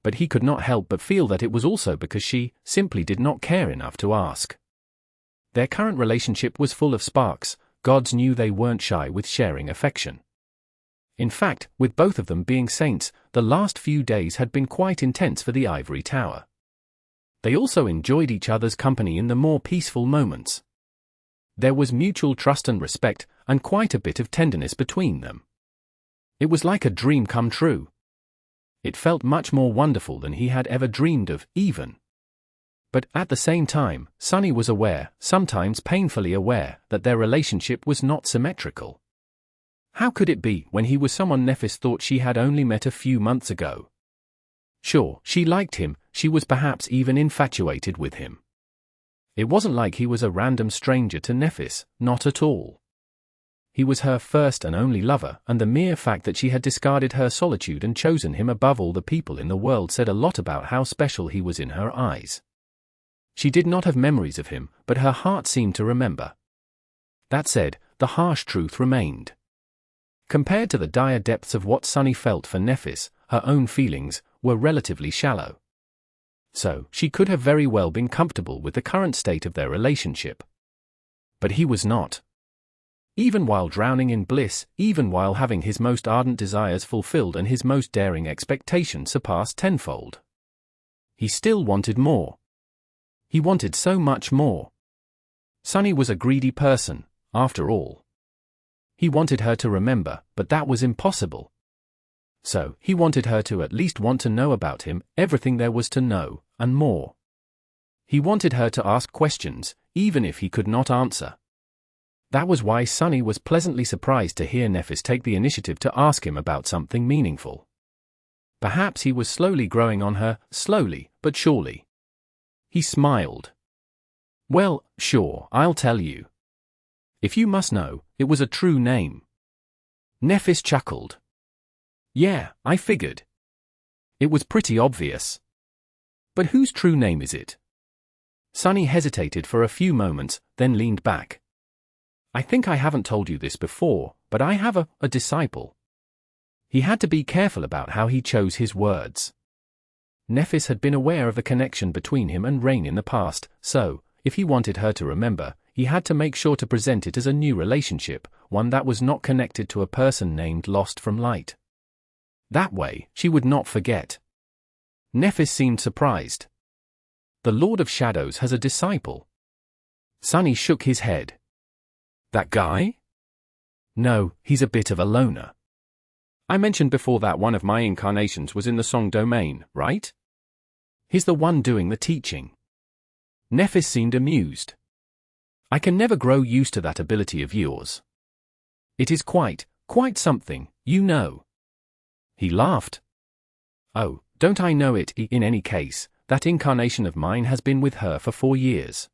But he could not help but feel that it was also because she simply did not care enough to ask. Their current relationship was full of sparks. Gods knew they weren't shy with sharing affection. In fact, with both of them being saints, the last few days had been quite intense for the Ivory Tower. They also enjoyed each other's company in the more peaceful moments. There was mutual trust and respect, and quite a bit of tenderness between them. It was like a dream come true. It felt much more wonderful than he had ever dreamed of, even. But at the same time, Sunny was aware, sometimes painfully aware, that their relationship was not symmetrical. How could it be when he was someone Nephis thought she had only met a few months ago? Sure, she liked him, she was perhaps even infatuated with him. It wasn't like he was a random stranger to Nephis, not at all. He was her first and only lover, and the mere fact that she had discarded her solitude and chosen him above all the people in the world said a lot about how special he was in her eyes. She did not have memories of him, but her heart seemed to remember. That said, the harsh truth remained. Compared to the dire depths of what Sunny felt for Nephis, her own feelings were relatively shallow. So, she could have very well been comfortable with the current state of their relationship. But he was not. Even while drowning in bliss, even while having his most ardent desires fulfilled and his most daring expectations surpassed tenfold, he still wanted more. He wanted so much more. Sunny was a greedy person, after all. He wanted her to remember, but that was impossible. So, he wanted her to at least want to know about him, everything there was to know, and more. He wanted her to ask questions, even if he could not answer. That was why Sunny was pleasantly surprised to hear Nephis take the initiative to ask him about something meaningful. Perhaps he was slowly growing on her, slowly, but surely. He smiled. Well, sure, I'll tell you. If you must know, it was a true name. Nephis chuckled. Yeah, I figured. It was pretty obvious. But whose true name is it? Sunny hesitated for a few moments, then leaned back. I think I haven't told you this before, but I have a disciple. He had to be careful about how he chose his words. Nephis had been aware of the connection between him and Rain in the past, so, if he wanted her to remember, he had to make sure to present it as a new relationship, one that was not connected to a person named Lost from Light. That way, she would not forget. Nephis seemed surprised. The Lord of Shadows has a disciple. Sunny shook his head. That guy? No, he's a bit of a loner. I mentioned before that one of my incarnations was in the song domain, right? He's the one doing the teaching. Nephis seemed amused. I can never grow used to that ability of yours. It is quite something, you know. He laughed. Oh, don't I know it? In any case, that incarnation of mine has been with her for 4 years.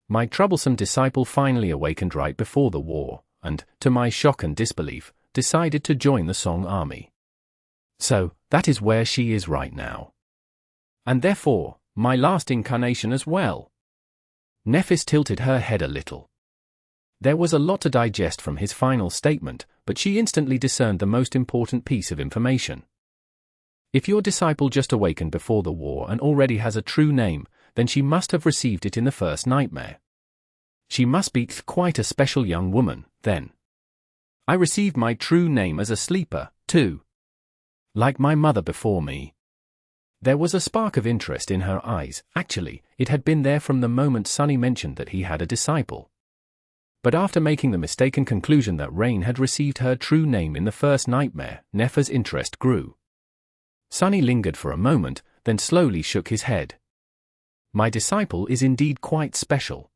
My troublesome disciple finally awakened right before the war, and, to my shock and disbelief, decided to join the Song Army. So, that is where she is right now. And therefore, my last incarnation as well. Nephis tilted her head a little. There was a lot to digest from his final statement, but she instantly discerned the most important piece of information. If your disciple just awakened before the war and already has a true name, then she must have received it in the first nightmare. She must be quite a special young woman, then. I received my true name as a sleeper, too. Like my mother before me. There was a spark of interest in her eyes. Actually, it had been there from the moment Sunny mentioned that he had a disciple. But after making the mistaken conclusion that Rain had received her true name in the first nightmare, Nefer's interest grew. Sunny lingered for a moment, then slowly shook his head. My disciple is indeed quite special.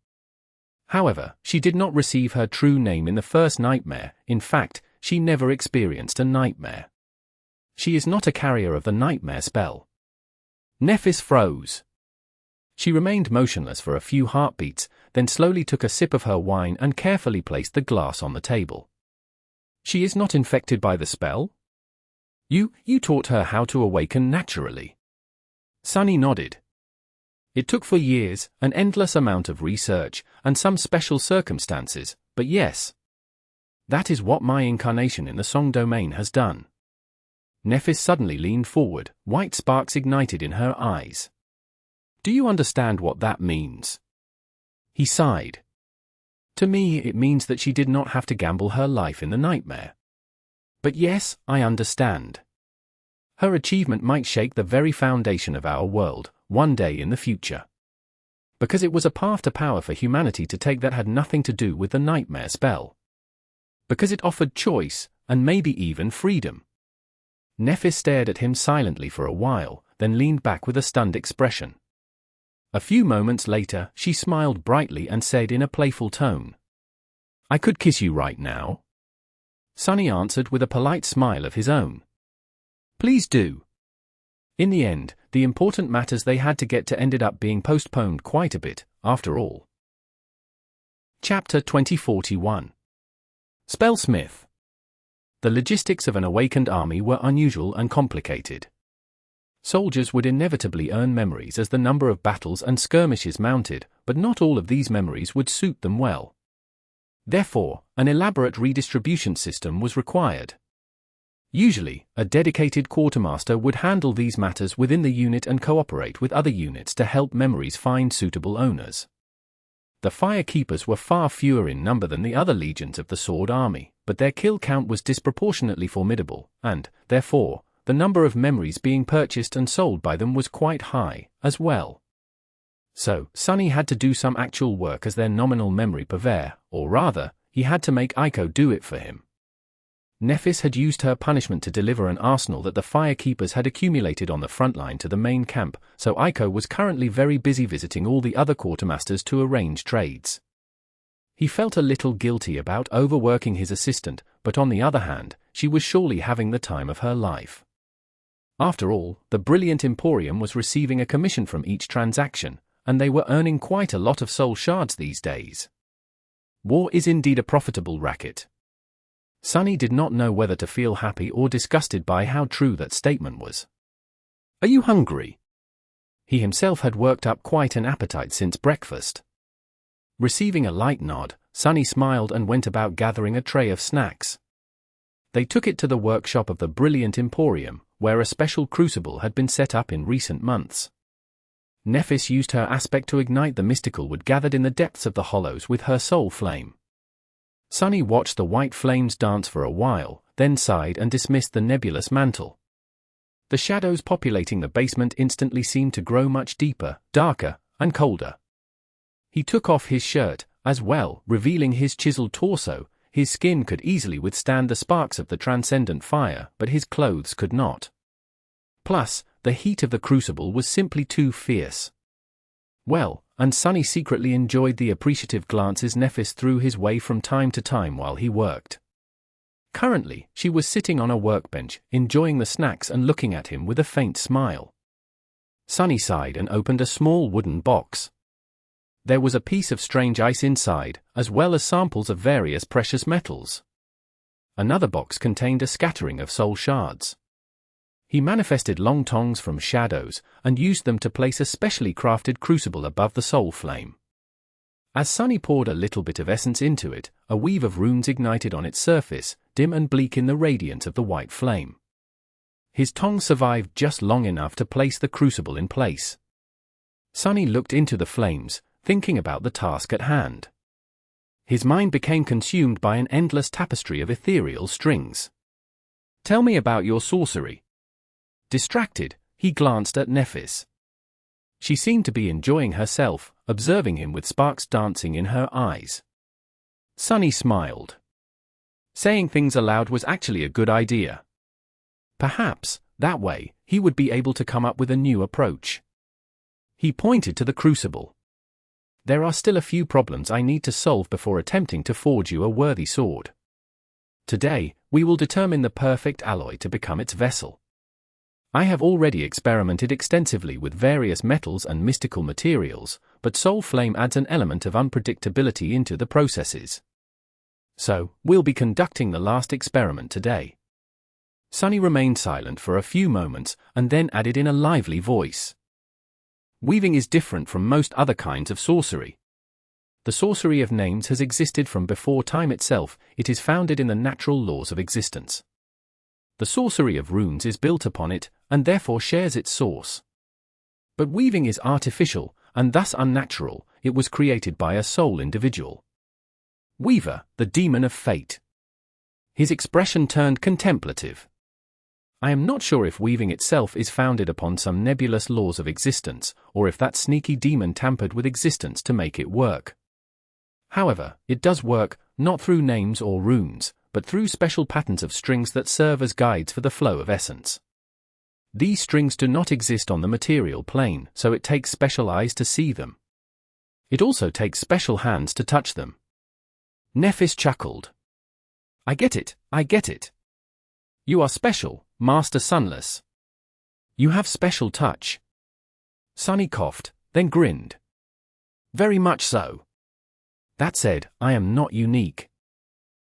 However, she did not receive her true name in the first nightmare. In fact, she never experienced a nightmare. She is not a carrier of the nightmare spell. Nephis froze. She remained motionless for a few heartbeats, then slowly took a sip of her wine and carefully placed the glass on the table. She is not infected by the spell? You taught her how to awaken naturally. Sunny nodded. It took for years, an endless amount of research, and some special circumstances, but yes. That is what my incarnation in the song domain has done. Nephis suddenly leaned forward, white sparks ignited in her eyes. Do you understand what that means? He sighed. To me, it means that she did not have to gamble her life in the nightmare. But yes, I understand. Her achievement might shake the very foundation of our world, one day in the future. Because it was a path to power for humanity to take that had nothing to do with the nightmare spell. Because it offered choice, and maybe even freedom. Nephis stared at him silently for a while, then leaned back with a stunned expression. A few moments later, she smiled brightly and said in a playful tone, I could kiss you right now. Sunny answered with a polite smile of his own. Please do. In the end, the important matters they had to get to ended up being postponed quite a bit, after all. Chapter 2041. Spellsmith. The logistics of an awakened army were unusual and complicated. Soldiers would inevitably earn memories as the number of battles and skirmishes mounted, but not all of these memories would suit them well. Therefore, an elaborate redistribution system was required. Usually, a dedicated quartermaster would handle these matters within the unit and cooperate with other units to help memories find suitable owners. The Firekeepers were far fewer in number than the other legions of the Sword Army, but their kill count was disproportionately formidable, and, therefore, the number of memories being purchased and sold by them was quite high, as well. So, Sunny had to do some actual work as their nominal memory purveyor, or rather, he had to make Aiko do it for him. Nephis had used her punishment to deliver an arsenal that the Firekeepers had accumulated on the front line to the main camp, so Aiko was currently very busy visiting all the other quartermasters to arrange trades. He felt a little guilty about overworking his assistant, but on the other hand, she was surely having the time of her life. After all, the brilliant Emporium was receiving a commission from each transaction, and they were earning quite a lot of soul shards these days. War is indeed a profitable racket. Sunny did not know whether to feel happy or disgusted by how true that statement was. Are you hungry? He himself had worked up quite an appetite since breakfast. Receiving a light nod, Sunny smiled and went about gathering a tray of snacks. They took it to the workshop of the brilliant Emporium, where a special crucible had been set up in recent months. Nephis used her aspect to ignite the mystical wood gathered in the depths of the hollows with her soul flame. Sunny watched the white flames dance for a while, then sighed and dismissed the nebulous mantle. The shadows populating the basement instantly seemed to grow much deeper, darker, and colder. He took off his shirt, as well, revealing his chiseled torso. His skin could easily withstand the sparks of the transcendent fire, but his clothes could not. Plus, the heat of the crucible was simply too fierce. Well, and Sunny secretly enjoyed the appreciative glances Nephis threw his way from time to time while he worked. Currently, she was sitting on a workbench, enjoying the snacks and looking at him with a faint smile. Sunny sighed and opened a small wooden box. There was a piece of strange ice inside, as well as samples of various precious metals. Another box contained a scattering of soul shards. He manifested long tongs from shadows, and used them to place a specially crafted crucible above the soul flame. As Sunny poured a little bit of essence into it, a weave of runes ignited on its surface, dim and bleak in the radiance of the white flame. His tongs survived just long enough to place the crucible in place. Sunny looked into the flames, thinking about the task at hand. His mind became consumed by an endless tapestry of ethereal strings. "Tell me about your sorcery." Distracted, he glanced at Nephis. She seemed to be enjoying herself, observing him with sparks dancing in her eyes. Sunny smiled. Saying things aloud was actually a good idea. Perhaps, that way, he would be able to come up with a new approach. He pointed to the crucible. "There are still a few problems I need to solve before attempting to forge you a worthy sword. Today, we will determine the perfect alloy to become its vessel. I have already experimented extensively with various metals and mystical materials, but Soul Flame adds an element of unpredictability into the processes. So, we'll be conducting the last experiment today." Sunny remained silent for a few moments, and then added in a lively voice. "Weaving is different from most other kinds of sorcery. The sorcery of names has existed from before time itself. It is founded in the natural laws of existence. The sorcery of runes is built upon it, and therefore shares its source. But weaving is artificial, and thus unnatural. It was created by a sole individual. Weaver, the demon of fate." His expression turned contemplative. "I am not sure if weaving itself is founded upon some nebulous laws of existence, or if that sneaky demon tampered with existence to make it work. However, it does work, not through names or runes, but through special patterns of strings that serve as guides for the flow of essence. These strings do not exist on the material plane, so it takes special eyes to see them. It also takes special hands to touch them." Nephis chuckled. I get it. You are special, Master Sunless. You have special touch." Sunny coughed, then grinned. "Very much so. That said, I am not unique.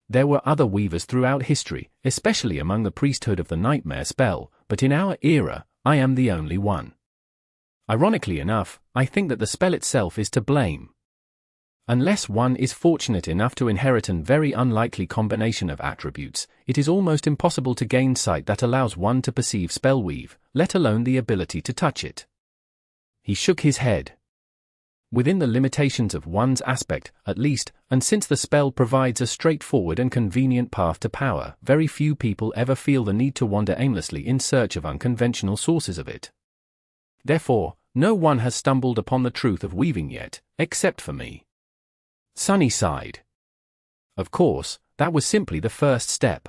There were other weavers throughout history, especially among the priesthood of the Nightmare spell, but in our era, I am the only one. Ironically enough, I think that the spell itself is to blame. Unless one is fortunate enough to inherit a very unlikely combination of attributes, it is almost impossible to gain sight that allows one to perceive spellweave, let alone the ability to touch it." He shook his head. "Within the limitations of one's aspect, at least, and since the spell provides a straightforward and convenient path to power, very few people ever feel the need to wander aimlessly in search of unconventional sources of it. Therefore, no one has stumbled upon the truth of weaving yet, except for me." Sunny sighed. Of course, that was simply the first step.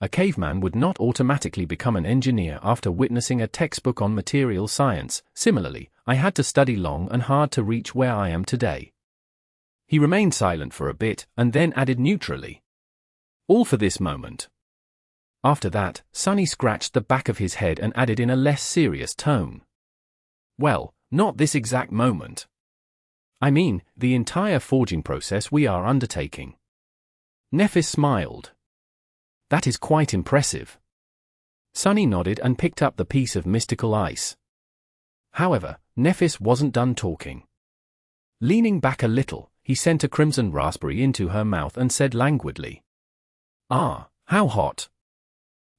A caveman would not automatically become an engineer after witnessing a textbook on material science. Similarly, I had to study long and hard to reach where I am today. He remained silent for a bit, and then added neutrally, "All for this moment." After that, Sunny scratched the back of his head and added in a less serious tone, "Well, not this exact moment. I mean, the entire forging process we are undertaking." Nephis smiled. "That is quite impressive." Sunny nodded and picked up the piece of mystical ice. However, Nephis wasn't done talking. Leaning back a little, he sent a crimson raspberry into her mouth and said languidly, "Ah, how hot."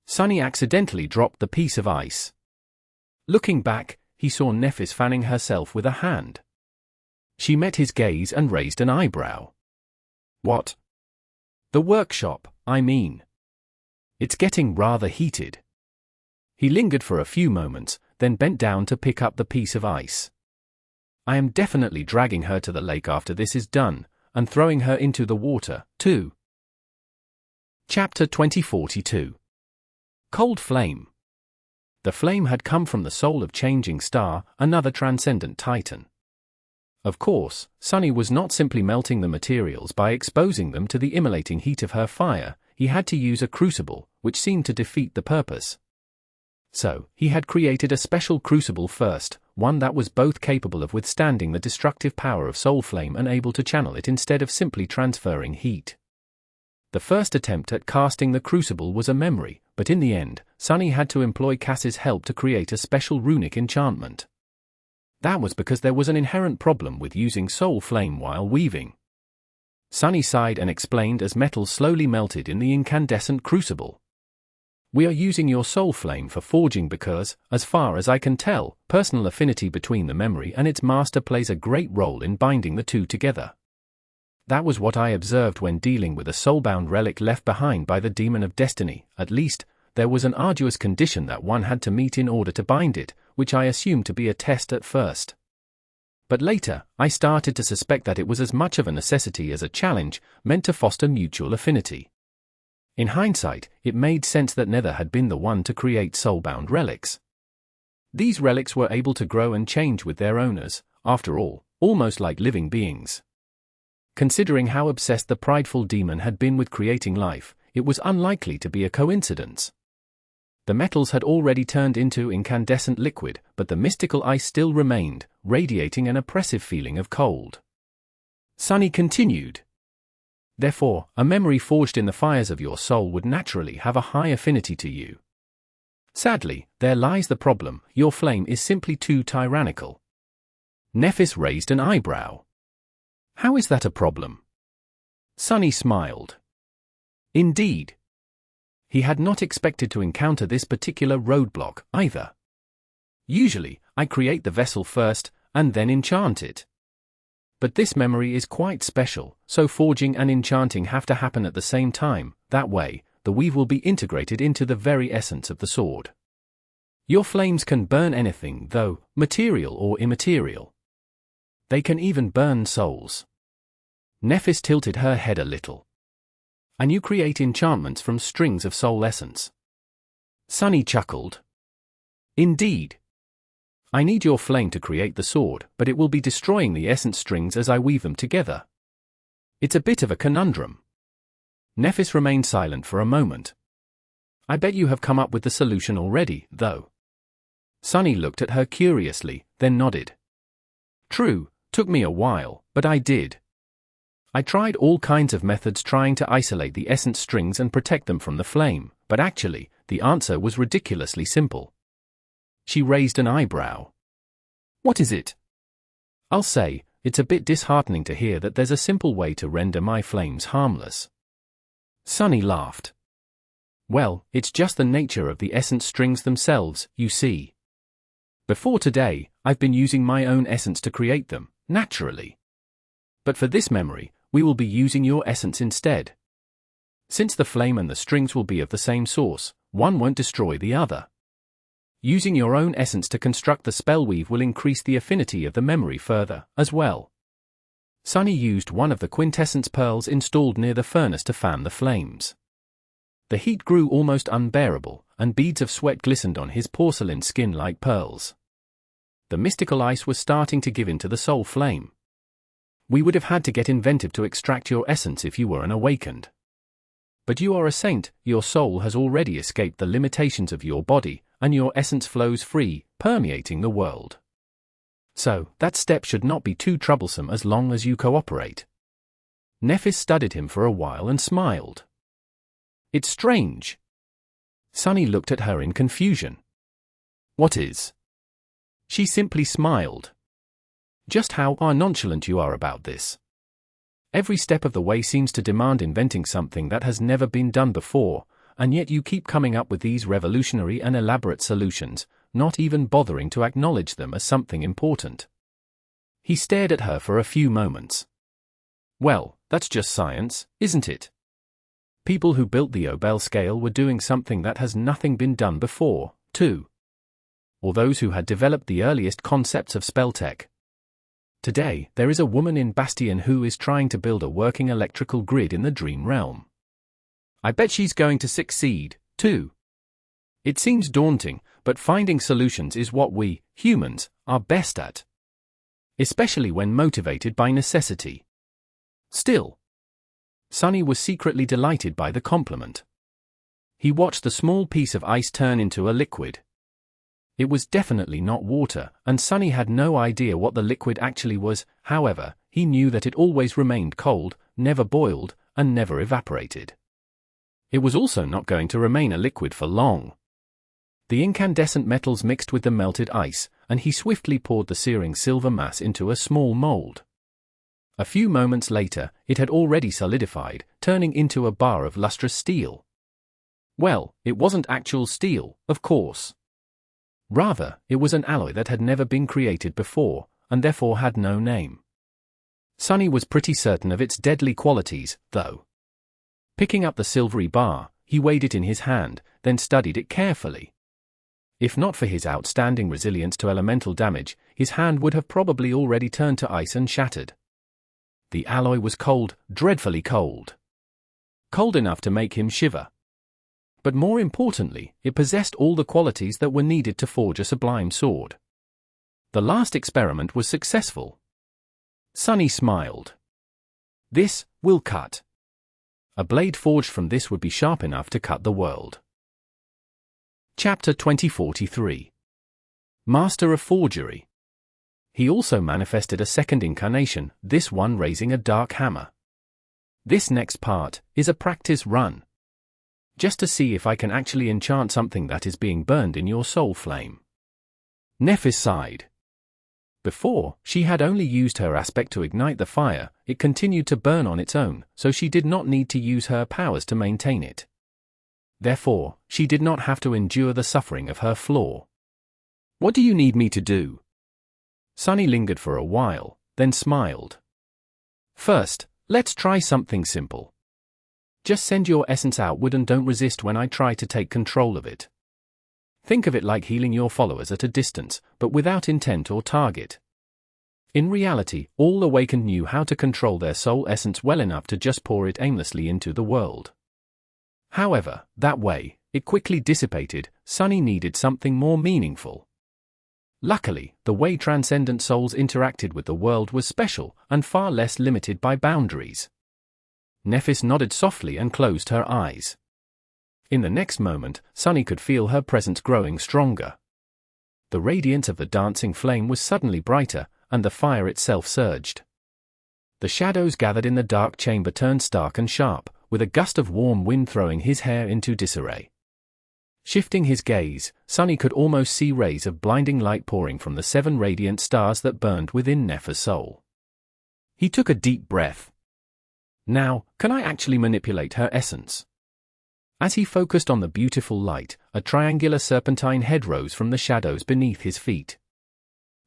Sunny accidentally dropped the piece of ice. Looking back, he saw Nephis fanning herself with a hand. She met his gaze and raised an eyebrow. "What?" "The workshop, I mean. It's getting rather heated." He lingered for a few moments, then bent down to pick up the piece of ice. "I am definitely dragging her to the lake after this is done, and throwing her into the water, too." Chapter 2042. Cold Flame. The flame had come from the soul of Changing Star, another Transcendent Titan. Of course, Sunny was not simply melting the materials by exposing them to the immolating heat of her fire. He had to use a crucible, which seemed to defeat the purpose. So, he had created a special crucible first, one that was both capable of withstanding the destructive power of Soul Flame and able to channel it instead of simply transferring heat. The first attempt at casting the crucible was a memory, but in the end, Sunny had to employ Cass's help to create a special runic enchantment. That was because there was an inherent problem with using Soul Flame while weaving. Sunny sighed and explained as metal slowly melted in the incandescent crucible. "We are using your Soul Flame for forging because, as far as I can tell, personal affinity between the memory and its master plays a great role in binding the two together. That was what I observed when dealing with a soulbound relic left behind by the Demon of Destiny. At least, there was an arduous condition that one had to meet in order to bind it, which I assumed to be a test at first. But later, I started to suspect that it was as much of a necessity as a challenge, meant to foster mutual affinity. In hindsight, it made sense that Nether had been the one to create soulbound relics. These relics were able to grow and change with their owners, after all, almost like living beings. Considering how obsessed the prideful demon had been with creating life, it was unlikely to be a coincidence. The metals had already turned into incandescent liquid, but the mystical ice still remained, radiating an oppressive feeling of cold. Sunny continued. Therefore, a memory forged in the fires of your soul would naturally have a high affinity to you. Sadly, there lies the problem: your flame is simply too tyrannical. Nephis raised an eyebrow. How is that a problem? Sunny smiled. Indeed. He had not expected to encounter this particular roadblock, either. Usually, I create the vessel first, and then enchant it. But this memory is quite special, so forging and enchanting have to happen at the same time. That way, the weave will be integrated into the very essence of the sword. Your flames can burn anything, though, material or immaterial. They can even burn souls. Nephis tilted her head a little. And you create enchantments from strings of soul essence. Sunny chuckled. Indeed. I need your flame to create the sword, but it will be destroying the essence strings as I weave them together. It's a bit of a conundrum. Nephis remained silent for a moment. I bet you have come up with the solution already, though. Sunny looked at her curiously, then nodded. True, took me a while, but I did. I tried all kinds of methods trying to isolate the essence strings and protect them from the flame, but actually, the answer was ridiculously simple. She raised an eyebrow. What is it? I'll say, it's a bit disheartening to hear that there's a simple way to render my flames harmless. Sunny laughed. Well, it's just the nature of the essence strings themselves, you see. Before today, I've been using my own essence to create them, naturally. But for this memory, we will be using your essence instead. Since the flame and the strings will be of the same source, one won't destroy the other. Using your own essence to construct the spell weave will increase the affinity of the memory further, as well. Sunny used one of the quintessence pearls installed near the furnace to fan the flames. The heat grew almost unbearable, and beads of sweat glistened on his porcelain skin like pearls. The mystical ice was starting to give in to the soul flame. We would have had to get inventive to extract your essence if you weren't awakened. But you are a saint, your soul has already escaped the limitations of your body, and your essence flows free, permeating the world. So, that step should not be too troublesome as long as you cooperate. Nephis studied him for a while and smiled. It's strange. Sunny looked at her in confusion. What is? She simply smiled. Just how nonchalant you are about this. Every step of the way seems to demand inventing something that has never been done before, and yet you keep coming up with these revolutionary and elaborate solutions, not even bothering to acknowledge them as something important. He stared at her for a few moments. Well, that's just science, isn't it? People who built the Obel scale were doing something that has nothing been done before, too. Or those who had developed the earliest concepts of spell tech. Today, there is a woman in Bastion who is trying to build a working electrical grid in the dream realm. I bet she's going to succeed, too. It seems daunting, but finding solutions is what we, humans, are best at. Especially when motivated by necessity. Still, Sunny was secretly delighted by the compliment. He watched the small piece of ice turn into a liquid. It was definitely not water, and Sunny had no idea what the liquid actually was. However, he knew that it always remained cold, never boiled, and never evaporated. It was also not going to remain a liquid for long. The incandescent metals mixed with the melted ice, and he swiftly poured the searing silver mass into a small mold. A few moments later, it had already solidified, turning into a bar of lustrous steel. Well, it wasn't actual steel, of course. Rather, it was an alloy that had never been created before, and therefore had no name. Sunny was pretty certain of its deadly qualities, though. Picking up the silvery bar, he weighed it in his hand, then studied it carefully. If not for his outstanding resilience to elemental damage, his hand would have probably already turned to ice and shattered. The alloy was cold, dreadfully cold. Cold enough to make him shiver. But more importantly, it possessed all the qualities that were needed to forge a sublime sword. The last experiment was successful. Sunny smiled. This will cut. A blade forged from this would be sharp enough to cut the world. Chapter 2043. Master of Forgery. He also manifested a second incarnation, this one raising a dark hammer. This next part is a practice run. Just to see if I can actually enchant something that is being burned in your soul flame. Nephis sighed. Before, she had only used her aspect to ignite the fire, it continued to burn on its own, so she did not need to use her powers to maintain it. Therefore, she did not have to endure the suffering of her flaw. What do you need me to do? Sunny lingered for a while, then smiled. First, let's try something simple. Just send your essence outward and don't resist when I try to take control of it. Think of it like healing your followers at a distance, but without intent or target. In reality, all awakened knew how to control their soul essence well enough to just pour it aimlessly into the world. However, that way, it quickly dissipated. Sunny needed something more meaningful. Luckily, the way transcendent souls interacted with the world was special and far less limited by boundaries. Nephis nodded softly and closed her eyes. In the next moment, Sunny could feel her presence growing stronger. The radiance of the dancing flame was suddenly brighter, and the fire itself surged. The shadows gathered in the dark chamber turned stark and sharp, with a gust of warm wind throwing his hair into disarray. Shifting his gaze, Sunny could almost see rays of blinding light pouring from the 7 radiant stars that burned within Nephis' soul. He took a deep breath. Now, can I actually manipulate her essence? As he focused on the beautiful light, a triangular serpentine head rose from the shadows beneath his feet.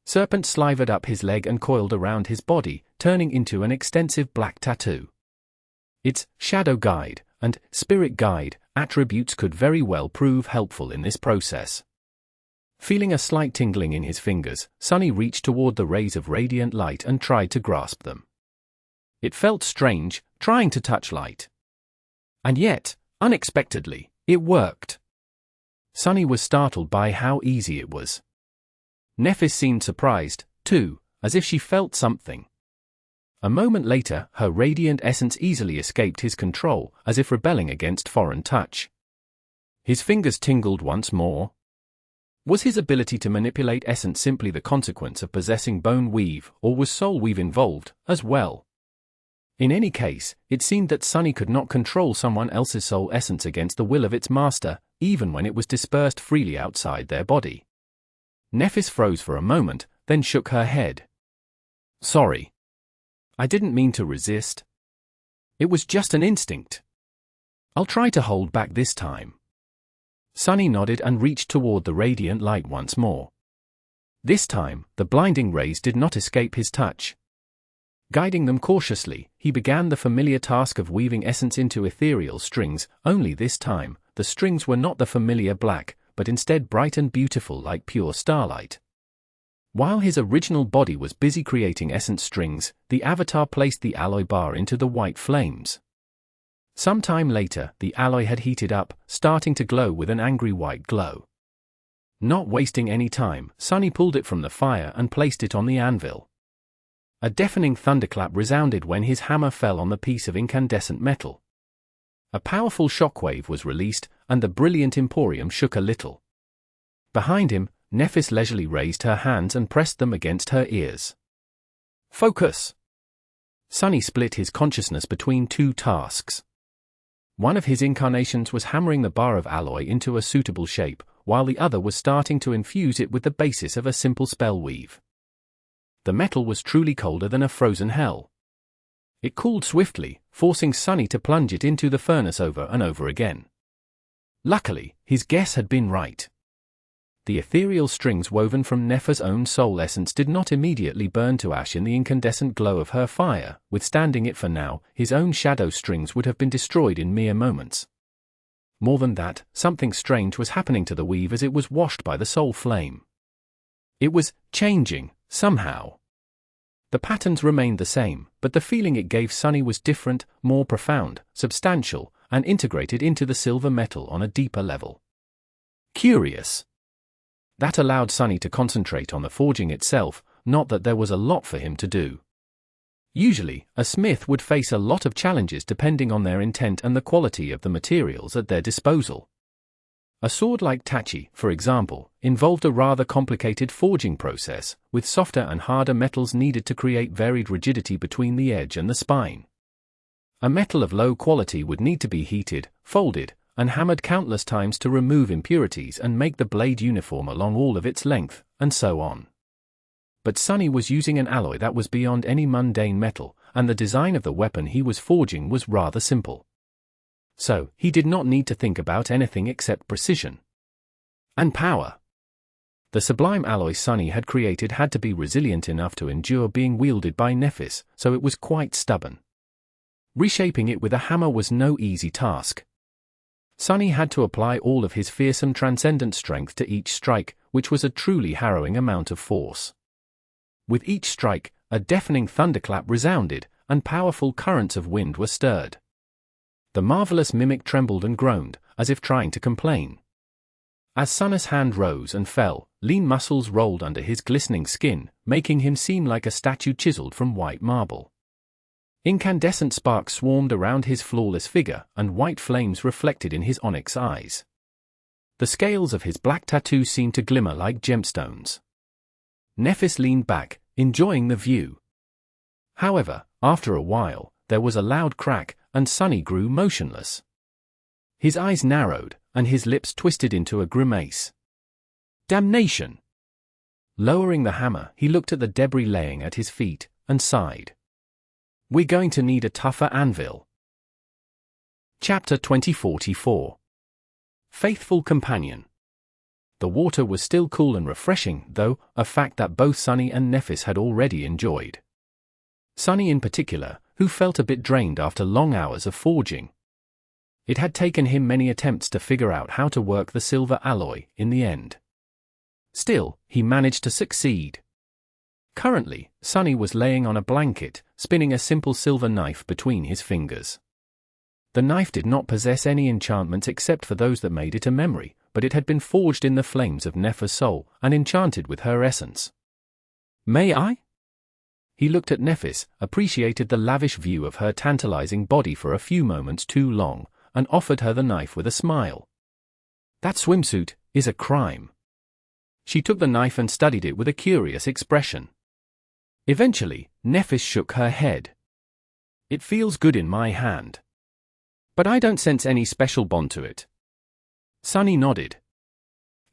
Serpent slivered up his leg and coiled around his body, turning into an extensive black tattoo. Its shadow guide and spirit guide attributes could very well prove helpful in this process. Feeling a slight tingling in his fingers, Sunny reached toward the rays of radiant light and tried to grasp them. It felt strange, trying to touch light. And yet, unexpectedly, it worked. Sunny was startled by how easy it was. Nephis seemed surprised, too, as if she felt something. A moment later, her radiant essence easily escaped his control, as if rebelling against foreign touch. His fingers tingled once more. Was his ability to manipulate essence simply the consequence of possessing bone weave, or was soul weave involved, as well? In any case, it seemed that Sunny could not control someone else's soul essence against the will of its master, even when it was dispersed freely outside their body. Nephis froze for a moment, then shook her head. Sorry. I didn't mean to resist. It was just an instinct. I'll try to hold back this time. Sunny nodded and reached toward the radiant light once more. This time, the blinding rays did not escape his touch. Guiding them cautiously, he began the familiar task of weaving essence into ethereal strings, only this time, the strings were not the familiar black, but instead bright and beautiful like pure starlight. While his original body was busy creating essence strings, the avatar placed the alloy bar into the white flames. Some time later, the alloy had heated up, starting to glow with an angry white glow. Not wasting any time, Sunny pulled it from the fire and placed it on the anvil. A deafening thunderclap resounded when his hammer fell on the piece of incandescent metal. A powerful shockwave was released, and the brilliant emporium shook a little. Behind him, Nephis leisurely raised her hands and pressed them against her ears. Focus! Sunny split his consciousness between 2 tasks. One of his incarnations was hammering the bar of alloy into a suitable shape, while the other was starting to infuse it with the basis of a simple spell weave. The metal was truly colder than a frozen hell. It cooled swiftly, forcing Sunny to plunge it into the furnace over and over again. Luckily, his guess had been right. The ethereal strings woven from Nefer's own soul essence did not immediately burn to ash in the incandescent glow of her fire, withstanding it for now. His own shadow strings would have been destroyed in mere moments. More than that, something strange was happening to the weave as it was washed by the soul flame. It was changing, somehow. The patterns remained the same, but the feeling it gave Sunny was different, more profound, substantial, and integrated into the silver metal on a deeper level. Curious. That allowed Sunny to concentrate on the forging itself, not that there was a lot for him to do. Usually, a smith would face a lot of challenges depending on their intent and the quality of the materials at their disposal. A sword like Tachi, for example, involved a rather complicated forging process, with softer and harder metals needed to create varied rigidity between the edge and the spine. A metal of low quality would need to be heated, folded, and hammered countless times to remove impurities and make the blade uniform along all of its length, and so on. But Sunny was using an alloy that was beyond any mundane metal, and the design of the weapon he was forging was rather simple. So, he did not need to think about anything except precision and power. The sublime alloy Sunny had created had to be resilient enough to endure being wielded by Nephis, so it was quite stubborn. Reshaping it with a hammer was no easy task. Sunny had to apply all of his fearsome transcendent strength to each strike, which was a truly harrowing amount of force. With each strike, a deafening thunderclap resounded, and powerful currents of wind were stirred. The marvelous mimic trembled and groaned, as if trying to complain. As Sunny's hand rose and fell, lean muscles rolled under his glistening skin, making him seem like a statue chiseled from white marble. Incandescent sparks swarmed around his flawless figure, and white flames reflected in his onyx eyes. The scales of his black tattoo seemed to glimmer like gemstones. Nephis leaned back, enjoying the view. However, after a while, there was a loud crack, and Sunny grew motionless. His eyes narrowed, and his lips twisted into a grimace. Damnation! Lowering the hammer, he looked at the debris laying at his feet, and sighed. We're going to need a tougher anvil. Chapter 2044. Faithful Companion. The water was still cool and refreshing, though, a fact that both Sunny and Nephis had already enjoyed. Sunny in particular, who felt a bit drained after long hours of forging. It had taken him many attempts to figure out how to work the silver alloy in the end. Still, he managed to succeed. Currently, Sunny was laying on a blanket, spinning a simple silver knife between his fingers. The knife did not possess any enchantments except for those that made it a memory, but it had been forged in the flames of Nefer's soul, and enchanted with her essence. May I? He looked at Nephis, appreciated the lavish view of her tantalizing body for a few moments too long, and offered her the knife with a smile. That swimsuit is a crime. She took the knife and studied it with a curious expression. Eventually, Nephis shook her head. It feels good in my hand. But I don't sense any special bond to it. Sunny nodded.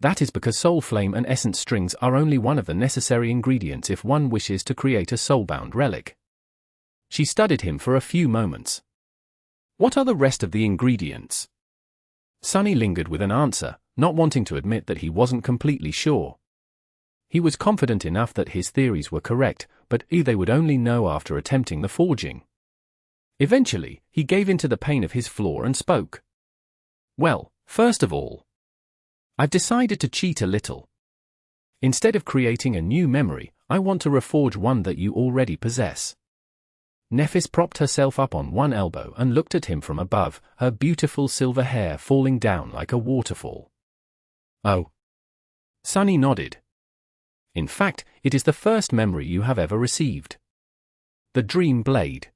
That is because soul flame and essence strings are only one of the necessary ingredients if one wishes to create a soulbound relic. She studied him for a few moments. What are the rest of the ingredients? Sunny lingered with an answer, not wanting to admit that he wasn't completely sure. He was confident enough that his theories were correct, but they would only know after attempting the forging. Eventually, he gave in to the pain of his flaw and spoke. Well, first of all, I've decided to cheat a little. Instead of creating a new memory, I want to reforge one that you already possess. Nephis propped herself up on one elbow and looked at him from above, her beautiful silver hair falling down like a waterfall. Oh. Sunny nodded. In fact, it is the first memory you have ever received. The Dream Blade.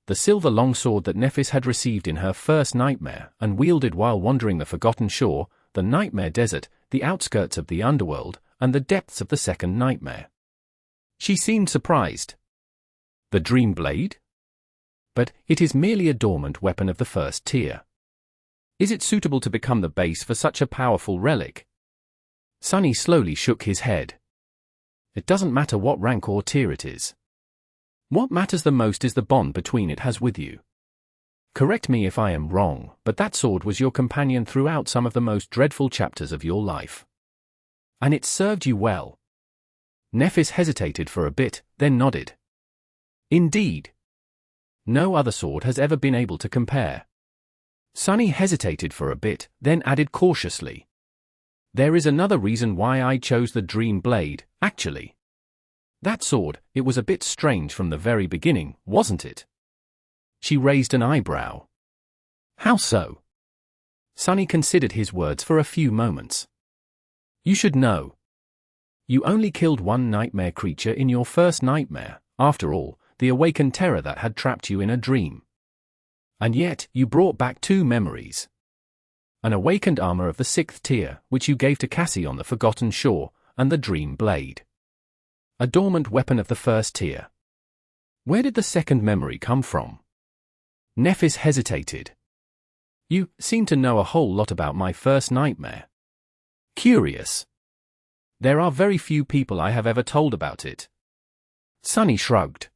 The silver longsword that Nephis had received in her first nightmare and wielded while wandering the Forgotten Shore, the Nightmare Desert, the outskirts of the underworld, and the depths of the second nightmare. She seemed surprised. The Dream Blade? But it is merely a dormant weapon of the first tier. Is it suitable to become the base for such a powerful relic? Sunny slowly shook his head. It doesn't matter what rank or tier it is. What matters the most is the bond between it has with you. Correct me if I am wrong, but that sword was your companion throughout some of the most dreadful chapters of your life. And it served you well. Nephis hesitated for a bit, then nodded. Indeed. No other sword has ever been able to compare. Sunny hesitated for a bit, then added cautiously. There is another reason why I chose the Dream Blade, actually. That sword, it was a bit strange from the very beginning, wasn't it? She raised an eyebrow. How so? Sunny considered his words for a few moments. You should know. You only killed one nightmare creature in your first nightmare, after all, the awakened terror that had trapped you in a dream. And yet, you brought back two memories. An awakened armor of the 6th tier, which you gave to Cassie on the Forgotten Shore, and the Dream Blade. A dormant weapon of the 1st tier. Where did the second memory come from? Nephis hesitated. You seem to know a whole lot about my first nightmare. Curious. There are very few people I have ever told about it. Sunny shrugged.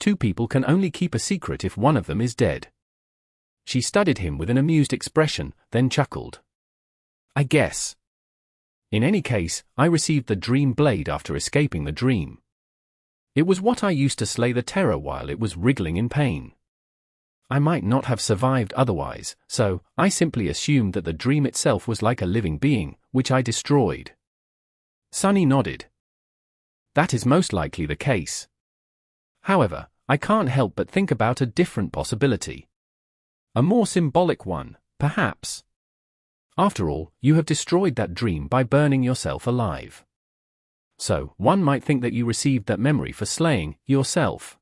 2 people can only keep a secret if one of them is dead. She studied him with an amused expression, then chuckled. I guess. In any case, I received the Dream Blade after escaping the dream. It was what I used to slay the terror while it was wriggling in pain. I might not have survived otherwise, so I simply assumed that the dream itself was like a living being, which I destroyed. Sunny nodded. That is most likely the case. However, I can't help but think about a different possibility. A more symbolic one, perhaps. After all, you have destroyed that dream by burning yourself alive. So, one might think that you received that memory for slaying yourself.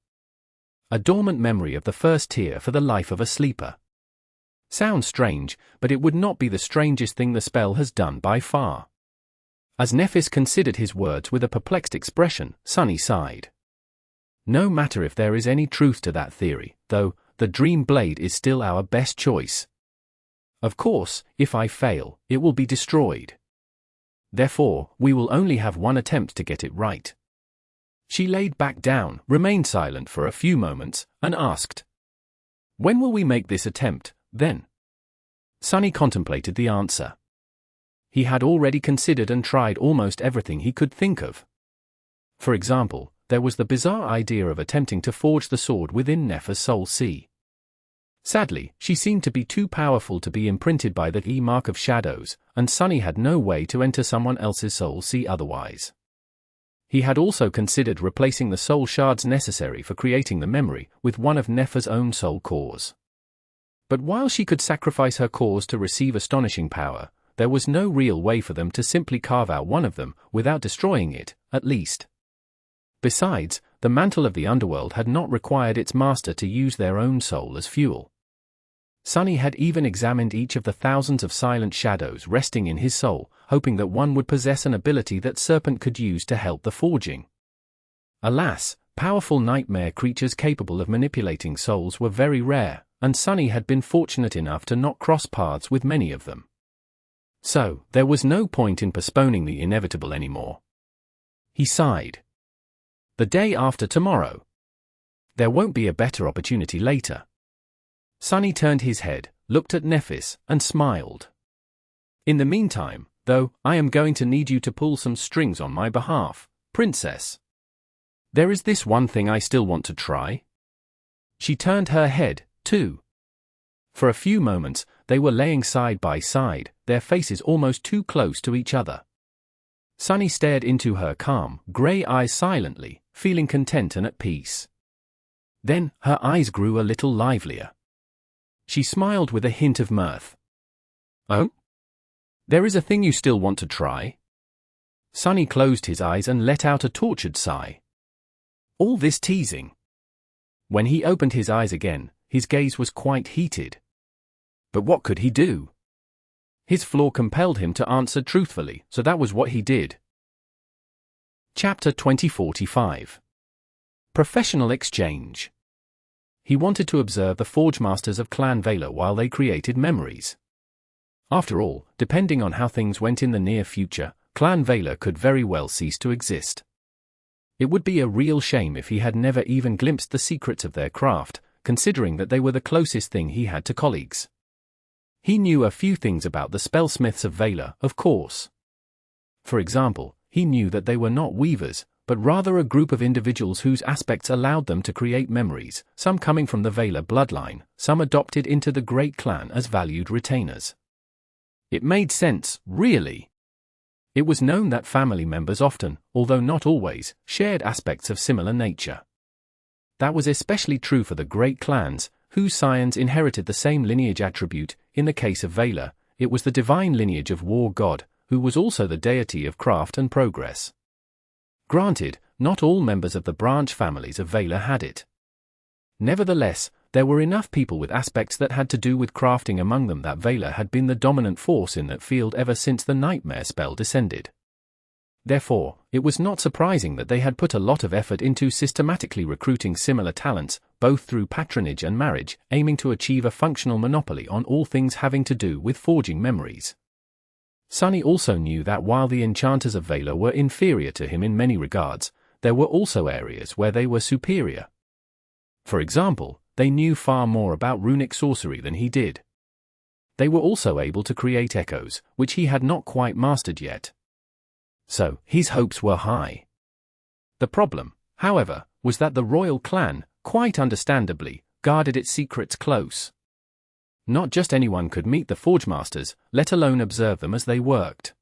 A dormant memory of the 1st tier for the life of a sleeper. Sounds strange, but it would not be the strangest thing the spell has done by far. As Nephis considered his words with a perplexed expression, Sunny sighed. No matter if there is any truth to that theory, though, the Dream Blade is still our best choice. Of course, if I fail, it will be destroyed. Therefore, we will only have one attempt to get it right. She laid back down, remained silent for a few moments, and asked, When will we make this attempt, then? Sunny contemplated the answer. He had already considered and tried almost everything he could think of. For example, there was the bizarre idea of attempting to forge the sword within Neph's soul sea. Sadly, she seemed to be too powerful to be imprinted by the mark of shadows, and Sunny had no way to enter someone else's soul sea otherwise. He had also considered replacing the soul shards necessary for creating the memory with one of Neph's own soul cores. But while she could sacrifice her cores to receive astonishing power, there was no real way for them to simply carve out one of them without destroying it, at least. Besides, the mantle of the underworld had not required its master to use their own soul as fuel. Sunny had even examined each of the thousands of silent shadows resting in his soul, hoping that one would possess an ability that Serpent could use to help the forging. Alas, powerful nightmare creatures capable of manipulating souls were very rare, and Sunny had been fortunate enough to not cross paths with many of them. So, there was no point in postponing the inevitable anymore. He sighed. The day after tomorrow. There won't be a better opportunity later. Sunny turned his head, looked at Nephis, and smiled. In the meantime, though, I am going to need you to pull some strings on my behalf, Princess. There is this one thing I still want to try. She turned her head, too. For a few moments, they were laying side by side, their faces almost too close to each other. Sunny stared into her calm, grey eyes silently, feeling content and at peace. Then, her eyes grew a little livelier. She smiled with a hint of mirth. Oh? There is a thing you still want to try? Sunny closed his eyes and let out a tortured sigh. All this teasing. When he opened his eyes again, his gaze was quite heated. But what could he do? His flaw compelled him to answer truthfully, so that was what he did. Chapter 2045. Professional Exchange. He wanted to observe the Forge Masters of Clan Valor while they created memories. After all, depending on how things went in the near future, Clan Valor could very well cease to exist. It would be a real shame if he had never even glimpsed the secrets of their craft, considering that they were the closest thing he had to colleagues. He knew a few things about the Spellsmiths of Valor, of course. For example, he knew that they were not weavers, but rather a group of individuals whose aspects allowed them to create memories, some coming from the Valor bloodline, some adopted into the Great Clan as valued retainers. It made sense, really. It was known that family members often, although not always, shared aspects of similar nature. That was especially true for the Great Clans, whose scions inherited the same lineage attribute. In the case of Valor, it was the divine lineage of War God, who was also the deity of craft and progress. Granted, not all members of the branch families of Valor had it. Nevertheless, there were enough people with aspects that had to do with crafting among them that Valor had been the dominant force in that field ever since the Nightmare spell descended. Therefore, it was not surprising that they had put a lot of effort into systematically recruiting similar talents, both through patronage and marriage, aiming to achieve a functional monopoly on all things having to do with forging memories. Sunny also knew that while the enchanters of Valor were inferior to him in many regards, there were also areas where they were superior. For example, they knew far more about runic sorcery than he did. They were also able to create echoes, which he had not quite mastered yet. So, his hopes were high. The problem, however, was that the royal clan, quite understandably, guarded its secrets close. Not just anyone could meet the Forgemasters, let alone observe them as they worked.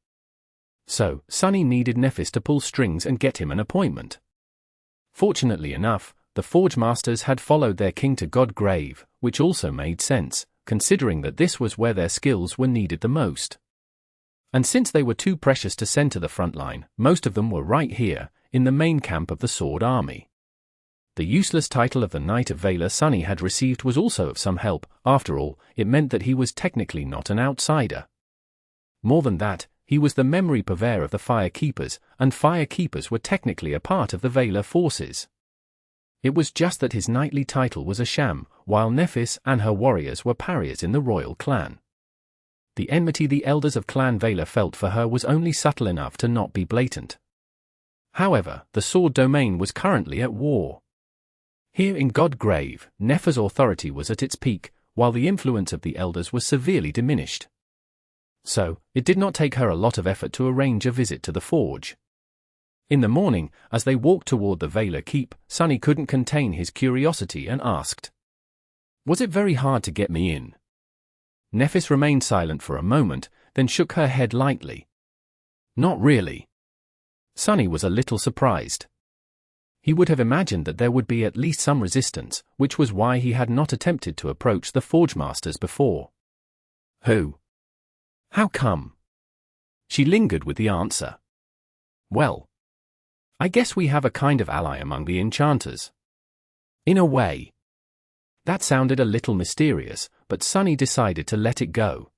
So, Sunny needed Nephis to pull strings and get him an appointment. Fortunately enough, the Forgemasters had followed their king to Godgrave, which also made sense, considering that this was where their skills were needed the most. And since they were too precious to send to the front line, most of them were right here, in the main camp of the Sword Army. The useless title of the Knight of Valor Sunny had received was also of some help. After all, it meant that he was technically not an outsider. More than that, he was the memory purveyor of the Fire Keepers, and Fire Keepers were technically a part of the Valor forces. It was just that his knightly title was a sham, while Nephis and her warriors were pariahs in the royal clan. The enmity the elders of Clan Valor felt for her was only subtle enough to not be blatant. However, the sword domain was currently at war. Here in Godgrave, Nephis' authority was at its peak, while the influence of the elders was severely diminished. So, it did not take her a lot of effort to arrange a visit to the forge. In the morning, as they walked toward the Valor Keep, Sunny couldn't contain his curiosity and asked, "Was it very hard to get me in?" Nephis remained silent for a moment, then shook her head lightly. "Not really." Sunny was a little surprised. He would have imagined that there would be at least some resistance, which was why he had not attempted to approach the Forgemasters before. "Who? How come?" She lingered with the answer. "Well, I guess we have a kind of ally among the enchanters." In a way. That sounded a little mysterious, but Sunny decided to let it go.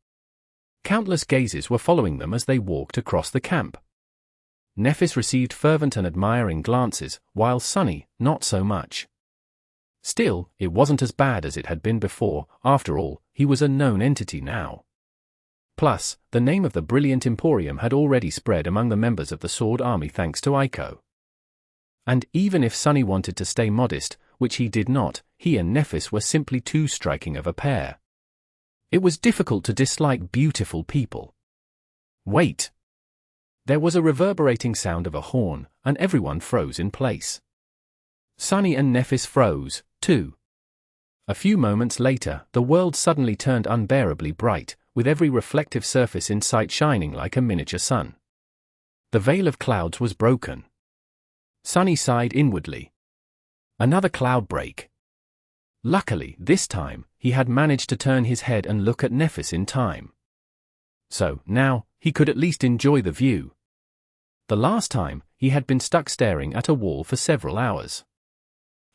Countless gazes were following them as they walked across the camp. Nephis received fervent and admiring glances, while Sunny, not so much. Still, it wasn't as bad as it had been before. After all, he was a known entity now. Plus, the name of the brilliant Emporium had already spread among the members of the Sword Army thanks to Ico. And even if Sunny wanted to stay modest, which he did not, he and Nephis were simply too striking of a pair. It was difficult to dislike beautiful people. Wait. There was a reverberating sound of a horn, and everyone froze in place. Sunny and Nephis froze, too. A few moments later, the world suddenly turned unbearably bright, with every reflective surface in sight shining like a miniature sun. The veil of clouds was broken. Sunny sighed inwardly. Another cloud break. Luckily, this time, he had managed to turn his head and look at Nephis in time. So, now, he could at least enjoy the view. The last time, he had been stuck staring at a wall for several hours.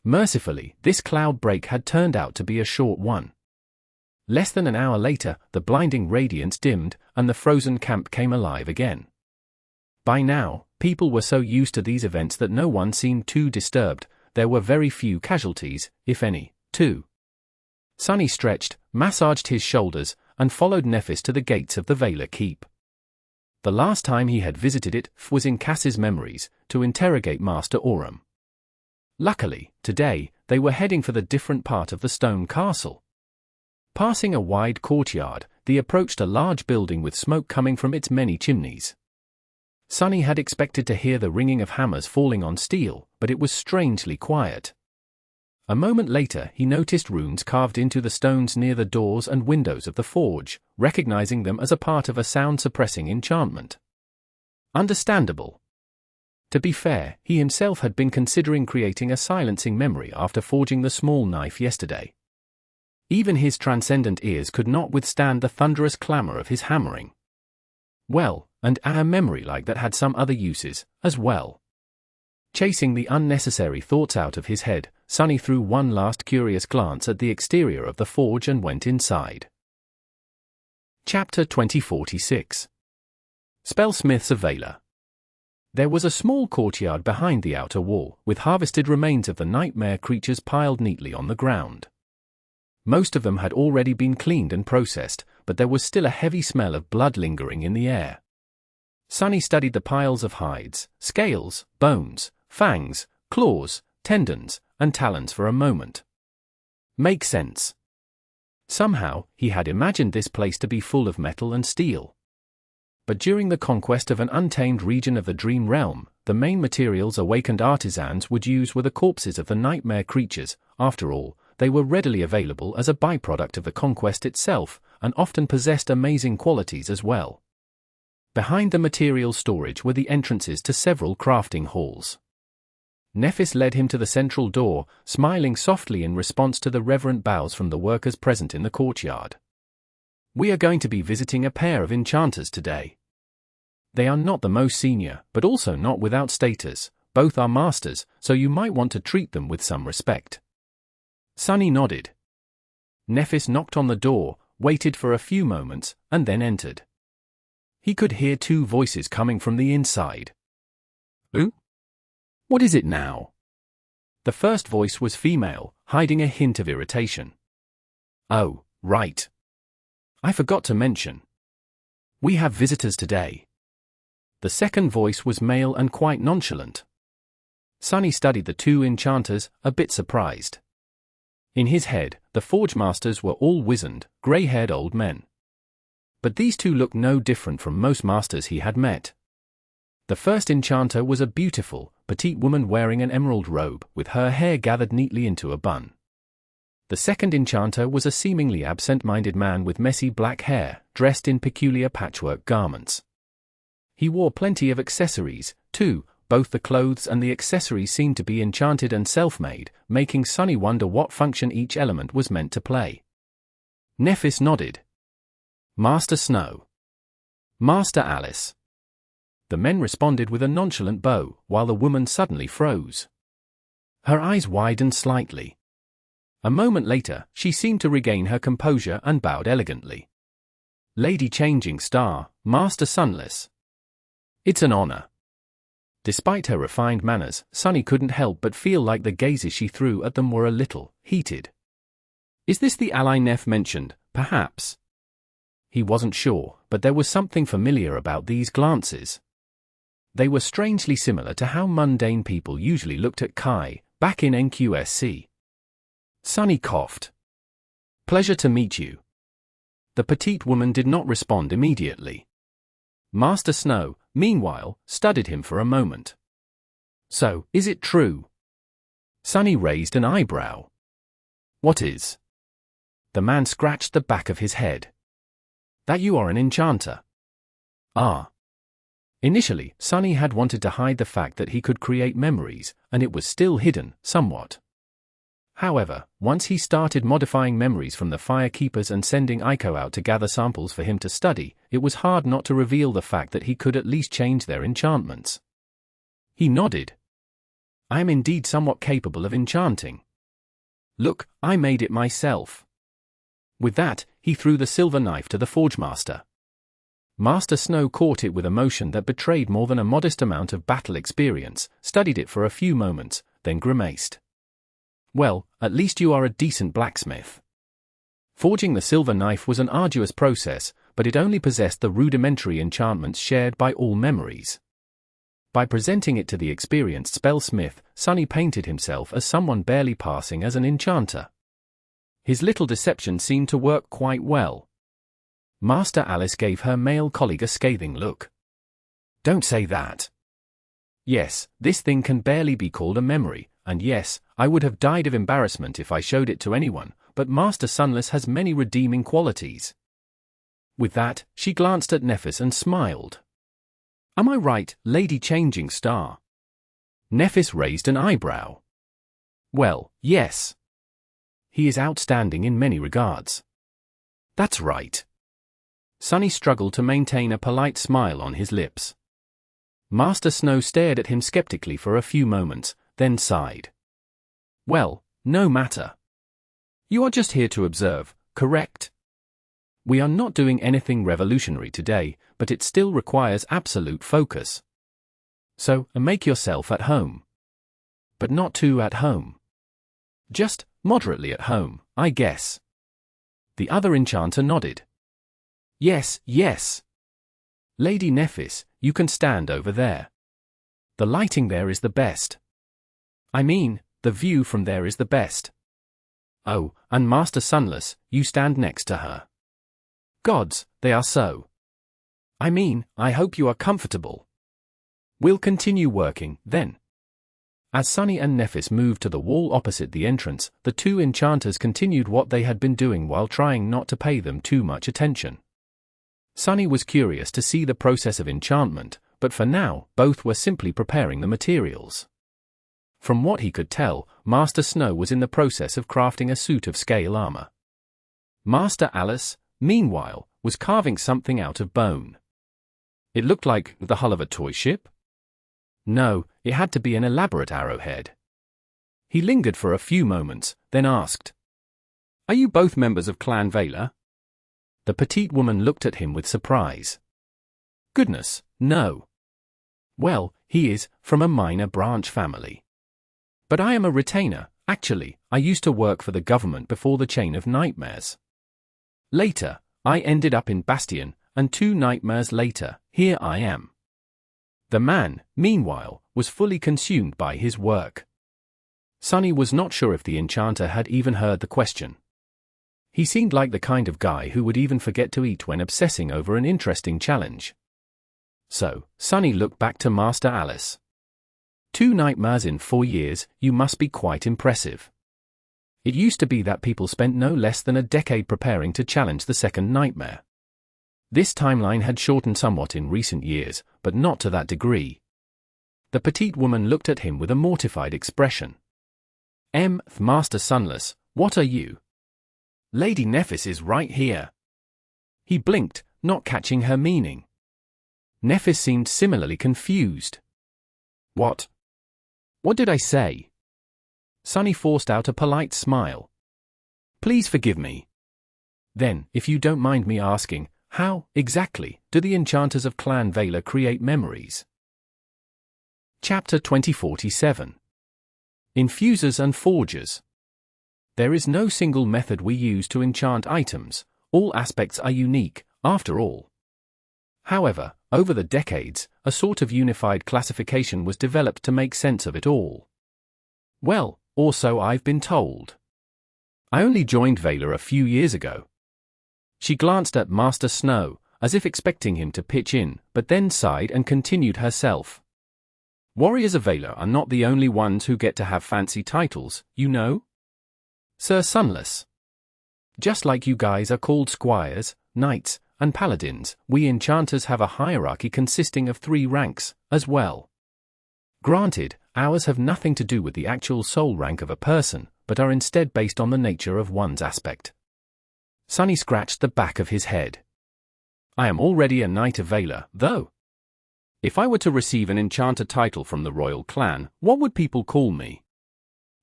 Mercifully, this cloud break had turned out to be a short one. Less than an hour later, the blinding radiance dimmed, and the frozen camp came alive again. By now, people were so used to these events that no one seemed too disturbed. There were very few casualties, if any, too. Sunny stretched, massaged his shoulders, and followed Nephis to the gates of the Valor Keep. The last time he had visited it was in Cass's memories, to interrogate Master Aurum. Luckily, today, they were heading for the different part of the stone castle. Passing a wide courtyard, they approached a large building with smoke coming from its many chimneys. Sunny had expected to hear the ringing of hammers falling on steel, but it was strangely quiet. A moment later he noticed runes carved into the stones near the doors and windows of the forge, recognizing them as a part of a sound-suppressing enchantment. Understandable. To be fair, he himself had been considering creating a silencing memory after forging the small knife yesterday. Even his transcendent ears could not withstand the thunderous clamor of his hammering. Well, and a memory like that had some other uses, as well. Chasing the unnecessary thoughts out of his head, Sunny threw one last curious glance at the exterior of the forge and went inside. Chapter 2046. Spellsmiths of Valor. There was a small courtyard behind the outer wall, with harvested remains of the nightmare creatures piled neatly on the ground. Most of them had already been cleaned and processed, but there was still a heavy smell of blood lingering in the air. Sunny studied the piles of hides, scales, bones, fangs, claws, tendons, and talons for a moment. Makes sense. Somehow, he had imagined this place to be full of metal and steel. But during the conquest of an untamed region of the Dream Realm, the main materials awakened artisans would use were the corpses of the nightmare creatures. After all, they were readily available as a byproduct of the conquest itself, and often possessed amazing qualities as well. Behind the material storage were the entrances to several crafting halls. Nephis led him to the central door, smiling softly in response to the reverent bows from the workers present in the courtyard. "We are going to be visiting a pair of enchanters today. They are not the most senior, but also not without status. Both are masters, so you might want to treat them with some respect." Sunny nodded. Nephis knocked on the door, waited for a few moments, and then entered. He could hear two voices coming from the inside. "Who? What is it now?" The first voice was female, hiding a hint of irritation. "Oh, right. I forgot to mention. We have visitors today." The second voice was male and quite nonchalant. Sunny studied the two enchanters, a bit surprised. In his head, the forge masters were all wizened, grey-haired old men. But these two looked no different from most masters he had met. The first enchanter was a beautiful, petite woman wearing an emerald robe, with her hair gathered neatly into a bun. The second enchanter was a seemingly absent-minded man with messy black hair, dressed in peculiar patchwork garments. He wore plenty of accessories, too. Both the clothes and the accessories seemed to be enchanted and self-made, making Sunny wonder what function each element was meant to play. Nephis nodded. "Master Snow." "Master Alice." The men responded with a nonchalant bow, while the woman suddenly froze. Her eyes widened slightly. A moment later, she seemed to regain her composure and bowed elegantly. "Lady Changing Star, Master Sunless." "It's an honor." Despite her refined manners, Sunny couldn't help but feel like the gazes she threw at them were a little heated. Is this the ally Neph mentioned, perhaps? He wasn't sure, but there was something familiar about these glances. They were strangely similar to how mundane people usually looked at Kai, back in NQSC. Sunny coughed. "Pleasure to meet you." The petite woman did not respond immediately. Master Snow, meanwhile, studied him for a moment. "So, is it true?" Sunny raised an eyebrow. "What is?" The man scratched the back of his head. "That you are an enchanter." "Ah." Initially, Sunny had wanted to hide the fact that he could create memories, and it was still hidden, somewhat. However, once he started modifying memories from the Firekeepers and sending Aiko out to gather samples for him to study, it was hard not to reveal the fact that he could at least change their enchantments. He nodded. "I am indeed somewhat capable of enchanting. Look, I made it myself." With that, he threw the silver knife to the Forgemaster. Master Snow caught it with a motion that betrayed more than a modest amount of battle experience, studied it for a few moments, then grimaced. "Well, at least you are a decent blacksmith." Forging the silver knife was an arduous process, but it only possessed the rudimentary enchantments shared by all memories. By presenting it to the experienced spellsmith, Sunny painted himself as someone barely passing as an enchanter. His little deception seemed to work quite well. Master Alice gave her male colleague a scathing look. Don't say that. Yes, this thing can barely be called a memory, and yes, I would have died of embarrassment if I showed it to anyone, but Master Sunless has many redeeming qualities. With that, she glanced at Nephis and smiled. Am I right, Lady Changing Star? Nephis raised an eyebrow. Well, yes. He is outstanding in many regards. That's right. Sunny struggled to maintain a polite smile on his lips. Master Snow stared at him skeptically for a few moments, then sighed. Well, no matter. You are just here to observe, correct? We are not doing anything revolutionary today, but it still requires absolute focus. So, make yourself at home. But not too at home. Just moderately at home, I guess. The other enchanter nodded. Yes, yes. Lady Nephis, you can stand over there. The lighting there is the best. I mean, the view from there is the best. Oh, and Master Sunless, you stand next to her. Gods, they are so. I mean, I hope you are comfortable. We'll continue working, then. As Sunny and Nephis moved to the wall opposite the entrance, the two enchanters continued what they had been doing while trying not to pay them too much attention. Sunny was curious to see the process of enchantment, but for now, both were simply preparing the materials. From what he could tell, Master Snow was in the process of crafting a suit of scale armor. Master Alice, meanwhile, was carving something out of bone. It looked like the hull of a toy ship? No, it had to be an elaborate arrowhead. He lingered for a few moments, then asked, Are you both members of Clan Valor? The petite woman looked at him with surprise. Goodness, no. Well, he is, from a minor branch family. But I am a retainer, actually, I used to work for the government before the Chain of Nightmares. Later, I ended up in Bastion, and 2 nightmares later, here I am. The man, meanwhile, was fully consumed by his work. Sunny was not sure if the enchanter had even heard the question. He seemed like the kind of guy who would even forget to eat when obsessing over an interesting challenge. So, Sunny looked back to Master Alice. 2 nightmares in 4 years, you must be quite impressive. It used to be that people spent no less than a decade preparing to challenge the second nightmare. This timeline had shortened somewhat in recent years, but not to that degree. The petite woman looked at him with a mortified expression. Master Sunless, what are you? Lady Nephis is right here. He blinked, not catching her meaning. Nephis seemed similarly confused. What? What did I say? Sunny forced out a polite smile. Please forgive me. Then, if you don't mind me asking, how, exactly, do the enchanters of Clan Valor create memories? Chapter 2047. Infusers and Forgers. There is no single method we use to enchant items, all aspects are unique, after all. However, over the decades, a sort of unified classification was developed to make sense of it all. Well, or so I've been told. I only joined Valor a few years ago. She glanced at Master Snow, as if expecting him to pitch in, but then sighed and continued herself. Warriors of Valor are not the only ones who get to have fancy titles, you know? Sir Sunless. Just like you guys are called squires, knights, and paladins, we enchanters have a hierarchy consisting of 3 ranks, as well. Granted, ours have nothing to do with the actual soul rank of a person, but are instead based on the nature of one's aspect. Sunny scratched the back of his head. I am already a knight of Valor, though. If I were to receive an enchanter title from the royal clan, what would people call me?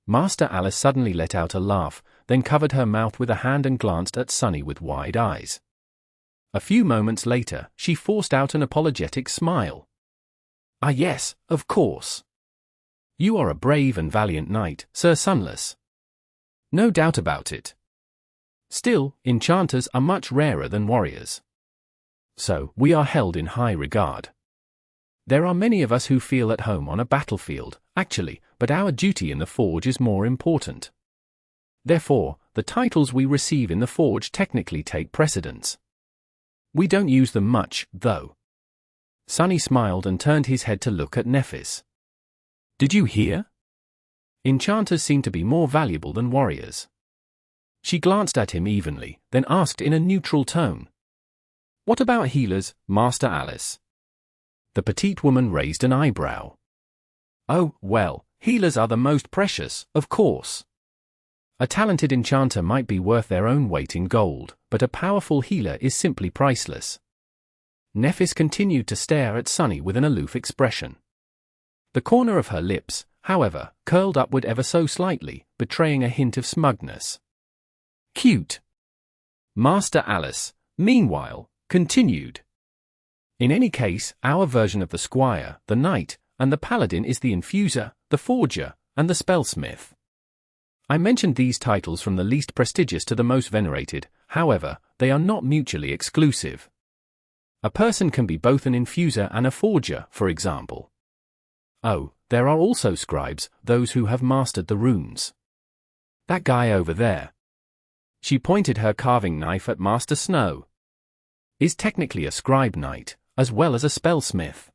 Master Alice suddenly let out a laugh, then covered her mouth with a hand and glanced at Sunny with wide eyes. A few moments later, she forced out an apologetic smile. Ah yes, of course. You are a brave and valiant knight, Sir Sunless. No doubt about it. Still, enchanters are much rarer than warriors. So, we are held in high regard. There are many of us who feel at home on a battlefield, actually, but our duty in the forge is more important. Therefore, the titles we receive in the forge technically take precedence. We don't use them much, though. Sunny smiled and turned his head to look at Nephis. Did you hear? Enchanters seem to be more valuable than warriors. She glanced at him evenly, then asked in a neutral tone. What about healers, Master Alice? The petite woman raised an eyebrow. Oh, well, healers are the most precious, of course. A talented enchanter might be worth their own weight in gold, but a powerful healer is simply priceless. Nephis continued to stare at Sunny with an aloof expression. The corner of her lips, however, curled upward ever so slightly, betraying a hint of smugness. Cute. Master Alice, meanwhile, continued. In any case, our version of the Squire, the Knight, and the Paladin is the Infuser, the Forger, and the Spellsmith. I mentioned these titles from the least prestigious to the most venerated, however, they are not mutually exclusive. A person can be both an Infuser and a Forger, for example. Oh, there are also scribes, those who have mastered the runes. That guy over there. She pointed her carving knife at Master Snow. Is technically a scribe knight, as well as a spellsmith.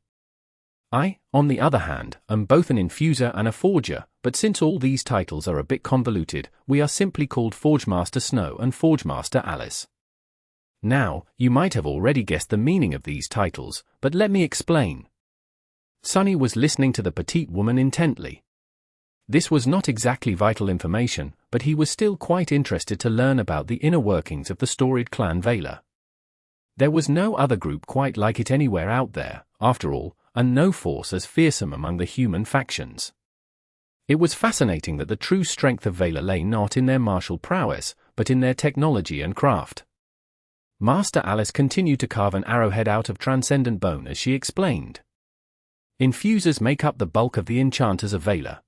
I, on the other hand, am both an infuser and a forger, but since all these titles are a bit convoluted, we are simply called Forgemaster Snow and Forgemaster Alice. Now, you might have already guessed the meaning of these titles, but let me explain. Sunny was listening to the petite woman intently. This was not exactly vital information, but he was still quite interested to learn about the inner workings of the storied clan Valor. There was no other group quite like it anywhere out there, after all, and no force as fearsome among the human factions. It was fascinating that the true strength of Valor lay not in their martial prowess, but in their technology and craft. Master Alice continued to carve an arrowhead out of transcendent bone as she explained. Infusers make up the bulk of the enchanters of Valor.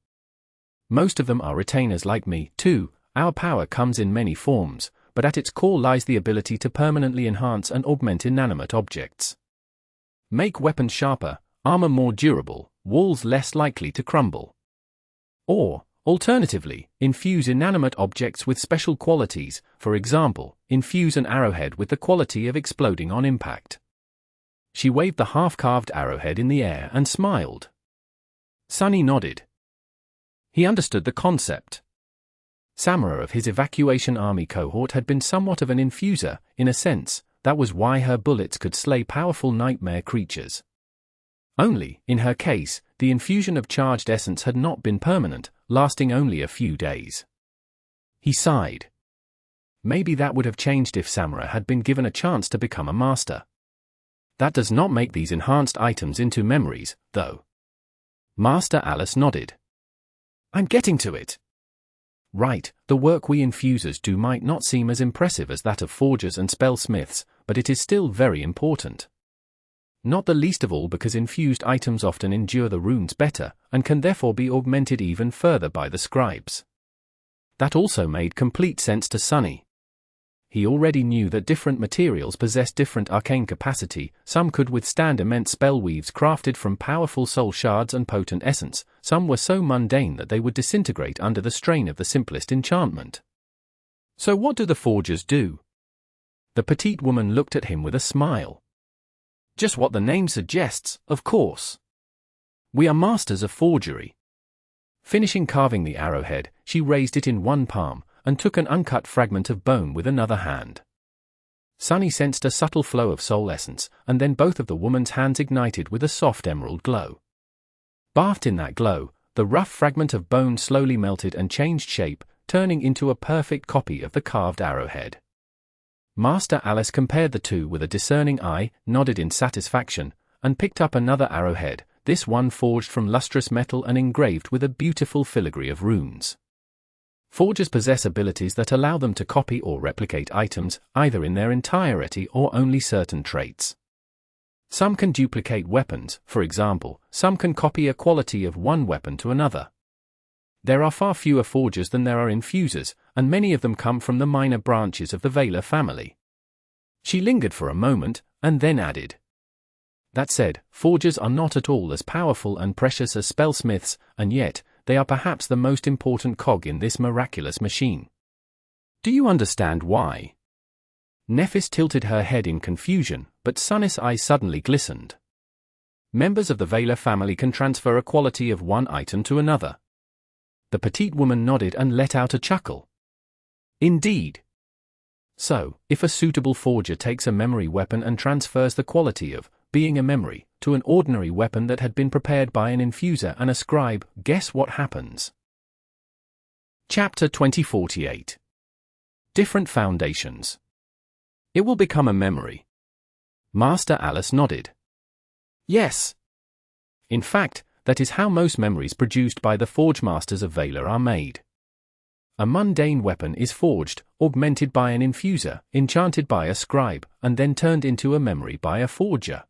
Most of them are retainers like me, too. Our power comes in many forms, but at its core lies the ability to permanently enhance and augment inanimate objects. Make weapons sharper, armor more durable, walls less likely to crumble. Or, alternatively, infuse inanimate objects with special qualities, for example, infuse an arrowhead with the quality of exploding on impact. She waved the half-carved arrowhead in the air and smiled. Sunny nodded. He understood the concept. Samara of his evacuation army cohort had been somewhat of an infuser, in a sense. That was why her bullets could slay powerful nightmare creatures. Only, in her case, the infusion of charged essence had not been permanent, lasting only a few days. He sighed. Maybe that would have changed if Samara had been given a chance to become a master. That does not make these enhanced items into memories, though. Master Alice nodded. I'm getting to it. Right, the work we infusers do might not seem as impressive as that of forgers and spellsmiths, but it is still very important. Not the least of all because infused items often endure the runes better, and can therefore be augmented even further by the scribes. That also made complete sense to Sunny. He already knew that different materials possessed different arcane capacity. Some could withstand immense spell weaves crafted from powerful soul shards and potent essence, some were so mundane that they would disintegrate under the strain of the simplest enchantment. So what do the forgers do? The petite woman looked at him with a smile. Just what the name suggests, of course. We are masters of forgery. Finishing carving the arrowhead, she raised it in one palm, and took an uncut fragment of bone with another hand. Sunny sensed a subtle flow of soul essence, and then both of the woman's hands ignited with a soft emerald glow. Bathed in that glow, the rough fragment of bone slowly melted and changed shape, turning into a perfect copy of the carved arrowhead. Master Alice compared the two with a discerning eye, nodded in satisfaction, and picked up another arrowhead, this one forged from lustrous metal and engraved with a beautiful filigree of runes. Forgers possess abilities that allow them to copy or replicate items, either in their entirety or only certain traits. Some can duplicate weapons, for example, some can copy a quality of one weapon to another. There are far fewer forgers than there are infusers, and many of them come from the minor branches of the Valor family. She lingered for a moment, and then added. That said, forgers are not at all as powerful and precious as spellsmiths, and yet, they are perhaps the most important cog in this miraculous machine. Do you understand why? Nephis tilted her head in confusion, but Sunny's eyes suddenly glistened. Members of the Valor family can transfer a quality of one item to another. The petite woman nodded and let out a chuckle. Indeed. So, if a suitable forger takes a memory weapon and transfers the quality of being a memory to an ordinary weapon that had been prepared by an infuser and a scribe, guess what happens? Chapter 2048. Different Foundations. It will become a memory. Master Alice nodded. Yes. In fact, that is how most memories produced by the Forge Masters of Valor are made. A mundane weapon is forged, augmented by an infuser, enchanted by a scribe, and then turned into a memory by a forger.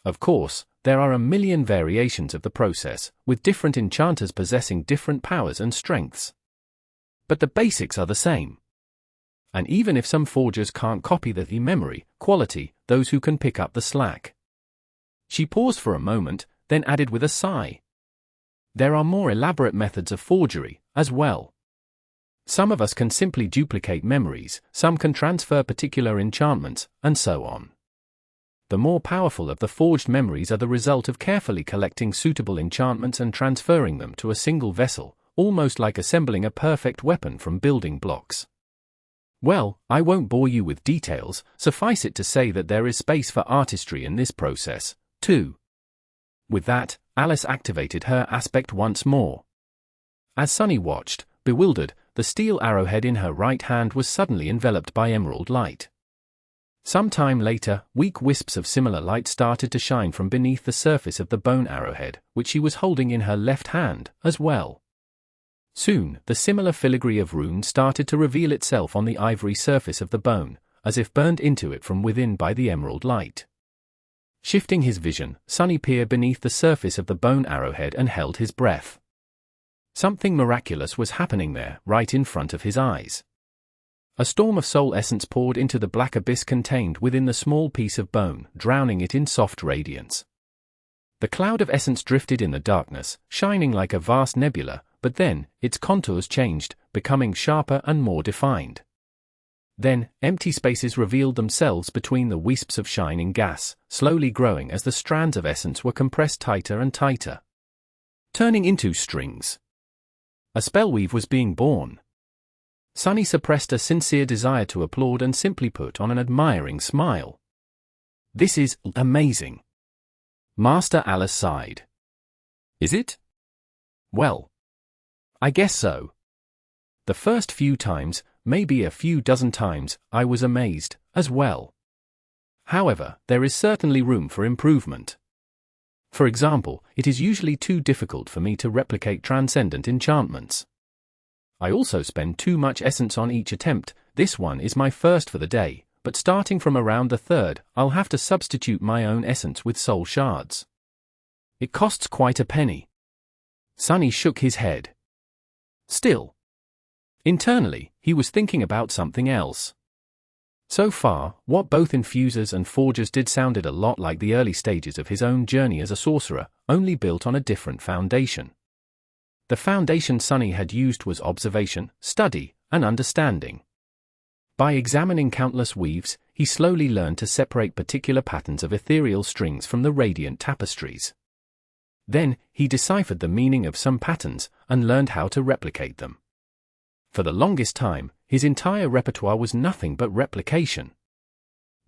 Of course, there are a million variations of the process, with different enchanters possessing different powers and strengths. But the basics are the same. And even if some forgers can't copy the memory quality, those who can pick up the slack. She paused for a moment, then added with a sigh. There are more elaborate methods of forgery, as well. Some of us can simply duplicate memories, some can transfer particular enchantments, and so on. The more powerful of the forged memories are the result of carefully collecting suitable enchantments and transferring them to a single vessel, almost like assembling a perfect weapon from building blocks. Well, I won't bore you with details, suffice it to say that there is space for artistry in this process, too. With that, Alice activated her aspect once more. As Sunny watched, bewildered, the steel arrowhead in her right hand was suddenly enveloped by emerald light. Some time later, weak wisps of similar light started to shine from beneath the surface of the bone arrowhead, which she was holding in her left hand, as well. Soon, the similar filigree of runes started to reveal itself on the ivory surface of the bone, as if burned into it from within by the emerald light. Shifting his vision, Sunny peered beneath the surface of the bone arrowhead and held his breath. Something miraculous was happening there, right in front of his eyes. A storm of soul essence poured into the black abyss contained within the small piece of bone, drowning it in soft radiance. The cloud of essence drifted in the darkness, shining like a vast nebula, but then, its contours changed, becoming sharper and more defined. Then, empty spaces revealed themselves between the wisps of shining gas, slowly growing as the strands of essence were compressed tighter and tighter, turning into strings. A spellweave was being born. Sunny suppressed a sincere desire to applaud and simply put on an admiring smile. This is amazing. Master Alice sighed. Is it? Well, I guess so. The first few times, maybe a few dozen times, I was amazed, as well. However, there is certainly room for improvement. For example, it is usually too difficult for me to replicate transcendent enchantments. I also spend too much essence on each attempt. This one is my first for the day, but starting from around the third, I'll have to substitute my own essence with soul shards. It costs quite a penny. Sunny shook his head. Still. Internally, he was thinking about something else. So far, what both infusers and forgers did sounded a lot like the early stages of his own journey as a sorcerer, only built on a different foundation. The foundation Sunny had used was observation, study, and understanding. By examining countless weaves, he slowly learned to separate particular patterns of ethereal strings from the radiant tapestries. Then, he deciphered the meaning of some patterns, and learned how to replicate them. For the longest time, his entire repertoire was nothing but replication.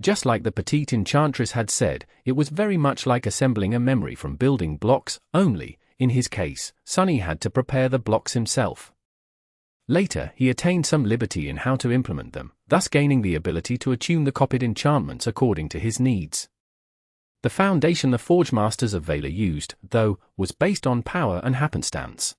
Just like the petite enchantress had said, it was very much like assembling a memory from building blocks, only, in his case, Sunny had to prepare the blocks himself. Later, he attained some liberty in how to implement them, thus gaining the ability to attune the copied enchantments according to his needs. The foundation the Forge Masters of Valor used, though, was based on power and happenstance.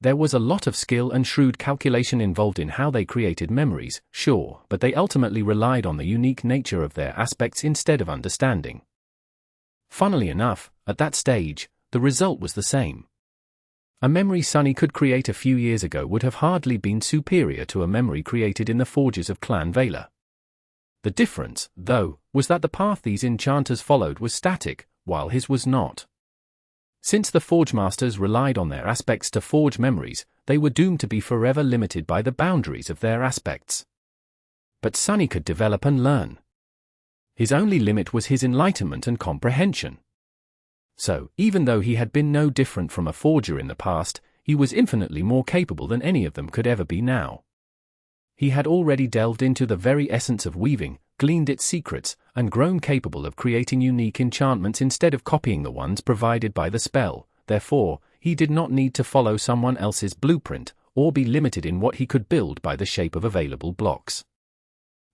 There was a lot of skill and shrewd calculation involved in how they created memories, sure, but they ultimately relied on the unique nature of their aspects instead of understanding. Funnily enough, at that stage, the result was the same. A memory Sunny could create a few years ago would have hardly been superior to a memory created in the forges of Clan Valor. The difference, though, was that the path these enchanters followed was static, while his was not. Since the Forge Masters relied on their aspects to forge memories, they were doomed to be forever limited by the boundaries of their aspects. But Sunny could develop and learn. His only limit was his enlightenment and comprehension. So, even though he had been no different from a forger in the past, he was infinitely more capable than any of them could ever be now. He had already delved into the very essence of weaving, gleaned its secrets, and grown capable of creating unique enchantments instead of copying the ones provided by the spell. Therefore, he did not need to follow someone else's blueprint, or be limited in what he could build by the shape of available blocks.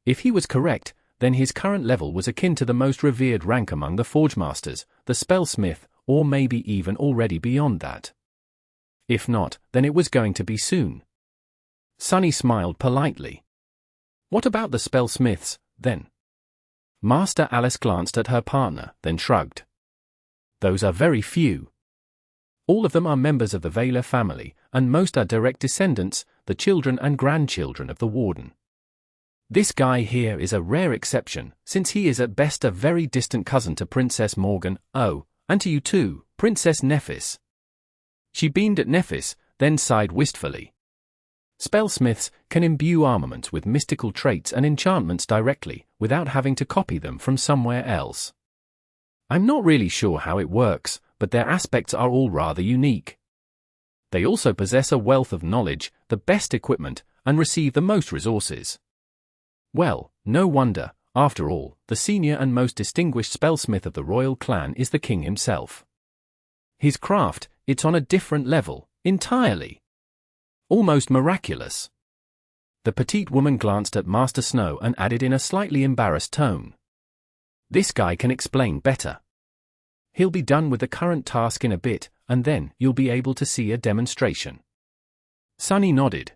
If he was correct, then his current level was akin to the most revered rank among the Forgemasters, the Spellsmith, or maybe even already beyond that. If not, then it was going to be soon. Sunny smiled politely. What about the Spellsmiths, then? Master Alice glanced at her partner, then shrugged. Those are very few. All of them are members of the Valor family, and most are direct descendants, the children and grandchildren of the Warden. This guy here is a rare exception, since he is at best a very distant cousin to Princess Morgan, oh, and to you too, Princess Nephis. She beamed at Nephis, then sighed wistfully. Spellsmiths can imbue armaments with mystical traits and enchantments directly, without having to copy them from somewhere else. I'm not really sure how it works, but their aspects are all rather unique. They also possess a wealth of knowledge, the best equipment, and receive the most resources. Well, no wonder, after all, the senior and most distinguished spellsmith of the royal clan is the king himself. His craft, it's on a different level, entirely. Almost miraculous. The petite woman glanced at Master Snow and added in a slightly embarrassed tone. This guy can explain better. He'll be done with the current task in a bit, and then you'll be able to see a demonstration. Sunny nodded.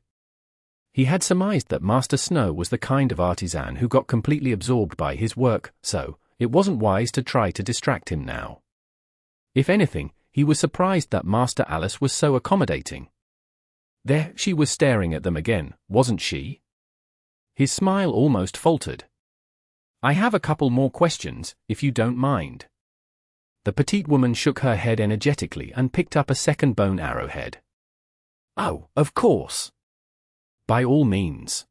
He had surmised that Master Snow was the kind of artisan who got completely absorbed by his work, so it wasn't wise to try to distract him now. If anything, he was surprised that Master Alice was so accommodating. There she was staring at them again, wasn't she? His smile almost faltered. I have a couple more questions, if you don't mind. The petite woman shook her head energetically and picked up a second bone arrowhead. Oh, of course. By all means.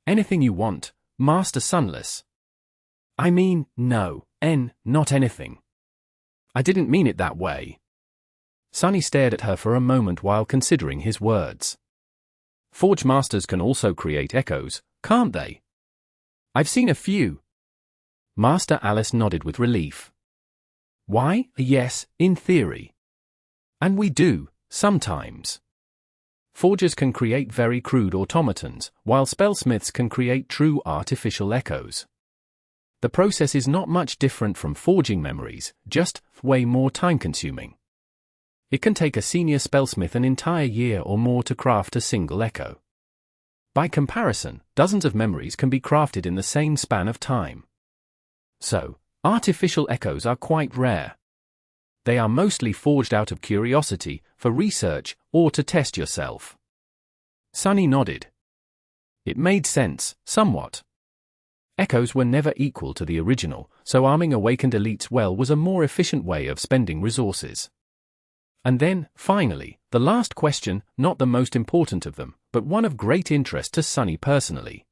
Anything you want, Master Sunless. I mean, no, not anything. I didn't mean it that way. Sunny stared at her for a moment while considering his words. Forge masters can also create echoes, can't they? I've seen a few. Master Alice nodded with relief. Why, yes, in theory. And we do, sometimes. Forgers can create very crude automatons, while spellsmiths can create true artificial echoes. The process is not much different from forging memories, just way more time-consuming. It can take a senior spellsmith an entire year or more to craft a single echo. By comparison, dozens of memories can be crafted in the same span of time. So, artificial echoes are quite rare. They are mostly forged out of curiosity, for research, or to test yourself. Sunny nodded. It made sense, somewhat. Echoes were never equal to the original, so arming awakened elites well was a more efficient way of spending resources. And then, finally, the last question, not the most important of them, but one of great interest to Sunny personally.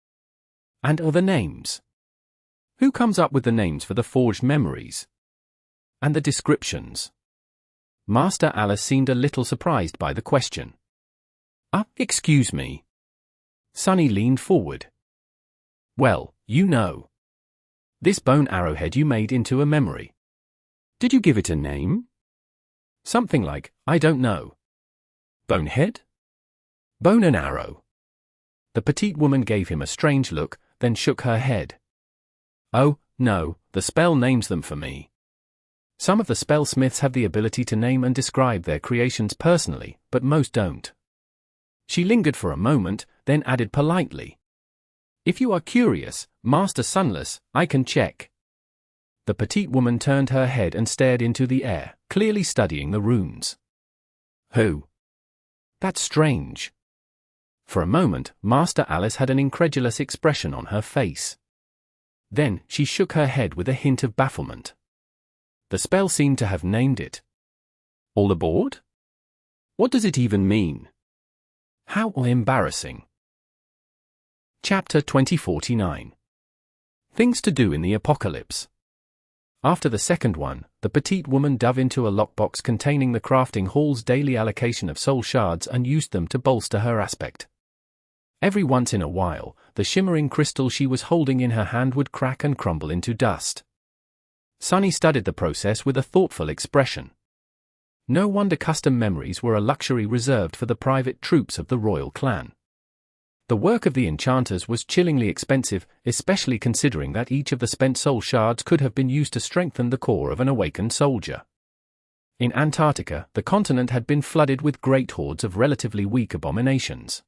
And are the names? Who comes up with the names for the forged memories? And the descriptions? Master Alice seemed a little surprised by the question. Excuse me. Sunny leaned forward. Well, you know. This bone arrowhead you made into a memory. Did you give it a name? Something like, I don't know. Bonehead? Bone and arrow. The petite woman gave him a strange look, then shook her head. Oh, no, the spell names them for me. Some of the spellsmiths have the ability to name and describe their creations personally, but most don't. She lingered for a moment, then added politely. If you are curious, Master Sunless, I can check. The petite woman turned her head and stared into the air, clearly studying the runes. Who? That's strange. For a moment, Master Alice had an incredulous expression on her face. Then, she shook her head with a hint of bafflement. The spell seemed to have named it. All aboard? What does it even mean? How embarrassing. Chapter 2049. Things to do in the Apocalypse. After the second one, the petite woman dove into a lockbox containing the crafting hall's daily allocation of soul shards and used them to bolster her aspect. Every once in a while, the shimmering crystal she was holding in her hand would crack and crumble into dust. Sunny studied the process with a thoughtful expression. No wonder custom memories were a luxury reserved for the private troops of the royal clan. The work of the enchanters was chillingly expensive, especially considering that each of the spent soul shards could have been used to strengthen the core of an awakened soldier. In Antarctica, the continent had been flooded with great hordes of relatively weak abominations.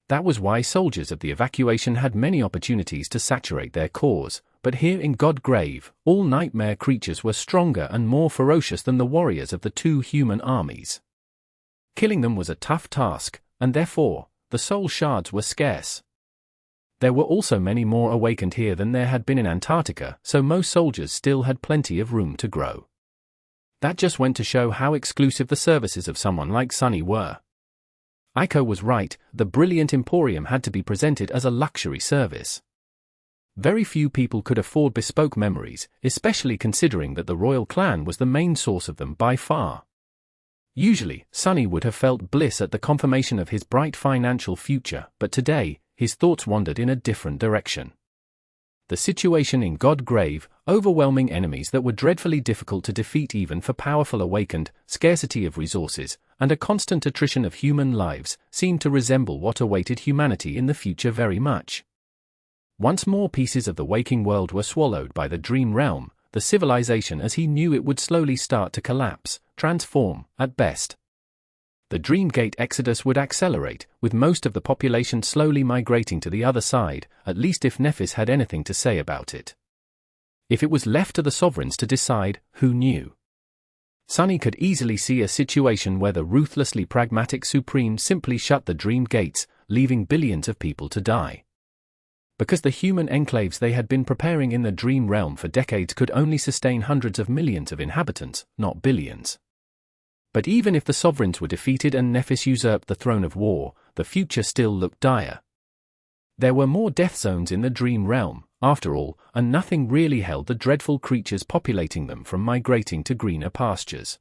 That was why soldiers of the evacuation had many opportunities to saturate their cores, but here in Godgrave, all nightmare creatures were stronger and more ferocious than the warriors of the two human armies. Killing them was a tough task, and therefore, the soul shards were scarce. There were also many more awakened here than there had been in Antarctica, so most soldiers still had plenty of room to grow. That just went to show how exclusive the services of someone like Sunny were. Aiko was right, the brilliant Emporium had to be presented as a luxury service. Very few people could afford bespoke memories, especially considering that the royal clan was the main source of them by far. Usually, Sunny would have felt bliss at the confirmation of his bright financial future, but today, his thoughts wandered in a different direction. The situation in Godgrave, overwhelming enemies that were dreadfully difficult to defeat even for powerful awakened, scarcity of resources, and a constant attrition of human lives, seemed to resemble what awaited humanity in the future very much. Once more pieces of the waking world were swallowed by the dream realm, the civilization as he knew it would slowly start to collapse, transform, at best. The Dreamgate exodus would accelerate, with most of the population slowly migrating to the other side, at least if Nephis had anything to say about it. If it was left to the sovereigns to decide, who knew? Sunny could easily see a situation where the ruthlessly pragmatic Supreme simply shut the dream gates, leaving billions of people to die. Because the human enclaves they had been preparing in the dream realm for decades could only sustain hundreds of millions of inhabitants, not billions. But even if the sovereigns were defeated and Nephis usurped the throne of war, the future still looked dire. There were more death zones in the dream realm, after all, and nothing really held the dreadful creatures populating them from migrating to greener pastures.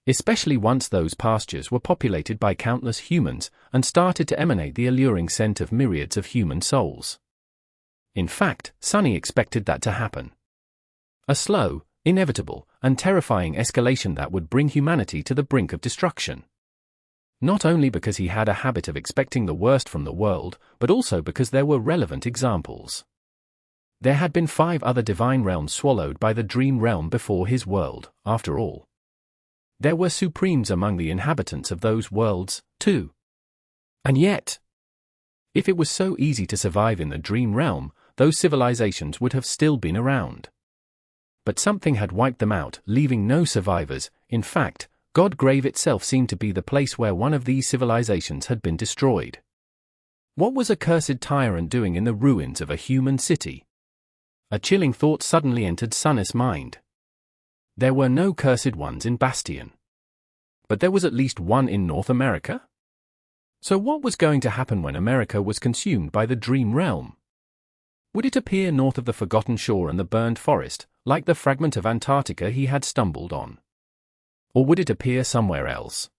Especially once those pastures were populated by countless humans and started to emanate the alluring scent of myriads of human souls. In fact, Sunny expected that to happen. A slow, inevitable, and terrifying escalation that would bring humanity to the brink of destruction. Not only because he had a habit of expecting the worst from the world, but also because there were relevant examples. There had been 5 other divine realms swallowed by the dream realm before his world, after all. There were supremes among the inhabitants of those worlds, too. And yet, if it was so easy to survive in the dream realm, those civilizations would have still been around. But something had wiped them out, leaving no survivors. In fact, Godgrave itself seemed to be the place where one of these civilizations had been destroyed. What was a cursed tyrant doing in the ruins of a human city? A chilling thought suddenly entered Sunny's mind. There were no cursed ones in Bastion. But there was at least one in North America? So what was going to happen when America was consumed by the dream realm? Would it appear north of the forgotten shore and the burned forest, like the fragment of Antarctica he had stumbled on? Or would it appear somewhere else?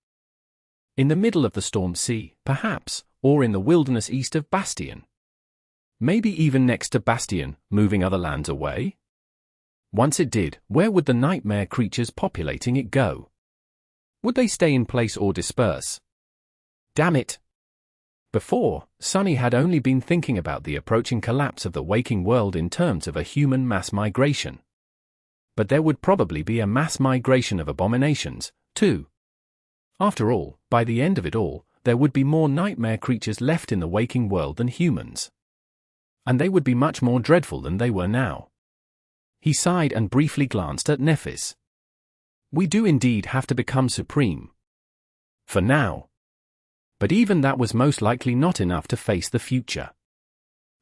In the middle of the storm sea, perhaps, or in the wilderness east of Bastion? Maybe even next to Bastion, moving other lands away? Once it did, where would the nightmare creatures populating it go? Would they stay in place or disperse? Damn it! Before, Sunny had only been thinking about the approaching collapse of the waking world in terms of a human mass migration. But there would probably be a mass migration of abominations, too. After all, by the end of it all, there would be more nightmare creatures left in the waking world than humans. And they would be much more dreadful than they were now. He sighed and briefly glanced at Nephis. We do indeed have to become supreme. For now. But even that was most likely not enough to face the future.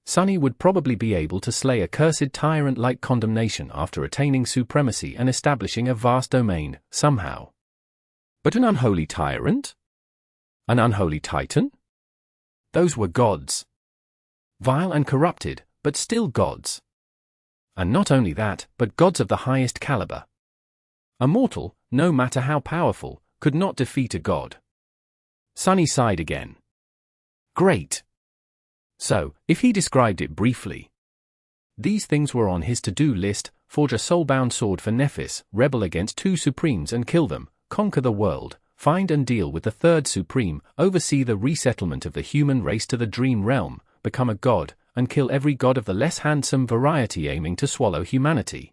Sunny would probably be able to slay a cursed tyrant like Condemnation after attaining supremacy and establishing a vast domain, somehow. But an unholy tyrant? An unholy titan? Those were gods. Vile and corrupted, but still gods. And not only that, but gods of the highest caliber. A mortal, no matter how powerful, could not defeat a god. Sunny sighed again. Great. So, if he described it briefly. These things were on his to-do list: forge a soulbound sword for Nephis, rebel against 2 supremes and kill them, conquer the world, find and deal with the 3rd supreme, oversee the resettlement of the human race to the dream realm, become a god, and kill every god of the less handsome variety aiming to swallow humanity.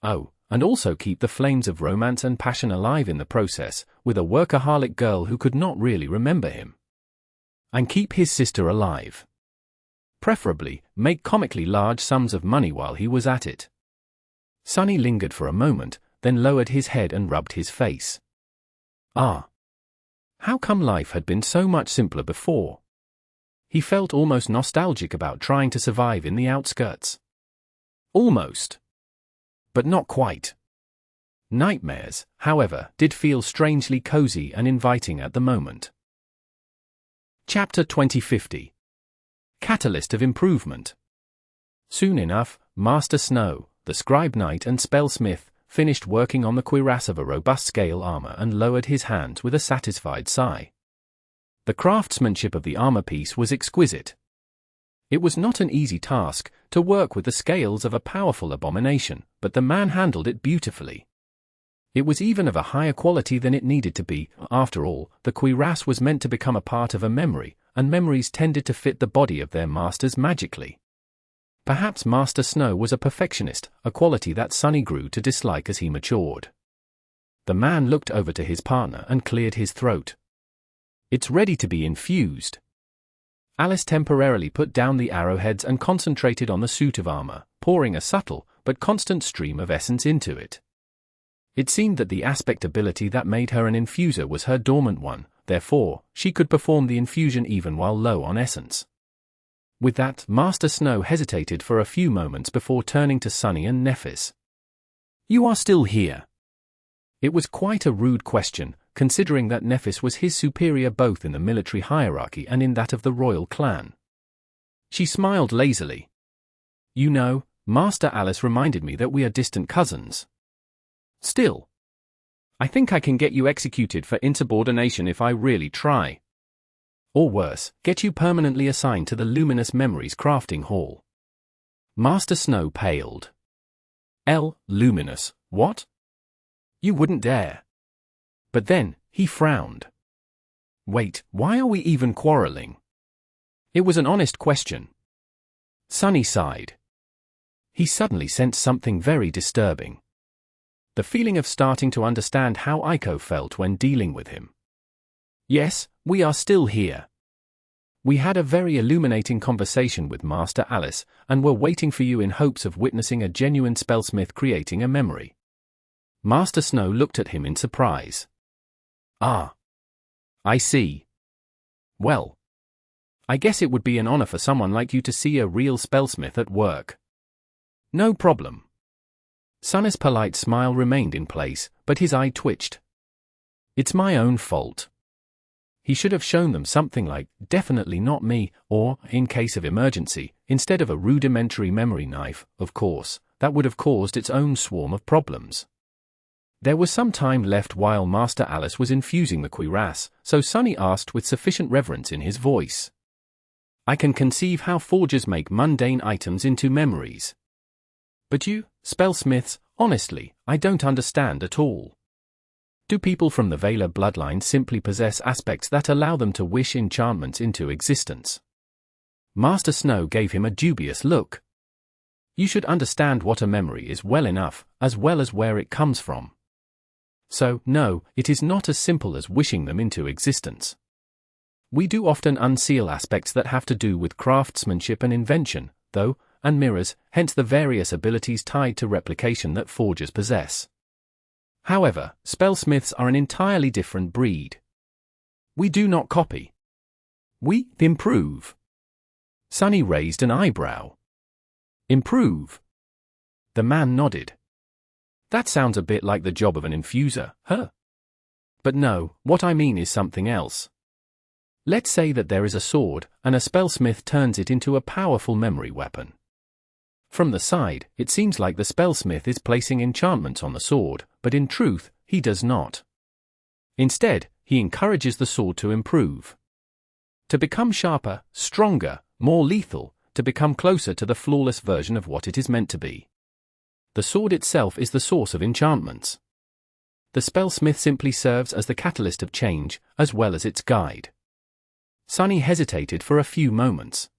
Oh, and also keep the flames of romance and passion alive in the process, with a workaholic girl who could not really remember him. And keep his sister alive. Preferably, make comically large sums of money while he was at it. Sunny lingered for a moment, then lowered his head and rubbed his face. Ah. How come life had been so much simpler before? He felt almost nostalgic about trying to survive in the outskirts. Almost. But not quite. Nightmares, however, did feel strangely cozy and inviting at the moment. Chapter 2050. Catalyst of Improvement. Soon enough, Master Snow, the Scribe Knight and Spellsmith, finished working on the cuirass of a robust scale armor and lowered his hands with a satisfied sigh. The craftsmanship of the armor piece was exquisite. It was not an easy task to work with the scales of a powerful abomination, but the man handled it beautifully. It was even of a higher quality than it needed to be. After all, the cuirass was meant to become a part of a memory, and memories tended to fit the body of their masters magically. Perhaps Master Snow was a perfectionist, a quality that Sunny grew to dislike as he matured. The man looked over to his partner and cleared his throat. It's ready to be infused. Alice temporarily put down the arrowheads and concentrated on the suit of armor, pouring a subtle but constant stream of essence into it. It seemed that the aspect ability that made her an infuser was her dormant one, therefore, she could perform the infusion even while low on essence. With that, Master Snow hesitated for a few moments before turning to Sunny and Nephis. "You are still here?" It was quite a rude question, considering that Nephis was his superior both in the military hierarchy and in that of the royal clan. She smiled lazily. "You know, Master Alice reminded me that we are distant cousins. Still, I think I can get you executed for insubordination if I really try. Or worse, get you permanently assigned to the Luminous Memories Crafting Hall." Master Snow paled. Luminous, what? You wouldn't dare. But then, he frowned. Wait, why are we even quarreling? It was an honest question. Sunny sighed. He suddenly sensed something very disturbing. The feeling of starting to understand how Aiko felt when dealing with him. "Yes, we are still here. We had a very illuminating conversation with Master Alice, and were waiting for you in hopes of witnessing a genuine spellsmith creating a memory." Master Snow looked at him in surprise. "Ah. I see. Well, I guess it would be an honor for someone like you to see a real spellsmith at work." "No problem." Sunny's polite smile remained in place, but his eye twitched. "It's my own fault." He should have shown them something like, "Definitely not me," or, in case of emergency, instead of a rudimentary memory knife, of course, that would have caused its own swarm of problems. There was some time left while Master Alice was infusing the cuirass, so Sunny asked with sufficient reverence in his voice. "I can conceive how forgers make mundane items into memories. But you, spellsmiths, honestly, I don't understand at all. Do people from the Valor bloodline simply possess aspects that allow them to wish enchantments into existence?" Master Snow gave him a dubious look. "You should understand what a memory is well enough, as well as where it comes from. So, no, it is not as simple as wishing them into existence. We do often unseal aspects that have to do with craftsmanship and invention, though, and mirrors, hence the various abilities tied to replication that forgers possess. However, spellsmiths are an entirely different breed. We do not copy. We improve." Sunny raised an eyebrow. "Improve?" The man nodded. "That sounds a bit like the job of an infuser, huh? But no, what I mean is something else. Let's say that there is a sword, and a spellsmith turns it into a powerful memory weapon. From the side, it seems like the Spellsmith is placing enchantments on the sword, but in truth, he does not. Instead, he encourages the sword to improve. To become sharper, stronger, more lethal, to become closer to the flawless version of what it is meant to be. The sword itself is the source of enchantments. The Spellsmith simply serves as the catalyst of change, as well as its guide. Sunny hesitated for a few moments.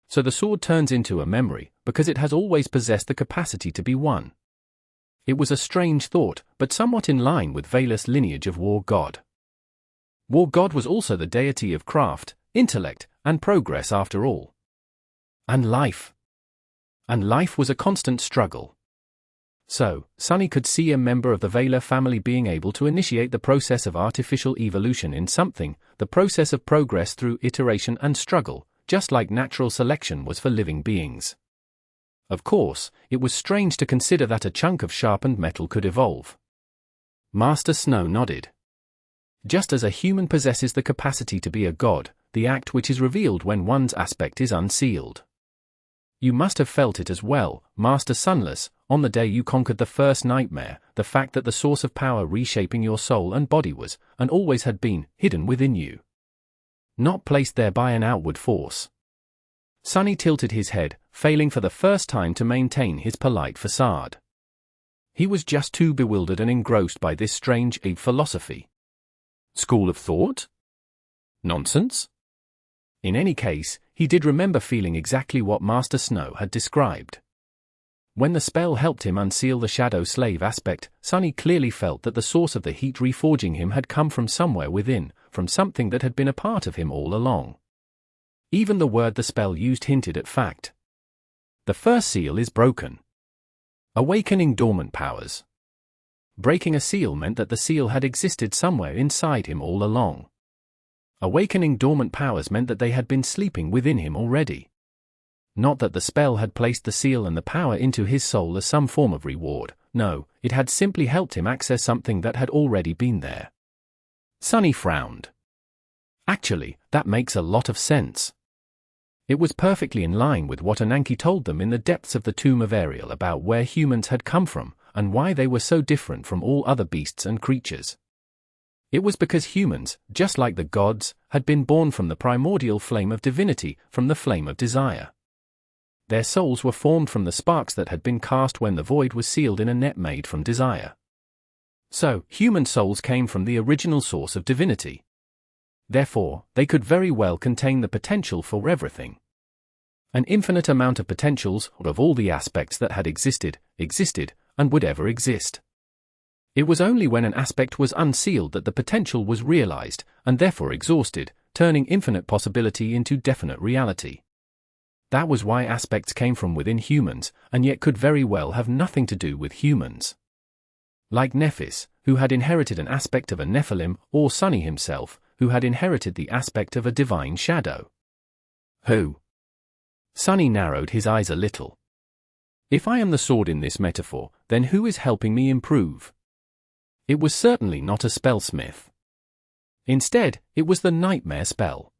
So the sword turns into a memory, because it has always possessed the capacity to be one. It was a strange thought, but somewhat in line with Valor's lineage of War God. War God was also the deity of craft, intellect, and progress after all. And life. And life was a constant struggle. So, Sunny could see a member of the Valor family being able to initiate the process of artificial evolution in something, the process of progress through iteration and struggle, just like natural selection was for living beings. Of course, it was strange to consider that a chunk of sharpened metal could evolve. Master Snow nodded. Just as a human possesses the capacity to be a god, the act which is revealed when one's aspect is unsealed. You must have felt it as well, Master Sunless, on the day you conquered the first nightmare, the fact that the source of power reshaping your soul and body was, and always had been, hidden within you. Not placed there by an outward force. Sunny tilted his head, failing for the first time to maintain his polite facade. He was just too bewildered and engrossed by this strange philosophy. School of thought? Nonsense? In any case, he did remember feeling exactly what Master Snow had described. When the spell helped him unseal the Shadow Slave aspect, Sunny clearly felt that the source of the heat reforging him had come from somewhere within, from something that had been a part of him all along. Even the word the spell used hinted at fact. The first seal is broken. Awakening dormant powers. Breaking a seal meant that the seal had existed somewhere inside him all along. Awakening dormant powers meant that they had been sleeping within him already. Not that the spell had placed the seal and the power into his soul as some form of reward, no, it had simply helped him access something that had already been there. Sunny frowned. Actually, that makes a lot of sense. It was perfectly in line with what Ananke told them in the depths of the tomb of Ariel about where humans had come from, and why they were so different from all other beasts and creatures. It was because humans, just like the gods, had been born from the primordial flame of divinity, from the flame of desire. Their souls were formed from the sparks that had been cast when the void was sealed in a net made from desire. So, human souls came from the original source of divinity. Therefore, they could very well contain the potential for everything. An infinite amount of potentials, of all the aspects that had existed, and would ever exist. It was only when an aspect was unsealed that the potential was realized, and therefore exhausted, turning infinite possibility into definite reality. That was why aspects came from within humans, and yet could very well have nothing to do with humans. Like Nephis, who had inherited an aspect of a Nephilim, or Sunny himself, who had inherited the aspect of a divine shadow. Who? Sunny narrowed his eyes a little. If I am the sword in this metaphor, then who is helping me improve? It was certainly not a spellsmith. Instead, it was the nightmare spell.